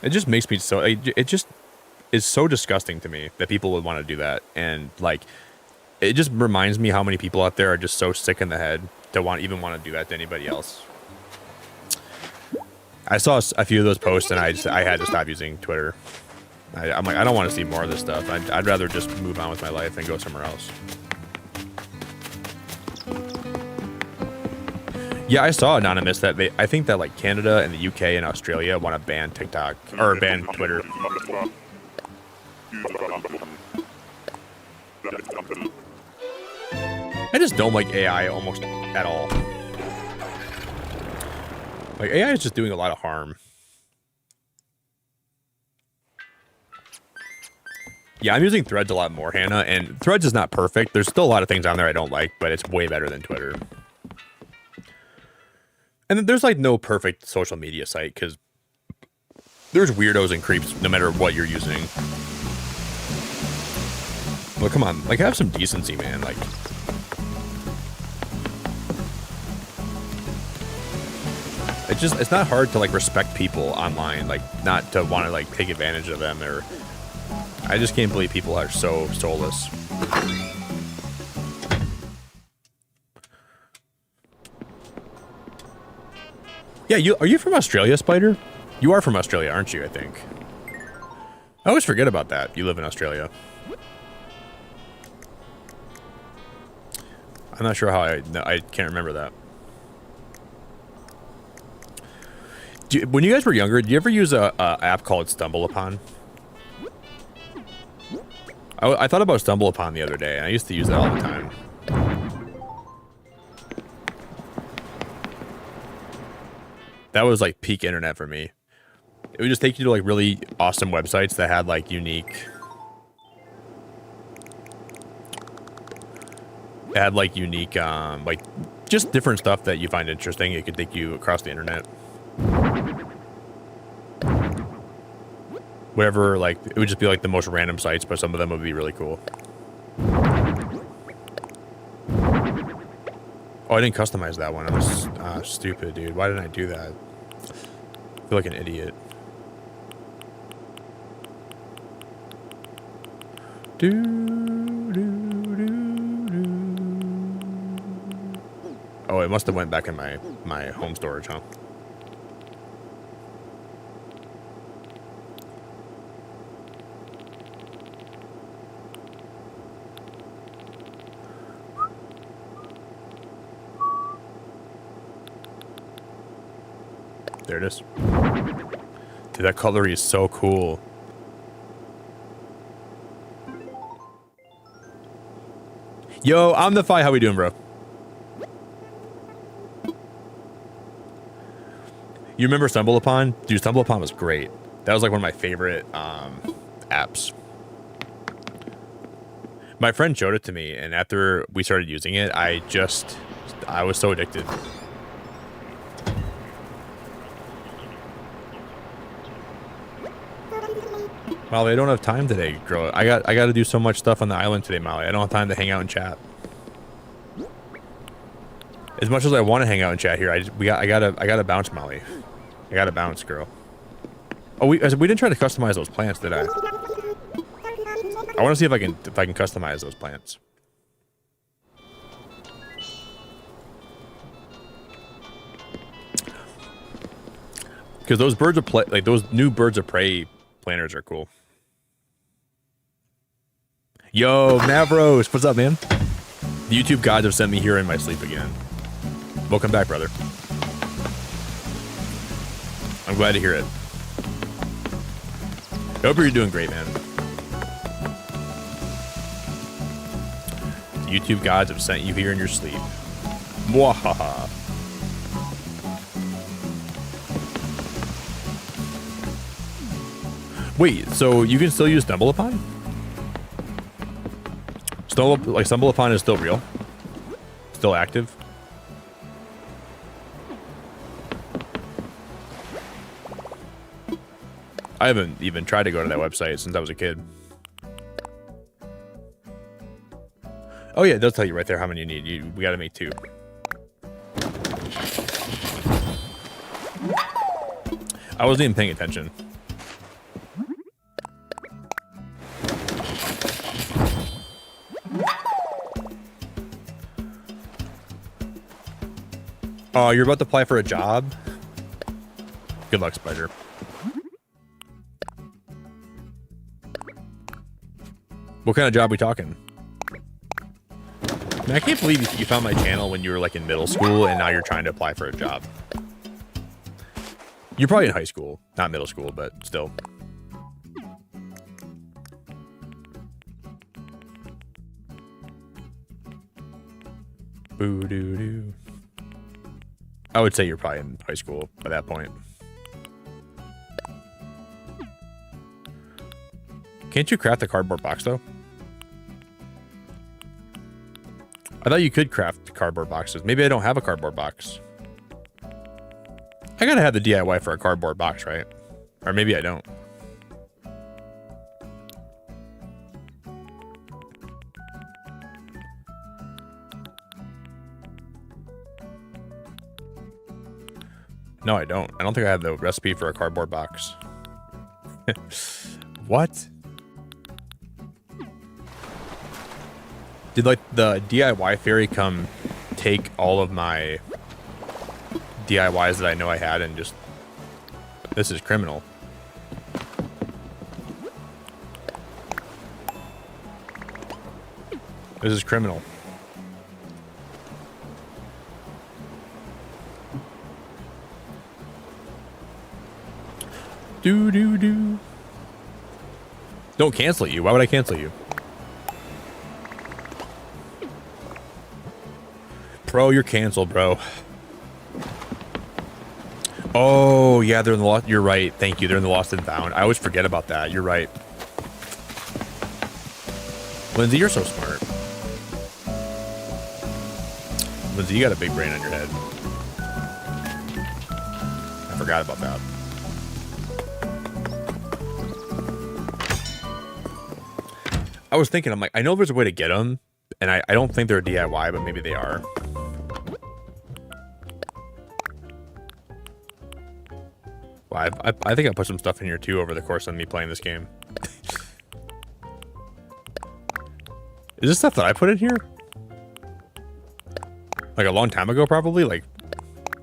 Speaker 1: It just makes me so. It just is so disgusting to me that people would want to do that, and like, it just reminds me how many people out there are just so sick in the head to even want to do that to anybody else. I saw a few of those posts, and I had to stop using Twitter. I'm like, I don't want to see more of this stuff. I'd rather just move on with my life and go somewhere else. Yeah, I saw Anonymous that I think that like Canada and the UK and Australia want to ban TikTok or ban Twitter. I just don't like AI almost at all. Like, AI is just doing a lot of harm. Yeah, I'm using Threads a lot more, Hannah, and Threads is not perfect. There's still a lot of things on there I don't like, but it's way better than Twitter. And there's, like, no perfect social media site, because there's weirdos and creeps no matter what you're using. Well, come on. Like, have some decency, man. Like... It's not hard to like respect people online, like not to want to like take advantage of them, or I just can't believe people are so soulless. Yeah, are you from Australia, Spider? You are from Australia, aren't you, I think? I always forget about that. You live in Australia. I'm not sure how I can't remember that. When you guys were younger, did you ever use a app called StumbleUpon? I thought about StumbleUpon the other day, and I used to use that all the time. That was like peak internet for me. It would just take you to like really awesome websites that had like unique... It had like unique, like Just different stuff that you find interesting. It could take you across the internet. Whatever, like, it would just be like the most random sites, but some of them would be really cool. Oh, I didn't customize that one. I was stupid, dude. Why didn't I do that? I feel like an idiot. Oh, it must have went back in my home storage, huh? There it is. Dude, that cutlery is so cool. Yo, I'm the Fi. How we doing, bro? You remember Stumble Upon? Dude, Stumble Upon was great. That was like one of my favorite apps. My friend showed it to me, and after we started using it, I was so addicted. Molly, I don't have time today, girl. I got to do so much stuff on the island today, Molly. I don't have time to hang out and chat. As much as I want to hang out and chat here, I gotta bounce, Molly. I gotta bounce, girl. Oh, we didn't try to customize those plants, did I? I want to see if I can customize those plants. Because those birds of prey, like those new birds of prey planters are cool. Yo, Mavros, what's up, man? The YouTube gods have sent me here in my sleep again. Welcome back, brother. I'm glad to hear it. I hope you're doing great, man. The YouTube gods have sent you here in your sleep. Mwahaha. Wait, so you can still use Stumble Upon? Stumble Upon is still real? Still active? I haven't even tried to go to that website since I was a kid. Oh yeah, it does tell you right there how many you need. We gotta make 2. I wasn't even paying attention. Oh, you're about to apply for a job? Good luck, Spider. What kind of job are we talking? Man, I can't believe you found my channel when you were like in middle school and now you're trying to apply for a job. You're probably in high school, not middle school, but still. Boo doo doo. I would say you're probably in high school by that point. Can't you craft a cardboard box though? I thought you could craft cardboard boxes. Maybe I don't have a cardboard box. I gotta have the DIY for a cardboard box, right? Or maybe I don't. No, I don't. I don't think I have the recipe for a cardboard box. What? Did like the DIY fairy come take all of my DIYs that I know I had and just... This is criminal. This is criminal. Do do do. Don't cancel you. Why would I cancel you? Pro, you're canceled, bro. Oh, yeah, they're in the lost. You're right. Thank you. They're in the lost and found. I always forget about that. You're right. Lindsay, you're so smart. Lindsay, you got a big brain on your head. I forgot about that. I was thinking, I'm like, I know there's a way to get them, and I don't think they're DIY, but maybe they are. Well, I think I put some stuff in here too over the course of me playing this game. Is this stuff that I put in here? Like a long time ago, probably? Like,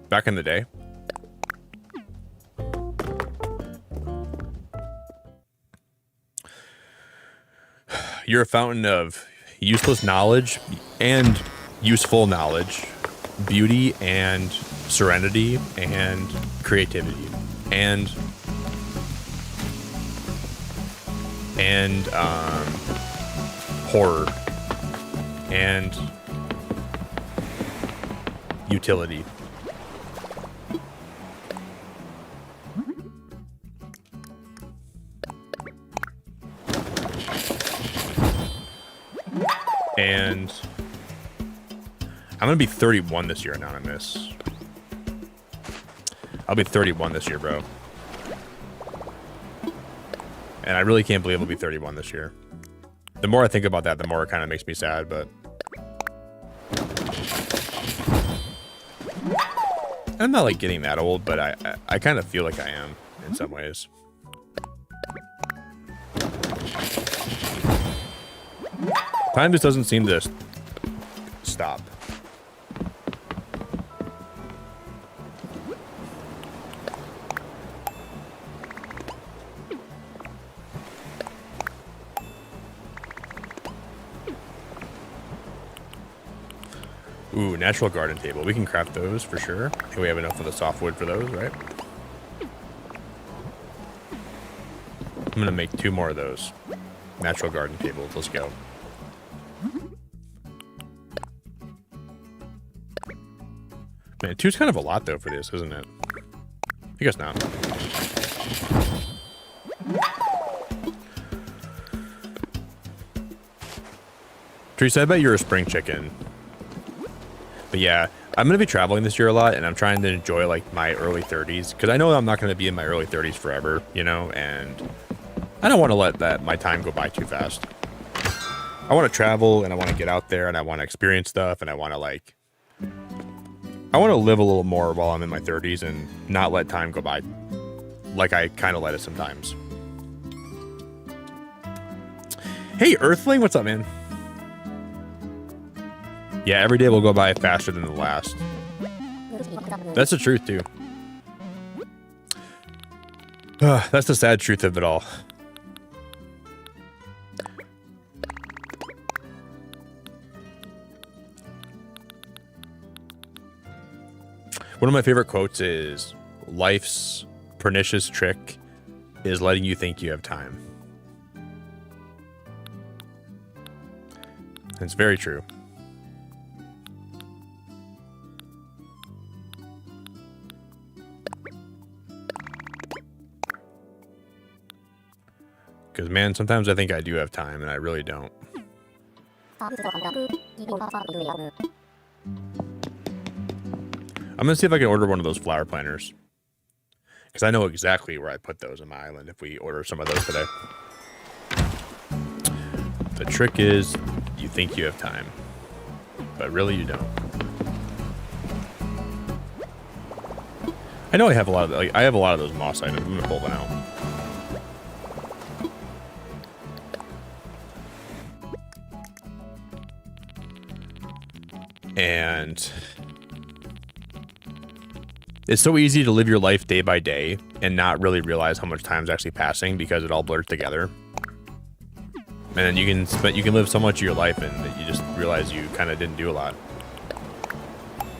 Speaker 1: back in the day? You're a fountain of useless knowledge and useful knowledge, beauty and serenity and creativity and horror and utility. And I'm gonna be 31 this year, Anonymous. I'll be 31 this year, bro. And I really can't believe I'll be 31 this year. The more I think about that, the more it kind of makes me sad, but I'm not like getting that old, but I kind of feel like I am in some ways. Time just doesn't seem to stop. Ooh, natural garden table. We can craft those for sure. I think we have enough of the softwood for those, right? I'm gonna make 2 more of those. Natural garden tables. Let's go. Man, 2's kind of a lot though for this, isn't it? I guess not. Teresa, I bet you're a spring chicken. But yeah, I'm going to be traveling this year a lot, and I'm trying to enjoy like my early 30s, because I know I'm not going to be in my early 30s forever, you know, and I don't want to let my time go by too fast. I want to travel, and I want to get out there, and I want to experience stuff, and I want to live a little more while I'm in my 30s and not let time go by like I kind of let it sometimes. Hey, Earthling, what's up, man? Yeah, every day will go by faster than the last. That's the truth, too. That's the sad truth of it all. One of my favorite quotes is, "Life's pernicious trick is letting you think you have time." It's very true. Because, man, sometimes I think I do have time, and I really don't. I'm going to see if I can order one of those flower planters. Because I know exactly where I put those on my island if we order some of those today. The trick is, you think you have time. But really, you don't. I know I have a lot of, I have a lot of those moss items. I'm going to pull one out. And it's so easy to live your life day by day and not really realize how much time's actually passing because it all blurs together. And then you can live so much of your life and you just realize you kind of didn't do a lot.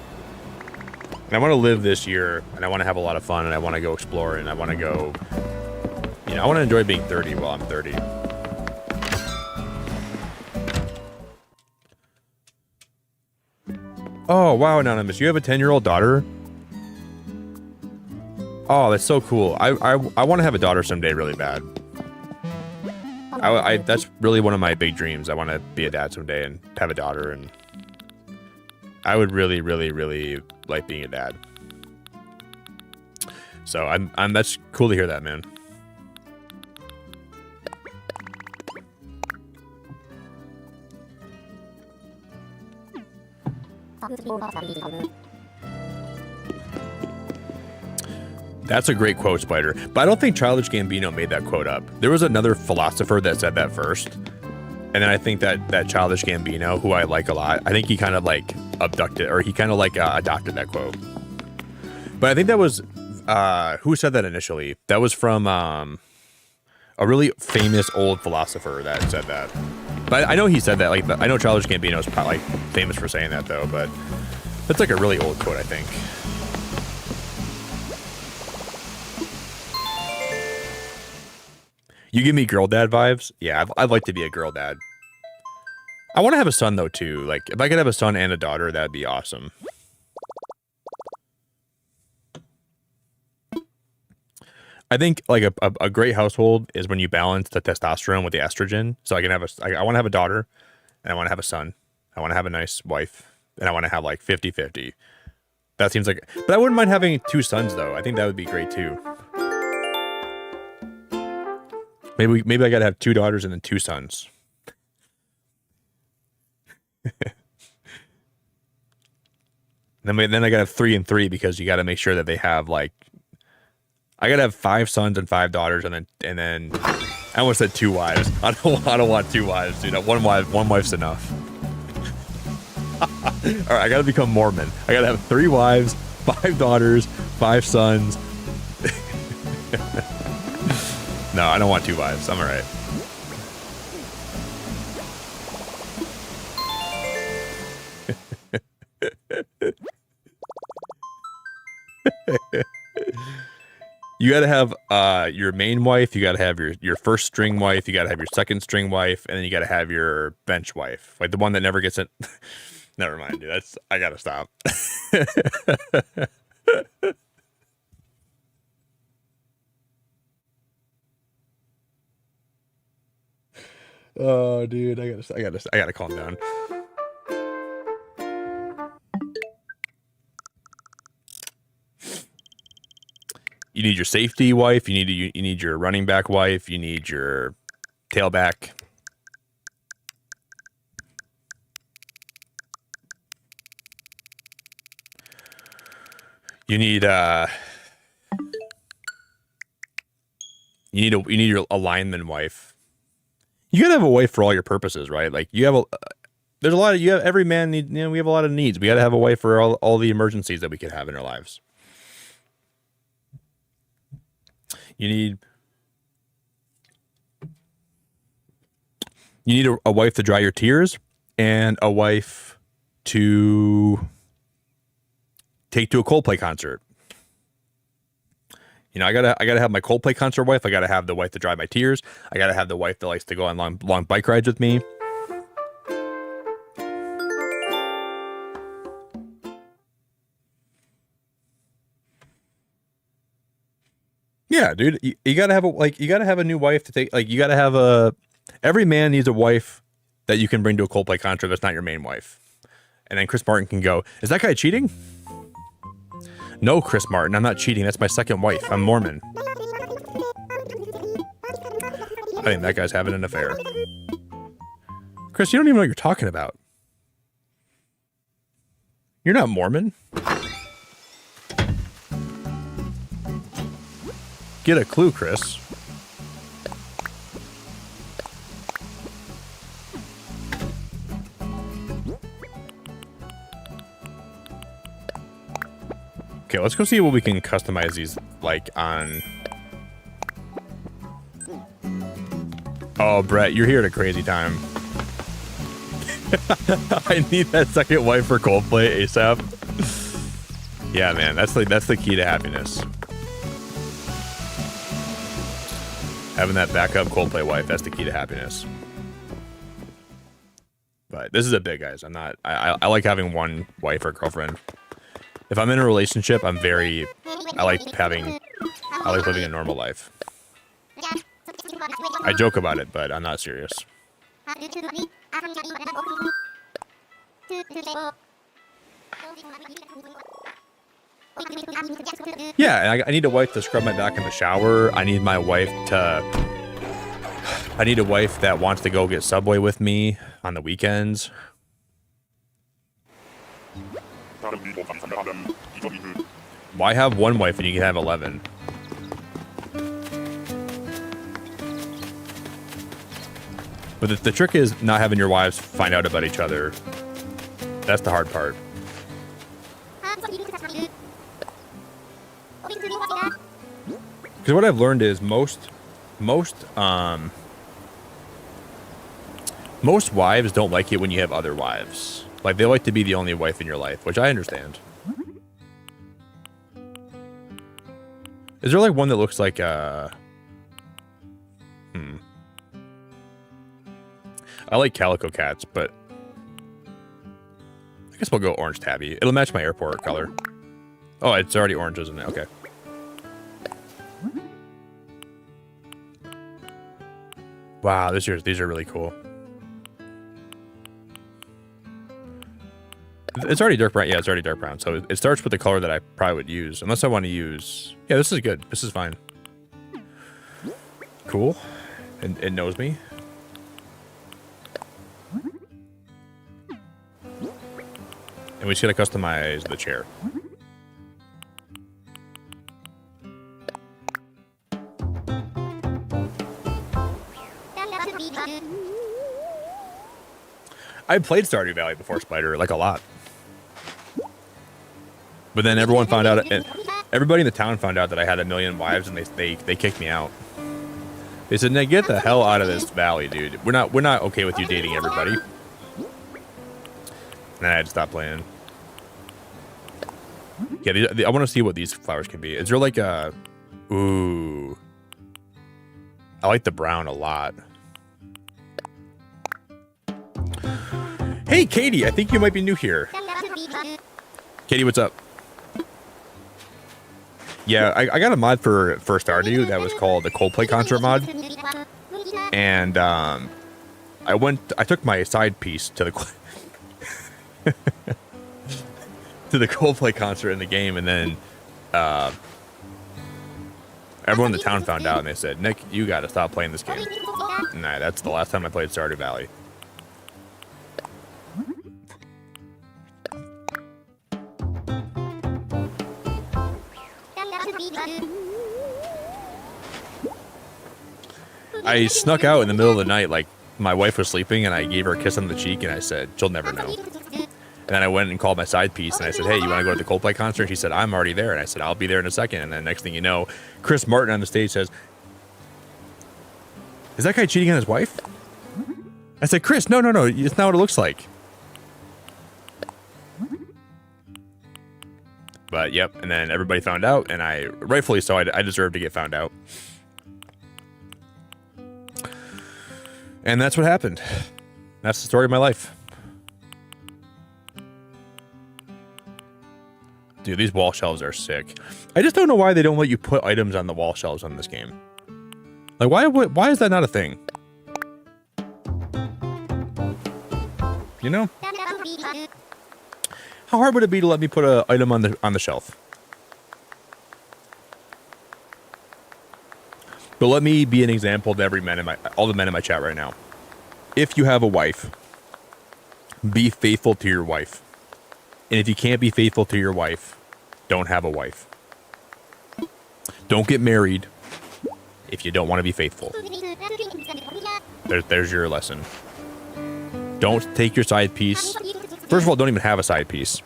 Speaker 1: And I want to live this year, and I want to have a lot of fun, and I want to go explore, and I want to go, you know, I want to enjoy being 30 while I'm 30. Oh, wow, Anonymous, you have a 10-year-old daughter? Oh, that's so cool. I want to have a daughter someday really bad. That's really one of my big dreams. I want to be a dad someday and have a daughter, and I would really, really, really like being a dad. So I'm that's cool to hear that, man. That's a great quote, Spider. But I don't think Childish Gambino made that quote up. There was another philosopher that said that first. And then I think that Childish Gambino, who I like a lot, I think he kind of like abducted, or he kind of like adopted that quote. But I think that was, who said that initially? That was from a really famous old philosopher that said that. But I know he said that, like, I know Childish Gambino is probably like famous for saying that though, but that's like a really old quote, I think. You give me girl dad vibes? Yeah, I'd like to be a girl dad. I want to have a son, though, too. Like, if I could have a son and a daughter, that'd be awesome. I think, like, a great household is when you balance the testosterone with the estrogen. So I can have I want to have a daughter, and I want to have a son. I want to have a nice wife, and I want to have, like, 50-50. That seems like... But I wouldn't mind having 2 sons, though. I think that would be great, too. Maybe I gotta have 2 daughters and then 2 sons. then I gotta have 3 and 3 because you gotta make sure that they have like. I gotta have 5 sons and 5 daughters and then I almost said 2 wives. I don't want 2 wives, dude. One wife's enough. All right, I gotta become Mormon. I gotta have 3 wives, 5 daughters, 5 sons. No, I don't want 2 wives. I'm all right. You gotta have your main wife. You gotta have your first string wife. You gotta have your second string wife, and then you gotta have your bench wife, like the one that never gets it. Never mind, dude. I gotta stop. Oh, dude, I gotta calm down. You need your safety wife. You need your running back wife. You need your tailback. You need your alignment wife. You gotta have a wife for all your purposes, right? Like you have there's a lot of every man need. We have a lot of needs. We gotta have a wife for all the emergencies that we could have in our lives. You need a wife to dry your tears and a wife to take to a Coldplay concert. You know, I gotta have my Coldplay concert wife. I gotta have the wife to dry my tears. I gotta have the wife that likes to go on long bike rides with me. Yeah, dude, you gotta have a new wife to take. Like, you gotta have every man needs a wife that you can bring to a Coldplay concert that's not your main wife. And then Chris Martin can go, is that guy cheating? No, Chris Martin, I'm not cheating. That's my second wife. I'm Mormon. I think that guy's having an affair. Chris, you don't even know what you're talking about. You're not Mormon. Get a clue, Chris. Okay, let's go see what we can customize these like on. Oh, Brett, you're here at a crazy time. I need that second wife for Coldplay ASAP. Yeah, man, that's the key to happiness. Having that backup Coldplay wife, that's the key to happiness. But this is a big, guys. I like having one wife or girlfriend. If I'm in a relationship, I like living a normal life. I joke about it, but I'm not serious. Yeah, and I need a wife to scrub my back in the shower. I need a wife that wants to go get Subway with me on the weekends. Why have one wife and you can have 11? But the trick is not having your wives find out about each other. That's the hard part. Because what I've learned is most wives don't like it when you have other wives. Like, they like to be the only wife in your life, which I understand. Is there like one that looks like I like calico cats, but I guess we'll go orange tabby. It'll match my airport color. Oh, it's already orange, isn't it? Okay. Wow, these are really cool. It's already dark brown. Yeah, it's already dark brown. So it starts with the color that I probably would use. Unless I want to use... Yeah, this is good. This is fine. Cool. And it knows me. And we just gotta customize the chair. I played Stardew Valley before Spider, like a lot. But then everyone found out, and everybody in the town found out that I had a million wives, and they kicked me out. They said, "Now get the hell out of this valley, dude. We're not okay with you dating everybody." And then I had to stop playing. Yeah, I want to see what these flowers can be. Is there like a... Ooh. I like the brown a lot. Hey, Katie, I think you might be new here. Katie, what's up? Yeah, I got a mod for Stardew that was called the Coldplay concert mod. And I took my side piece to the to the Coldplay concert in the game, and then everyone in the town found out, and they said, "Nick, you got to stop playing this game." Nah, that's the last time I played Stardew Valley. I snuck out in the middle of the night, like my wife was sleeping, and I gave her a kiss on the cheek, and I said, "She'll never know." And then I went and called my side piece, and I said, "Hey, you want to go to the Coldplay concert?" And she said, "I'm already there." And I said, "I'll be there in a second." And then next thing you know, Chris Martin on the stage says, "Is that guy cheating on his wife?" I said, "Chris, no, it's not what it looks like." But yep, and then everybody found out, and I rightfully so. I deserved to get found out. And that's what happened. That's the story of my life. Dude, these wall shelves are sick. I just don't know why they don't let you put items on the wall shelves on this game. Like, why is that not a thing? You know? How hard would it be to let me put an item on the shelf? But let me be an example to all the men in my chat right now. If you have a wife, be faithful to your wife. And if you can't be faithful to your wife, don't have a wife. Don't get married if you don't want to be faithful. There's your lesson. Don't take your side piece. First of all, don't even have a side piece.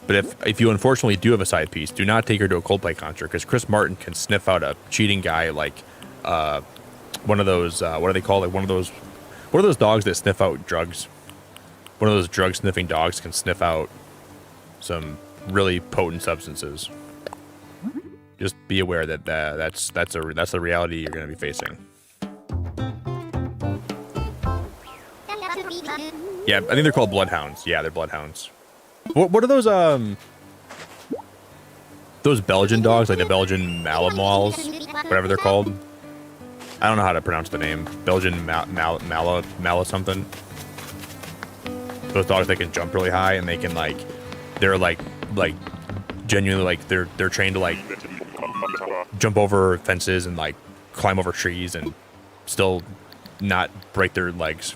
Speaker 1: But if you unfortunately do have a side piece, do not take her to a Coldplay concert, because Chris Martin can sniff out a cheating guy like one of those what are they called? Like one of those dogs that sniff out drugs. One of those drug sniffing dogs can sniff out some really potent substances. Just be aware that that's the reality you're going to be facing. Yeah, I think they're called bloodhounds. Yeah, they're bloodhounds. What are those Belgian dogs, like the Belgian Malinois, whatever they're called? I don't know how to pronounce the name. Belgian Mala something. those dogs that can jump really high and they can like, they're like genuinely like they're trained to like jump over fences and like climb over trees and still not break their legs.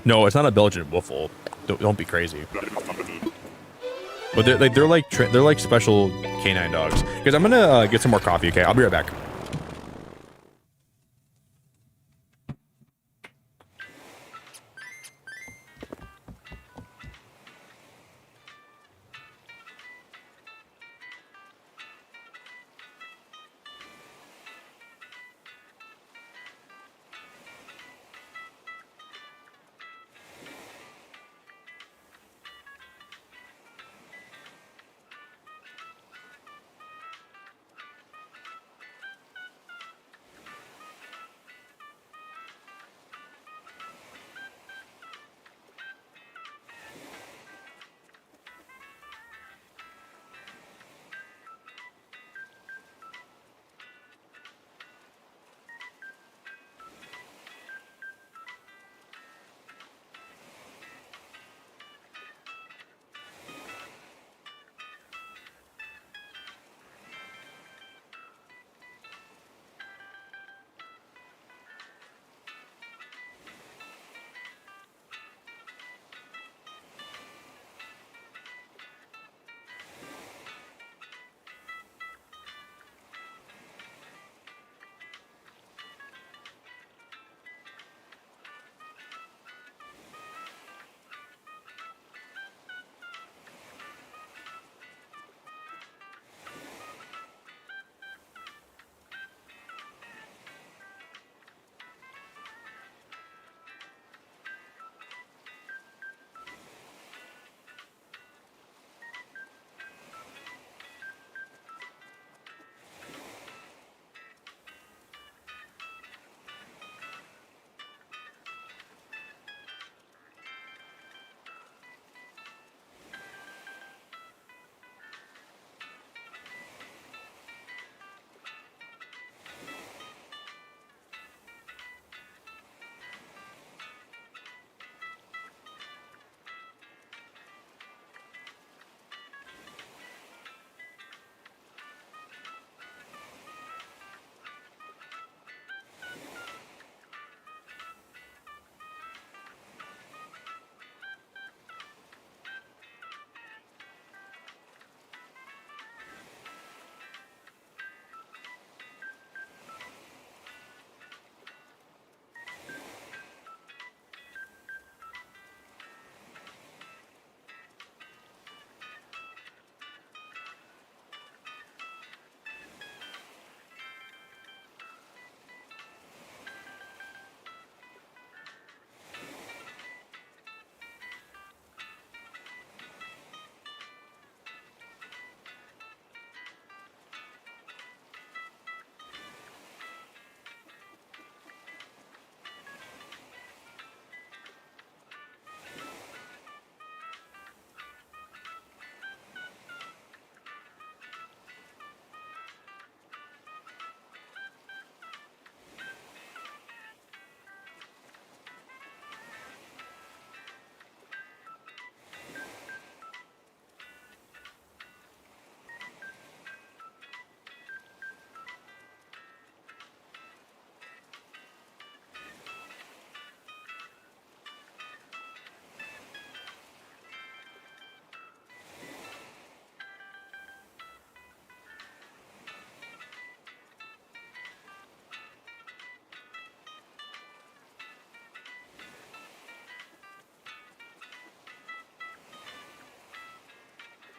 Speaker 1: No, it's not a Belgian Woofle. Don't be crazy. But they're like special canine dogs. Guys, I'm gonna get some more coffee. Okay, I'll be right back.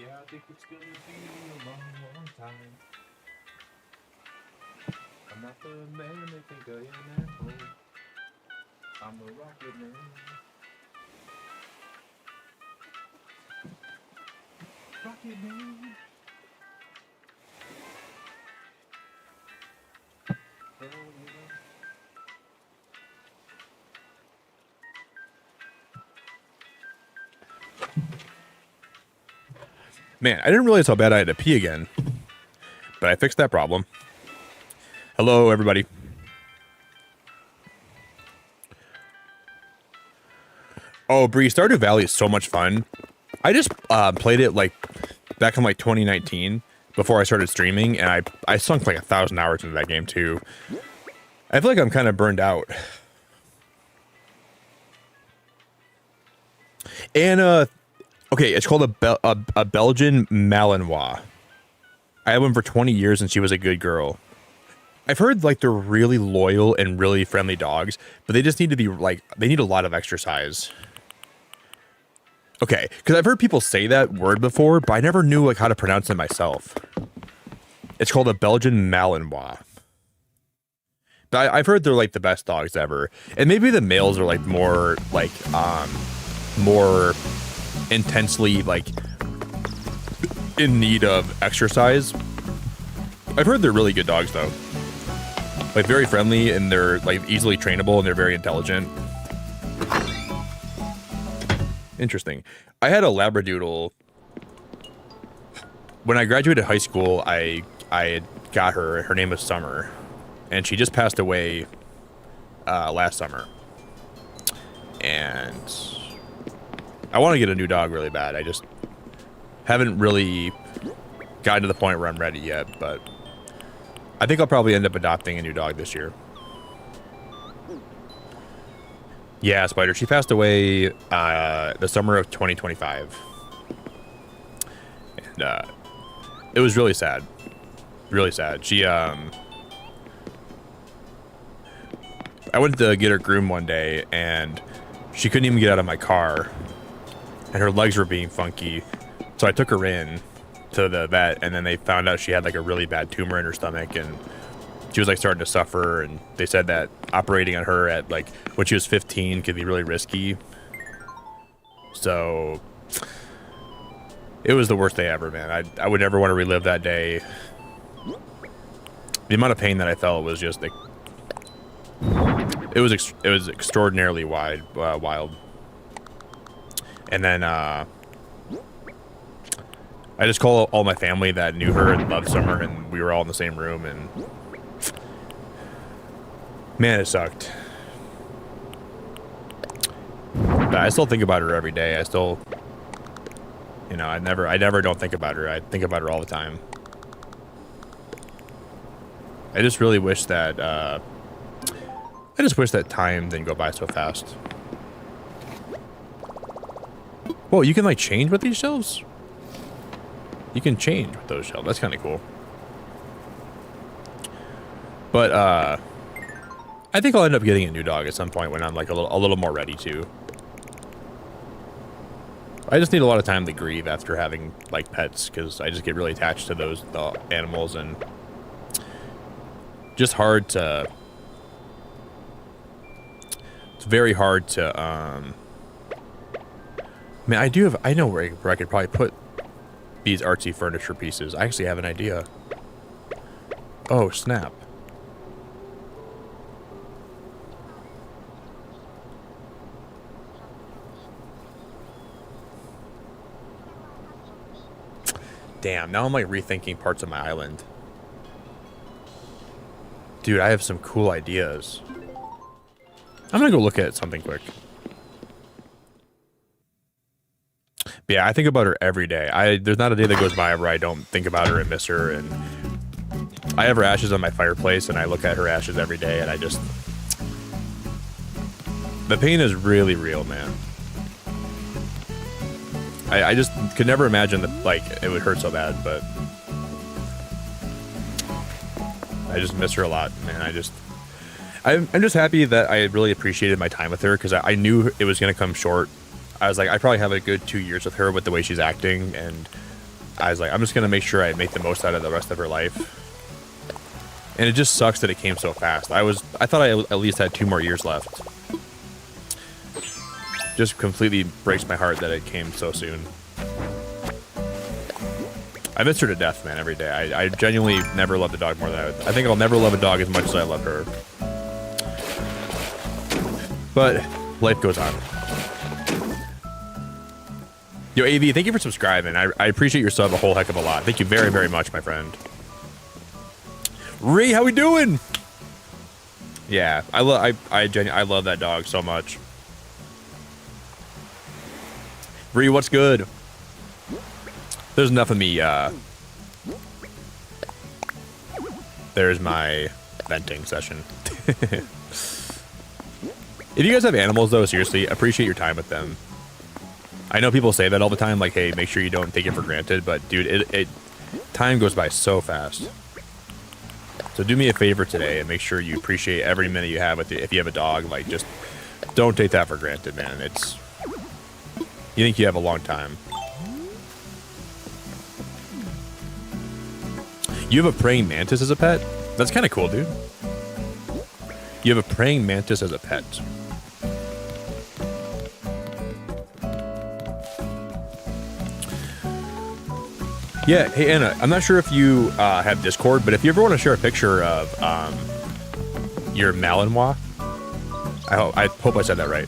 Speaker 2: Yeah, I think it's gonna be a long, long time. I'm not the man they think I am at home. I'm a rocket man. Rocket man. Oh, yeah.
Speaker 1: Man, I didn't realize how bad I had to pee again, but I fixed that problem. Hello, everybody. Oh, Bree, Stardew Valley is so much fun. I just played it like back in like 2019 before I started streaming, and I sunk like 1,000 hours into that game too. I feel like I'm kind of burned out. And okay, it's called a Belgian Malinois. I had one for 20 years, and she was a good girl. I've heard like they're really loyal and really friendly dogs, but they just need to be like, they need a lot of exercise. Okay, because I've heard people say that word before, but I never knew like how to pronounce it myself. It's called a Belgian Malinois. But I've heard they're like the best dogs ever, and maybe the males are like more intensely like in need of exercise. I've heard they're really good dogs though. Like very friendly, and they're like easily trainable, and they're very intelligent. Interesting. I had a Labradoodle. When I graduated high school, I got her. Her name was Summer, and she just passed away last summer. And I want to get a new dog really bad. I just haven't really gotten to the point where I'm ready yet, but I think I'll probably end up adopting a new dog this year. Yeah, Spider. She passed away the summer of 2025. And it was really sad. Really sad. She, I went to get her groomed one day, and she couldn't even get out of my car. And her legs were being funky. So I took her in to the vet, and then they found out she had like a really bad tumor in her stomach, and she was like starting to suffer, and they said that operating on her at like when she was 15 could be really risky. So it was the worst day ever, man. I would never want to relive that day. The amount of pain that I felt was just like, it was extraordinarily wild. And then I just called all my family that knew her and loved Summer, and we were all in the same room, and man, it sucked. But I still think about her every day. I still, you know, I never don't think about her. I think about her all the time. I just really wish that, I just wish that time didn't go by so fast. Whoa, you can like change with these shelves? You can change with those shelves. That's kind of cool. But, I think I'll end up getting a new dog at some point when I'm like a little more ready to. I just need a lot of time to grieve after having like pets, because I just get really attached to those animals, and just hard to. It's very hard to. I mean, I know where I could probably put these artsy furniture pieces. I actually have an idea. Oh snap! Damn, now I'm like rethinking parts of my island. Dude, I have some cool ideas. I'm gonna go look at something quick. But yeah, I think about her every day. There's not a day that goes by where I don't think about her and miss her, and I have her ashes on my fireplace, and I look at her ashes every day, and I just... The pain is really real, man. I just could never imagine that, like, it would hurt so bad, but I just miss her a lot, man. I'm just happy that I really appreciated my time with her, because I knew it was going to come short. I was like, I probably have a good 2 years with her with the way she's acting, and I was like, I'm just going to make sure I make the most out of the rest of her life. And it just sucks that it came so fast. I thought I at least had 2 more years left. Just completely breaks my heart that it came so soon. I miss her to death, man, every day. I genuinely never loved a dog more than I think I'll never love a dog as much as I love her. But life goes on. Yo, AV, thank you for subscribing. I appreciate your sub a whole heck of a lot. Thank you very, very much, my friend. Ray, how we doing? Yeah, I love that dog so much. Bree, what's good? There's enough of me, there's my venting session. If you guys have animals, though, seriously, appreciate your time with them. I know people say that all the time, like, hey, make sure you don't take it for granted, but, dude, time goes by so fast. So do me a favor today and make sure you appreciate every minute you have with it. If you have a dog, like, just don't take that for granted, man. You think you have a long time. You have a praying mantis as a pet? That's kind of cool, dude. You have a praying mantis as a pet. Yeah, hey Anna, I'm not sure if you have Discord, but if you ever want to share a picture of your Malinois, I hope I said that right.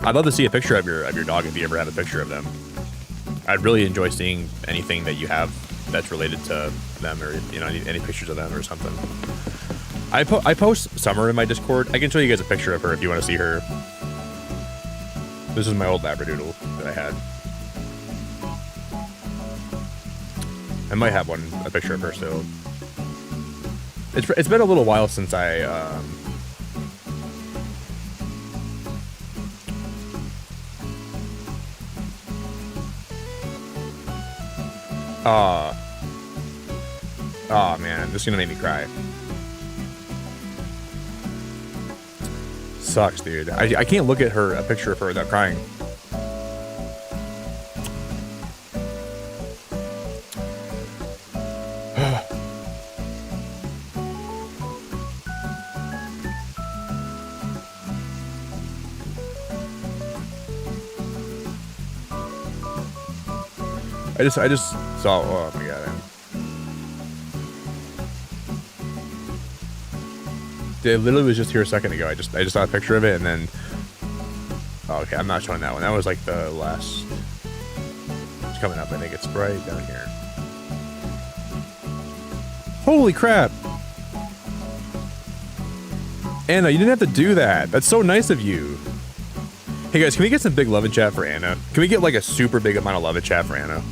Speaker 1: I'd love to see a picture of your dog if you ever have a picture of them. I'd really enjoy seeing anything that you have that's related to them, or any pictures of them or something. I post Summer in my Discord. I can show you guys a picture of her if you want to see her. This is my old Labradoodle that I had. I might have a picture of her still. It's been a little while since I oh man, this is gonna make me cry. Sucks, dude. I can't look at a picture of her without crying. I just saw. Oh my god! It literally was just here a second ago. I just saw a picture of it, and then. Oh, okay, I'm not showing that one. That was like the last. It's coming up. I think it's right down here. Holy crap! Anna, you didn't have to do that. That's so nice of you. Hey guys, can we get some big love in chat for Anna? Can we get like a super big amount of love in chat for Anna?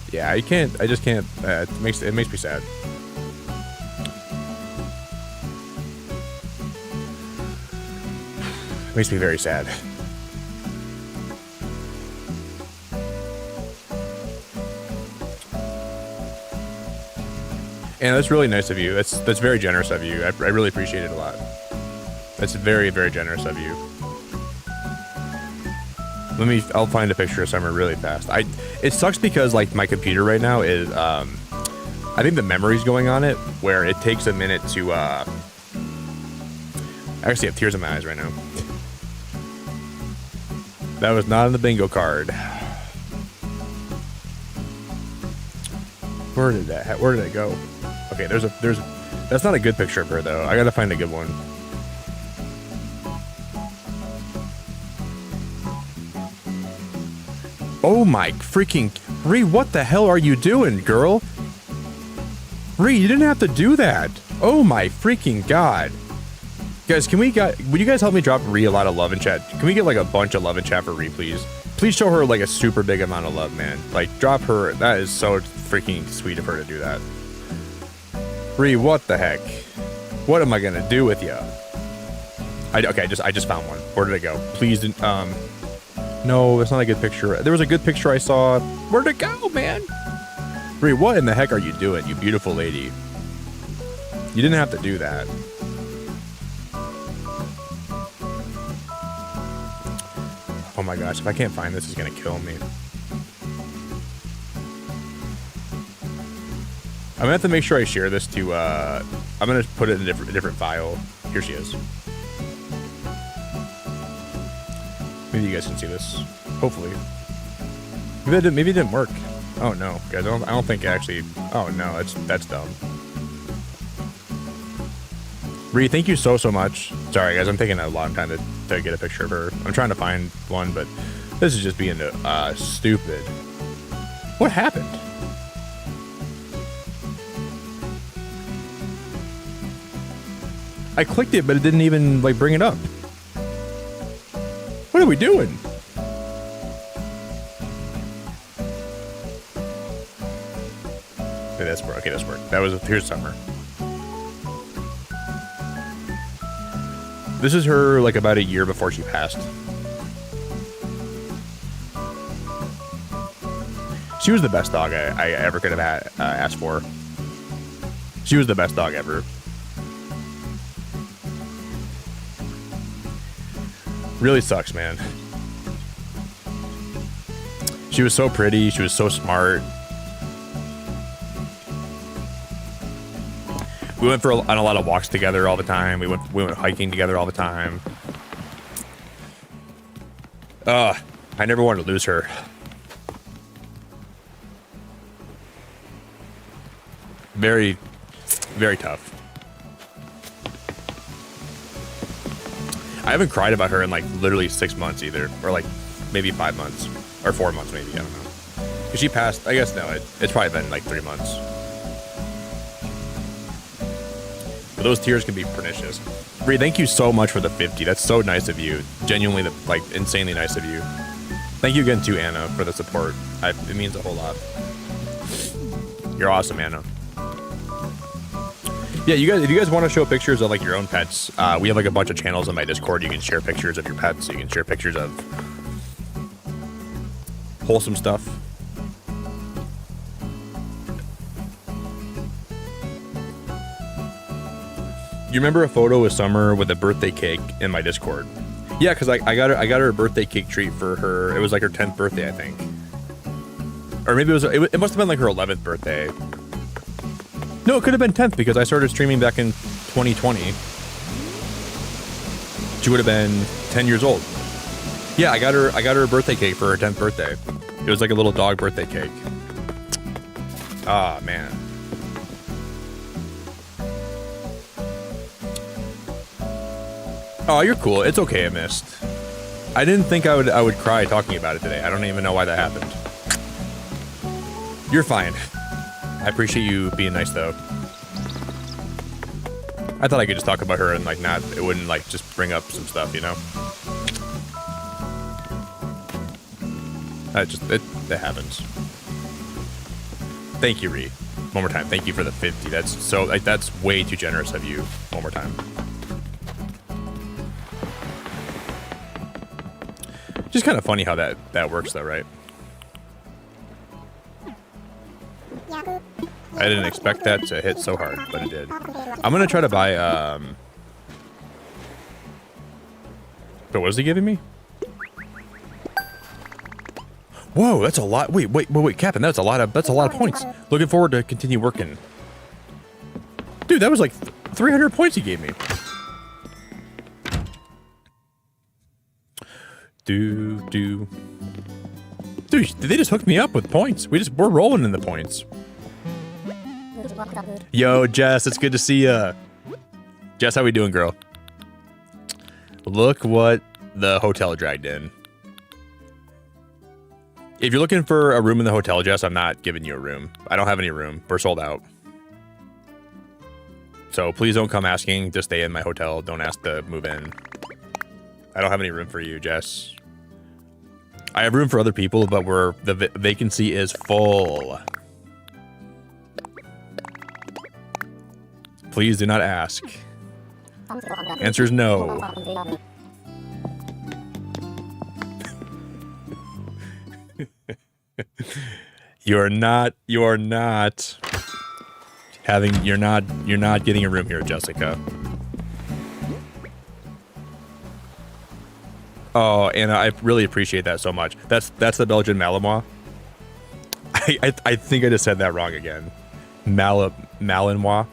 Speaker 1: Yeah, I can't. I just can't. It makes me sad. It makes me very sad. And that's really nice of you. That's very generous of you. I really appreciate it a lot. That's very, very generous of you. I'll find a picture of Summer really fast. It sucks because like my computer right now is, I think the memory's going on it where it takes a minute to, I actually have tears in my eyes right now. That was not on the bingo card. Where did it go? Okay, that's not a good picture of her though. I gotta find a good one. Oh my freaking... Ree, what the hell are you doing, girl? Ree, you didn't have to do that. Oh my freaking god. Guys, would you guys help me drop Ree a lot of love in chat? Can we get like a bunch of love in chat for Ree, please? Please show her like a super big amount of love, man. Like, drop her... That is so freaking sweet of her to do that. Ree, what the heck? What am I gonna do with you? Okay, I just found one. Where did it go? Please, no, it's not a good picture. There was a good picture I saw. Where'd it go, man? Ree, what in the heck are you doing, you beautiful lady? You didn't have to do that. Oh my gosh, if I can't find this, it's gonna kill me. I'm gonna have to make sure I share this to, I'm gonna put it in a different file. Here she is. Maybe you guys can see this. Hopefully. Maybe it didn't work. Oh no, guys, I don't think it actually... Oh no, that's dumb. Ree, thank you so much. Sorry guys, I'm taking a long time to get a picture of her. I'm trying to find one, but this is just being stupid. What happened? I clicked it, but it didn't even like bring it up. What are we doing? this worked. Okay, this worked. That was here's summer. This is her like about a year before she passed. She was the best dog I ever could have asked for. She was the best dog ever. Really sucks, man. She was so pretty. She was so smart. We went on a lot of walks together all the time. We went hiking together all the time. I never wanted to lose her. Very, very tough. I haven't cried about her in like literally 6 months either, or like maybe 5 months, or 4 months maybe. I don't know. Cause she passed. I guess no. It's probably been like 3 months. But those tears can be pernicious. Bree, thank you so much for the 50. That's so nice of you. Genuinely, like insanely nice of you. Thank you again to Anna for the support. It means a whole lot. You're awesome, Anna. Yeah, if you guys want to show pictures of like your own pets, we have like a bunch of channels on my Discord. You can share pictures of your pets. You can share pictures of wholesome stuff. You remember a photo of Summer with a birthday cake in my Discord? Yeah, because I got her a birthday cake treat for her. It was like her 10th birthday, I think, or maybe it must have been like her 11th birthday. No, it could have been 10th because I started streaming back in 2020. She would have been 10 years old. Yeah, I got her a birthday cake for her 10th birthday. It was like a little dog birthday cake. Ah, man. Oh, you're cool. It's okay, I missed. I didn't think I would cry talking about it today. I don't even know why that happened. You're fine. I appreciate you being nice, though. I thought I could just talk about her and, like, it wouldn't, like, just bring up some stuff, you know? It happens. Thank you, Ree. One more time. Thank you for the 50. That's so, like, that's way too generous of you. One more time. Just kind of funny how that works, though, right? I didn't expect that to hit so hard, but it did. I'm gonna try to buy, but what is he giving me? Whoa, that's a lot. Wait, Captain, that's a lot of points. Looking forward to continue working. Dude, that was like 300 points he gave me. Dude, they just hooked me up with points. We're rolling in the points. Yo, Jess, it's good to see ya. Jess, how we doing, girl? Look what the hotel dragged in. If you're looking for a room in the hotel, Jess, I'm not giving you a room. I don't have any room. We're sold out. So please don't come asking to stay in my hotel. Don't ask to move in. I don't have any room for you, Jess. I have room for other people, but the vacancy is full. Please do not ask. Answer is no. You're not getting a room here, Jessica. Oh, Anna, I really appreciate that so much. That's the Belgian Malinois. I think I just said that wrong again. Malinois.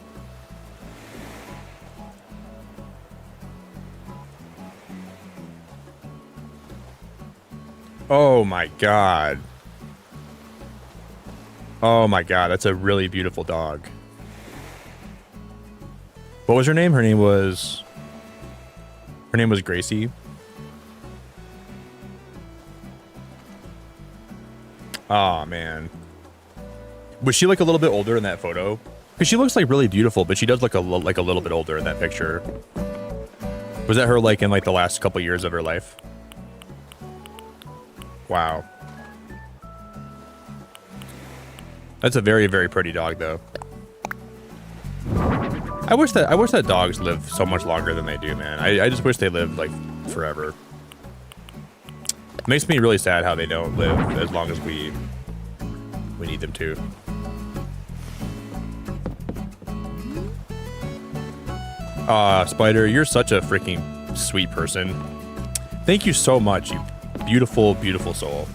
Speaker 1: Oh my god. Oh my god, that's a really beautiful dog. What was her name? Her name was Gracie. Oh man. Was she like a little bit older in that photo? Because she looks like really beautiful, but she does look like a little bit older in that picture. Was that her like in like the last couple years of her life? Wow. That's a very, very pretty dog, though. I wish that dogs live so much longer than they do, man. I just wish they lived like forever. It makes me really sad how they don't live as long as we need them to. Spider, you're such a freaking sweet person. Thank you so much, you beautiful, beautiful soul.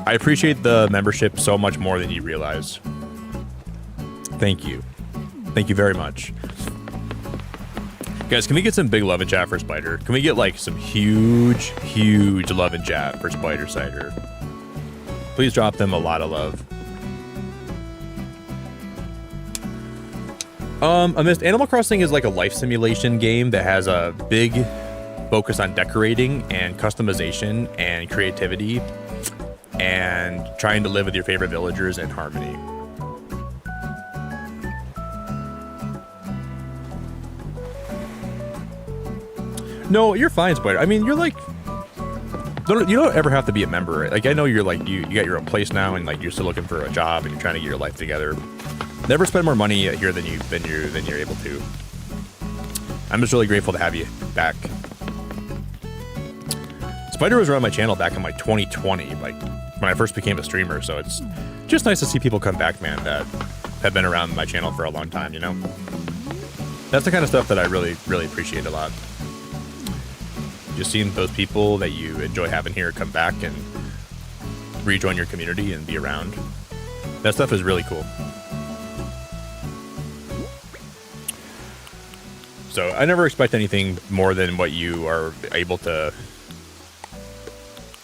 Speaker 1: I appreciate the membership so much more than you realize. Thank you. Thank you very much. Guys, can we get some big love in chat for Spider? Can we get like some huge, huge love in chat for Spider Cider? Please drop them a lot of love. Amidst Animal Crossing is like a life simulation game that has a big focus on decorating and customization and creativity and trying to live with your favorite villagers in harmony. No, you're fine, Spider. I mean, you're like, you don't ever have to be a member. Right? Like, I know you're like, you got your own place now, and like you're still looking for a job, and you're trying to get your life together. Never spend more money here than you're able to. I'm just really grateful to have you back. Spider was around my channel back in like 2020, like when I first became a streamer. So it's just nice to see people come back, man, that have been around my channel for a long time. You know, that's the kind of stuff that I really, really appreciate a lot. Just seeing those people that you enjoy having here come back and rejoin your community and be around. That stuff is really cool. So I never expect anything more than what you are able to,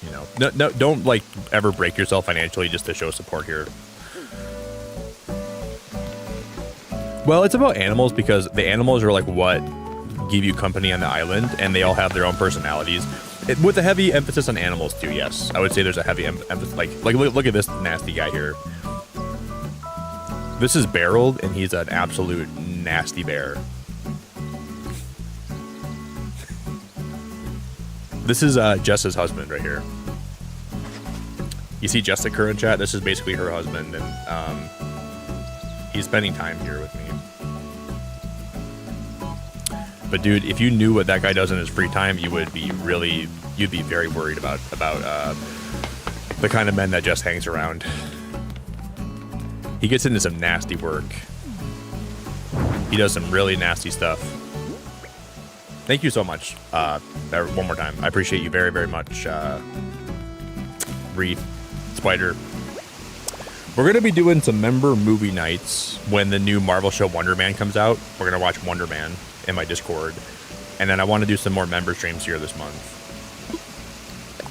Speaker 1: you know, no, don't like ever break yourself financially just to show support here. Well, it's about animals because the animals are like what give you company on the island, and they all have their own personalities. With a heavy emphasis on animals too, yes. I would say there's a heavy emphasis. Like look at this nasty guy here. This is Barreled, and he's an absolute nasty bear. This is Jess's husband right here. You see Jessica in chat? This is basically her husband, and he's spending time here with me. But dude, if you knew what that guy does in his free time, you would be really, you'd be very worried about the kind of men that Jess hangs around. He gets into some nasty work. He does some really nasty stuff. Thank you so much. One more time. I appreciate you very, very much, Reed, Spider. We're going to be doing some member movie nights when the new Marvel show Wonder Man comes out. We're going to watch Wonder Man in my Discord. And then I want to do some more member streams here this month.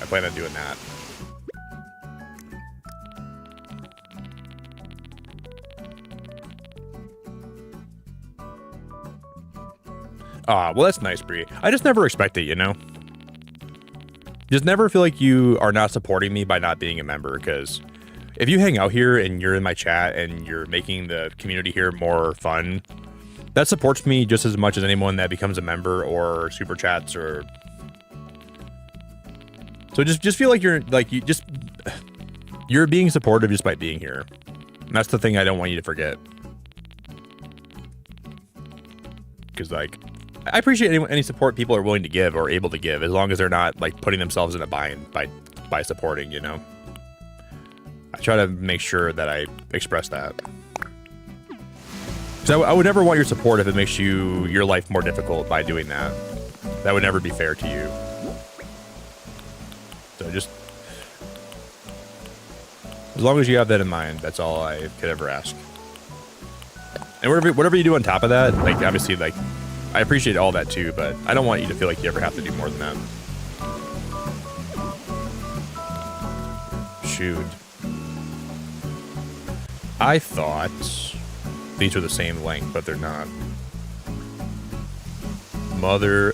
Speaker 1: I plan on doing that. Well, that's nice, Bree. I just never expect it, you know? Just never feel like you are not supporting me by not being a member, because if you hang out here and you're in my chat and you're making the community here more fun, that supports me just as much as anyone that becomes a member or super chats or... So just feel like you're being supportive just by being here. And that's the thing I don't want you to forget. Because, like, I appreciate any support people are willing to give or able to give, as long as they're not like putting themselves in a bind by supporting, you know. I try to make sure that I express that. Because I would never want your support if it makes your life more difficult by doing that. That would never be fair to you. So just as long as you have that in mind, that's all I could ever ask. And whatever you do on top of that, like obviously, like I appreciate all that too, but I don't want you to feel like you ever have to do more than that. Shoot. I thought these were the same length, but they're not. Mother.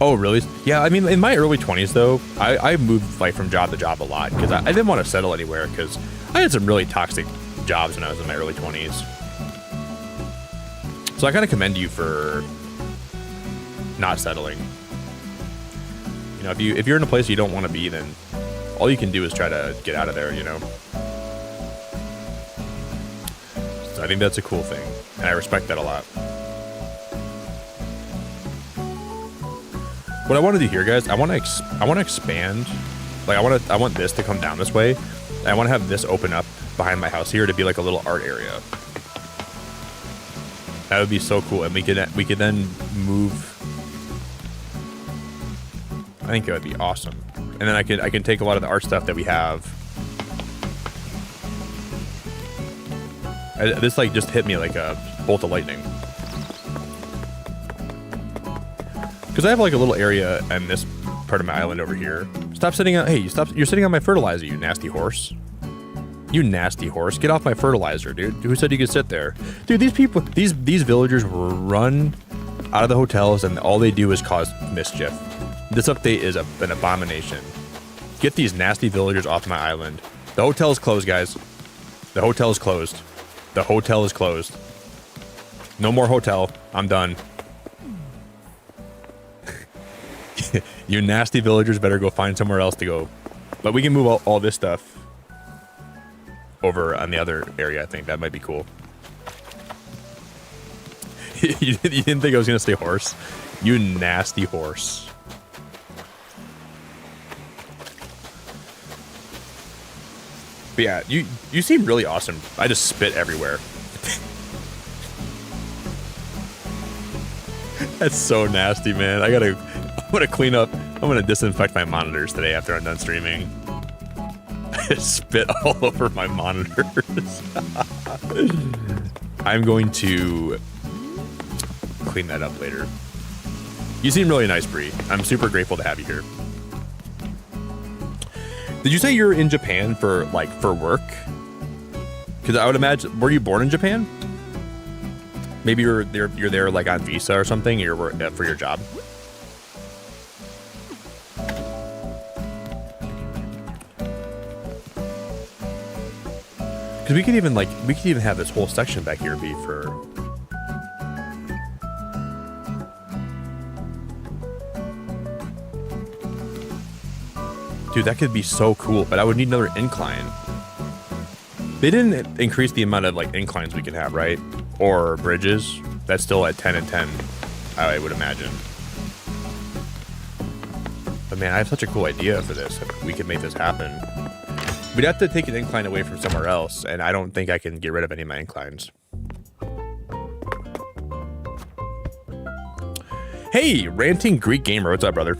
Speaker 1: Oh, really? Yeah, I mean, in my early 20s, though, I moved like from job to job a lot because I didn't want to settle anywhere because I had some really toxic jobs when I was in my early 20s. So I kind of commend you for not settling. You know, if you're in a place you don't want to be, then all you can do is try to get out of there, you know? So I think that's a cool thing, and I respect that a lot. What I want to do here, guys, I want to expand. Like I want this to come down this way. And I want to have this open up behind my house here to be like a little art area. That would be so cool, and we could then move. I think it would be awesome, and then I can take a lot of the art stuff that we have. This like just hit me like a bolt of lightning. Because I have like a little area in this part of my island over here. Stop sitting on. Hey, you're sitting on my fertilizer, you nasty horse. You nasty horse. Get off my fertilizer, dude. Who said you could sit there? Dude, these people, these villagers run out of the hotels and all they do is cause mischief. This update is an abomination. Get these nasty villagers off my island. The hotel is closed, guys. The hotel is closed. The hotel is closed. No more hotel. I'm done. You nasty villagers better go find somewhere else to go. But we can move all this stuff over on the other area. I think that might be cool. You didn't think I was gonna say horse? You nasty horse. But yeah, you seem really awesome. I just spit everywhere. That's so nasty, man. I'm gonna clean up. I'm gonna disinfect my monitors today after I'm done streaming. I spit all over my monitors. I'm going to clean that up later. You seem really nice, Bree. I'm super grateful to have you here. Did you say you're in Japan for work? Because I would imagine, were you born in Japan? Maybe you're there like on visa or something. You're for your job. Because we could even have this whole section back here be for. Dude, that could be so cool, but I would need another incline. They didn't increase the amount of like inclines we can have, right? Or bridges. That's still at 10 and 10, I would imagine. But man, I have such a cool idea for this. If we could make this happen. We'd have to take an incline away from somewhere else, and I don't think I can get rid of any of my inclines. Hey, ranting Greek gamer, what's up, brother?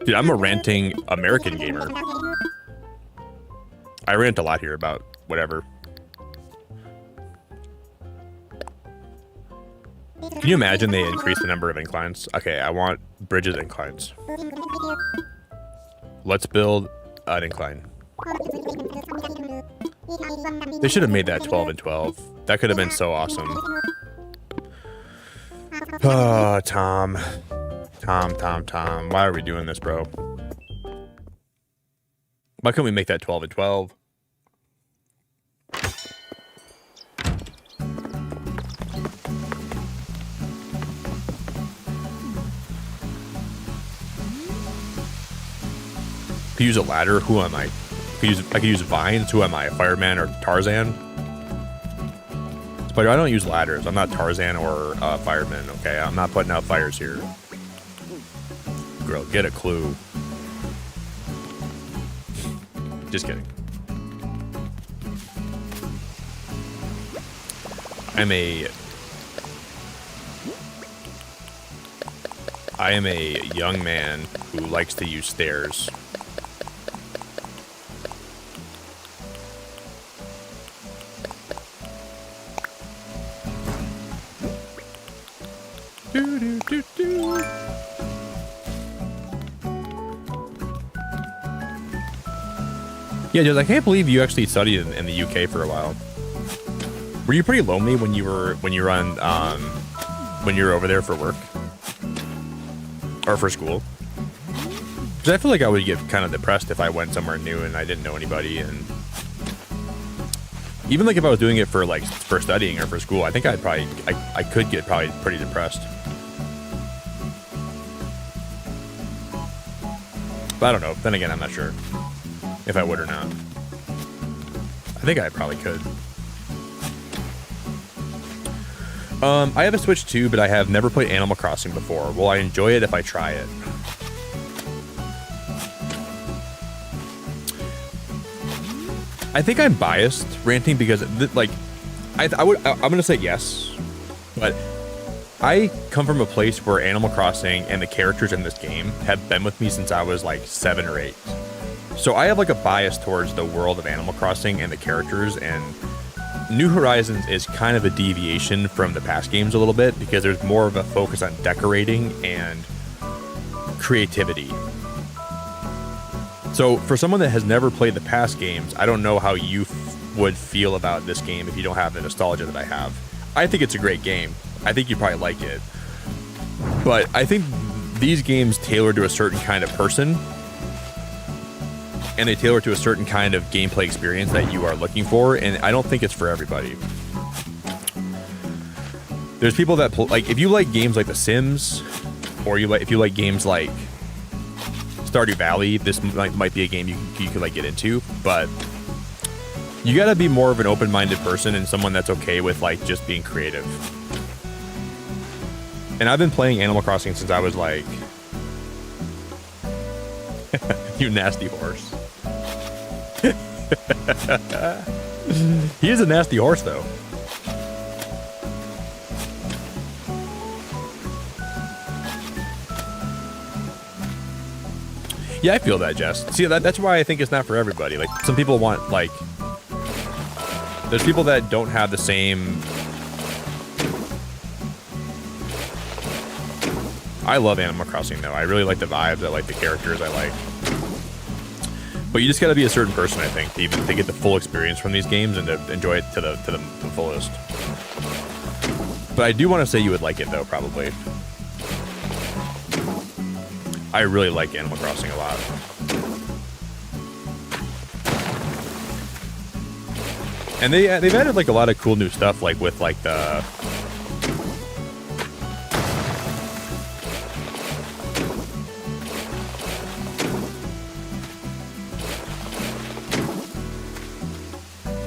Speaker 1: Dude, I'm a ranting American gamer. I rant a lot here about whatever. Can you imagine they increase the number of inclines? Okay, I want bridges inclines. Let's build an incline. They should have made that 12 and 12. That could have been so awesome. Oh, Tom. Tom. Why are we doing this, bro? Why couldn't we make that 12 and 12? Could use a ladder. Who am I? I could use vines. Who am I? A fireman or Tarzan? Spider, I don't use ladders. I'm not Tarzan or fireman. Okay, I'm not putting out fires here. Girl, get a clue. Just kidding. I am a young man who likes to use stairs. Yeah, just I can't believe you actually studied in the UK for a while. Were you pretty lonely when you were over there for work or for school? Because I feel like I would get kind of depressed if I went somewhere new and I didn't know anybody. And Even like if I was doing it for like for studying or for school, I think I'd probably I could get probably pretty depressed. But I don't know. Then again, I'm not sure if I would or not. I think I probably could. I have a Switch too, but I have never played Animal Crossing before. Will I enjoy it if I try it? I think I'm biased ranting because like I'm gonna say yes, but I come from a place where Animal Crossing and the characters in this game have been with me since I was like 7 or 8. So I have like a bias towards the world of Animal Crossing and the characters, and New Horizons is kind of a deviation from the past games a little bit because there's more of a focus on decorating and creativity. So for someone that has never played the past games, I don't know how you would feel about this game if you don't have the nostalgia that I have. I think it's a great game. I think you'd probably like it. But I think these games tailor to a certain kind of person, and they tailor to a certain kind of gameplay experience that you are looking for, and I don't think it's for everybody. There's people that like, if you like games like The Sims, or if you like games like Stardew Valley, this might be a game you could like get into, but you gotta be more of an open-minded person and someone that's okay with like just being creative. And I've been playing Animal Crossing since I was like, you nasty horse. He is a nasty horse, though. Yeah, I feel that, Jess. See, that's why I think it's not for everybody. Like, some people want, like... There's people that don't have the same... I love Animal Crossing, though. I really like the vibes. I like the characters. I like... But you just gotta be a certain person, I think, to get the full experience from these games and to enjoy it to the fullest. But I do want to say you would like it, though, probably. I really like Animal Crossing a lot. And they've added like a lot of cool new stuff, like with like the...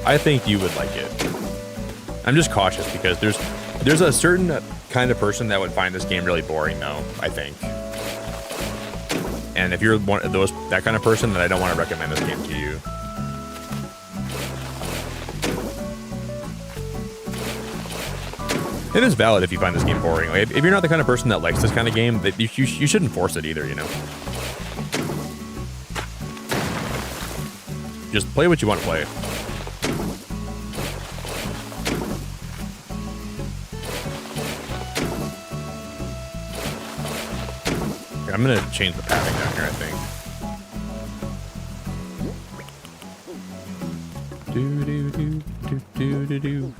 Speaker 1: I think you would like it. I'm just cautious because there's a certain kind of person that would find this game really boring, though, I think. And if you're one of that kind of person, then I don't want to recommend this game to you. It is valid if you find this game boring. Like, if you're not the kind of person that likes this kind of game, you shouldn't force it either, you know? Just play what you want to play. I'm gonna change the pathing down here, I think. Do.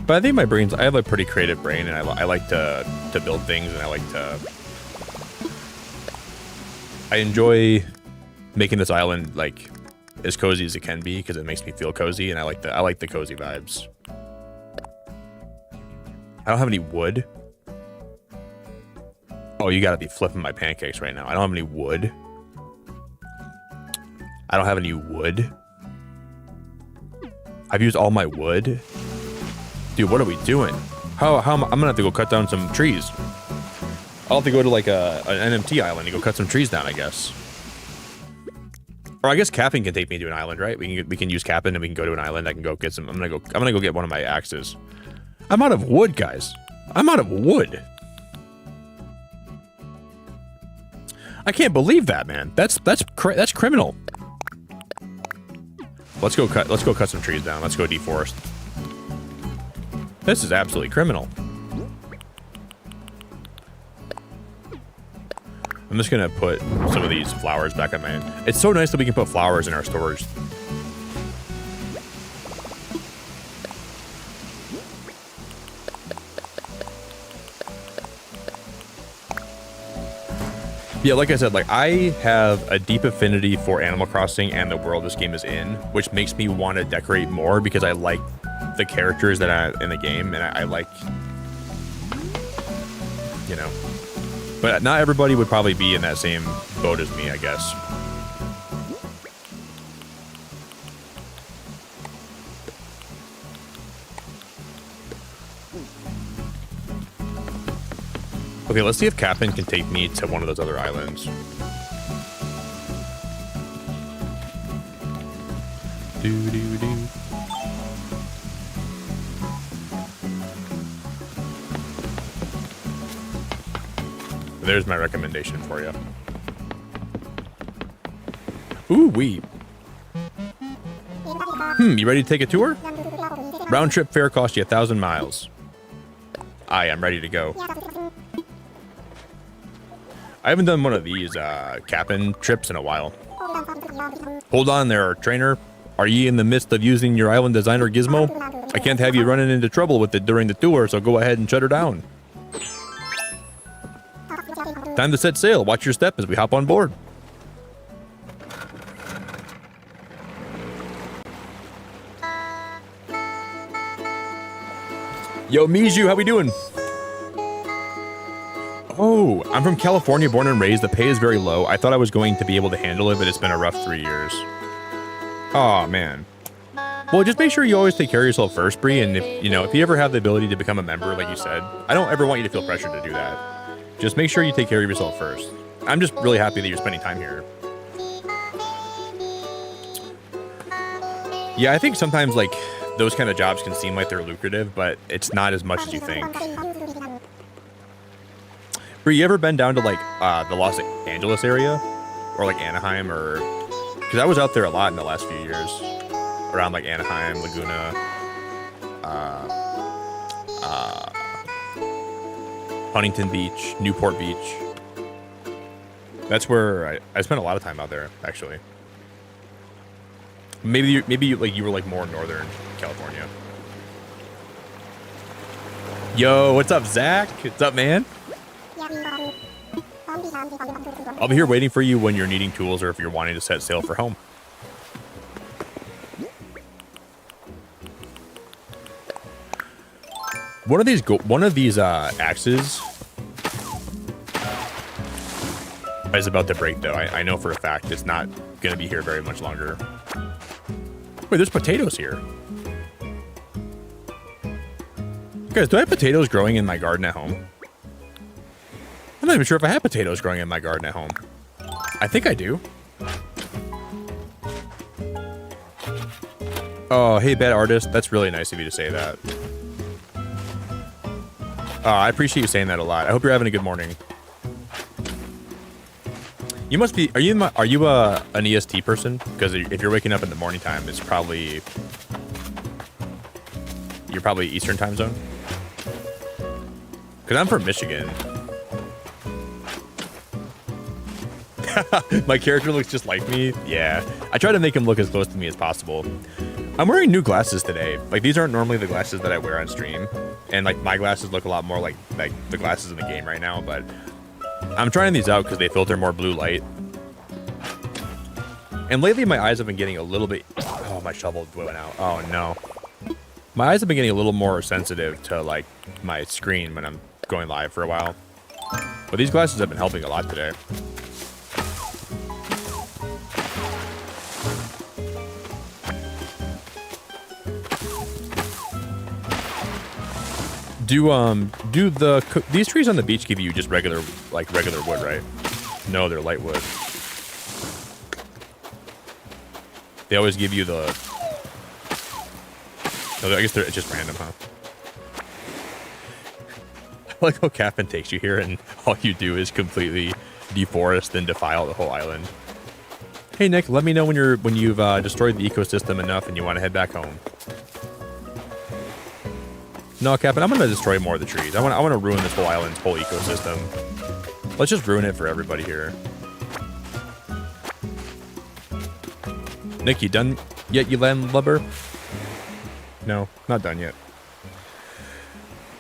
Speaker 1: But I think my brain's... I have a pretty creative brain, and I like to build things, and I enjoy making this island like as cozy as it can be because it makes me feel cozy, and I like the cozy vibes. I don't have any wood. Oh, you gotta be flipping my pancakes right now. I don't have any wood. I don't have any wood. I've used all my wood. Dude, what are we doing? I'm gonna have to go cut down some trees. I'll have to go to like an NMT island and go cut some trees down, I guess. Or I guess Captain can take me to an island, right? We can use Captain and we can go to an island. I can go get some. I'm gonna go get one of my axes. I'm out of wood, guys. I'm out of wood. I can't believe that, man. That's criminal. Let's go cut some trees down. Let's go deforest. This is absolutely criminal. I'm just gonna put some of these flowers back on my end. It's so nice that we can put flowers in our storage. Yeah, like I said, like I have a deep affinity for Animal Crossing and the world this game is in, which makes me want to decorate more because I like the characters that are in the game, and I like, you know. But not everybody would probably be in that same boat as me, I guess. Okay, let's see if Captain can take me to one of those other islands. Do. There's my recommendation for you. Ooh, wee. You ready to take a tour? Round trip fare costs you 1,000 miles. I am ready to go. I haven't done one of these Cap'n trips in a while. Hold on there, trainer. Are ye in the midst of using your island designer gizmo? I can't have you running into trouble with it during the tour, so go ahead and shut her down. Time to set sail. Watch your step as we hop on board. Yo, Miju, how we doing? Oh, I'm from California, born and raised. The pay is very low. I thought I was going to be able to handle it, but it's been a rough 3 years. Oh man. Well, just make sure you always take care of yourself first, Bree. And if you ever have the ability to become a member, like you said, I don't ever want you to feel pressured to do that. Just make sure you take care of yourself first. I'm just really happy that you're spending time here. Yeah, I think sometimes like those kind of jobs can seem like they're lucrative, but it's not as much as you think. Bree, you ever been down to like the Los Angeles area or like Anaheim, or because I was out there a lot in the last few years, around like Anaheim, Laguna, Huntington Beach, Newport Beach. That's where I spent a lot of time out there, actually. Maybe you were like more northern California. Yo, what's up, Zach? What's up, man? I'll be here waiting for you when you're needing tools or if you're wanting to set sail for home. One of these axes is about to break, though. I know for a fact it's not going to be here very much longer. Wait, there's potatoes here. Guys, do I have potatoes growing in my garden at home? I'm not even sure if I have potatoes growing in my garden at home. I think I do. Oh, hey, bad artist. That's really nice of you to say that. I appreciate you saying that a lot. I hope you're having a good morning. You must be. Are you an EST person? Because if you're waking up in the morning time, it's probably you're probably Eastern time zone. Because I'm from Michigan. My character looks just like me. Yeah, I try to make him look as close to me as possible. I'm wearing new glasses today. Like, these aren't normally the glasses that I wear on stream, and like my glasses look a lot more like the glasses in the game right now. But I'm trying these out because they filter more blue light. And lately, my eyes have been getting a little bit. Oh, my shovel went out. Oh no, my eyes have been getting a little more sensitive to like my screen when I'm going live for a while. But these glasses have been helping a lot today. Do these trees on the beach give you just regular wood, right? No, they're light wood. They always give you the. No, I guess it's just random, huh? I like how Cap'n takes you here, and all you do is completely deforest and defile the whole island. Hey Nick, let me know when you've destroyed the ecosystem enough and you want to head back home. No, Captain, I'm gonna destroy more of the trees. I want to ruin this whole island's whole ecosystem. Let's just ruin it for everybody here. Nick, you done yet, you landlubber? No, not done yet.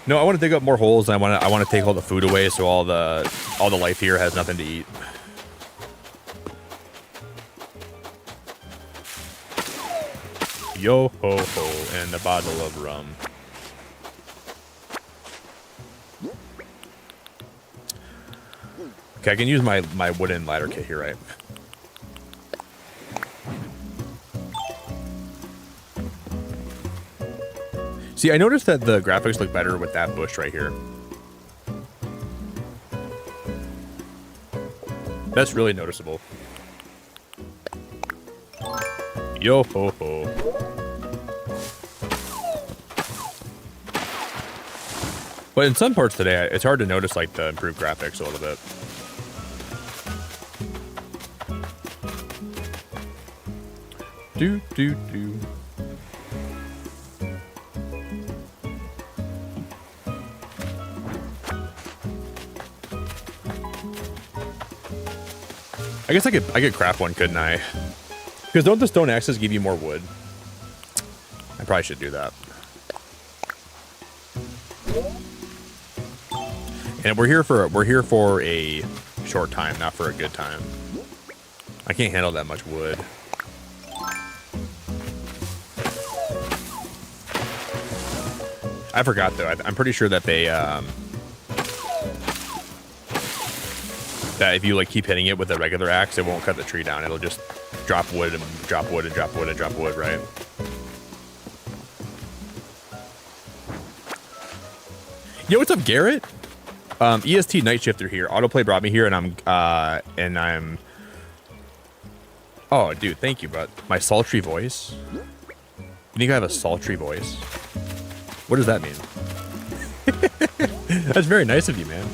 Speaker 1: No, I want to dig up more holes, and I want to take all the food away, so all the life here has nothing to eat. Yo ho ho, and a bottle of rum. Okay, I can use my wooden ladder kit here, right? See, I noticed that the graphics look better with that bush right here. That's really noticeable. Yo ho ho. But in some parts today, it's hard to notice like the improved graphics a little bit. Do do do. I guess I could craft one, couldn't I? Because don't the stone axes give you more wood? I probably should do that. And we're here for a short time, not for a good time. I can't handle that much wood. I forgot though. I'm pretty sure that they that if you like keep hitting it with a regular axe, it won't cut the tree down. It'll just drop wood and drop wood and drop wood and drop wood, right? Yo, what's up, Garrett? EST Night Shifter here. Autoplay brought me here, and I'm. Oh, dude, thank you, bro. My sultry voice. You think I have a sultry voice? What does that mean? That's very nice of you, man.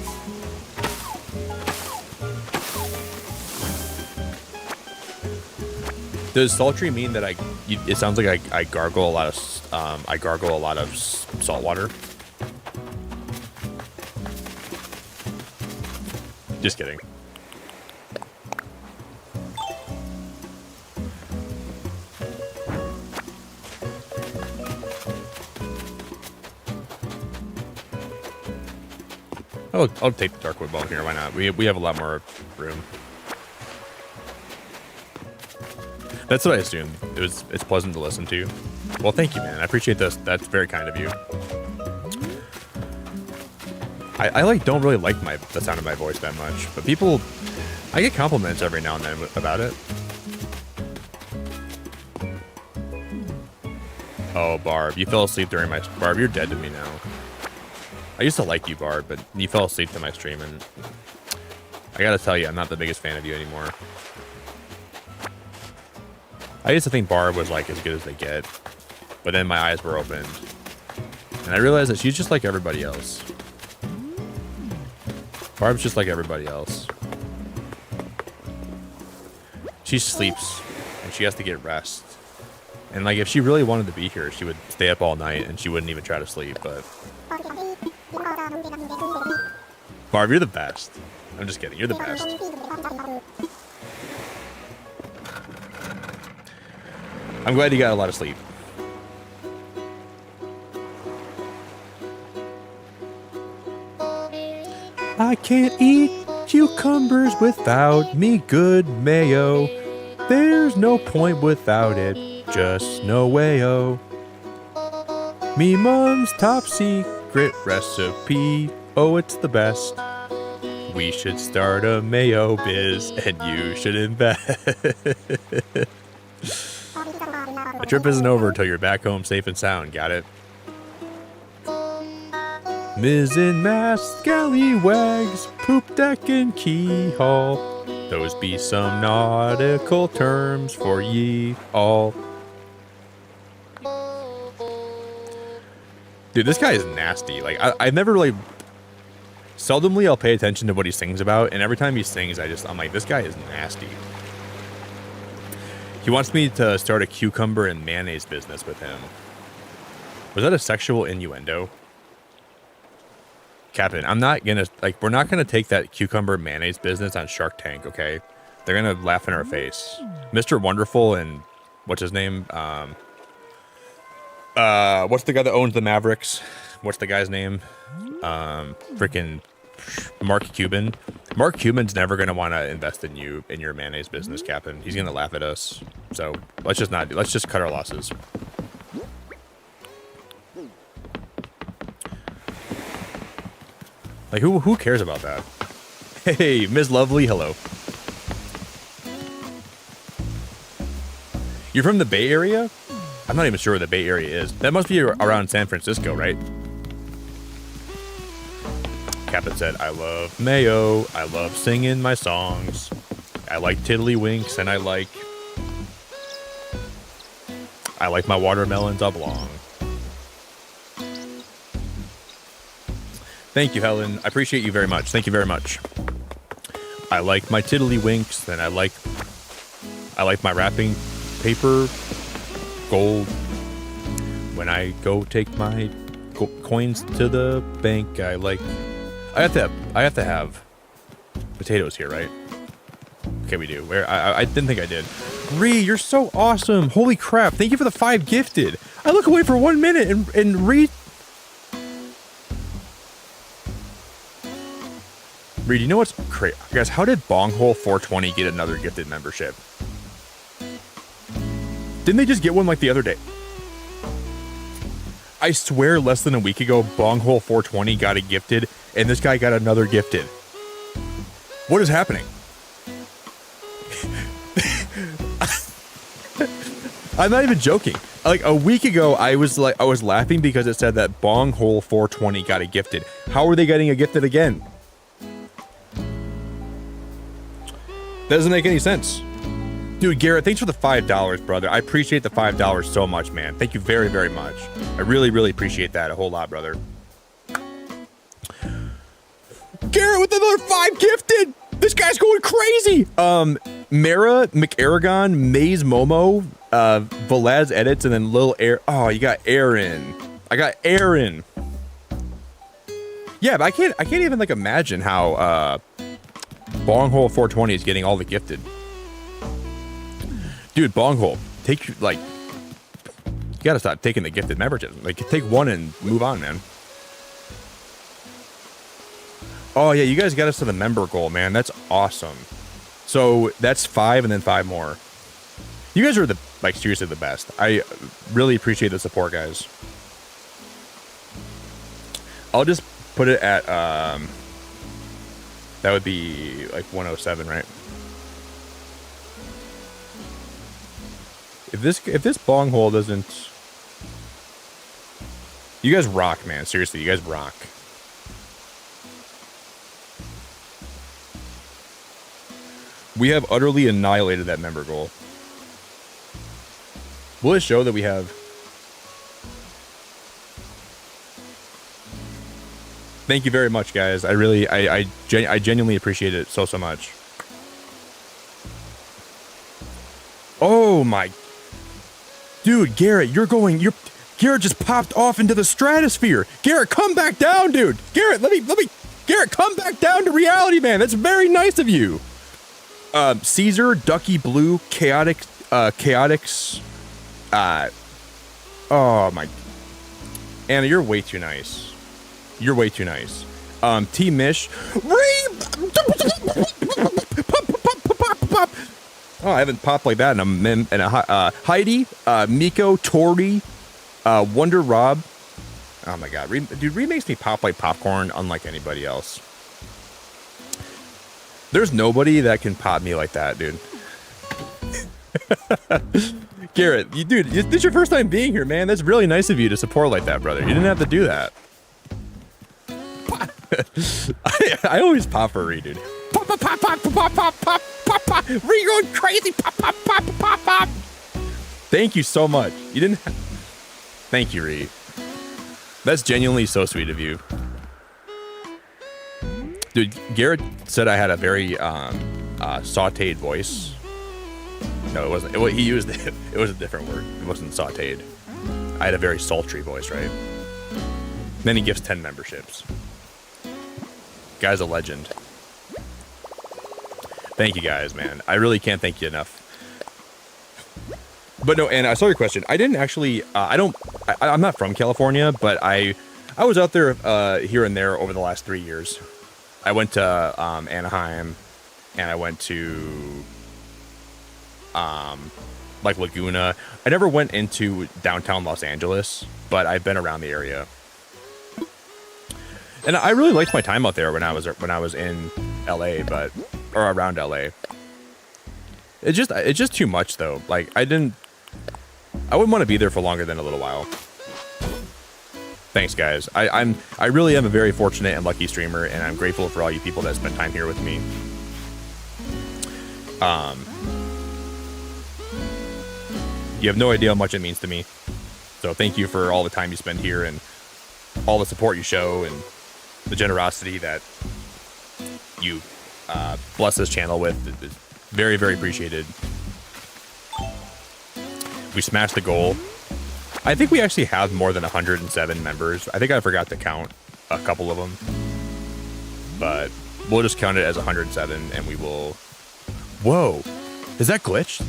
Speaker 1: Does sultry mean that it sounds like I gargle a lot of salt water? Just kidding. I'll take the dark wood bone here. Why not? We have a lot more room. That's what I assumed. It's pleasant to listen to. Well, thank you, man. I appreciate this. That's very kind of you. I don't really like the sound of my voice that much, but I get compliments every now and then about it. Oh, Barb, you fell asleep during Barb, you're dead to me now. I used to like you, Barb, but you fell asleep to my stream, and I gotta tell you, I'm not the biggest fan of you anymore. I used to think Barb was like as good as they get, but then my eyes were opened, and I realized that she's just like everybody else. Barb's just like everybody else. She sleeps, and she has to get rest. And like, if she really wanted to be here, she would stay up all night, and she wouldn't even try to sleep, but... Barb, you're the best. I'm just kidding, you're the best. I'm glad you got a lot of sleep. I can't eat cucumbers without me good mayo. There's no point without it, just no way-o. Me mom's top secret recipe, oh, it's the best. We should start a mayo biz, and you should invest. The trip isn't over until you're back home safe and sound, got it? Ms. in masked scallywags, poop deck and key hall. Those be some nautical terms for ye all. Dude, this guy is nasty. Like, I've never really... Seldomly I'll pay attention to what he sings about, and every time he sings, I'm like, this guy is nasty. He wants me to start a cucumber and mayonnaise business with him. Was that a sexual innuendo? Captain, I'm not gonna, like, we're not gonna take that cucumber mayonnaise business on Shark Tank, okay? They're gonna laugh in our face. Mr. Wonderful and, what's his name? What's the guy that owns the Mavericks? What's the guy's name? Freaking Mark Cuban. Mark Cuban's never gonna want to invest in you, in your mayonnaise business, Captain. He's gonna laugh at us. So let's just cut our losses. Like, who cares about that? Hey, Ms. Lovely, hello. You're from the Bay Area? I'm not even sure where the Bay Area is. That must be around San Francisco, right? Captain said, I love mayo. I love singing my songs. I like tiddlywinks, and I like my watermelons oblong. Thank you, Helen. I appreciate you very much. Thank you very much. I like my tiddlywinks, and I like my wrapping paper gold. When I go take my coins to the bank, I have to have potatoes here, right? Okay, we do. Where I didn't think I did. Ree, you're so awesome. Holy crap. Thank you for the 5 gifted. I look away for 1 minute and Ree, do you know what's crazy? Guys, how did Bonghole420 get another gifted membership? Didn't they just get one like the other day? I swear less than a week ago, Bonghole420 got a gifted, and this guy got another gifted. What is happening? I'm not even joking. Like a week ago, I was laughing because it said that Bonghole420 got a gifted. How are they getting a gifted again? That doesn't make any sense. Dude, Garrett, thanks for the $5, brother. I appreciate the $5 so much, man. Thank you very, very much. I really, really appreciate that a whole lot, brother. Garrett with another 5 gifted! This guy's going crazy! Mara, McAragon, Maze Momo, Velez Edits, and then Lil Air. Oh, you got Aaron. I got Aaron. Yeah, but I can't even like imagine how Bonghole420 is getting all the gifted. Dude, Bonghole, you gotta stop taking the gifted memberships. Like, take one and move on, man. Oh yeah, you guys got us to the member goal, man. That's awesome. So that's 5 and then 5 more. You guys are seriously the best. I really appreciate the support, guys. I'll just put it at that would be like 107, right? If this bonghole doesn't, you guys rock, man. Seriously, you guys rock. We have utterly annihilated that member goal. Will it show that we have? Thank you very much, guys. I genuinely appreciate it so much. Oh my. Dude, Garrett, Garrett just popped off into the stratosphere. Garrett, come back down, dude. Garrett, Garrett, come back down to reality, man. That's very nice of you. Caesar, Ducky Blue, Chaotix. Oh my. Anna, you're way too nice. You're way too nice. T Mish. Oh, I haven't popped like that in a Heidi, Miko, Tori, Wonder Rob. Oh my god, dude, Ree makes me pop like popcorn unlike anybody else. There's nobody that can pop me like that, dude. Garrett, dude, this is your first time being here, man. That's really nice of you to support like that, brother. You didn't have to do that. I always pop for Ree, dude. Pop, pop, pop, pop, pop, pop, pop, pop, pop. Ree going crazy. Pop, pop, pop, pop, pop. Thank you so much. You didn't. Thank you, Ree. That's genuinely so sweet of you. Dude, Garrett said I had a very sauteed voice. No, it wasn't. He used it. It was a different word. It wasn't sauteed. I had a very sultry voice, right? Then he gives 10 memberships. Guy's a legend. Thank you guys, man. I really can't thank you enough. But no, and I saw your question. I didn't actually. I'm not from California, but I was out there here and there over the last 3 years. I went to Anaheim, and I went to like Laguna. I never went into downtown Los Angeles, but I've been around the area. And I really liked my time out there when I was in LA, or around LA. It's just too much though. Like I wouldn't want to be there for longer than a little while. Thanks, guys. I really am a very fortunate and lucky streamer, and I'm grateful for all you people that spend time here with me. You have no idea how much it means to me. So thank you for all the time you spend here and all the support you show and the generosity that you bless this channel with. It's very, very appreciated. We smashed the goal. I think we actually have more than 107 members. I think I forgot to count a couple of them. But we'll just count it as 107 and we will... Whoa! Is that glitched?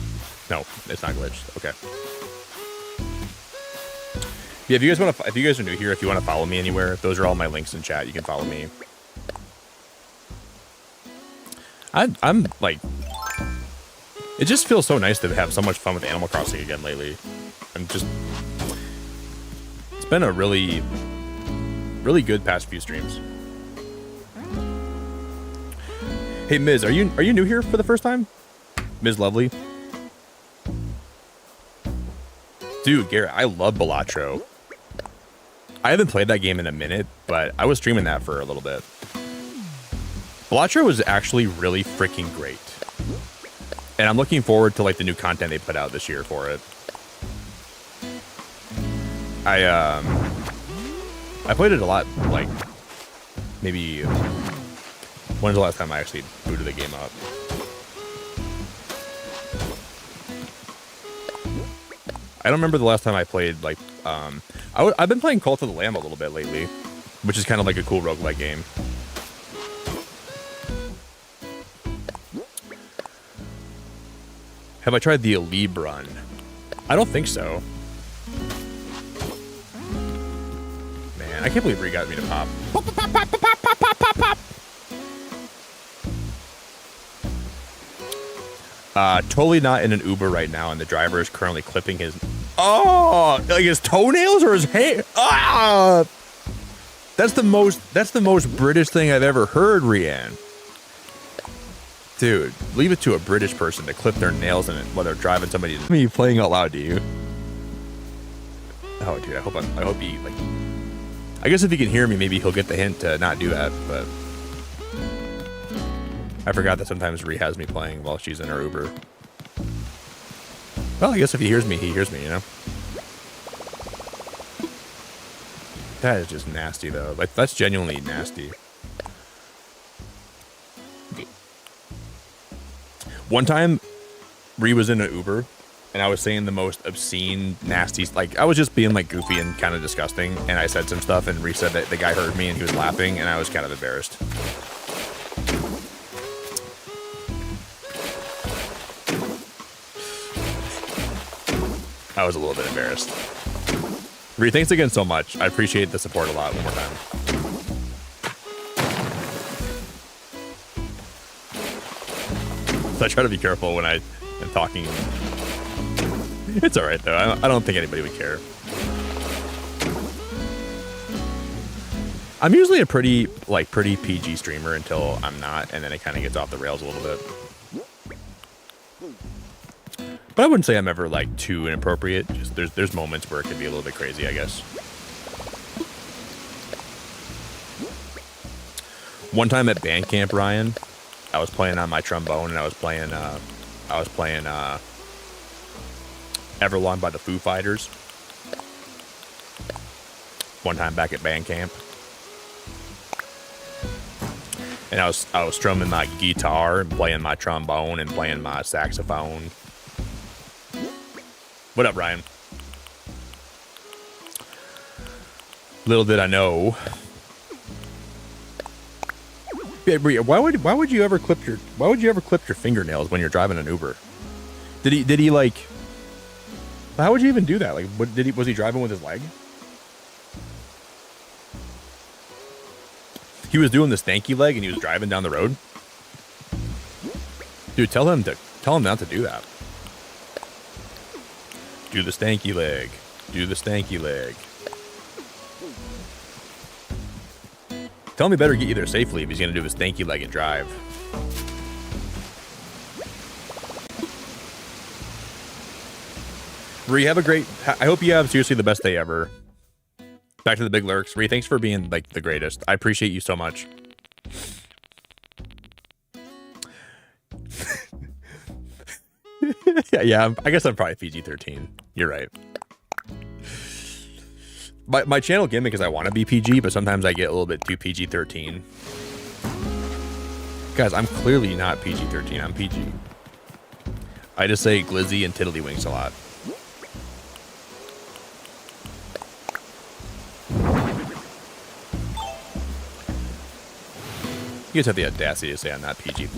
Speaker 1: No, it's not glitched. Okay. Yeah, if you guys are new here, if you want to follow me anywhere, those are all my links in chat. You can follow me. I'm like... It just feels so nice to have so much fun with Animal Crossing again lately. It's been a really, really good past few streams. Hey Miz, are you new here for the first time? Ms. Lovely? Dude, Garrett, I love Balatro. I haven't played that game in a minute, but I was streaming that for a little bit. Balatro was actually really freaking great. And I'm looking forward to like the new content they put out this year for it. I played it a lot, like maybe when's the last time I actually booted the game up? I don't remember the last time I played like I've been playing Cult of the Lamb a little bit lately, which is kind of like a cool roguelike game. Have I tried the Alib run? I don't think so. Man, I can't believe Bree got me to pop. Totally not in an Uber right now, and the driver is currently clipping his... Oh! Like his toenails or his hair? Ah! That's the most British thing I've ever heard, Rianne. Dude, leave it to a British person to clip their nails in it while they're driving somebody. I mean, playing out loud to you. Oh, dude, I hope he, like... I guess if he can hear me, maybe he'll get the hint to not do that, but... I forgot that sometimes Ree has me playing while she's in her Uber. Well, I guess if he hears me, you know? That is just nasty, though. Like, that's genuinely nasty. One time, Ree was in an Uber, and I was saying the most obscene, nasty... Like, I was just being, like, goofy and kind of disgusting, and I said some stuff, and Ree said that the guy heard me, and he was laughing, and I was kind of embarrassed. I was a little bit embarrassed. Ree, thanks again so much. I appreciate the support a lot. One more time. So I try to be careful when I am talking. It's alright though. I don't think anybody would care. I'm usually a pretty PG streamer until I'm not, and then it kind of gets off the rails a little bit. But I wouldn't say I'm ever like too inappropriate. Just there's moments where it can be a little bit crazy, I guess. One time at band camp, Ryan, I was playing on my trombone and I was playing Everlong by the Foo Fighters. One time back at band camp. And I was strumming my guitar and playing my trombone and playing my saxophone. What up, Ryan? Little did I know. Yeah, Bria, why would you ever clip your fingernails when you're driving an Uber? Did he like? How would you even do that? Like, was he driving with his leg? He was doing the stanky leg and he was driving down the road. Dude, tell him not to do that. Do the stanky leg. Do the stanky leg. Tell him he better get you there safely if he's gonna do his stanky leg and drive. Ree, have a great... I hope you have seriously the best day ever. Back to the big lurks. Ree, thanks for being, like, the greatest. I appreciate you so much. yeah, I guess I'm probably PG-13. You're right. My channel gimmick is I want to be PG, but sometimes I get a little bit too PG-13. Guys, I'm clearly not PG-13. I'm PG. I just say glizzy and tiddlywinks a lot. You guys have the audacity to say I'm not PG.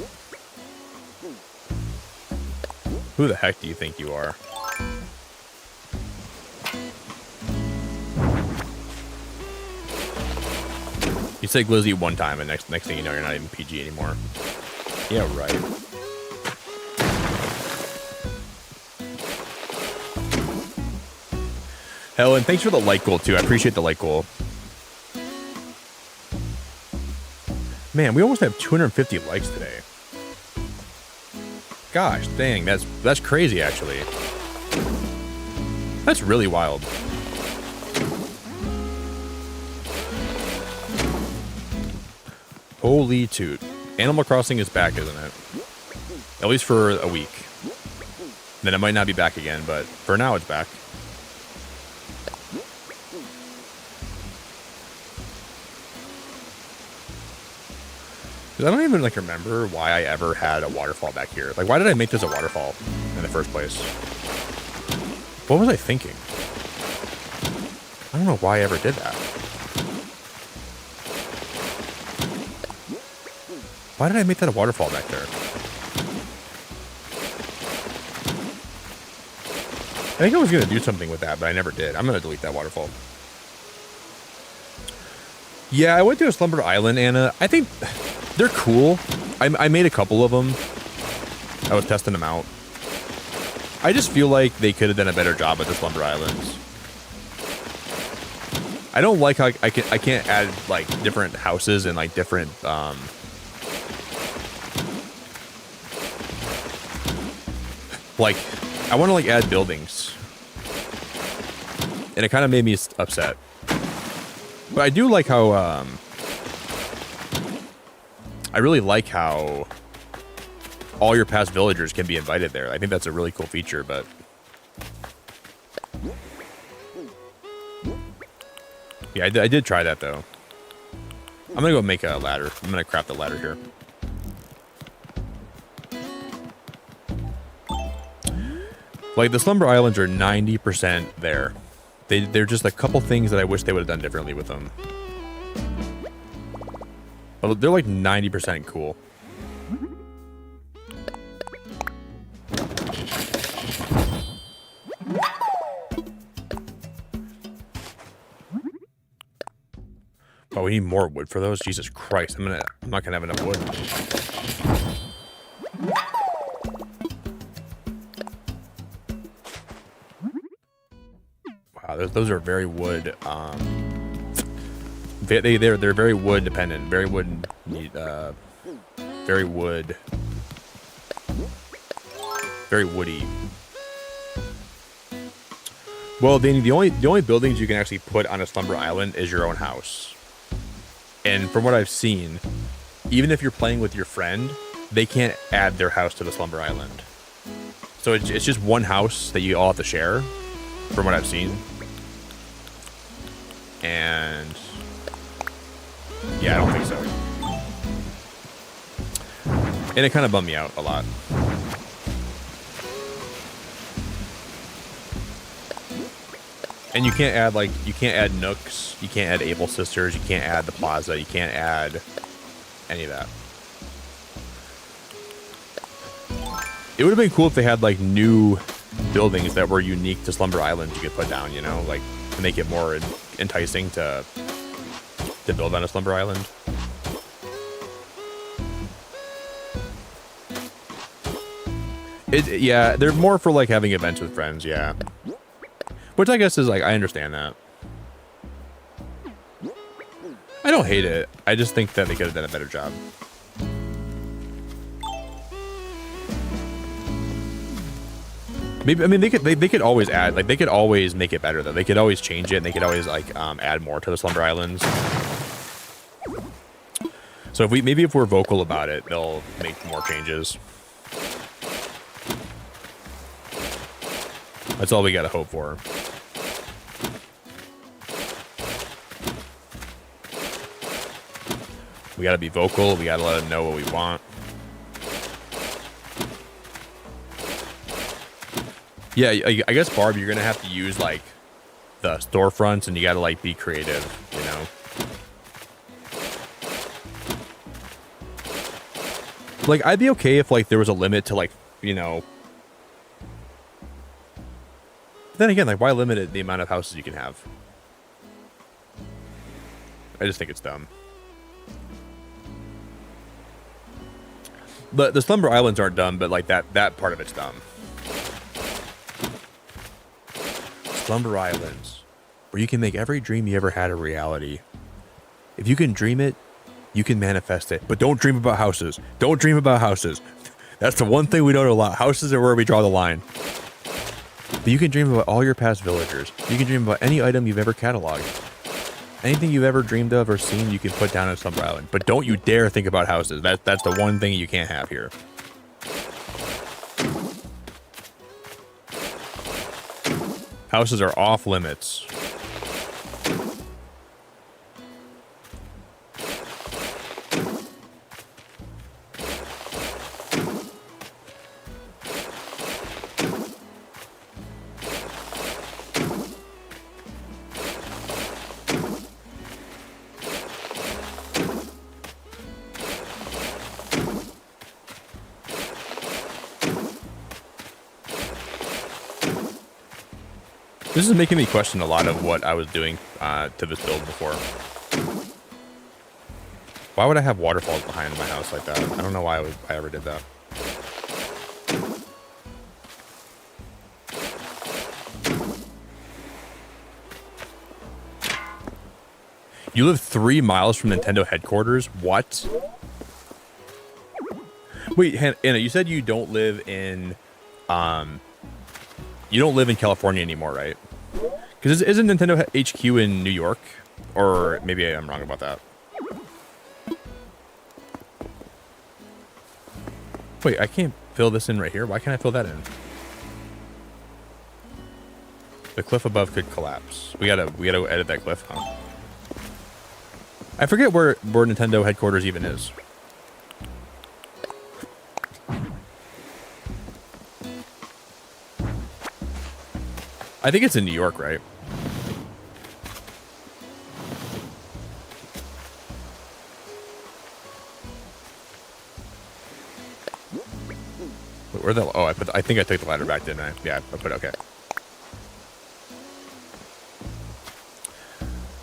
Speaker 1: Who the heck do you think you are? You say glizzy one time, and next thing you know, you're not even PG anymore. Yeah, right. Helen, thanks for the like goal too. I appreciate the like goal. Man, we almost have 250 likes today. Gosh, dang, that's crazy actually. That's really wild. Holy toot. Animal Crossing is back, isn't it? At least for a week. Then it might not be back again, but for now it's back. I don't even like remember why I ever had a waterfall back here. Like, why did I make this a waterfall in the first place? What was I thinking? I don't know why I ever did that. Why did I make that a waterfall back there? I think I was going to do something with that, but I never did. I'm going to delete that waterfall. Yeah, I went to a Slumber Island, Anna. I think they're cool. I made a couple of them. I was testing them out. I just feel like they could have done a better job at the Slumber Islands. I don't like how I can't add like different houses and like different like I want to like add buildings, and it kind of made me upset. But I do like how I really like how all your past villagers can be invited there. I think that's a really cool feature, but yeah, I did try that though. I'm gonna go make a ladder. I'm gonna craft a ladder here. Like, the Slumber Islands are 90% there. They're just a couple things that I wish they would have done differently with them. But they're like 90% cool. Oh, we need more wood for those? Jesus Christ, I'm not gonna have enough wood. Wow, those are very wood. They're very wood dependent. Very wood need very wood. Very woody. Well, Danny, the only buildings you can actually put on a Slumber Island is your own house. And from what I've seen, even if you're playing with your friend, they can't add their house to the Slumber Island. So it's just one house that you all have to share, from what I've seen. And yeah, I don't think so. And it kind of bummed me out a lot. And you can't add nooks, you can't add Able Sisters, you can't add the plaza, you can't add any of that. It would have been cool if they had like new buildings that were unique to Slumber Island you could put down, you know, like to make it more enticing to build on a Slumber Island. Yeah, they're more for like having events with friends, yeah. Which I guess is like, I understand that. I don't hate it. I just think that they could have done a better job. Maybe, I mean, they could always add, like, they could always make it better though. They could always change it, and they could always like add more to the Slumber Islands. So if we're vocal about it, they'll make more changes. That's all we gotta hope for. We gotta be vocal. We gotta let them know what we want. Yeah, I guess, Barb, you're gonna have to use like the storefronts, and you gotta like be creative, you know. Like, I'd be okay if like there was a limit to like, you know. But then again, like, why limit it the amount of houses you can have? I just think it's dumb. But the Slumber Islands aren't dumb, but like that part of it's dumb. Slumber Islands, where you can make every dream you ever had a reality. If you can dream it, you can manifest it. But don't dream about houses. Don't dream about houses. That's the one thing we don't allow. Houses are where we draw the line. But you can dream about all your past villagers. You can dream about any item you've ever cataloged. Anything you've ever dreamed of or seen, you can put down on Slumber Island. But don't you dare think about houses. That's the one thing you can't have here. Houses are off limits. This is making me question a lot of what I was doing to this build before. Why would I have waterfalls behind my house like that? I don't know why I ever did that. You live 3 miles from Nintendo headquarters? What? Wait, Anna, you said you don't live in California anymore, right? Because isn't Nintendo HQ in New York? Or maybe I'm wrong about that. Wait, I can't fill this in right here. Why can't I fill that in? The cliff above could collapse. We gotta edit that cliff, huh? I forget where Nintendo headquarters even is. I think it's in New York, right? Wait, where the? Oh, I think I took the ladder back, didn't I? Yeah, I put okay.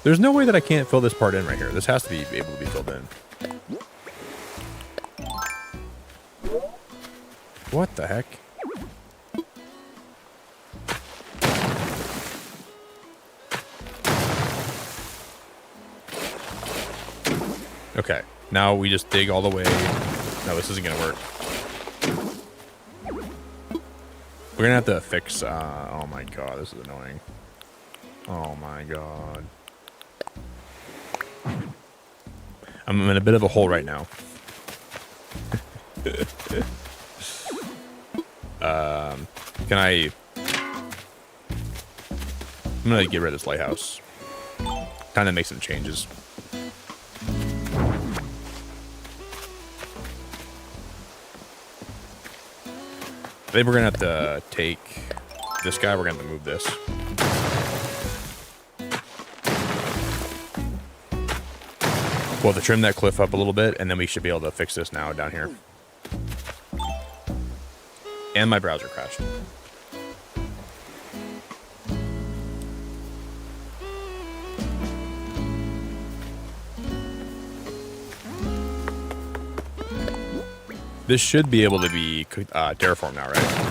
Speaker 1: There's no way that I can't fill this part in right here. This has to be able to be filled in. What the heck? Okay, now we just dig all the way. No, this isn't gonna work. We're gonna have to fix, oh my god, this is annoying. Oh my god. I'm in a bit of a hole right now. Can I... I'm gonna get rid of this lighthouse. Kind of make some changes. I think we're gonna have to take this guy. We're gonna have to move this. We'll have to trim that cliff up a little bit, and then we should be able to fix this now down here. And my browser crashed. This should be able to be terraformed now, right?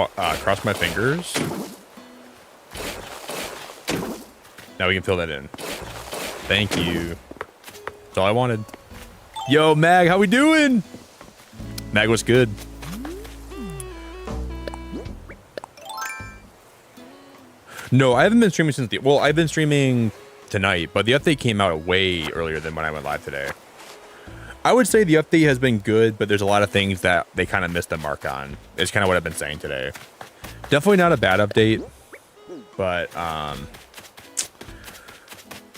Speaker 1: cross my fingers. Now we can fill that in. Thank you. That's all I wanted. Yo, Mag, how we doing? Mag, what's good? No, I haven't been streaming since the... Well, I've been streaming tonight, but the update came out way earlier than when I went live today. I would say the update has been good, but there's a lot of things that they kind of missed the mark on. It's kind of what I've been saying today. Definitely not a bad update, but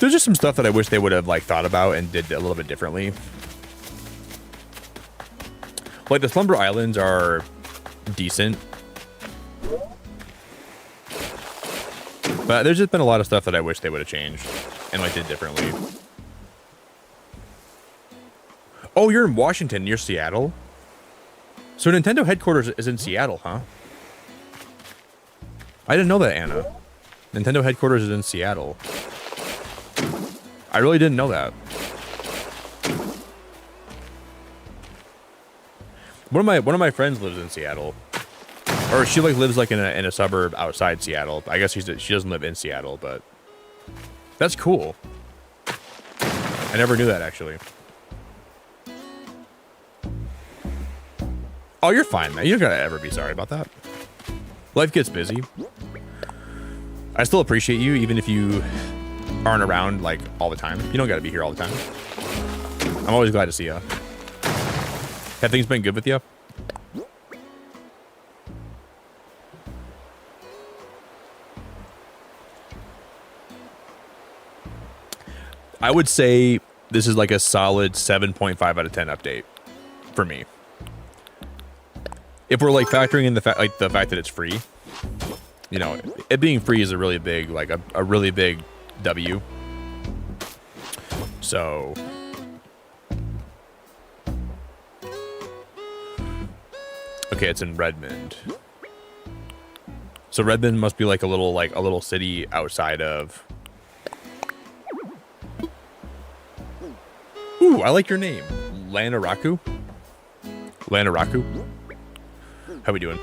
Speaker 1: there's just some stuff that I wish they would have like thought about and did a little bit differently. Like the Slumber Islands are decent, but there's just been a lot of stuff that I wish they would have changed and like did differently. Oh, you're in Washington, near Seattle? So Nintendo headquarters is in Seattle, huh? I didn't know that, Anna. Nintendo headquarters is in Seattle. I really didn't know that. One of my friends lives in Seattle. Or she like lives like in a suburb outside Seattle. I guess she doesn't live in Seattle, but that's cool. I never knew that actually. Oh, you're fine, man. You don't gotta ever be sorry about that. Life gets busy. I still appreciate you, even if you aren't around like all the time. You don't gotta be here all the time. I'm always glad to see you. Have things been good with you? I would say this is like a solid 7.5 out of 10 update for me. If we're like factoring in the fact that it's free, you know, it being free is a really big, like a really big W. So okay, it's in Redmond. So Redmond must be like a little city outside of. Ooh, I like your name, Lanaraku. Lanaraku. How we doing?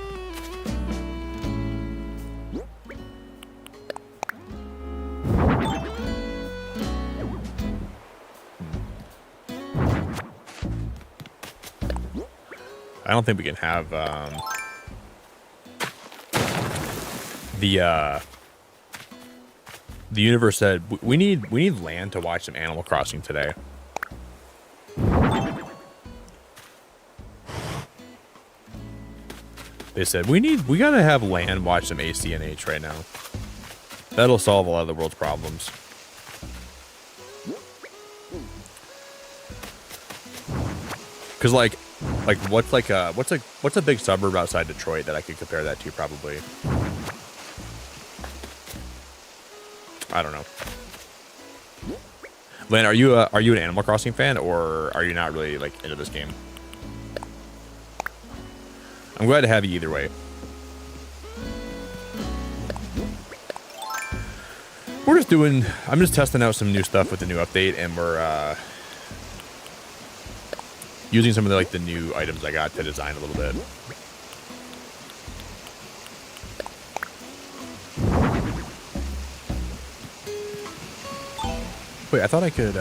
Speaker 1: I don't think we can have the universe said we need land to watch some Animal Crossing today. They said we gotta have land watch some ACNH right now. That'll solve a lot of the world's problems. Cause like what's a big suburb outside Detroit that I could compare that to? Probably, I don't know. Lan, are you an Animal Crossing fan, or are you not really like into this game? I'm glad to have you either way. I'm just testing out some new stuff with the new update, and we're using some of the new items I got to design a little bit. Wait, I thought I could,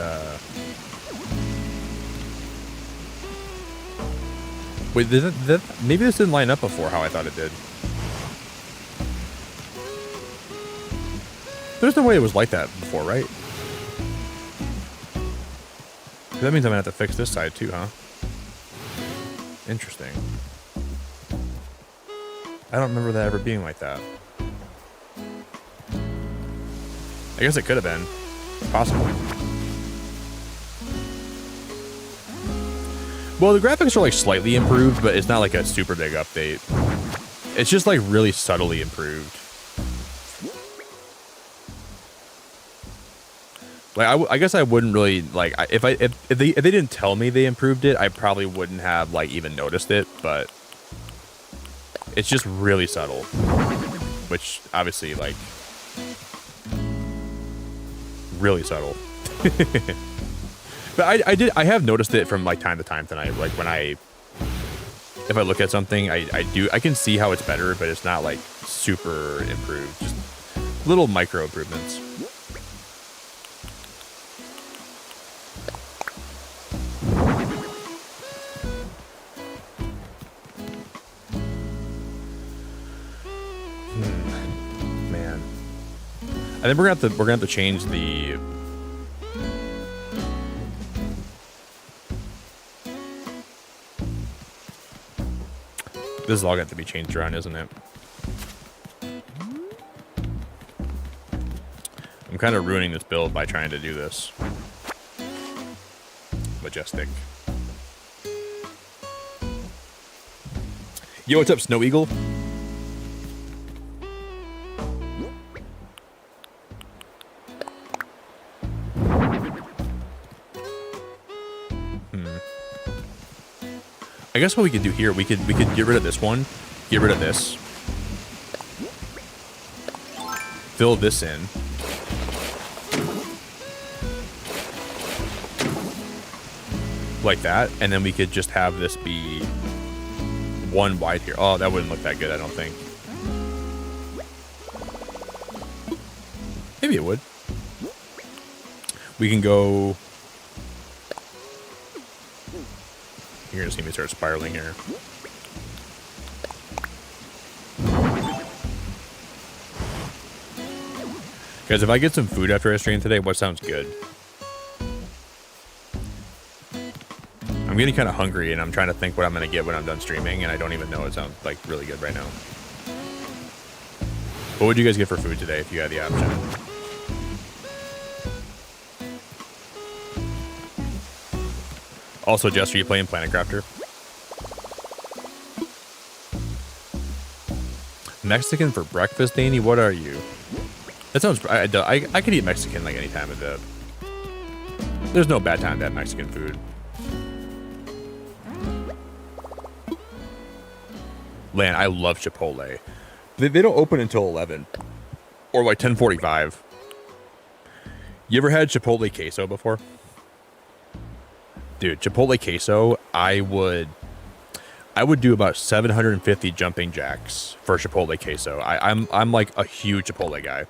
Speaker 1: wait, maybe this didn't line up before how I thought it did. There's no way it was like that before, right? That means I'm gonna have to fix this side too, huh? Interesting. I don't remember that ever being like that. I guess it could have been. Possible. Well, the graphics are like slightly improved, but it's not like a super big update. It's just like really subtly improved. Like I guess I wouldn't really like if they didn't tell me they improved it, I probably wouldn't have like even noticed it, but it's just really subtle, which obviously like really subtle. But I have noticed it from like time to time tonight, like when I if I look at something, I can see how it's better, but it's not like super improved. Just little micro improvements. Man, I think we're gonna have to change the. This is all got to be changed around, isn't it? I'm kind of ruining this build by trying to do this. Majestic. Yo, what's up, Snow Eagle? I guess what we could do here, we could get rid of this one, get rid of this, fill this in, like that, and then we could just have this be one wide here. Oh, that wouldn't look that good, I don't think. Maybe it would. We can go. You're gonna see me start spiraling here. Guys, if I get some food after I stream today, what sounds good? I'm getting kind of hungry, and I'm trying to think what I'm gonna get when I'm done streaming, and I don't even know. It sounds like really good right now. What would you guys get for food today if you had the option? Also, Jess, are you playing Planet Crafter? Mexican for breakfast, Danny? What are you? That sounds... I could eat Mexican like any time of the... There's no bad time to have Mexican food. Man, I love Chipotle. They don't open until 11. Or like 10:45. You ever had Chipotle queso before? Dude, Chipotle queso, I would do about 750 jumping jacks for Chipotle queso. I'm like a huge Chipotle guy.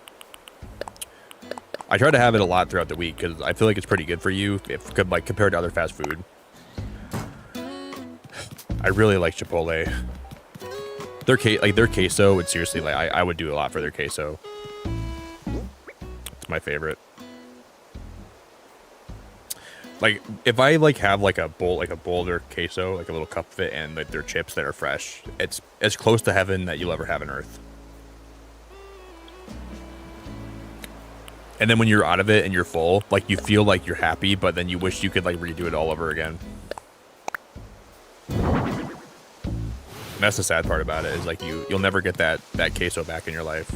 Speaker 1: I try to have it a lot throughout the week because I feel like it's pretty good for you if like compared to other fast food. I really like Chipotle. Their queso would seriously I would do a lot for their queso. It's my favorite. Like, if I, like, have, like, a bowl of their queso, like a little cup of it, and, like, their chips that are fresh, it's as close to heaven that you'll ever have on earth. And then when you're out of it and you're full, like, you feel like you're happy, but then you wish you could, like, redo it all over again. And that's the sad part about it, is, like, you'll never get that queso back in your life.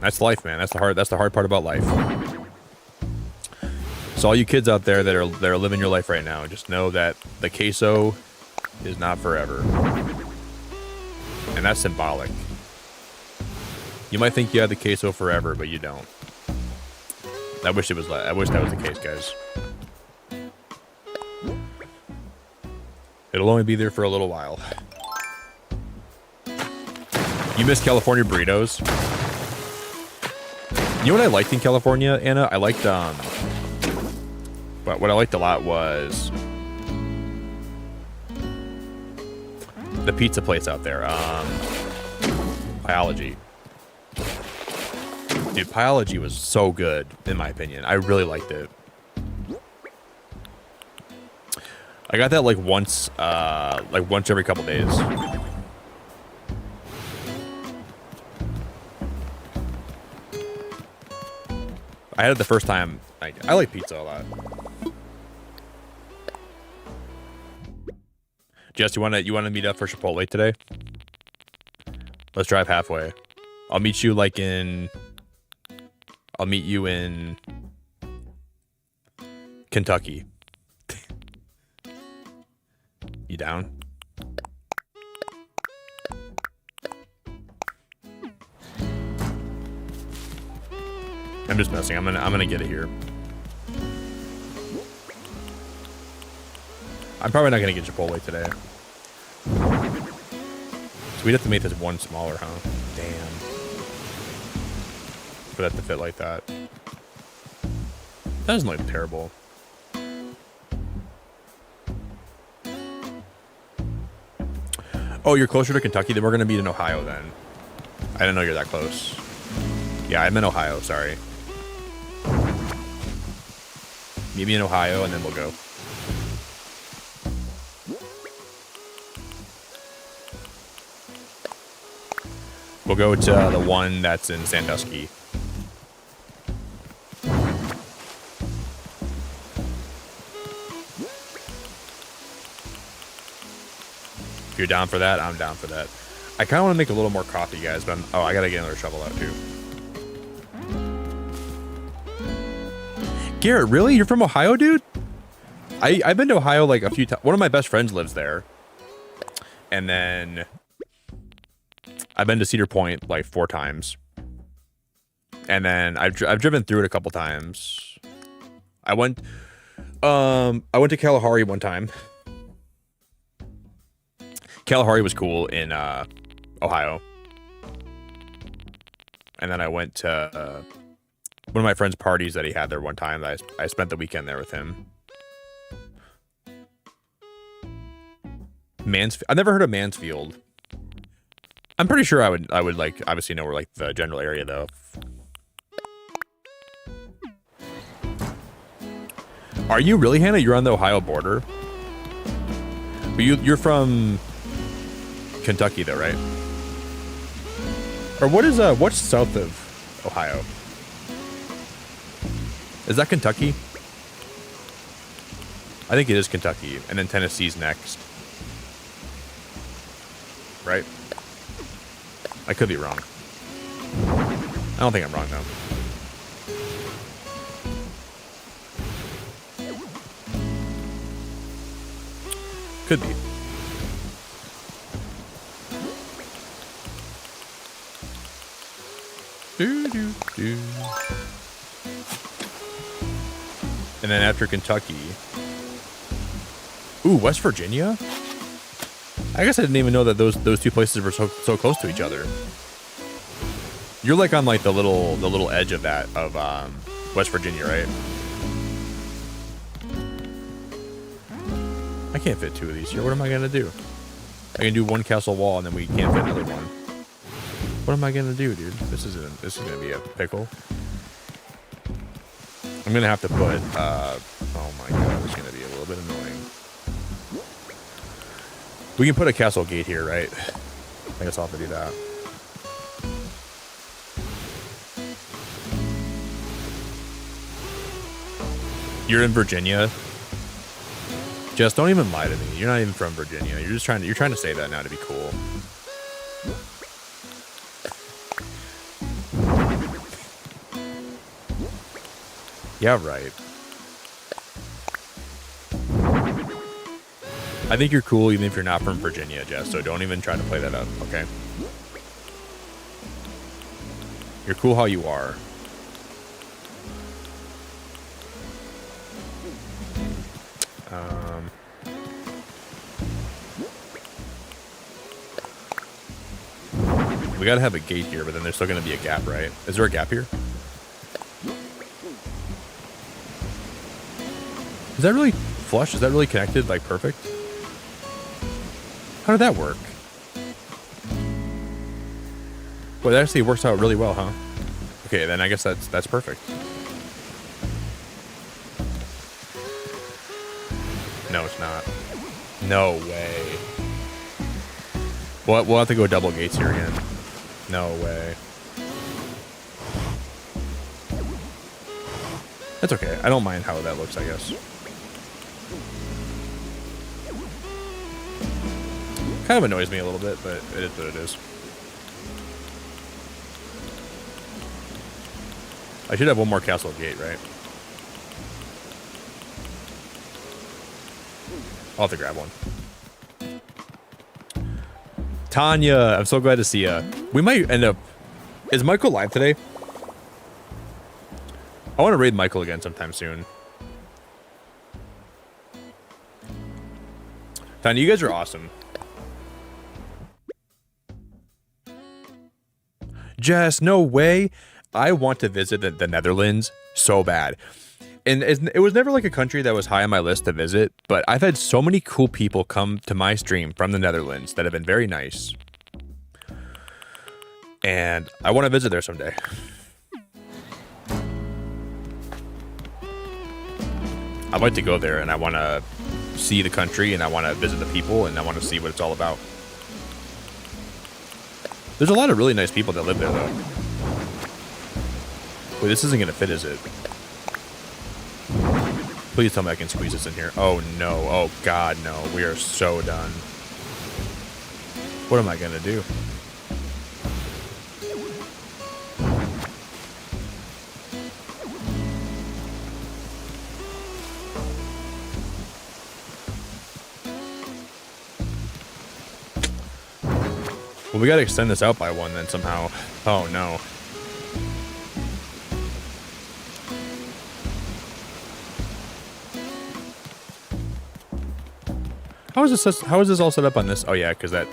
Speaker 1: That's life, man. That's the hard part about life. So all you kids out there that are living your life right now, just know that the queso is not forever. And that's symbolic. You might think you have the queso forever, but you don't. I wish that was the case, guys. It'll only be there for a little while. You miss California burritos? You know what I liked in California, Anna? I liked, but what I liked a lot was the pizza place out there. Biology. Dude, Biology was so good, in my opinion. I really liked it. I got that like once every couple days. I had it the first time. I like pizza a lot. Jess, you wanna meet up for Chipotle today? Let's drive halfway. I'll meet you in Kentucky. You down? I'm just messing. I'm gonna get it here. I'm probably not gonna get Chipotle today. So we'd have to make this one smaller, huh? Damn. For that to fit like that. That doesn't look terrible. Oh, you're closer to Kentucky? Then we're gonna meet in Ohio then. I didn't know you're that close. Yeah, I'm in Ohio, sorry. Meet me in Ohio and then we'll go. We'll go to the one that's in Sandusky. If you're down for that, I'm down for that. I kind of want to make a little more coffee, guys, but oh, I gotta get another shovel out too. Garrett, really? You're from Ohio, dude? I've been to Ohio like a few times. One of my best friends lives there. And then I've been to Cedar Point like 4 times. And then I've driven through it a couple times. I went to Kalahari one time. Kalahari was cool in Ohio. And then I went to one of my friend's parties that he had there one time. I spent the weekend there with him. I've never heard of Mansfield. I'm pretty sure I would like obviously know where like the general area though. Are you really, Hannah? You're on the Ohio border? But you're from Kentucky though, right? Or what's south of Ohio? Is that Kentucky? I think it is Kentucky, and then Tennessee's next. Right? I could be wrong. I don't think I'm wrong though. Could be. And then after Kentucky. Ooh, West Virginia? I guess I didn't even know that those two places were so close to each other. You're like on like the little edge of that of West Virginia, right? I can't fit 2 of these here. What am I gonna do? I can do one castle wall and then we can't fit another one. What am I gonna do, dude? This is gonna be a pickle. I'm gonna have to put oh my god, it's gonna be a little bit annoying. We can put a castle gate here, right? I guess I'll have to do that. You're in Virginia? Jess, don't even lie to me. You're not even from Virginia. You're trying to say that now to be cool. Yeah, right. I think you're cool even if you're not from Virginia, Jess, so don't even try to play that up, okay? You're cool how you are. We gotta have a gate here, but then there's still gonna be a gap, right? Is there a gap here? Is that really flush? Is that really connected, like perfect? How did that work? Well, that actually works out really well, huh? Okay, then I guess that's perfect. No, it's not. No way. We'll have to go double gates here again. No way. That's okay. I don't mind how that looks, I guess. Kind of annoys me a little bit, but it is what it is. I should have one more castle gate, right? I'll have to grab one. Tanya, I'm so glad to see ya. We might end up... Is Michael live today? I want to raid Michael again sometime soon. Tanya, you guys are awesome. Jess, no way. I want to visit the Netherlands so bad. And it was never like a country that was high on my list to visit, but I've had so many cool people come to my stream from the Netherlands that have been very nice. And I want to visit there someday. I'd like to go there, and I want to see the country, and I want to visit the people, and I want to see what it's all about. There's a lot of really nice people that live there, though. Wait, this isn't going to fit, is it? Please tell me I can squeeze this in here. Oh, no. Oh, God, no. We are so done. What am I going to do? Well, we gotta extend this out by one then somehow. Oh no. How is this all set up on this? Oh yeah, because that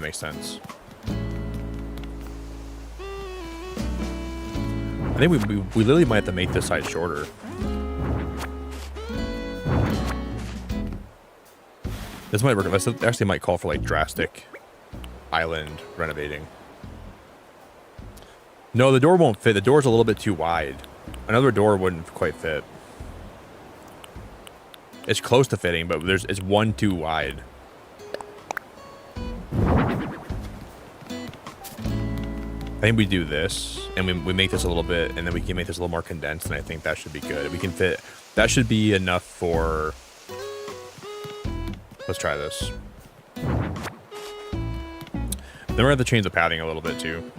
Speaker 1: makes sense. I think we literally might have to make this side shorter. This might work. This actually might call for like drastic island renovating. No, the door won't fit. The door's a little bit too wide. Another door wouldn't quite fit. It's close to fitting, but it's one too wide. I think we do this, and we make this a little bit, and then we can make this a little more condensed, and I think that should be good. We can fit. That should be enough for. Let's try this. Then we're going to have to change the padding a little bit too.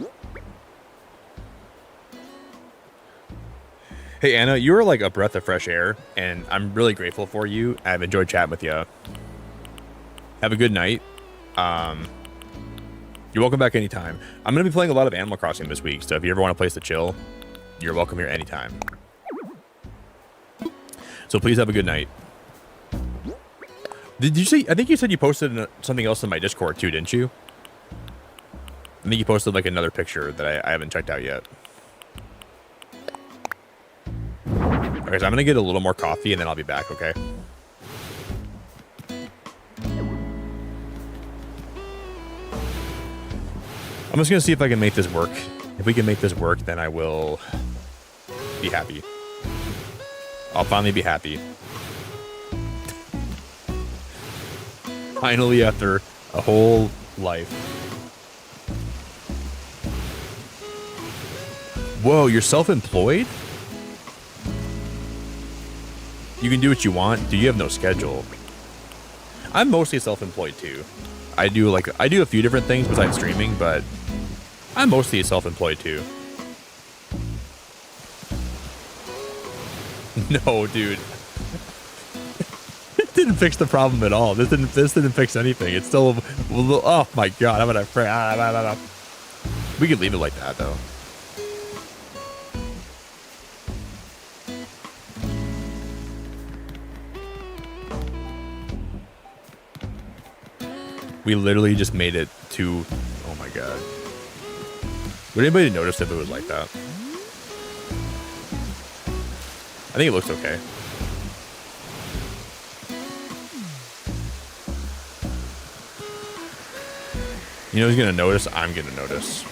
Speaker 1: Hey Anna, you are like a breath of fresh air, and I'm really grateful for you. I've enjoyed chatting with you. Have a good night. You're welcome back anytime. I'm going to be playing a lot of Animal Crossing this week, so if you ever want a place to chill, you're welcome here anytime. So please have a good night. Did you see? I think you said you posted something else in my Discord too, didn't you? I think you posted like another picture that I haven't checked out yet. Okay, so I'm gonna get a little more coffee and then I'll be back, okay? I'm just gonna see if I can make this work. If we can make this work, then I will be happy. I'll finally be happy. Finally, after a whole life. Whoa, you're self-employed? You can do what you want. Do you have no schedule? I'm mostly self-employed too. I do a few different things besides streaming, but I'm mostly self-employed too. No, dude. It didn't fix the problem at all. This didn't fix anything. It's still. Oh my god! I'm gonna. We could leave it like that though. We literally just made it to. Oh my god. Would anybody notice if it was like that? I think it looks okay. You know who's gonna notice? I'm gonna notice.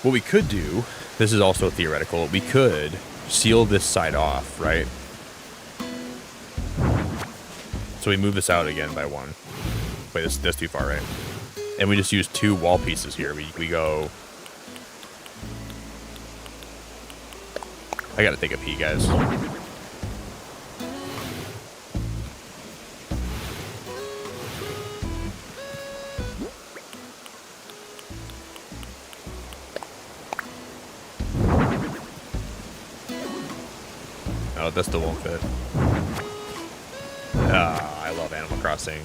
Speaker 1: What we could do, this is also theoretical, we could seal this side off, right? So we move this out again by one. Wait, that's too far, right? And we just use two wall pieces here. We go... I gotta take a pee, guys. Oh, that still won't fit. Ah, I love Animal Crossing.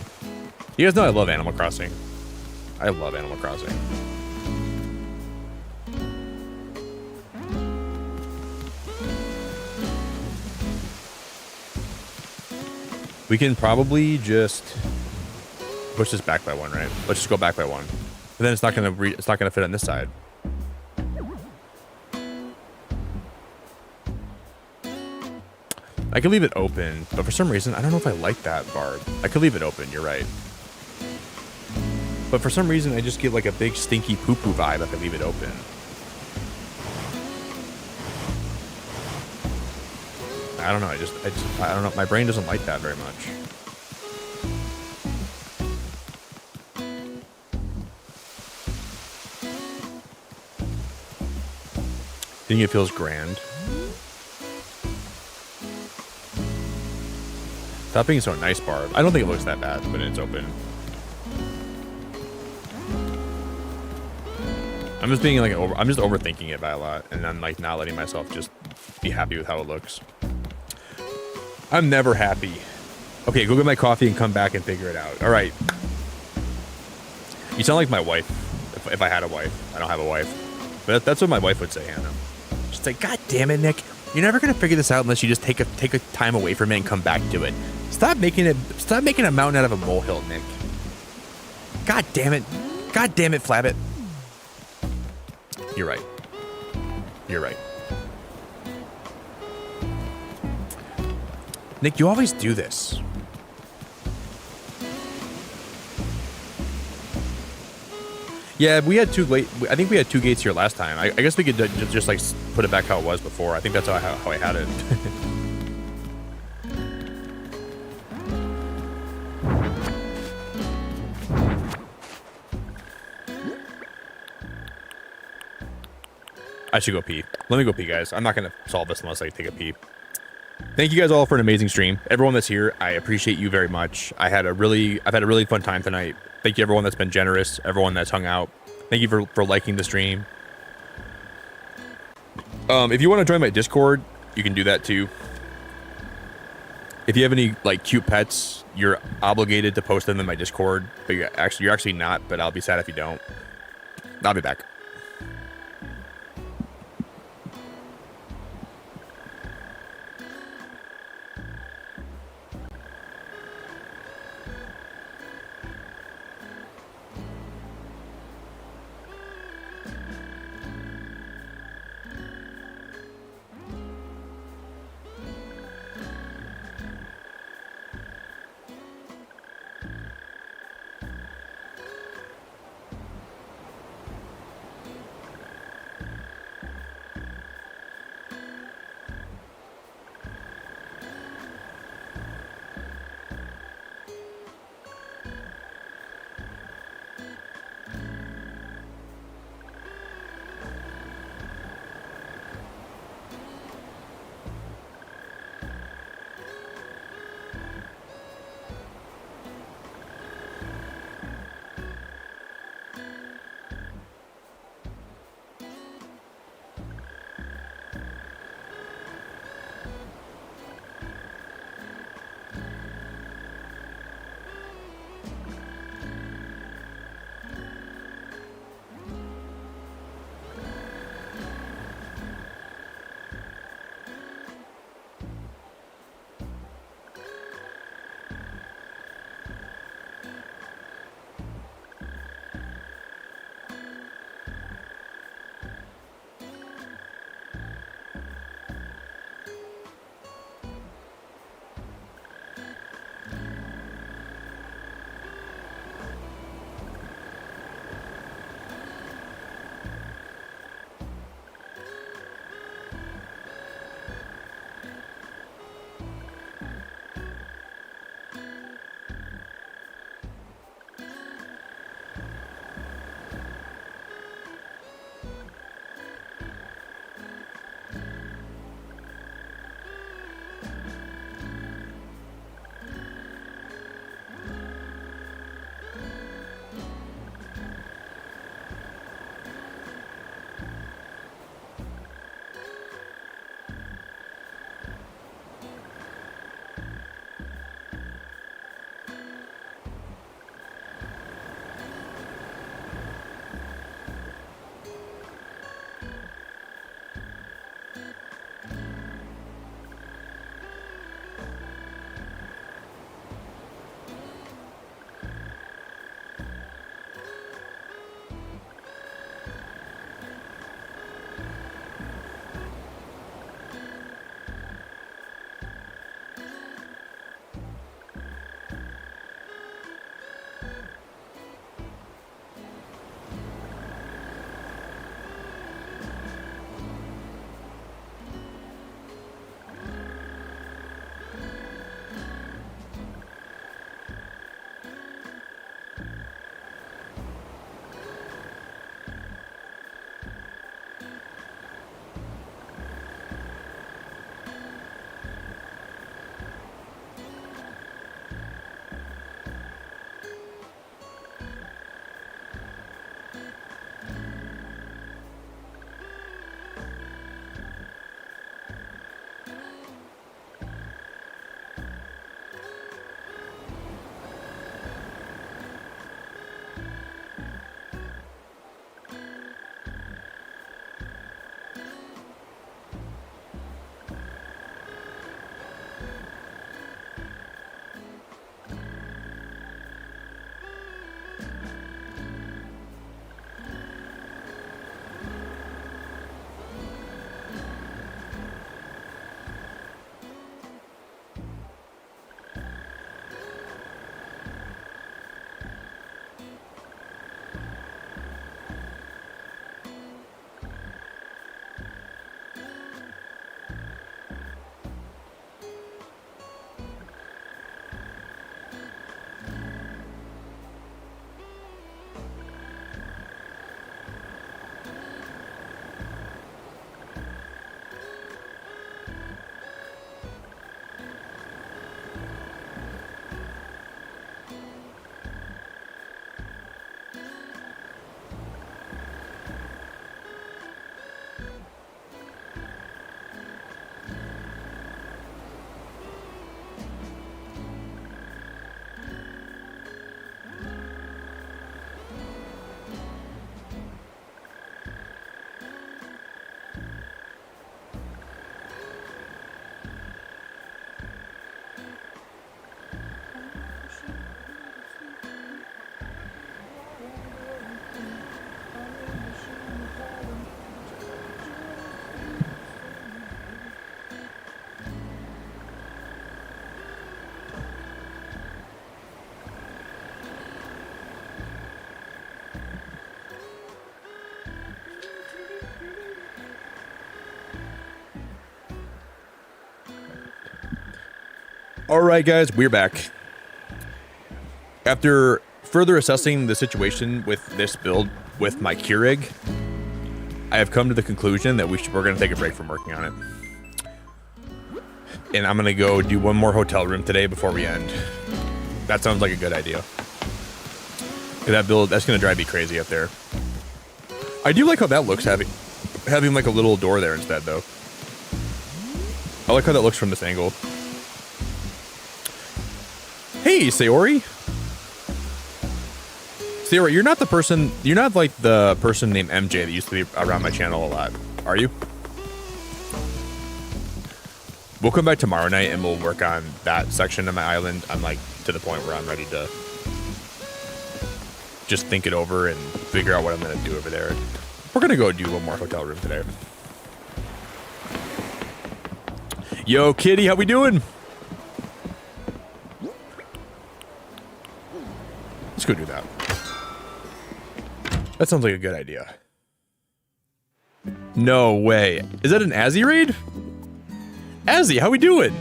Speaker 1: You guys know I love Animal Crossing. I love Animal Crossing. We can probably just push this back by one, right? Let's just go back by one. But then it's not gonna fit on this side. I could leave it open, but for some reason, I don't know if I like that barb. I could leave it open, you're right. But for some reason, I just get like a big stinky poo-poo vibe if I leave it open. I don't know, I don't know. My brain doesn't like that very much. Think it feels grand. Stop being so nice, Barb. I don't think it looks that bad when it's open. I'm just being like I'm just overthinking it by a lot, and I'm like not letting myself just be happy with how it looks. I'm never happy. Okay, go get my coffee and come back and figure it out. All right. You sound like my wife. If I had a wife, I don't have a wife, but that's what my wife would say, Hannah. She'd say, "God damn it, Nick, you're never gonna figure this out unless you just take a time away from it and come back to it. Stop making a mountain out of a molehill, Nick. God damn it, Flabbit." You're right. You're right. Nick, you always do this. Yeah, we had two late. I think we had two gates here last time. I guess we could just like put it back how it was before. I think that's how I had it. I should go pee. Let me go pee, guys. I'm not gonna solve this unless I take a pee. Thank you guys all for an amazing stream. Everyone that's here, I appreciate you very much. I've had a really fun time tonight. Thank you everyone that's been generous, everyone that's hung out. Thank you for liking the stream. If you want to join my Discord, you can do that too. If you have any like cute pets, you're obligated to post them in my Discord, but you're actually not, but I'll be sad if you don't. I'll be back. All right, guys, we're back. After further assessing the situation with this build with my Keurig, I have come to the conclusion that we're going to take a break from working on it. And I'm going to go do one more hotel room today before we end. That sounds like a good idea. That build, that's going to drive me crazy up there. I do like how that looks, having like a little door there instead, though. I like how that looks from this angle. Hey, Sayori. Sayori, you're not like the person named MJ that used to be around my channel a lot, are you? We'll come back tomorrow night and we'll work on that section of my island. I'm like to the point where I'm ready to just think it over and figure out what I'm going to do over there. We're going to go do one more hotel room today. Yo, Kitty, how we doing? Let's go do that. That sounds like a good idea. No way. Is that an Azzy raid? Azzy, how we doing?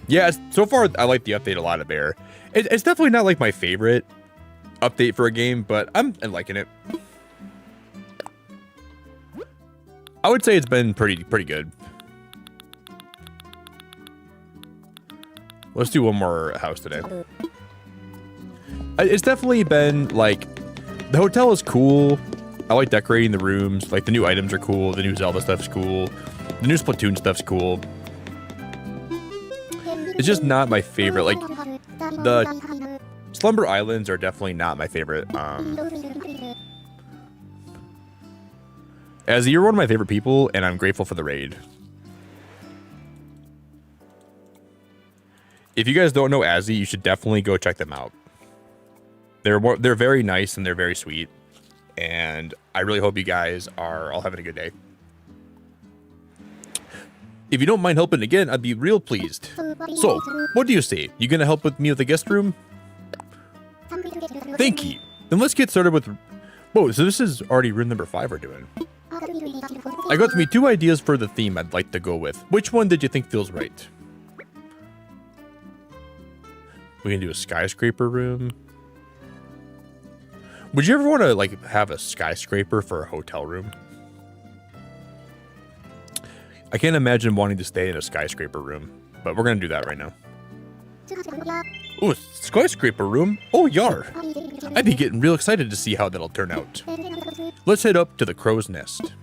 Speaker 1: Yeah, so far I like the update a lot of Bear. It's definitely not like my favorite update for a game, but I'm liking it. I would say it's been pretty good. Let's do one more house today. It's definitely been like, the hotel is cool. I like decorating the rooms. Like the new items are cool. The new Zelda stuff's cool. The new Splatoon stuff's cool. It's just not my favorite. Like the Slumber Islands are definitely not my favorite. As you're one of my favorite people, and I'm grateful for the raid. If you guys don't know Azzy, you should definitely go check them out. They're very nice and they're very sweet, and I really hope you guys are all having a good day. If you don't mind helping again, I'd be real pleased. So, what do you say? You gonna help with me with the guest room? Thank you. Then let's get started with... Whoa, so this is already room number 5 we're doing. I got me 2 ideas for the theme I'd like to go with. Which one did you think feels right? We can do a skyscraper room. Would you ever want to like have a skyscraper for a hotel room? I can't imagine wanting to stay in a skyscraper room, but we're gonna do that right now. Oh, skyscraper room? Oh, yar! I'd be getting real excited to see how that'll turn out. Let's head up to the crow's nest.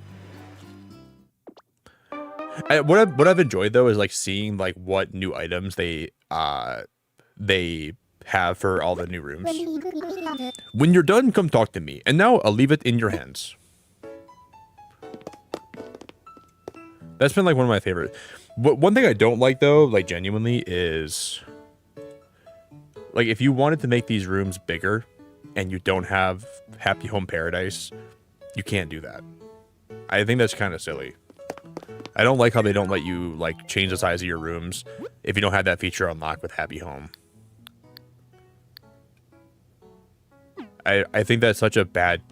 Speaker 1: What I've enjoyed though is like seeing like what new items they have for all the new rooms. When you're done, come talk to me. And now I'll leave it in your hands. That's been like one of my favorite. One thing I don't like though, like genuinely, is like if you wanted to make these rooms bigger and you don't have Happy Home Paradise, you can't do that. I think that's kind of silly. I don't like how they don't let you like change the size of your rooms if you don't have that feature unlocked with Happy Home. I think that's such a bad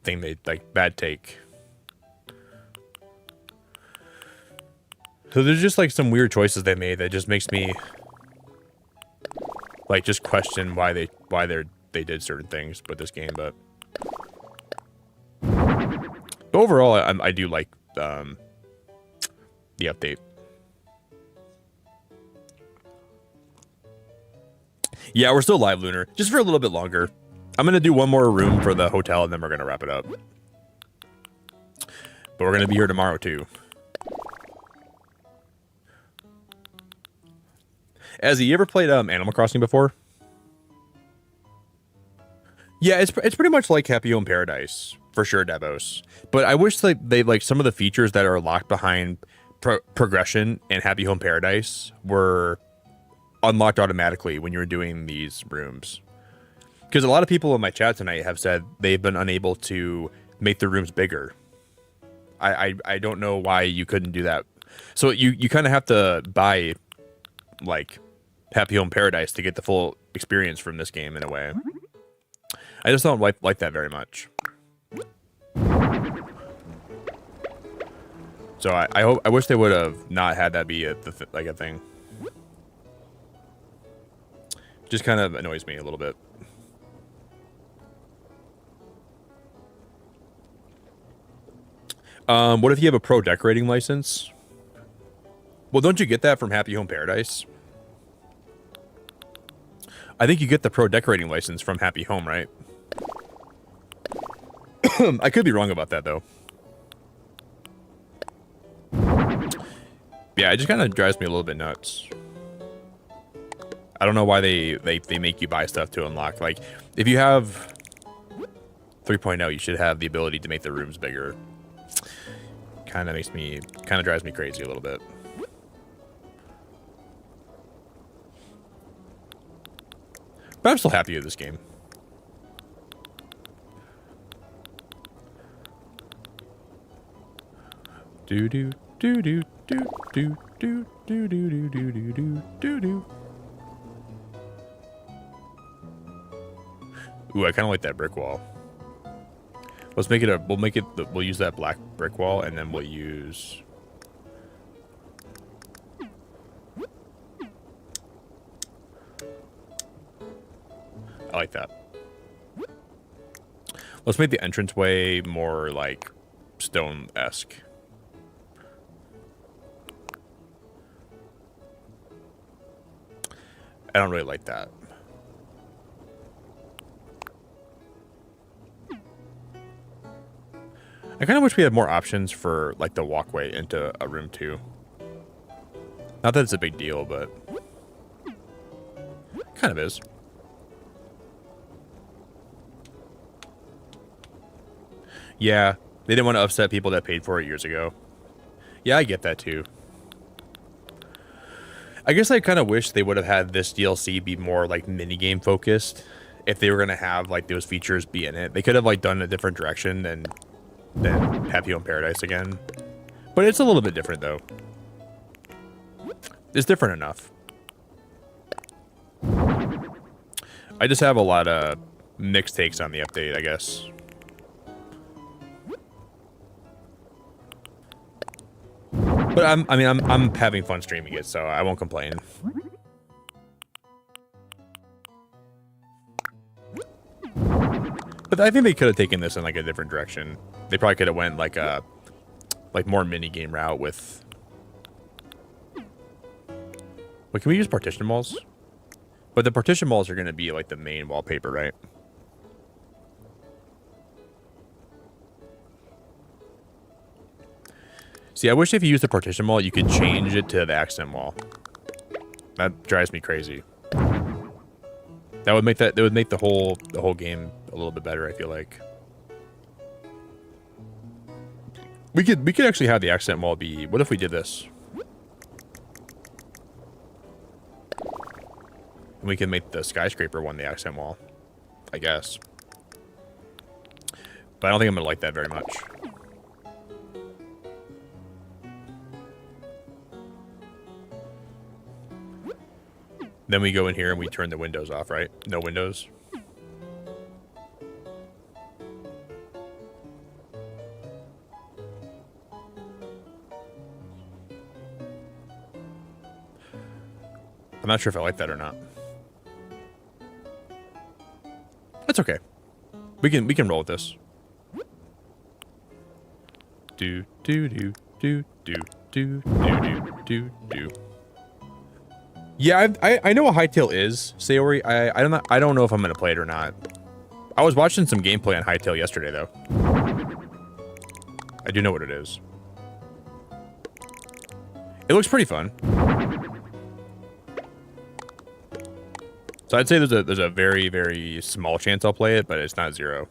Speaker 1: thing. Bad take. So there's just like some weird choices they made that just makes me like just question why they did certain things with this game. But overall, I do like the update. Yeah, we're still live, Lunar, just for a little bit longer. I'm going to do one more room for the hotel, and then we're going to wrap it up. But we're going to be here tomorrow, too. Azzy, you ever played Animal Crossing before? Yeah, it's pretty much like Happy Home Paradise, for sure, Devos. But I wish they like some of the features that are locked behind progression and Happy Home Paradise were unlocked automatically when you were doing these rooms. Because a lot of people in my chat tonight have said they've been unable to make the rooms bigger. I don't know why you couldn't do that. So you kind of have to buy like Happy Home Paradise to get the full experience from this game in a way. I just don't like that very much. So I wish they would have not had that be like a thing. Just kind of annoys me a little bit. What if you have a pro decorating license? Well, don't you get that from Happy Home Paradise? I think you get the pro decorating license from Happy Home, right? I could be wrong about that, though. Yeah, it just kind of drives me a little bit nuts. I don't know why they make you buy stuff to unlock. Like, if you have 3.0, you should have the ability to make the rooms bigger. Kind of drives me crazy a little bit. But I'm still happy with this game. Do do do do do do do do do do do do do do. Ooh, I kind of like that brick wall. Let's make it we'll use that black brick wall, and then we'll use... I like that. Let's make the entranceway more like stone-esque. I don't really like that. I kind of wish we had more options for like the walkway into a room too. Not that it's a big deal, but kind of is. Yeah, they didn't want to upset people that paid for it years ago. Yeah, I get that too. I guess I kind of wish they would have had this DLC be more like minigame focused. If they were going to have like those features be in it, they could have like done a different direction than Happy Home Paradise again. But it's a little bit different though. It's different enough. I just have a lot of mixed takes on the update, I guess. But I'm having fun streaming it, so I won't complain. But I think they could have taken this in like a different direction. They probably could have went like a more mini game route with... Wait, can we use partition walls? But the partition walls are going to be like the main wallpaper, right? See, I wish if you use the partition wall, you could change it to the accent wall. That drives me crazy. That would make the whole game a little bit better, I feel like. We could actually have the accent wall be... What if we did this? And we can make the skyscraper one the accent wall, I guess. But I don't think I'm going to like that very much. Then we go in here and we turn the windows off, right? No windows. I'm not sure if I like that or not. That's okay. We can roll with this. Do do do do do do do do do. Yeah, I know what Hytale is, Sayori. I don't know if I'm gonna play it or not. I was watching some gameplay on Hytale yesterday though. I do know what it is. It looks pretty fun. So I'd say there's a very, very small chance I'll play it, but it's not zero.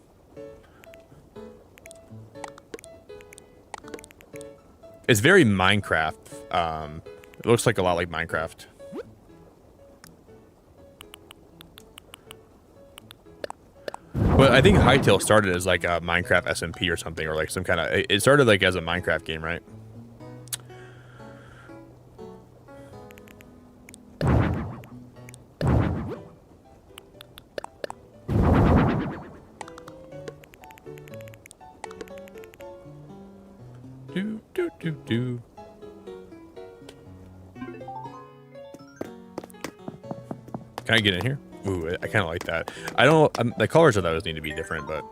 Speaker 1: It's very Minecraft. It looks like a lot like Minecraft. But I think Hytale started as like a Minecraft SMP or something, or like some kind of... It started like as a Minecraft game, right? Do, do, do, do. Can I get in here? Ooh, I kind of like that. I don't. The colors of those need to be different, but.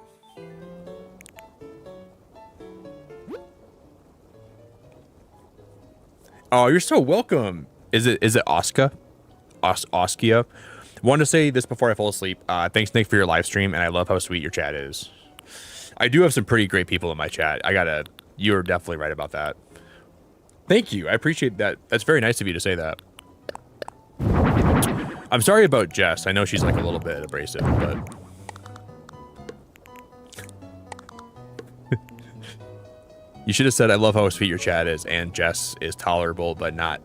Speaker 1: Oh, you're so welcome. Is it Oscar? Oskia? Wanted to say this before I fall asleep. Thanks, Nick, for your live stream, and I love how sweet your chat is. I do have some pretty great people in my chat. You're definitely right about that. Thank you. I appreciate that. That's very nice of you to say that. I'm sorry about Jess. I know she's like a little bit abrasive, but... You should have said, I love how sweet your chat is, and Jess is tolerable, but not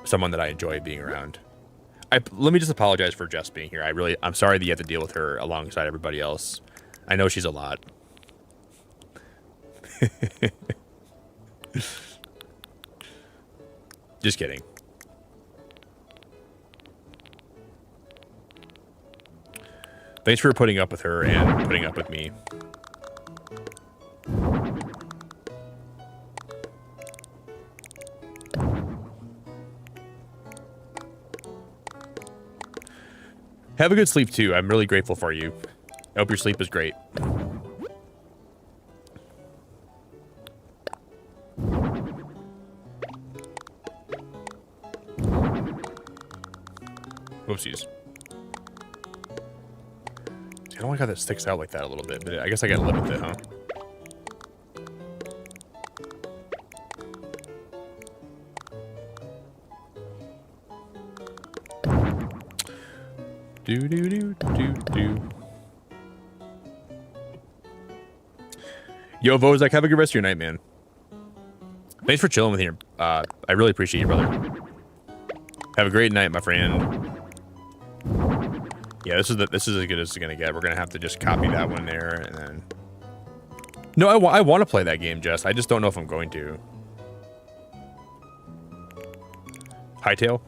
Speaker 1: someone that I enjoy being around. Let me just apologize for Jess being here. I'm sorry that you have to deal with her alongside everybody else. I know she's a lot. Just kidding. Thanks for putting up with her and putting up with me. Have a good sleep, too. I'm really grateful for you. I hope your sleep is great. Oopsies. I don't like how that sticks out like that a little bit, but I guess I gotta live with it, huh? Do. Yo, Vozak, have a good rest of your night, man. Thanks for chilling with me here. I really appreciate you, brother. Have a great night, my friend. Yeah, this is as good as it's gonna get. We're gonna have to just copy that one there, and then... No, I want to play that game, Jess. I just don't know if I'm going to. Hightail?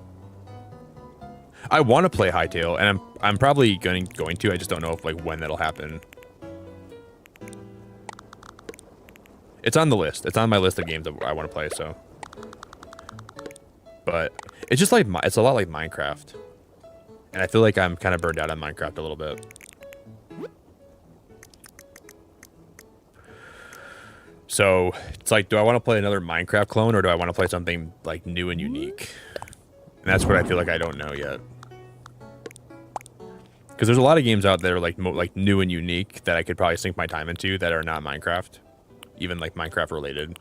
Speaker 1: I want to play Hightail, and I'm probably going to. I just don't know if when that'll happen. It's on the list. It's on my list of games that I want to play. So, but it's just like it's a lot like Minecraft, and I feel like I'm kind of burned out on Minecraft a little bit. So it's like, do I want to play another Minecraft clone, or do I want to play something like new and unique? And that's what I feel like I don't know yet. Because there's a lot of games out there like new and unique that I could probably sink my time into that are not Minecraft, even like Minecraft related.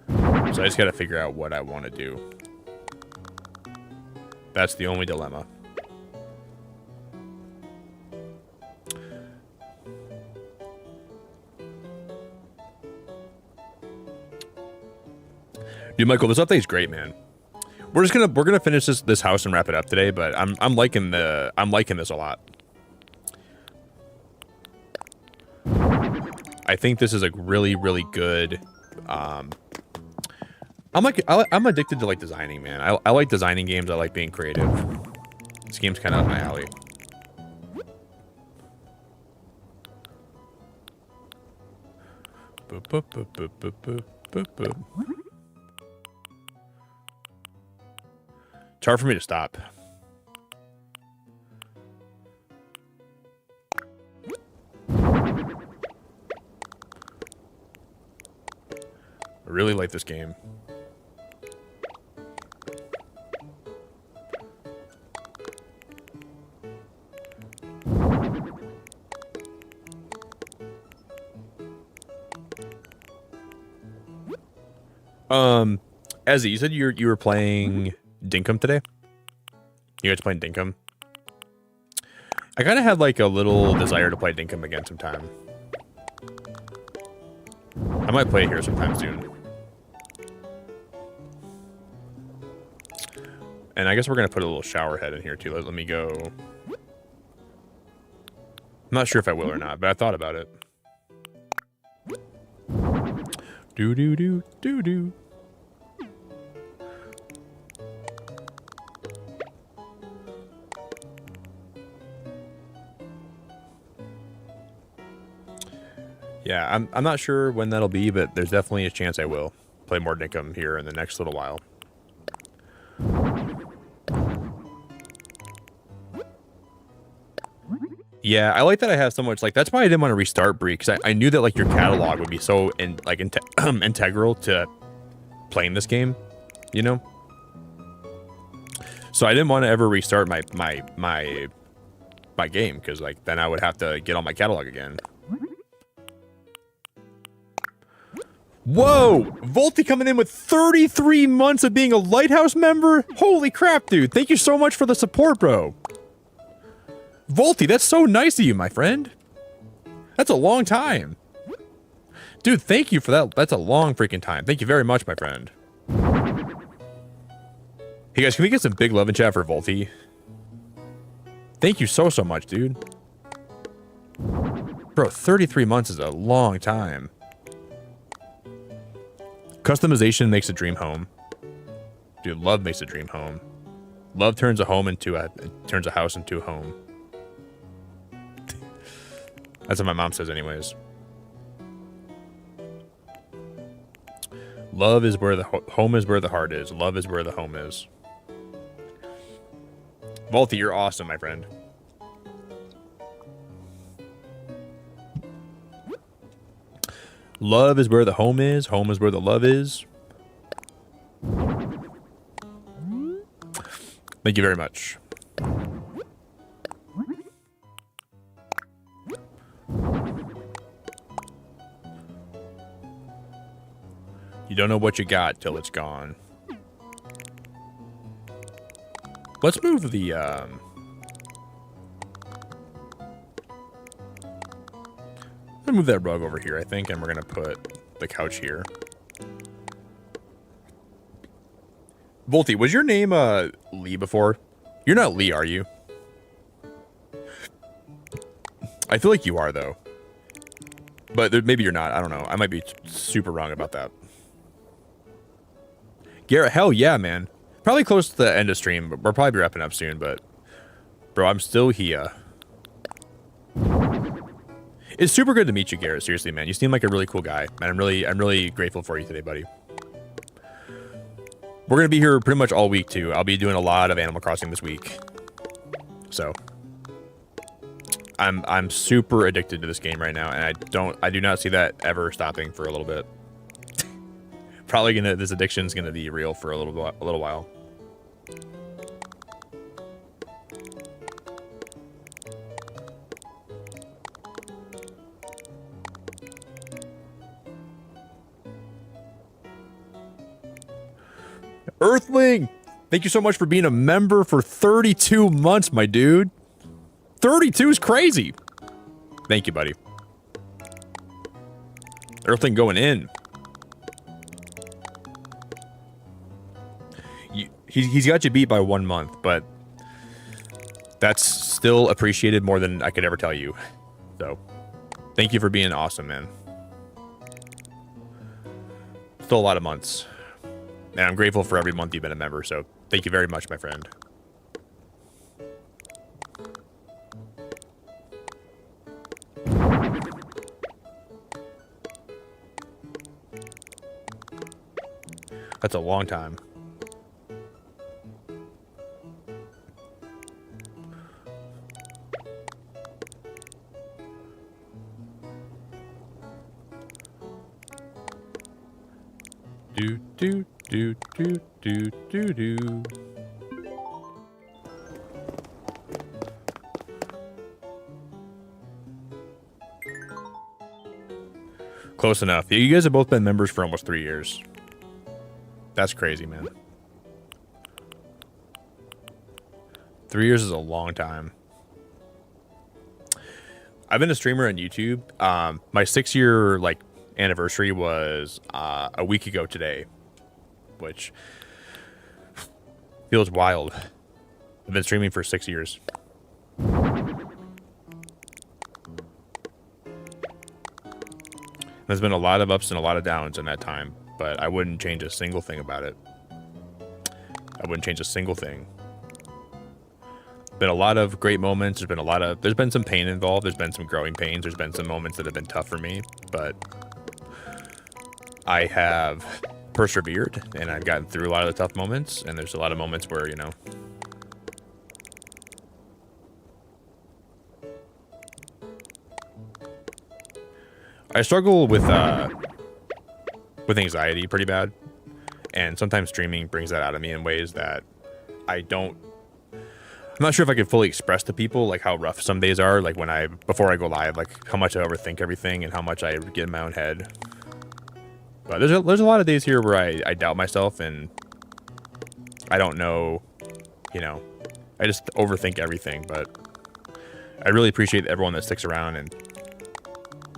Speaker 1: So I just got to figure out what I want to do. That's the only dilemma. Dude, Michael, this update's great, man. We're gonna finish this house and wrap it up today, but I'm liking this a lot. I think this is a really good. I'm addicted to like designing, man. I like designing games. I like being creative. This game's kind of up my alley. Boop, boop, boop, boop, boop, boop, boop, boop. It's hard for me to stop. I really like this game. Ezzy, you said you were playing Dinkum today? You guys playing Dinkum? I kind of had like a little desire to play Dinkum again sometime. I might play it here sometime soon. And I guess we're going to put a little shower head in here too. Let me go. I'm not sure if I will or not, but I thought about it. Do. Yeah, I'm not sure when that'll be, but there's definitely a chance I will play more Nickum here in the next little while. Yeah, I like that I have so much, like, that's why I didn't want to restart Bree, because I knew that, like, your catalog would be so, integral to playing this game, you know? So I didn't want to ever restart my game, because, like, then I would have to get on my catalog again. Whoa! Volty coming in with 33 months of being a Lighthouse member? Holy crap, dude. Thank you so much for the support, bro. Volty, that's so nice of you, my friend. That's a long time. Dude, thank you for that. That's a long freaking time. Thank you very much, my friend. Hey, guys, can we get some big love in chat for Volty? Thank you so much, dude. Bro, 33 months is a long time. Customization makes a dream home. Dude, love makes a dream home. Love turns a home into turns a house into a home. That's what my mom says anyways. Love is where the home is where the heart is. Love is where the home is. Volty, you're awesome, my friend. Love is where the home is. Home is where the love is. Thank you very much. You don't know what you got till it's gone. Let's move the, let's move that rug over here, I think, and we're gonna put the couch here. Volty, was your name, Lee before? You're not Lee, are you? I feel like you are, though. But maybe you're not, I don't know. I might be super wrong about that. Garrett, hell yeah, man. Probably close to the end of stream, but we'll probably be wrapping up soon, but... Bro, I'm still here. It's super good to meet you, Garrett, seriously, man. You seem like a really cool guy, and I'm really grateful for you today, buddy. We're gonna be here pretty much all week, too. I'll be doing a lot of Animal Crossing this week. So... I'm super addicted to this game right now, and I do not see that ever stopping for a little bit. Probably this addiction's gonna be real for a little while. Earthling, thank you so much for being a member for 32 months, my dude. 32 is crazy. Thank you, buddy. Earthling going in. He's got you beat by 1 month, but that's still appreciated more than I could ever tell you. So, thank you for being awesome, man. Still a lot of months. And I'm grateful for every month you've been a member, so thank you very much, my friend. That's a long time. Do. Close enough. You guys have both been members for almost 3 years. That's crazy, man. 3 years is a long time. I've been a streamer on YouTube. My 6-year anniversary was a week ago today, which feels wild. I've been streaming for 6 years. There's been a lot of ups and a lot of downs in that time, but I wouldn't change a single thing about it. I wouldn't change a single thing. been a lot of great moments. There's been some pain involved. There's been some growing pains. There's been some moments that have been tough for me, but I have persevered and I've gotten through a lot of the tough moments. And there's a lot of moments where, you know, I struggle with anxiety pretty bad. And sometimes streaming brings that out of me in ways that I'm not sure if I can fully express to people, like how rough some days are, like before I go live, like how much I overthink everything and how much I get in my own head. But there's a lot of days here where I doubt myself and I don't know, you know, I just overthink everything. But I really appreciate everyone that sticks around and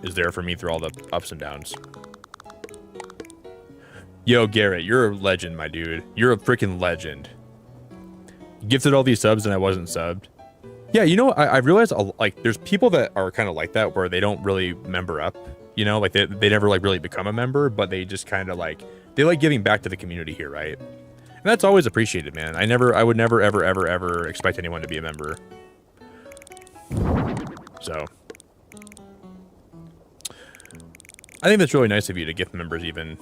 Speaker 1: is there for me through all the ups and downs. Yo, Garrett, you're a legend, my dude. You're a freaking legend. You gifted all these subs and I wasn't subbed. Yeah, you know, I realized, like, there's people that are kind of like that where they don't really member up, you know? Like, they never, like, really become a member, but they just kind of, like, they like giving back to the community here, right? And that's always appreciated, man. I would never, ever, ever, ever expect anyone to be a member. So I think that's really nice of you to gift members even.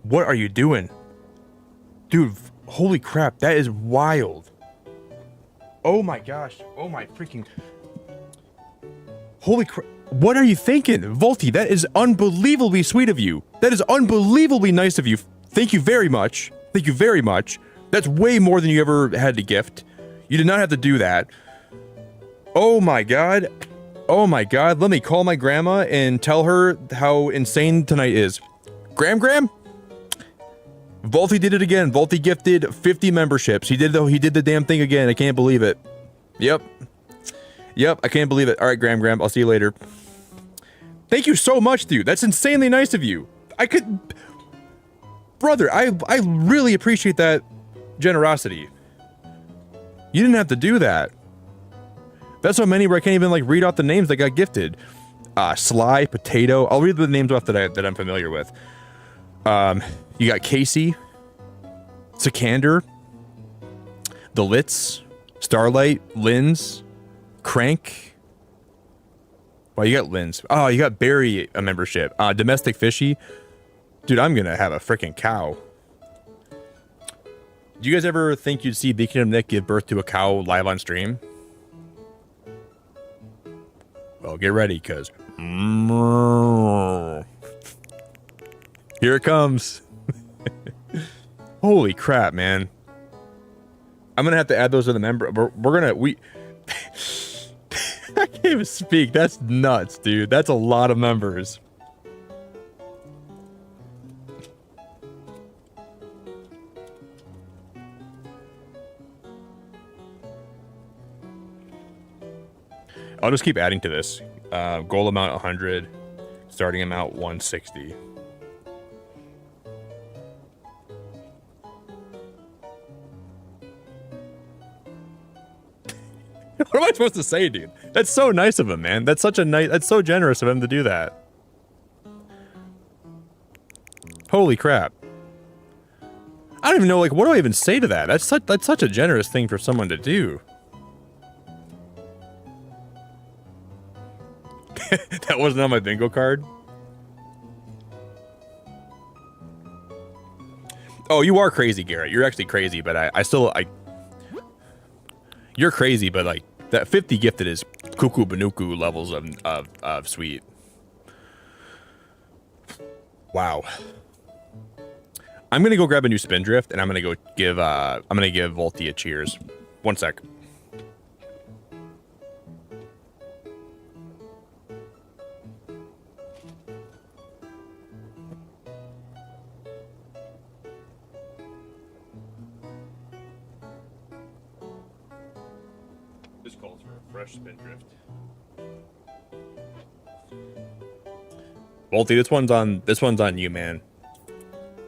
Speaker 1: What are you doing? Dude, holy crap, that is wild. Oh my gosh. Oh my freaking... Holy crap. What are you thinking? Volty, that is unbelievably sweet of you. That is unbelievably nice of you. Thank you very much. Thank you very much. That's way more than you ever had to gift. You did not have to do that. Oh my god. Oh my god. Let me call my grandma and tell her how insane tonight is. Gram? Volty did it again. Volty gifted 50 memberships. He did the damn thing again. I can't believe it. Yep, I can't believe it. All right, Gram, I'll see you later. Thank you so much, dude. That's insanely nice of you. Brother, I really appreciate that generosity. You didn't have to do that. That's so many where I can't even, like, read off the names that got gifted. Sly, Potato. I'll read the names off that I'm familiar with. You got Casey, Sikander, The Litz, Starlight, Linz, Crank. Well, you got Linz. Oh, you got Barry, a membership. Domestic Fishy. Dude, I'm gonna have a freaking cow. Do you guys ever think you'd see Beacon of Nick give birth to a cow live on stream? Well, get ready, cause here it comes. Holy crap, man. I'm gonna have to add those to the member. We I can't even speak. That's nuts, dude. That's a lot of members. I'll just keep adding to this. Goal amount 100, starting amount 160. What am I supposed to say, dude? That's so nice of him, man. That's so generous of him to do that. Holy crap. I don't even know, like, what do I even say to that? That's such a generous thing for someone to do. That wasn't on my bingo card. Oh, you are crazy, Garrett. You're actually crazy, but I still you're crazy, but like that 50 gifted is cuckoo banuku levels of sweet. Wow. I'm gonna go grab a new Spindrift, and I'm gonna give Volty a cheers. One sec. This calls for a fresh Spindrift. Volty, this one's on you, man.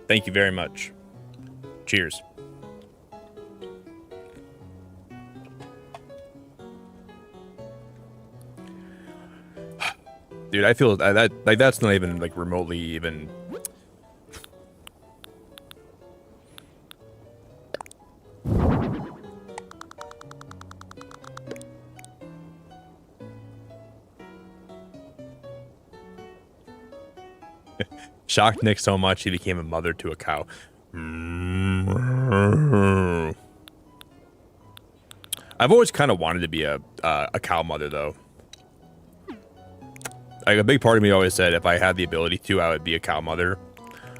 Speaker 1: Thank you very much. Cheers. Dude, I feel that like that's not even like remotely even. Shocked Nick so much he became a mother to a cow. I've always kind of wanted to be a cow mother, though. Like, a big part of me always said if I had the ability to, I would be a cow mother.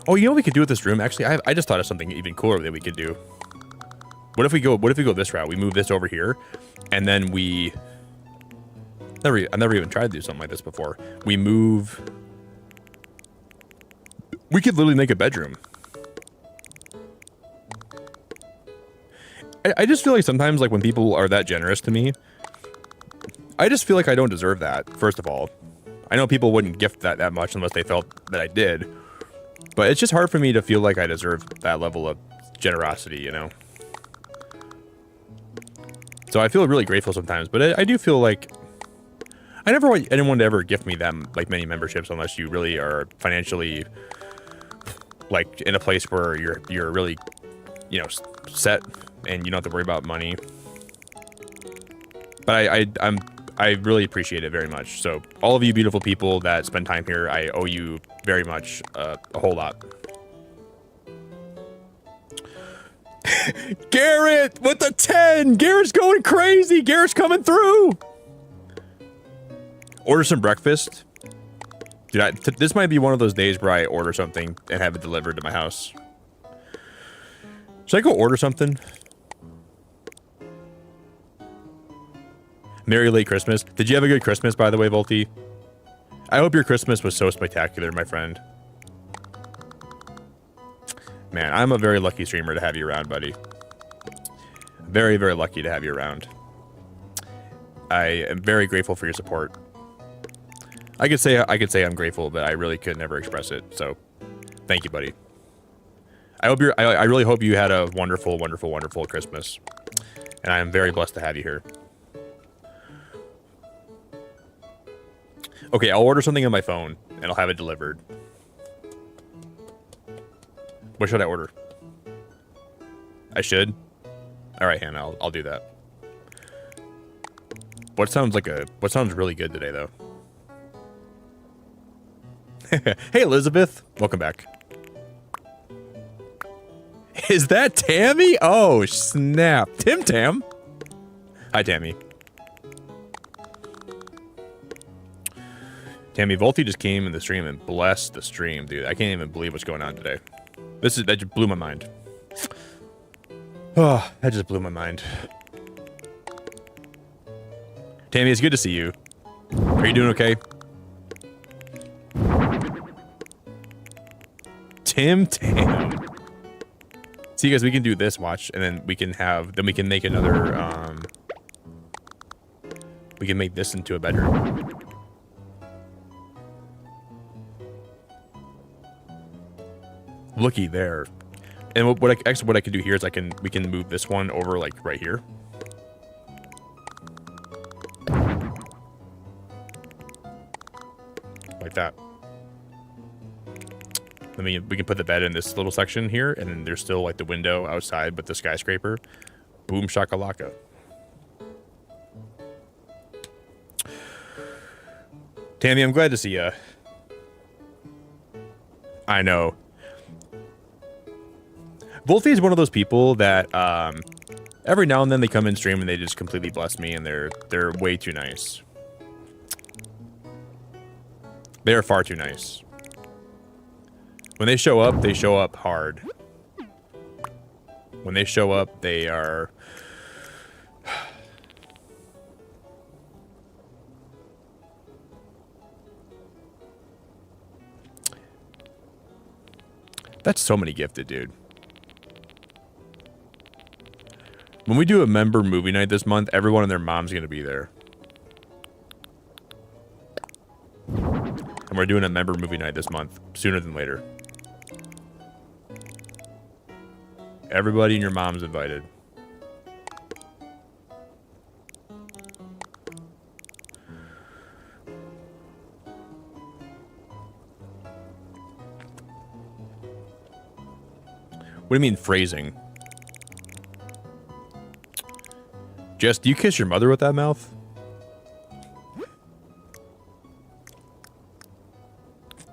Speaker 1: Oh, you know what we could do with this room? Actually, I just thought of something even cooler that we could do. What if we go this route? We move this over here, and then we... I've never even tried to do something like this before. We move... We could literally make a bedroom. I just feel like sometimes, like, when people are that generous to me, I just feel like I don't deserve that, first of all. I know people wouldn't gift that much unless they felt that I did. But it's just hard for me to feel like I deserve that level of generosity, you know? So I feel really grateful sometimes, but I do feel like... I never want anyone to ever gift me that, like, many memberships unless you really are financially... like in a place where you're really, you know, set and you don't have to worry about money. But I really appreciate it very much. So all of you beautiful people that spend time here, I owe you very much a whole lot. Garrett with the 10. Garrett's going crazy. Garrett's coming through. Order some breakfast. Dude, this might be one of those days where I order something and have it delivered to my house. Should I go order something? Merry late Christmas. Did you have a good Christmas, by the way, Volty? I hope your Christmas was so spectacular, my friend. Man, I'm a very lucky streamer to have you around, buddy. Very, very lucky to have you around. I am very grateful for your support. I could say I'm grateful, but I really could never express it. So, thank you, buddy. I really hope you had a wonderful, wonderful, wonderful Christmas, and I am very blessed to have you here. Okay, I'll order something on my phone, and I'll have it delivered. What should I order? I should? Alright, Hannah, I'll do that. What sounds really good today, though? Hey, Elizabeth. Welcome back. Is that Tammy? Oh, snap. Tim Tam. Hi, Tammy. Tammy, Volty just came in the stream and blessed the stream, dude. I can't even believe what's going on today. That just blew my mind. Oh, that just blew my mind. Tammy, it's good to see you. Are you doing okay? Tim Tam. See, guys, we can do this, watch, and then we can make another, we can make this into a bedroom. Looky there. And what I can do here is we can move this one over, like, right here. Like that. I mean, we can put the bed in this little section here, and then there's still, like, the window outside with the skyscraper. Boom shakalaka. Tammy, I'm glad to see ya. I know. Volty is one of those people that every now and then they come in stream and they just completely bless me, and they're way too nice. They are far too nice. When they show up hard. When they show up, they are... That's so many gifted, dude. When we do a member movie night this month, everyone and their mom's going to be there. And we're doing a member movie night this month, sooner than later. Everybody and your mom's invited. What do you mean phrasing? Jess, do you kiss your mother with that mouth?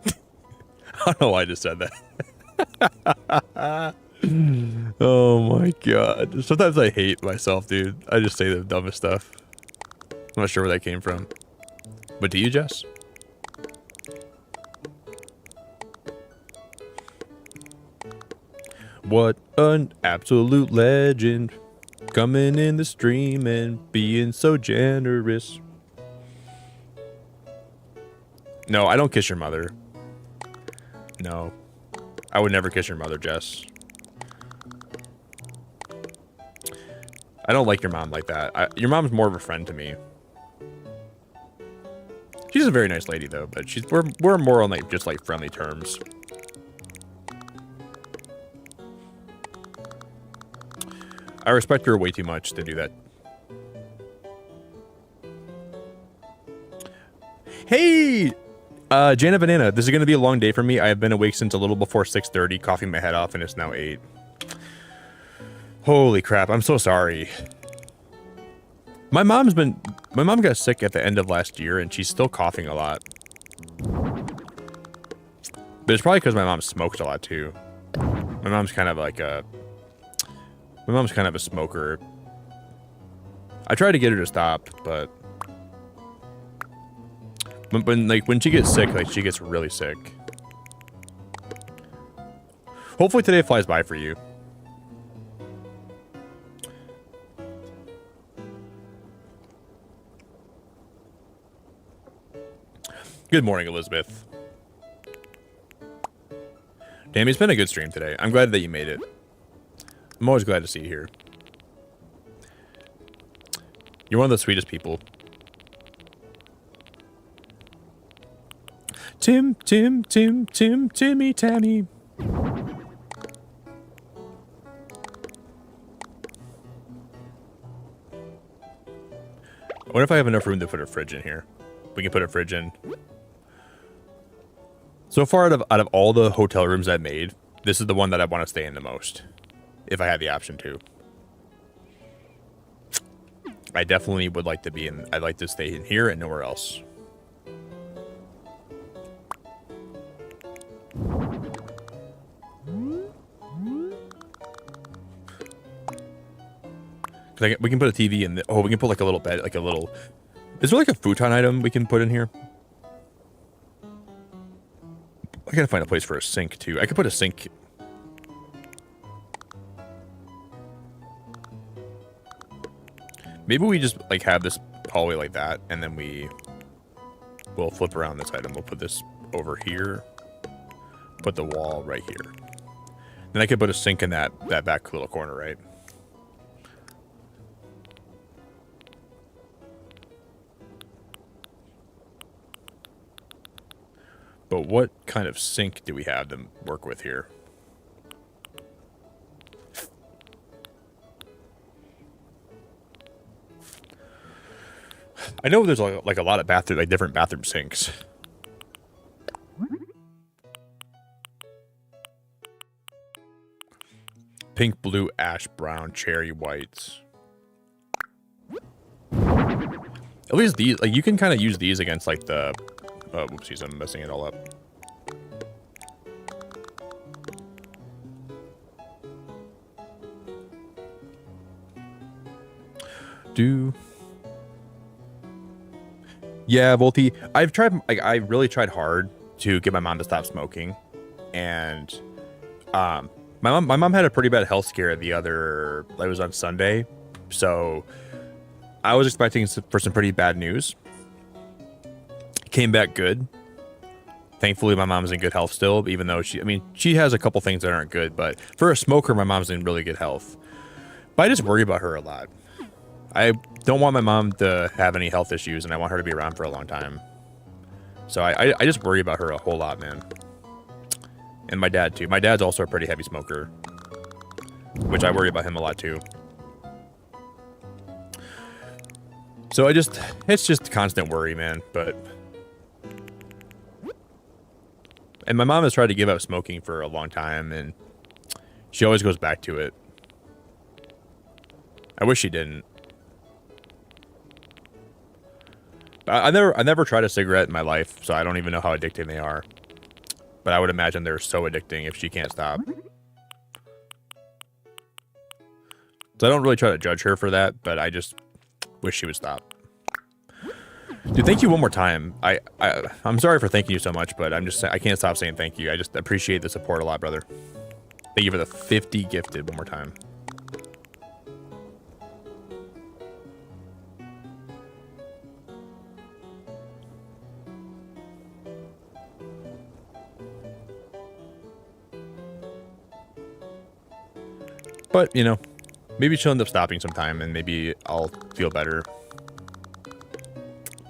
Speaker 1: I don't know why I just said that. Oh my god. Sometimes I hate myself, dude. I just say the dumbest stuff. I'm not sure where that came from. But do you, Jess? What an absolute legend. Coming in the stream and being so generous. No, I don't kiss your mother. No. I would never kiss your mother, Jess. I don't like your mom like that. Your mom's more of a friend to me. She's a very nice lady though, but we're more on like just like friendly terms. I respect her way too much to do that. Hey, Jana Banana, this is going to be a long day for me. I have been awake since a little before 6:30, coughing my head off, and it's now 8. Holy crap, I'm so sorry. My mom got sick at the end of last year, and she's still coughing a lot. But it's probably because my mom smoked a lot, too. My mom's kind of a smoker. I tried to get her to stop, but when she gets sick, like she gets really sick. Hopefully today flies by for you. Good morning, Elizabeth. Damn, it's been a good stream today. I'm glad that you made it. I'm always glad to see you here. You're one of the sweetest people. Timmy, Tammy. I wonder if I have enough room to put a fridge in here. We can put a fridge in. So far, out of all the hotel rooms I've made, this is the one that I want to stay in the most. If I had the option to. I definitely would like to be in. I'd like to stay in here and nowhere else. We can put a TV in. We can put like a little bed, like a little. Is there like a futon item we can put in here? I gotta find a place for a sink too. I could put a sink. Maybe we just like have this hallway like that, and then we'll flip around this item. We'll put this over here. Put the wall right here. Then I could put a sink in that back little corner, right? But what kind of sink do we have to work with here? I know there's like a lot of different bathroom sinks. Pink, blue, ash, brown, cherry, whites. At least these, like you can kind of use these against like the. Oh, whoopsies! I'm messing it all up. Yeah, Volty. I've tried. I really tried hard to get my mom to stop smoking, and my my mom had a pretty bad health scare it was on Sunday, so I was expecting for some pretty bad news. Came back good. Thankfully, my mom's in good health still, even though she has a couple things that aren't good, but for a smoker, my mom's in really good health. But I just worry about her a lot. I don't want my mom to have any health issues, and I want her to be around for a long time. So I just worry about her a whole lot, man. And my dad, too. My dad's also a pretty heavy smoker, which I worry about him a lot, too. So it's just constant worry, man, but... And my mom has tried to give up smoking for a long time, and she always goes back to it. I wish she didn't. I never tried a cigarette in my life, so I don't even know how addicting they are. But I would imagine they're so addicting if she can't stop. So I don't really try to judge her for that, but I just wish she would stop. Dude, thank you one more time. I'm sorry for thanking you so much, but I can't stop saying thank you. I just appreciate the support a lot, brother. Thank you for the 50 gifted one more time. But, you know, maybe she'll end up stopping sometime and maybe I'll feel better.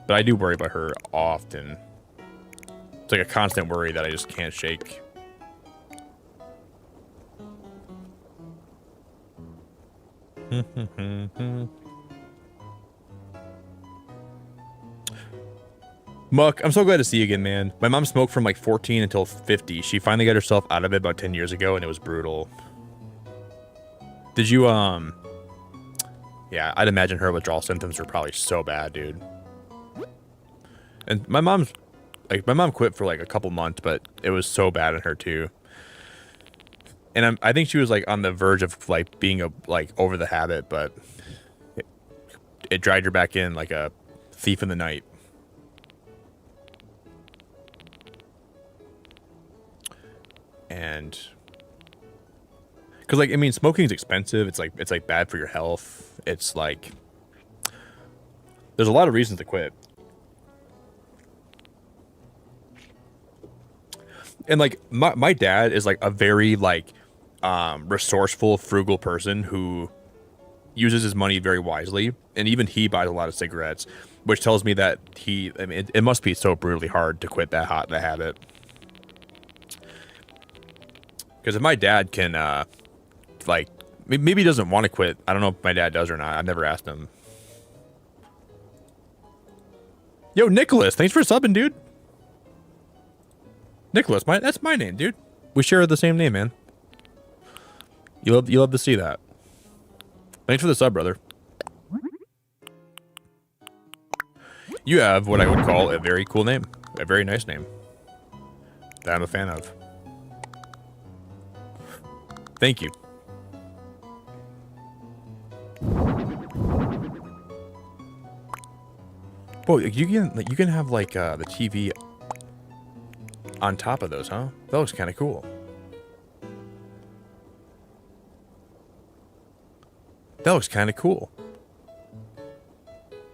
Speaker 1: But I do worry about her often. It's like a constant worry that I just can't shake. Muck, I'm so glad to see you again, man. My mom smoked from like 14 until 50. She finally got herself out of it about 10 years ago, and it was brutal. Did you, yeah, I'd imagine her withdrawal symptoms were probably so bad, dude. And my mom quit for like a couple months, but it was so bad in her too. And I think she was like on the verge of like being over the habit, but it dragged her back in like a thief in the night. And because like, I mean, smoking is expensive. It's like bad for your health. It's like, there's a lot of reasons to quit. And like my dad is like a very like resourceful, frugal person who uses his money very wisely, and even he buys a lot of cigarettes, which tells me that it must be so brutally hard to quit the habit. Because if my dad can like maybe he doesn't want to quit. I don't know if my dad does or not. I've never asked him. Yo, Nicholas, thanks for subbing, dude. Nicholas, that's my name, dude. We share the same name, man. You love to see that. Thanks for the sub, brother. You have what I would call a very cool name. A very nice name. That I'm a fan of. Thank you. Whoa, you can have like the TV on top of those, huh? That looks kind of cool. That looks kind of cool.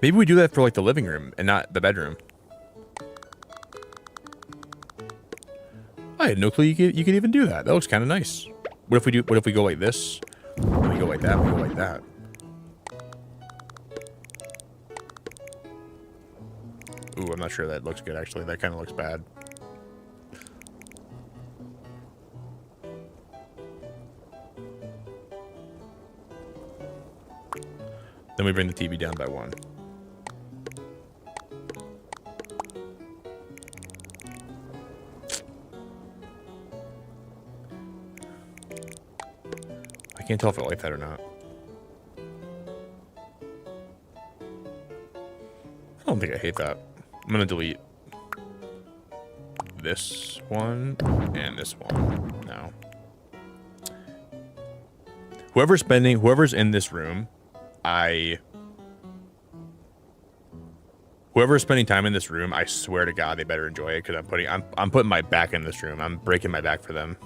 Speaker 1: Maybe we do that for like the living room and not the bedroom. I had no clue you could even do that. That looks kind of nice. What if we go like this? And we go like that, we go like that. Ooh, I'm not sure that looks good actually. That kind of looks bad. Then we bring the TV down by one. I can't tell if I like that or not. I don't think I hate that. I'm gonna delete this one and this one now. Whoever's in this room, whoever's spending time in this room, I swear to God, they better enjoy it because I'm putting my back in this room. I'm breaking my back for them.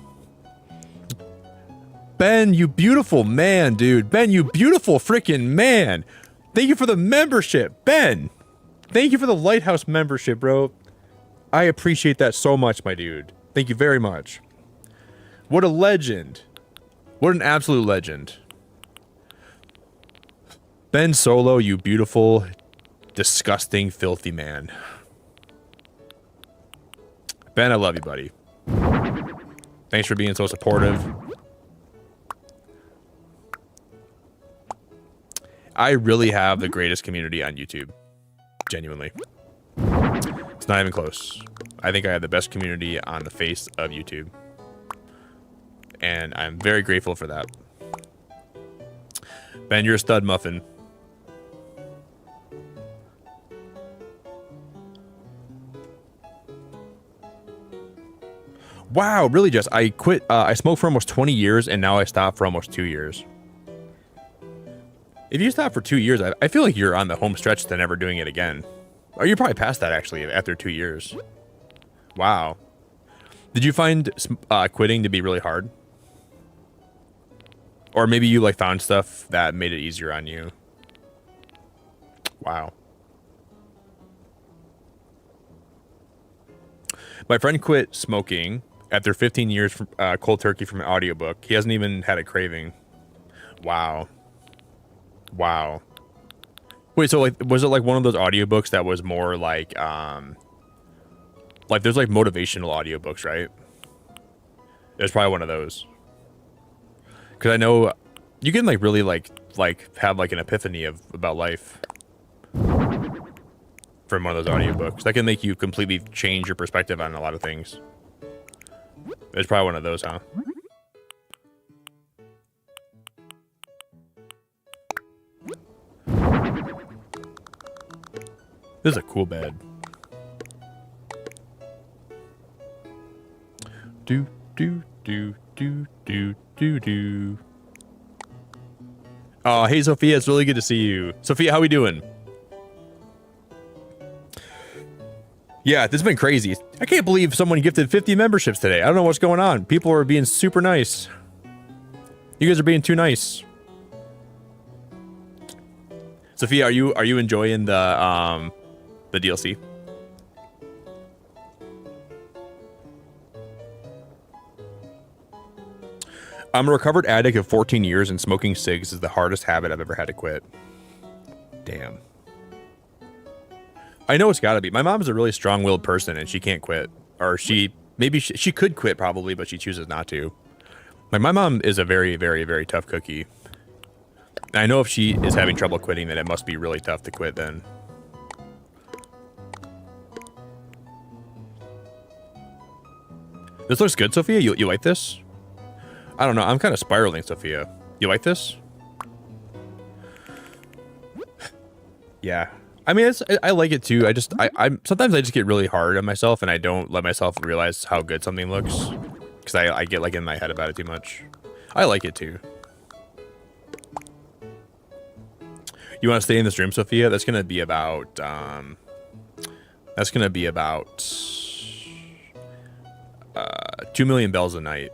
Speaker 1: Ben, you beautiful man, dude. Ben, you beautiful freaking man. Thank you for the membership, Ben. Thank you for the Lighthouse membership, bro. I appreciate that so much, my dude. Thank you very much. What a legend. What an absolute legend. Ben Solo, you beautiful, disgusting, filthy man. Ben, I love you, buddy. Thanks for being so supportive. I really have the greatest community on YouTube. Genuinely. It's not even close. I think I have the best community on the face of YouTube. And I'm very grateful for that. Ben, you're a stud muffin. Wow, really, Jess? I quit. I smoked for almost 20 years, and now I stopped for almost 2 years. If you stop for 2 years, I feel like you're on the home stretch to never doing it again. Or you're probably past that, actually, after 2 years. Wow. Did you find quitting to be really hard? Or maybe you like found stuff that made it easier on you? Wow. My friend quit smoking after 15 years from cold turkey from an audiobook. He hasn't even had a craving. Wow. Wow. Wait, so like was it like one of those audiobooks that was more like there's like motivational audiobooks, right? It was probably one of those. Cuz I know you can like really like have like an epiphany about life from one of those audiobooks. That can make you completely change your perspective on a lot of things. It's probably one of those, huh? This is a cool bed. Do do do do do do do. Oh, hey Sophia, it's really good to see you. Sophia, how we doing? Yeah, this has been crazy. I can't believe someone gifted 50 memberships today. I don't know what's going on. People are being super nice. You guys are being too nice. Sophia, are you enjoying the DLC? I'm a recovered addict of 14 years, and smoking cigs is the hardest habit I've ever had to quit. Damn. I know it's gotta be. My mom's a really strong-willed person, and she can't quit. Or she could quit probably, but she chooses not to. Like, my mom is a very, very, very tough cookie. I know if she is having trouble quitting, then it must be really tough to quit then. This looks good, Sophia. You like this? I don't know. I'm kind of spiraling, Sophia. You like this? Yeah. I mean, I like it too. I'm sometimes I just get really hard on myself, and I don't let myself realize how good something looks, because I get like in my head about it too much. I like it too. You want to stay in this room, Sophia? That's gonna be about 2 million bells a night.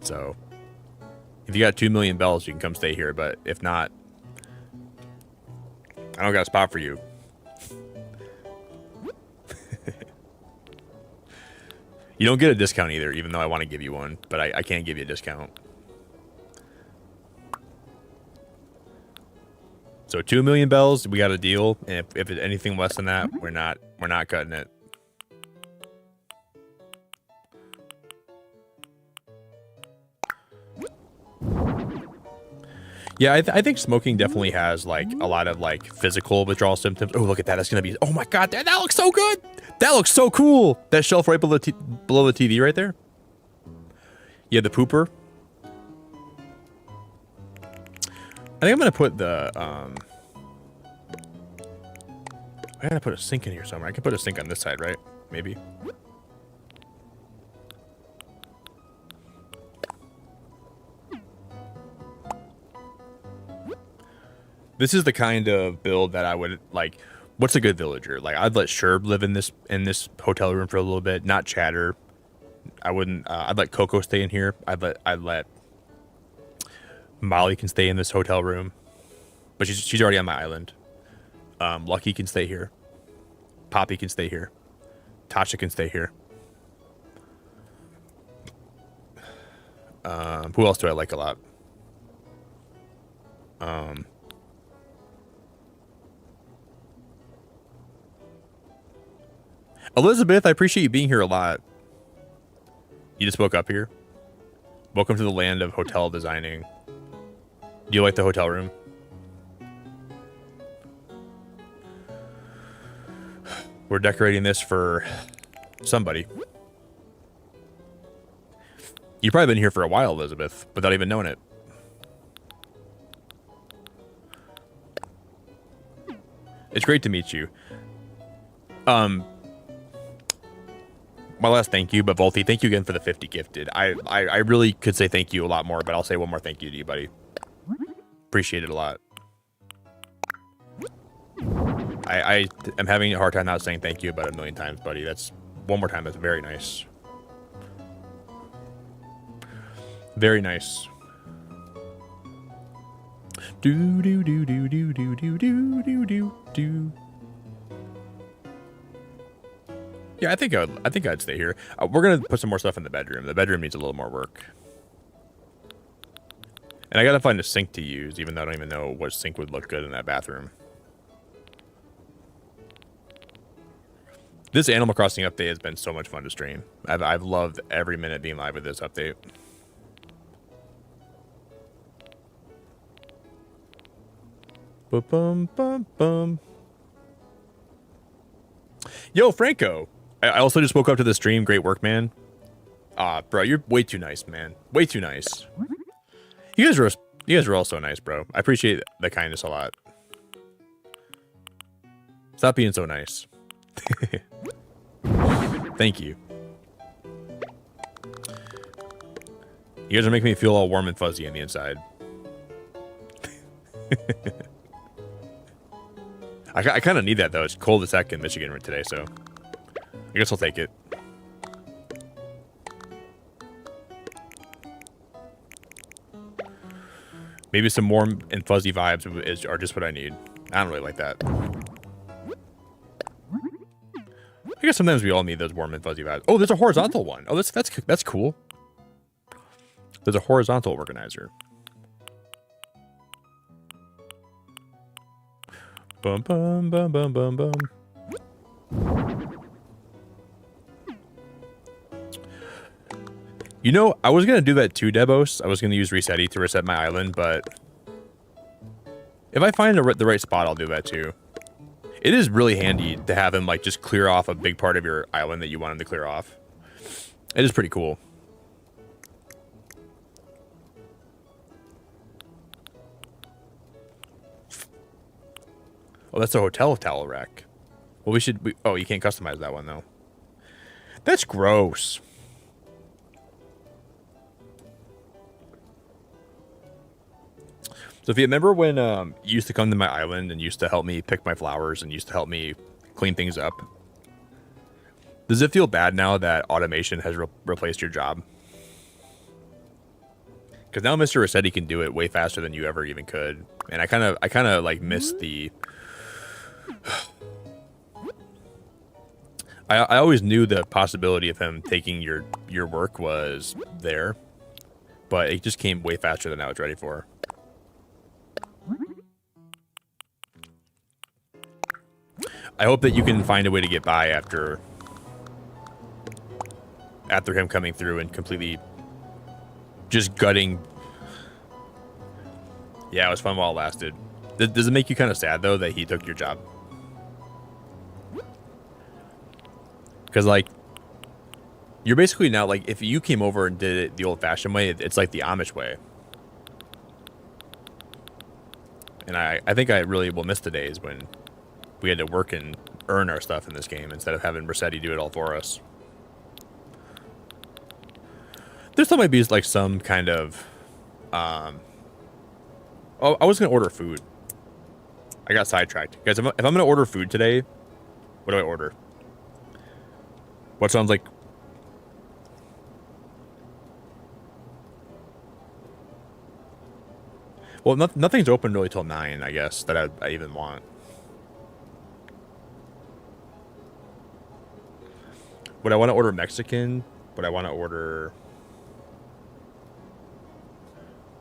Speaker 1: So if you got 2 million bells, you can come stay here. But if not, I don't got a spot for you. You don't get a discount either, even though I want to give you one, but I can't give you a discount. So 2 million bells, we got a deal. And if it's anything less than that, we're not cutting it. Yeah, I think smoking definitely has like a lot of like physical withdrawal symptoms. Oh, look at that! That's gonna be. Oh my god, that looks so good. That looks so cool. That shelf right below the TV right there. Yeah, the pooper. I think I'm gonna put the I'm gonna put a sink in here somewhere. I can put a sink on this side, right? Maybe. This is the kind of build that I would like. What's a good villager? Like, I'd let Sherb live in this hotel room for a little bit, not Chatter. I wouldn't. I'd let Coco stay in here. I'd let Molly can stay in this hotel room, but she's already on my island. Lucky can stay here. Poppy can stay here. Tasha can stay here. Who else do I like a lot? Elizabeth, I appreciate you being here a lot. You just woke up here. Welcome to the land of hotel designing. Do you like the hotel room? We're decorating this for somebody. You've probably been here for a while, Elizabeth, without even knowing it. It's great to meet you. My last thank you, but Volty, thank you again for the 50 gifted. I really could say thank you a lot more, but I'll say one more thank you to you, buddy. Appreciate it a lot. I am having a hard time not saying thank you about 1 million times, buddy. That's one more time. That's very nice. Very nice. Do do do do do do do do do do do. Yeah, I think I'd stay here. We're gonna put some more stuff in the bedroom. The bedroom needs a little more work. And I gotta find a sink to use, even though I don't even know what sink would look good in that bathroom. This Animal Crossing update has been so much fun to stream. I've loved every minute being live with this update. Bum bum bum. Yo, Franco. I also just woke up to the stream. Great work, man. Bro, you're way too nice, man. Way too nice. You guys are all so nice, bro. I appreciate the kindness a lot. Stop being so nice. Thank you. You guys are making me feel all warm and fuzzy on the inside. I kind of need that, though. It's cold as heck in Michigan today, so I guess I'll take it. Maybe some warm and fuzzy vibes are just what I need. I don't really like that. I guess sometimes we all need those warm and fuzzy vibes. Oh, there's a horizontal one. Oh, that's cool. There's a horizontal organizer. Bum bum bum bum bum bum. You know, I was gonna do that too, Debos. I was gonna use Resetti to reset my island, but if I find the right spot, I'll do that too. It is really handy to have him like just clear off a big part of your island that you want him to clear off. It is pretty cool. Oh, that's a hotel towel rack. Well, oh, you can't customize that one, though. That's gross. So if you remember when you used to come to my island and used to help me pick my flowers and used to help me clean things up, does it feel bad now that automation has replaced your job? Because now Mr. Rossetti can do it way faster than you ever even could. And I kind of like miss the... I always knew the possibility of him taking your work was there, but it just came way faster than I was ready for. I hope that you can find a way to get by after him coming through and completely just gutting. Yeah, it was fun while it lasted. Does it make you kind of sad, though, that he took your job? Because, like, you're basically now, like, if you came over and did it the old-fashioned way, it's like the Amish way. And I think I really will miss the days when we had to work and earn our stuff in this game instead of having Rossetti do it all for us. There still might be, like, some kind of... Oh, I was going to order food. I got sidetracked. Guys, if I'm going to order food today, what do I order? What sounds like... Well, nothing's open really till 9, I guess, that I even want. Would I want to order Mexican? Would I want to order...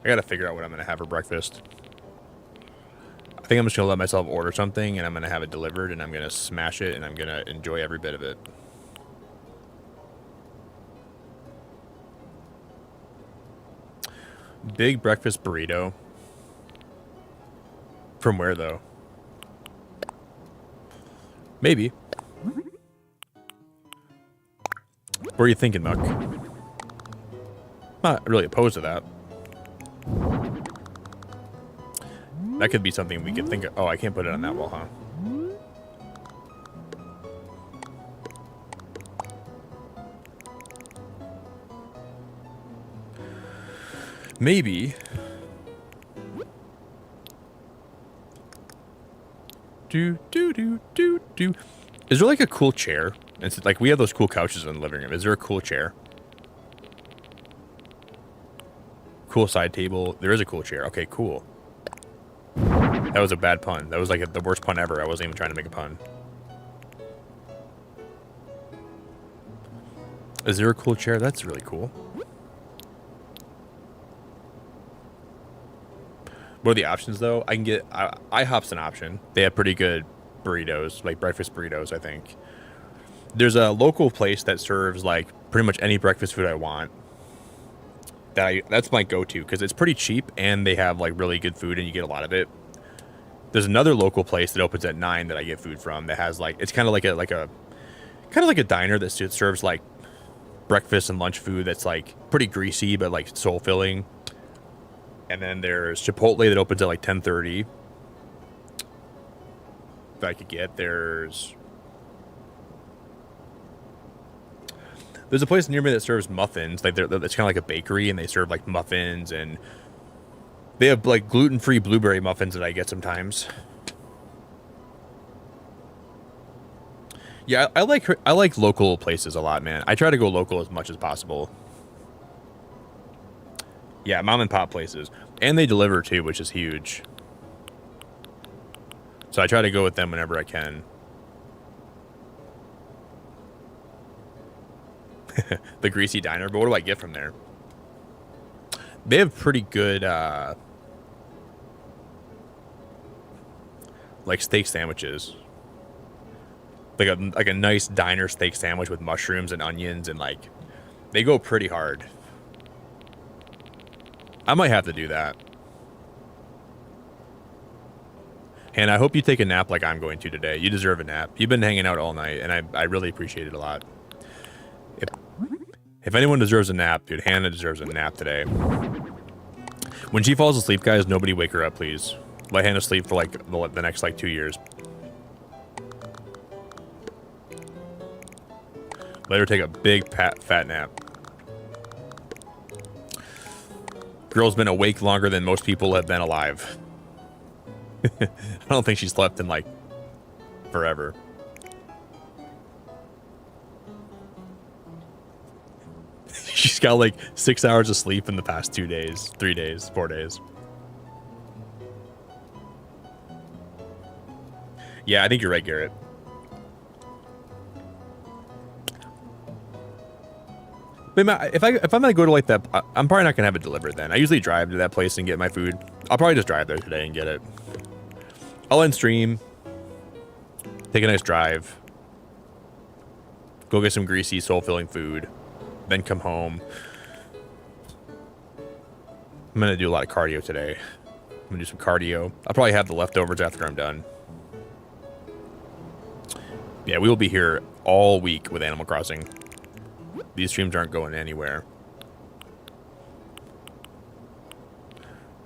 Speaker 1: I gotta figure out what I'm gonna have for breakfast. I think I'm just gonna let myself order something, and I'm gonna have it delivered, and I'm gonna smash it, and I'm gonna enjoy every bit of it. Big breakfast burrito. From where, though? Maybe. What are you thinking, Muck? Not really opposed to that. That could be something we could think of. Oh, I can't put it on that wall, huh? Maybe. Do. Is there like a cool chair? It's like we have those cool couches in the living room. Is there a cool chair? Cool side table. There is a cool chair. Okay, cool. That was a bad pun. That was like the worst pun ever. I wasn't even trying to make a pun. Is there a cool chair? That's really cool. What are the options, though? I can get... IHOP's an option. They have pretty good burritos, like breakfast burritos, I think. There's a local place that serves, like, pretty much any breakfast food I want. That's my go-to, because it's pretty cheap, and they have, like, really good food, and you get a lot of it. There's another local place that opens at 9 that I get food from that has, like... It's kind of like a diner that serves, like, breakfast and lunch food that's, like, pretty greasy, but, like, soul-filling. And then there's Chipotle that opens at like 10:30. That I could get. There's a place near me that serves muffins. Like it's kind of like a bakery, and they serve like muffins, and they have like gluten-free blueberry muffins that I get sometimes. Yeah, I like local places a lot, man. I try to go local as much as possible. Yeah, mom and pop places. And they deliver too, which is huge. So I try to go with them whenever I can. The greasy diner, but what do I get from there? They have pretty good like steak sandwiches. Like a nice diner steak sandwich with mushrooms and onions, and like they go pretty hard. I might have to do that. And I hope you take a nap like I'm going to today. You deserve a nap. You've been hanging out all night, and I really appreciate it a lot. If anyone deserves a nap, dude, Hannah deserves a nap today. When she falls asleep, guys, nobody wake her up, please. Let Hannah sleep for, like, the next, like, 2 years. Let her take a big, fat nap. Girl's been awake longer than most people have been alive. I don't think she slept in, like, forever. She's got, like, 6 hours of sleep in the past 2 days, 3 days, 4 days. Yeah, I think you're right, Garrett. But if I'm gonna go to like that, I'm probably not gonna have it delivered then. I usually drive to that place and get my food. I'll probably just drive there today and get it. I'll end stream, take a nice drive, go get some greasy, soul-filling food, then come home. I'm gonna do a lot of cardio today. I'm gonna do some cardio. I'll probably have the leftovers after I'm done. Yeah, we will be here all week with Animal Crossing. These streams aren't going anywhere.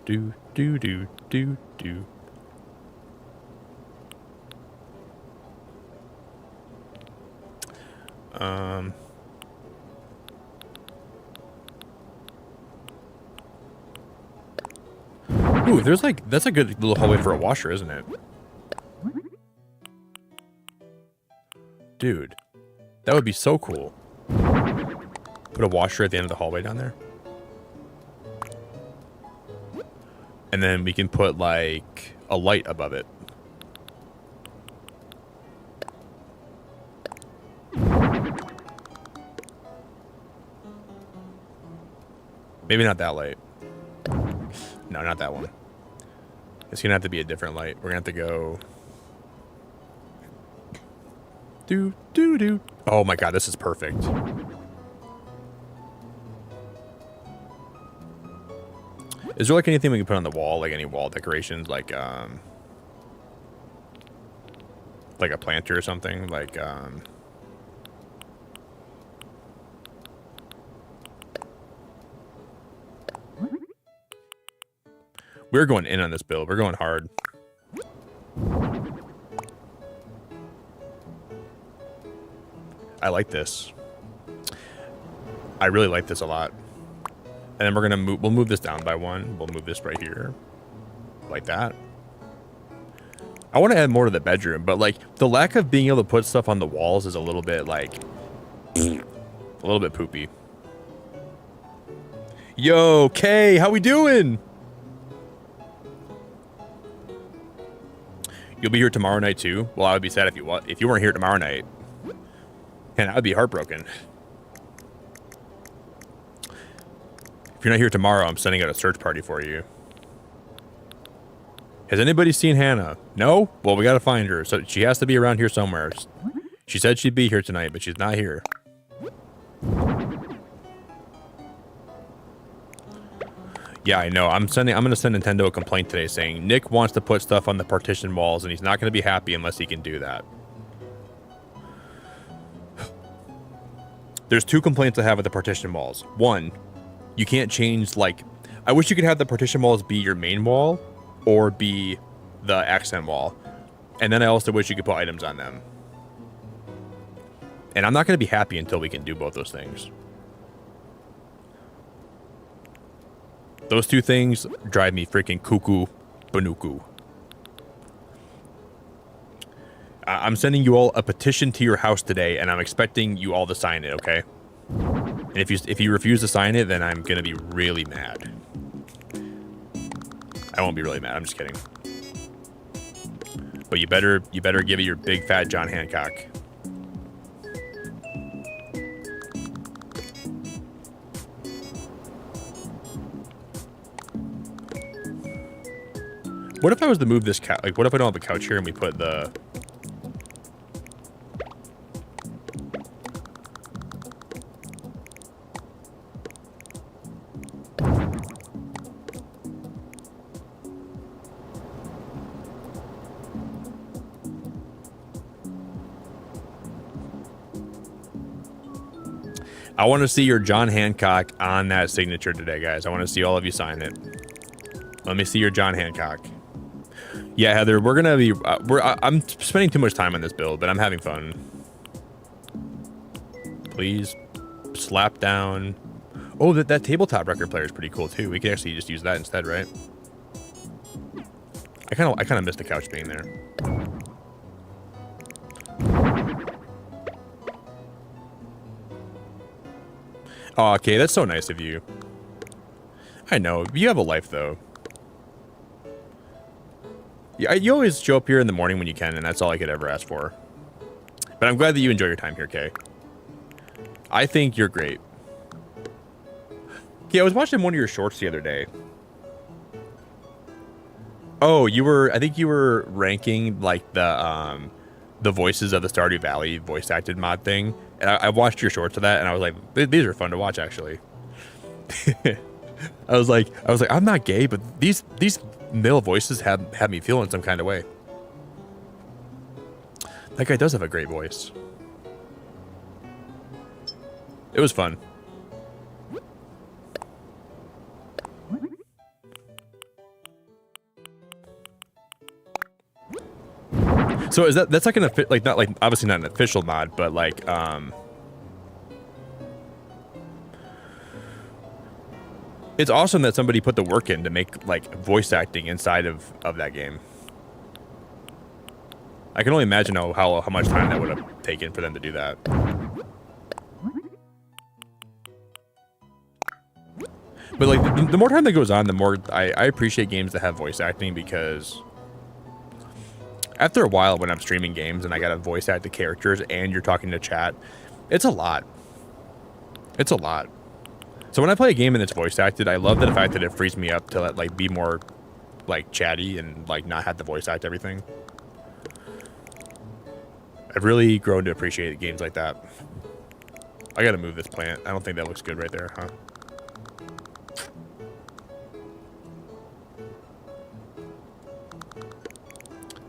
Speaker 1: Do. Ooh, there's like, that's a good little hallway for a washer, isn't it? Dude, that would be so cool. Put a washer at the end of the hallway down there. And then we can put like a light above it. Maybe not that light. No, not that one. It's gonna have to be a different light. We're gonna have to go. Do do do. Oh my god, this is perfect. Is there like anything we can put on the wall, like any wall decorations, like a planter or something, like We're going in on this build. We're going hard. I like this. I really like this a lot. And then we're gonna move. We'll move this down by one. We'll move this right here, like that. I want to add more to the bedroom, but like the lack of being able to put stuff on the walls is a little bit like a little bit poopy. Yo, Kay, how we doing? You'll be here tomorrow night too. Well, I would be sad if you weren't here tomorrow night. And I would be heartbroken. If you're not here tomorrow, I'm sending out a search party for you. Has anybody seen Hannah? No? Well, we gotta find her. So she has to be around here somewhere. She said she'd be here tonight, but she's not here. Yeah, I know. I'm gonna send Nintendo a complaint today saying Nick wants to put stuff on the partition walls and he's not gonna be happy unless he can do that. There's two complaints I have with the partition walls. One, you can't change, like, I wish you could have the partition walls be your main wall or be the accent wall. And then I also wish you could put items on them. And I'm not going to be happy until we can do both those things. Those two things drive me freaking cuckoo banuku. I'm sending you all a petition to your house today, and I'm expecting you all to sign it, okay? And if you refuse to sign it, then I'm gonna be really mad. I won't be really mad. I'm just kidding. But you better give it your big fat John Hancock. What if I was to move this couch? Like, what if I don't have a couch here and we put the... I want to see your John Hancock on that signature today, guys. I want to see all of you sign it. Let me see your John Hancock. Yeah, Heather, we're gonna be. I'm spending too much time on this build, but I'm having fun. Please, slap down. Oh, that tabletop record player is pretty cool too. We could actually just use that instead, right? I kind of miss the couch being there. Oh, okay, that's so nice of you. I know you have a life though. Yeah, you always show up here in the morning when you can, and that's all I could ever ask for. But I'm glad that you enjoy your time here, Kay. I think you're great. Okay, I was watching one of your shorts the other day. Oh, I think you were ranking like the voices of the Stardew Valley voice acted mod thing. And I watched your shorts of that, and I was like, these are fun to watch, actually. I was like, I'm not gay, but these male voices have me feeling some kind of way. That guy does have a great voice. It was fun. So is that's like not like obviously not an official mod, but like it's awesome that somebody put the work in to make like voice acting inside of that game. I can only imagine how much time that would have taken for them to do that. But like the more time that goes on, the more I appreciate games that have voice acting, because after a while when I'm streaming games and I gotta voice act the characters and you're talking to chat, it's a lot. It's a lot. So when I play a game and it's voice acted, I love the fact that it frees me up to like be more like chatty and like not have to voice act everything. I've really grown to appreciate games like that. I gotta move this plant. I don't think that looks good right there, huh?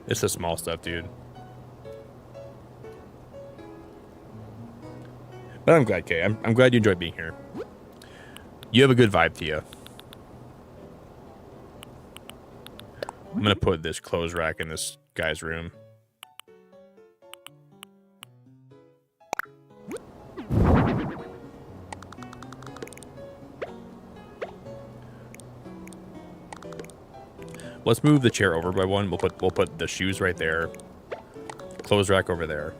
Speaker 1: It's the small stuff, dude. But I'm glad, Kay. I'm glad you enjoyed being here. You have a good vibe to you. I'm gonna put this clothes rack in this guy's room. Let's move the chair over by one. We'll put the shoes right there. Clothes rack over there.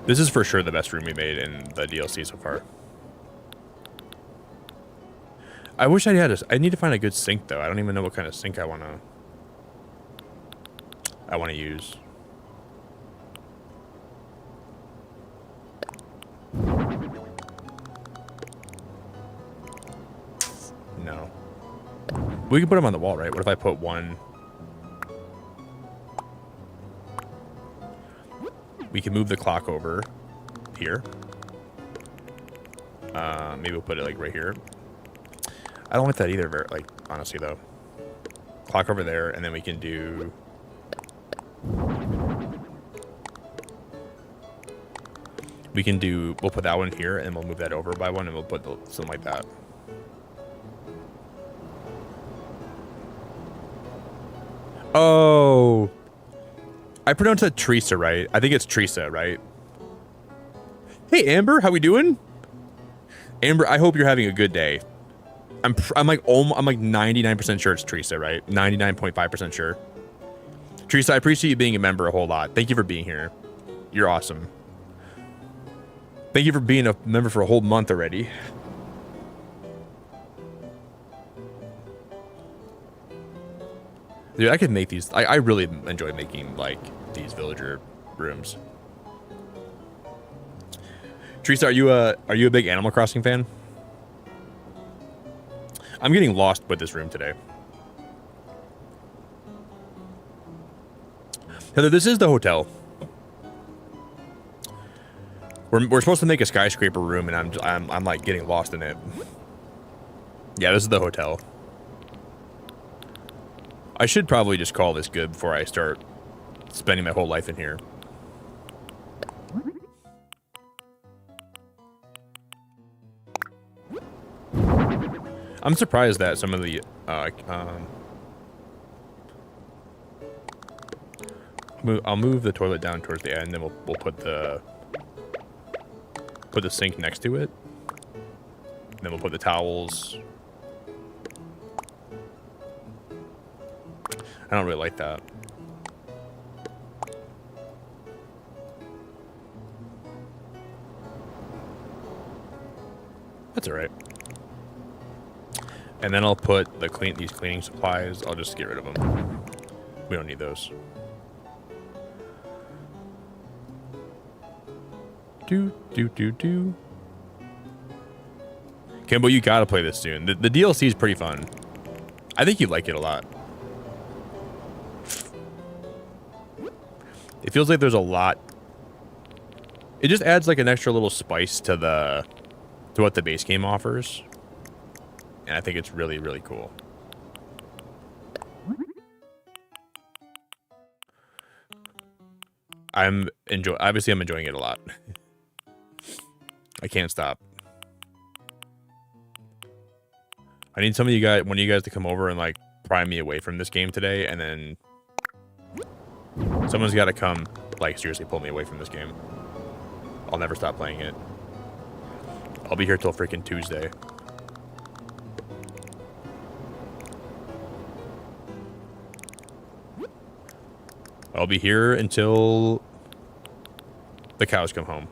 Speaker 1: This is for sure the best room we made in the DLC so far. I wish I had I need to find a good sink though. I don't even know what kind of sink I wanna use. No. We can put them on the wall, right? What if I put one? We can move the clock over here. Maybe we'll put it like right here. I don't like that either, like, honestly though. Clock over there, and then we can do... we'll put that one here, and we'll move that over by one, and we'll put something like that. Oh, I pronounced that Teresa, right? I think it's Teresa, right? Hey, Amber, how we doing? Amber, I hope you're having a good day. I'm like 99% sure it's Teresa, right? 99.5% sure. Teresa, I appreciate you being a member a whole lot. Thank you for being here. You're awesome. Thank you for being a member for a whole month already. Dude, I could make these. I really enjoy making like these villager rooms. Teresa, are you a big Animal Crossing fan? I'm getting lost with this room today. Heather, this is the hotel. We're supposed to make a skyscraper room, and I'm like getting lost in it. Yeah, this is the hotel. I should probably just call this good before I start spending my whole life in here. I'm surprised that some of the I'll move the toilet down towards the end, and we'll put the sink next to it. And then we'll put the towels. I don't really like that. That's all right. And then I'll put these cleaning supplies. I'll just get rid of them. We don't need those. Do. Kimbo, you gotta play this soon. The DLC is pretty fun. I think you'd like it a lot. It feels like there's a lot. It just adds like an extra little spice to what the base game offers. And I think it's really, really cool. Obviously I'm enjoying it a lot. I can't stop. I need one of you guys to come over and like pry me away from this game today, and then someone's got to come like seriously pull me away from this game. I'll never stop playing it. I'll be here till freaking Tuesday. I'll be here until the cows come home.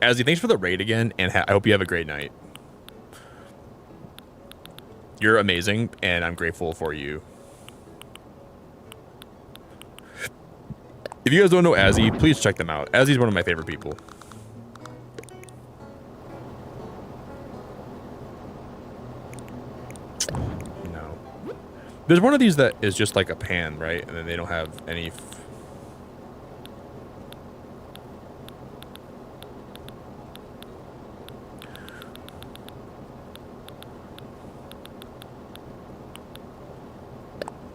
Speaker 1: Azzy, thanks for the raid again, and I hope you have a great night. You're amazing, and I'm grateful for you. If you guys don't know Azzy, please check them out. Azzy's one of my favorite people. No. There's one of these that is just like a pan, right? And then they don't have any...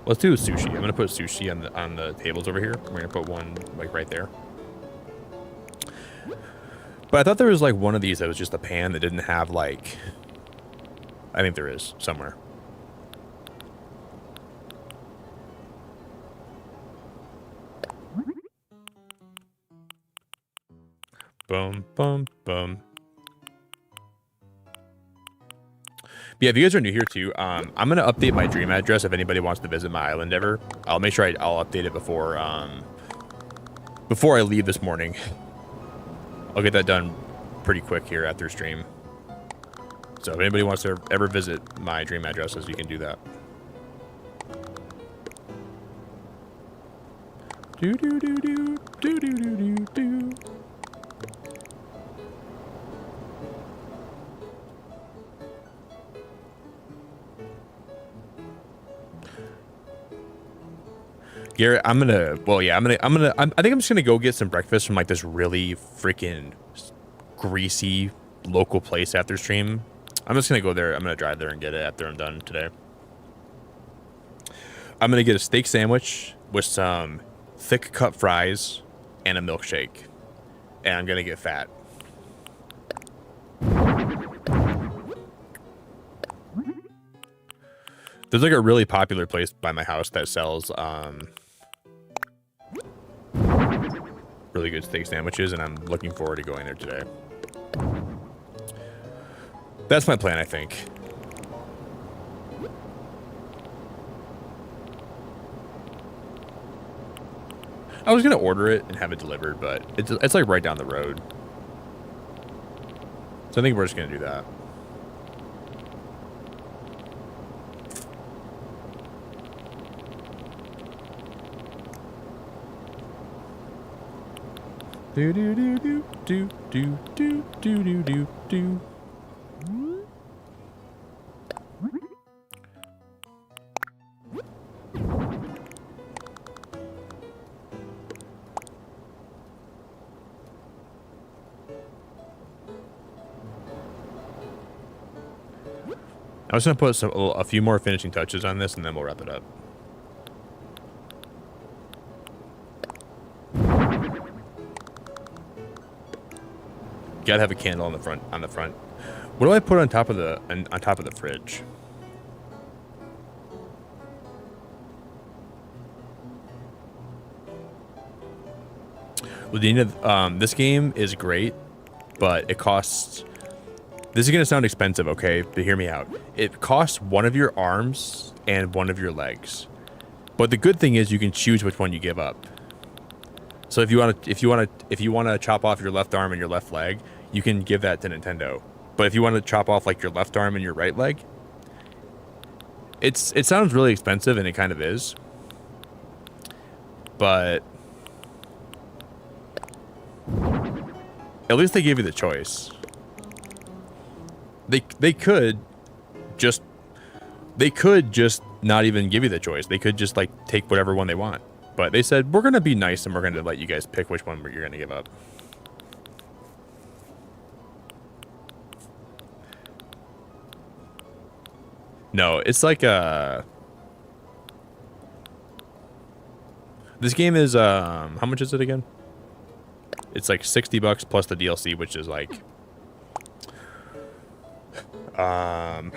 Speaker 1: Let's do sushi. I'm gonna put sushi on the tables over here. We're gonna put one like right there. But I thought there was like one of these that was just a pan that didn't have like. I think there is somewhere. Boom, boom, boom. Yeah, if you guys are new here too, I'm gonna update my dream address if anybody wants to visit my island ever. I'll make sure I'll update it before I leave this morning. I'll get that done pretty quick here after stream. So if anybody wants to ever visit my dream addresses, you can do that. Do do do do do do do do do. Garrett, I think I'm just gonna go get some breakfast from like this really freaking greasy local place after stream. I'm just gonna go there. I'm gonna drive there and get it after I'm done today. I'm gonna get a steak sandwich with some thick cut fries and a milkshake, and I'm gonna get fat. There's like a really popular place by my house that sells really good steak sandwiches, and I'm looking forward to going there today. That's my plan, I think. I was gonna order it and have it delivered, but it's like right down the road. So I think we're just gonna do that. Do do do do do do do do do do do. I was gonna put a few more finishing touches on this, and then we'll wrap it up. Gotta have a candle on the front. What do I put on top of the fridge? Ladina, this game is great, but it costs. This is gonna sound expensive, okay? But hear me out. It costs one of your arms and one of your legs, but the good thing is you can choose which one you give up. So if you want to chop off your left arm and your left leg, you can give that to Nintendo. But if you want to chop off like your left arm and your right leg, it sounds really expensive, and it kind of is. But at least they gave you the choice. They could just not even give you the choice. They could just like take whatever one they want. But they said, we're going to be nice and we're going to let you guys pick which one you're going to give up. No, it's like this game is how much is it again? It's like $60 plus the DLC, which is like and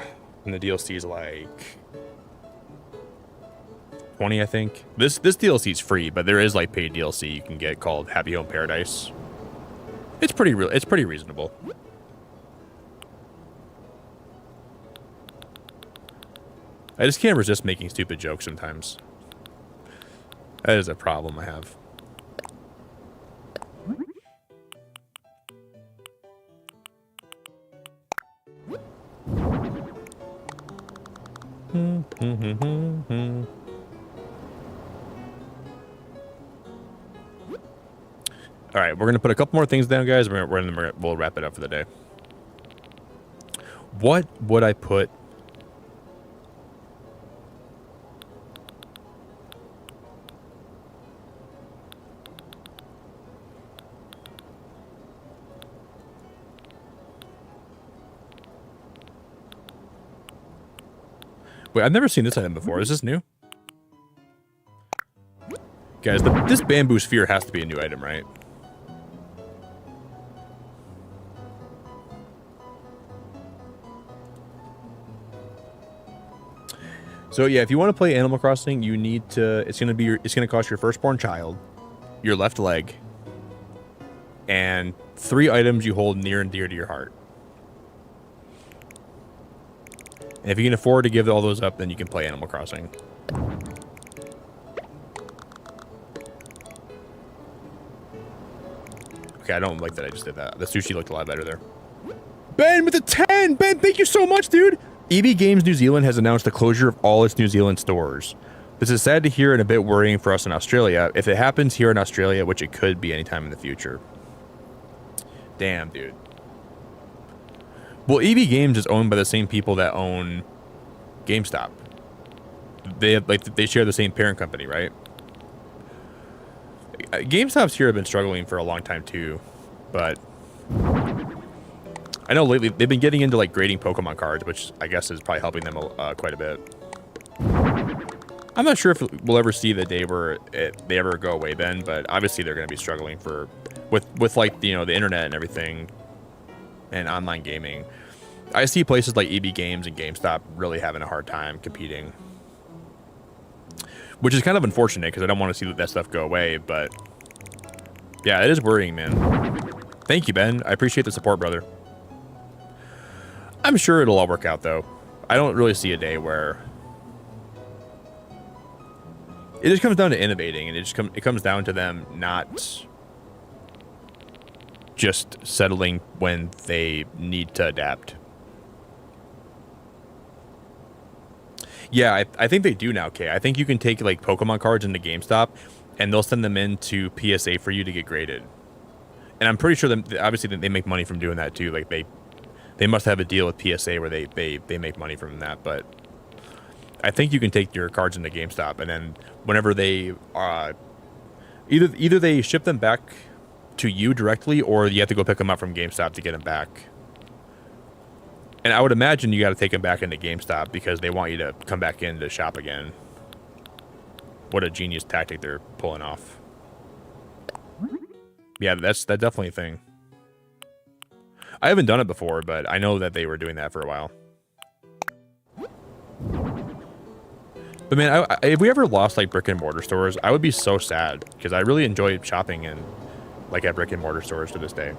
Speaker 1: the DLC is like 20, I think. This DLC is free, but there is like paid DLC you can get called Happy Home Paradise. It's pretty reasonable. I just can't resist making stupid jokes sometimes. That is a problem I have. All right, we're gonna put a couple more things down, guys. We'll wrap it up for the day. What would I put? Wait, I've never seen this item before. Is this new? Guys, this bamboo sphere has to be a new item, right? So yeah, if you want to play Animal Crossing, you need to. It's gonna cost your firstborn child, your left leg, and 3 items you hold near and dear to your heart. And if you can afford to give all those up, then you can play Animal Crossing. Okay, I don't like that I just did that. The sushi looked a lot better there. Ben with a 10! Ben, thank you so much, dude! EB Games New Zealand has announced the closure of all its New Zealand stores. This is sad to hear and a bit worrying for us in Australia. If it happens here in Australia, which it could be anytime in the future. Damn, dude. Well, EB Games is owned by the same people that own GameStop. They share the same parent company, right? GameStop's here have been struggling for a long time too, but I know lately they've been getting into like grading Pokemon cards, which I guess is probably helping them quite a bit. I'm not sure if we'll ever see the day where they ever go away, Ben, but obviously they're going to be struggling with like the internet and everything and online gaming. I see places like EB Games and GameStop really having a hard time competing, which is kind of unfortunate because I don't want to see that stuff go away. But yeah, it is worrying, man. Thank you, Ben. I appreciate the support, brother. I'm sure it'll all work out, though. I don't really see a day where it just comes down to innovating, and it comes down to them not just settling when they need to adapt. Yeah, I think they do now, Kay. I think you can take like Pokemon cards into GameStop, and they'll send them into PSA for you to get graded. And I'm pretty sure that obviously they make money from doing that too. Like they must have a deal with PSA where they make money from that. But I think you can take your cards into GameStop, and then whenever they either they ship them back to you directly, or you have to go pick them up from GameStop to get them back. And I would imagine you got to take them back into GameStop because they want you to come back in to shop again. What a genius tactic they're pulling off. Yeah, that's definitely a thing. I haven't done it before, but I know that they were doing that for a while. But man, if we ever lost like brick and mortar stores, I would be so sad because I really enjoy shopping in like at brick and mortar stores to this day.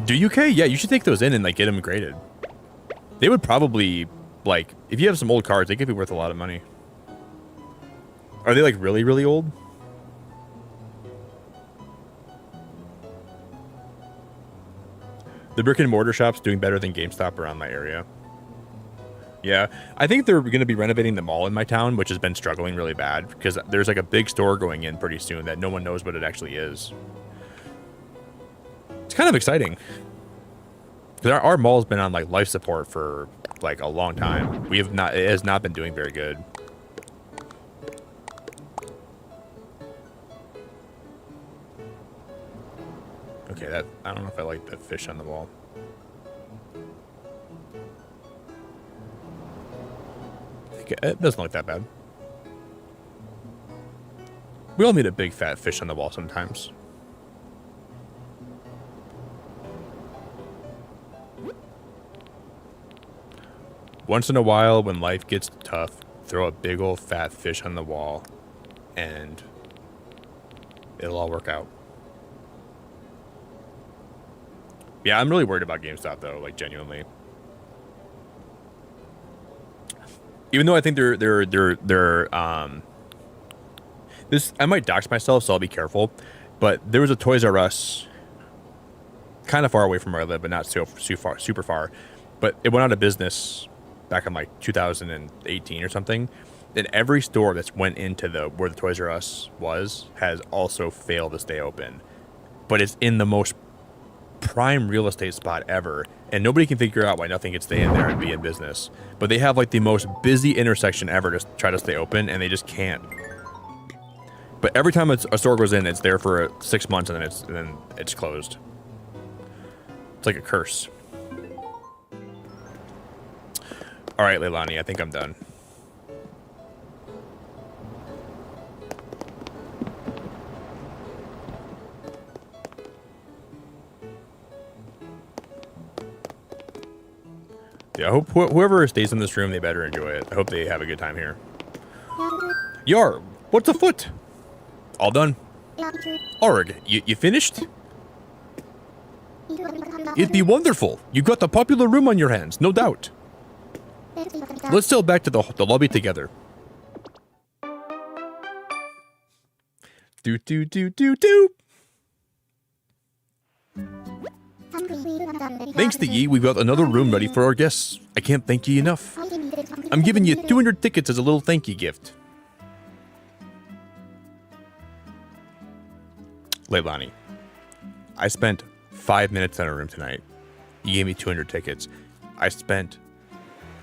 Speaker 1: Do you, Kay? Yeah, you should take those in and like get them graded. They would probably like, if you have some old cards, they could be worth a lot of money. Are they like really, really old? The brick and mortar shop's doing better than GameStop around my area. Yeah, I think they're going to be renovating the mall in my town, which has been struggling really bad because there's like a big store going in pretty soon that no one knows what it actually is. It's kind of exciting. Our mall's been on like life support for like a long time. It has not been doing very good. Okay, I don't know if I like that fish on the wall. It doesn't look that bad. We all need a big fat fish on the wall sometimes. Once in a while, when life gets tough, throw a big old fat fish on the wall, and it'll all work out. Yeah, I'm really worried about GameStop though, like genuinely. Even though I think they're this, I might dox myself, so I'll be careful. But there was a Toys R Us kind of far away from where I live, but not super far. But it went out of business back in like 2018 or something. And every store that's went into where the Toys R Us was has also failed to stay open. But it's in the most prime real estate spot ever, and nobody can figure out why nothing can stay in there and be in business. But they have like the most busy intersection ever to try to stay open, and they just can't. But every time a store goes in, it's there for 6 months, and then it's closed. It's like a curse. All right, Leilani, I think I'm done. Yeah, I hope whoever stays in this room, they better enjoy it. I hope they have a good time here. Yar, what's afoot? All done. Org, you finished? It'd be wonderful. You got the popular room on your hands, no doubt. Let's sail back to the lobby together. Do. Thanks to ye, we've got another room ready for our guests. I can't thank ye enough. I'm giving you 200 tickets as a little thank you gift. Leilani, I spent 5 minutes in a room tonight. You gave me 200 tickets. I spent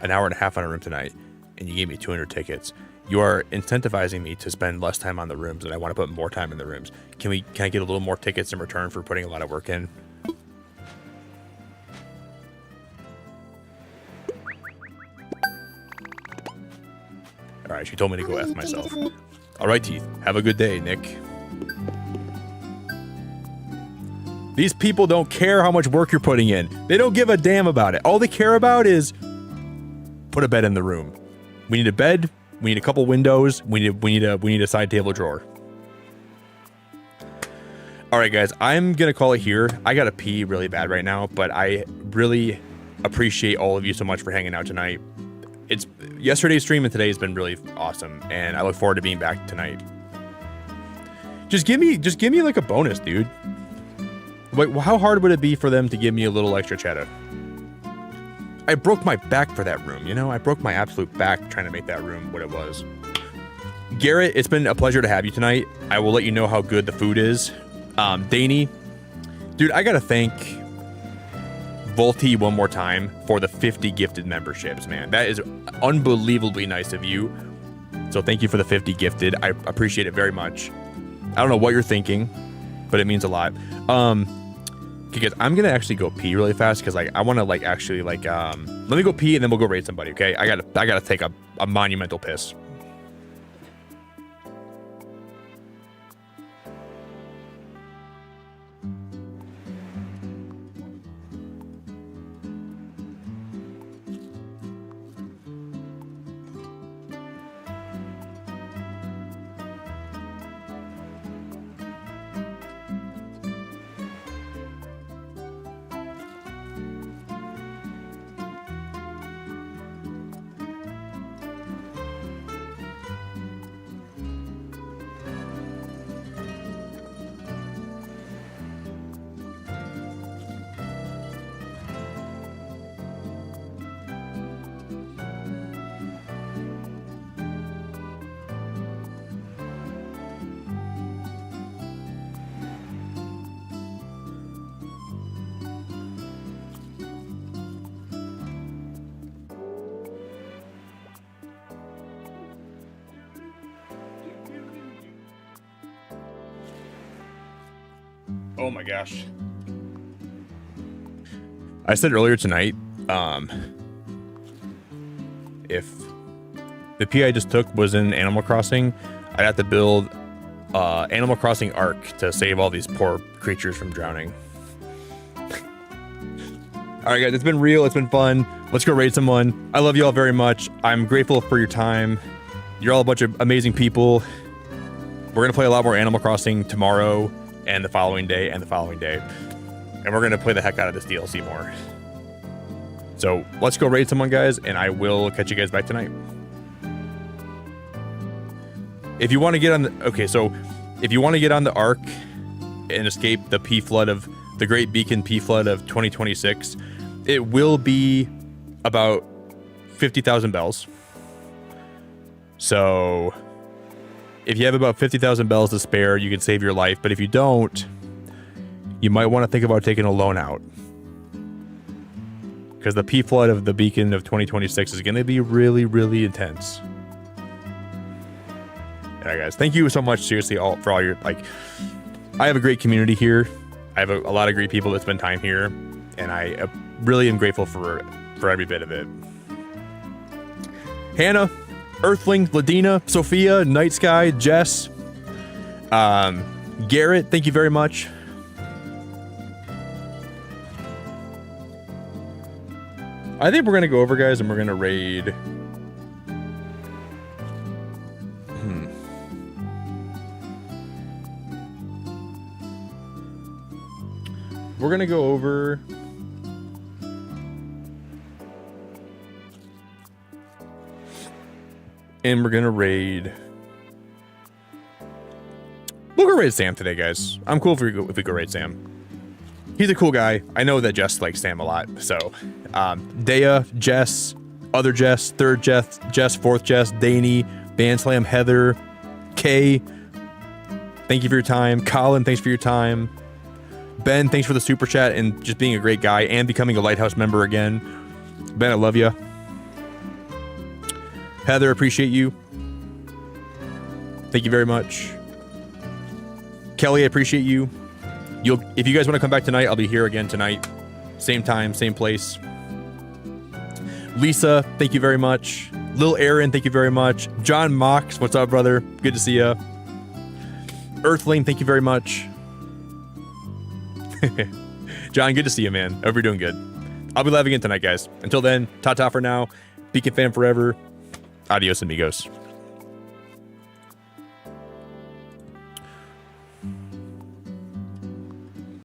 Speaker 1: an hour and a half on a room tonight, and you gave me 200 tickets. You are incentivizing me to spend less time on the rooms, and I want to put more time in the rooms. Can I get a little more tickets in return for putting a lot of work in? All right, she told me to go F myself. All right, Teeth. Have a good day, Nick. These people don't care how much work you're putting in. They don't give a damn about it. All they care about is put a bed in the room. We need a bed. We need a couple windows. We need a side table drawer. All right, guys. I'm gonna call it here. I gotta pee really bad right now, but I really appreciate all of you so much for hanging out tonight. It's yesterday's stream and today has been really awesome, and I look forward to being back tonight. Just give me like a bonus, dude. Like, how hard would it be for them to give me a little extra cheddar? I broke my back for that room, you know? I broke my absolute back trying to make that room what it was. Garrett, it's been a pleasure to have you tonight. I will let you know how good the food is. Danny, dude, I gotta thank Volty one more time for the 50 gifted memberships, man. That is unbelievably nice of you. So thank you for the 50 gifted. I appreciate it very much. I don't know what you're thinking, but it means a lot. Because I'm gonna actually go pee really fast because like I want to like actually like let me go pee and then we'll go raid somebody. Okay, I gotta take a monumental piss. Oh my gosh. I said earlier tonight, if the PI I just took was in Animal Crossing, I'd have to build Animal Crossing Ark to save all these poor creatures from drowning. All right, guys, it's been real. It's been fun. Let's go raid someone. I love you all very much. I'm grateful for your time. You're all a bunch of amazing people. We're going to play a lot more Animal Crossing tomorrow and the following day and the following day. And we're going to play the heck out of this DLC more. So let's go raid someone, guys, and I will catch you guys back tonight. If you want to get on the... Okay, so if you want to get on the Ark and escape the P flood of the Great Beacon P Flood of 2026. It will be about 50,000 bells. So if you have about 50,000 bells to spare, you can save your life. But if you don't, you might want to think about taking a loan out. Because the P Flood of the Beacon of 2026 is going to be really, really intense. Alright guys, thank you so much, seriously, for all your, like, I have a great community here. I have a lot of great people that spend time here, and I really am grateful for every bit of it. Hannah, Earthling, Ladina, Sophia, Night Sky, Jess, Garrett, thank you very much. I think we're going to go over, guys, and we're going to raid... We're going to go over... And we're going to raid... We'll go raid Sam today, guys. I'm cool if we go raid Sam. He's a cool guy. I know that Jess likes Sam a lot. So, Dea, Jess, other Jess, third Jess, fourth Jess, Danny, Banslam, Heather, Kay. Thank you for your time. Colin, thanks for your time. Ben, thanks for the super chat and just being a great guy and becoming a Lighthouse member again. Ben, I love you. Heather, appreciate you. Thank you very much. Kelly, I appreciate you. If you guys want to come back tonight, I'll be here again tonight. Same time, same place. Lisa, thank you very much. Lil Aaron, thank you very much. John Mox, what's up, brother? Good to see ya. Earthling, thank you very much. John, good to see you, man. Hope you're doing good. I'll be live again tonight, guys. Until then, ta-ta for now. Beacon fan forever. Adios, amigos.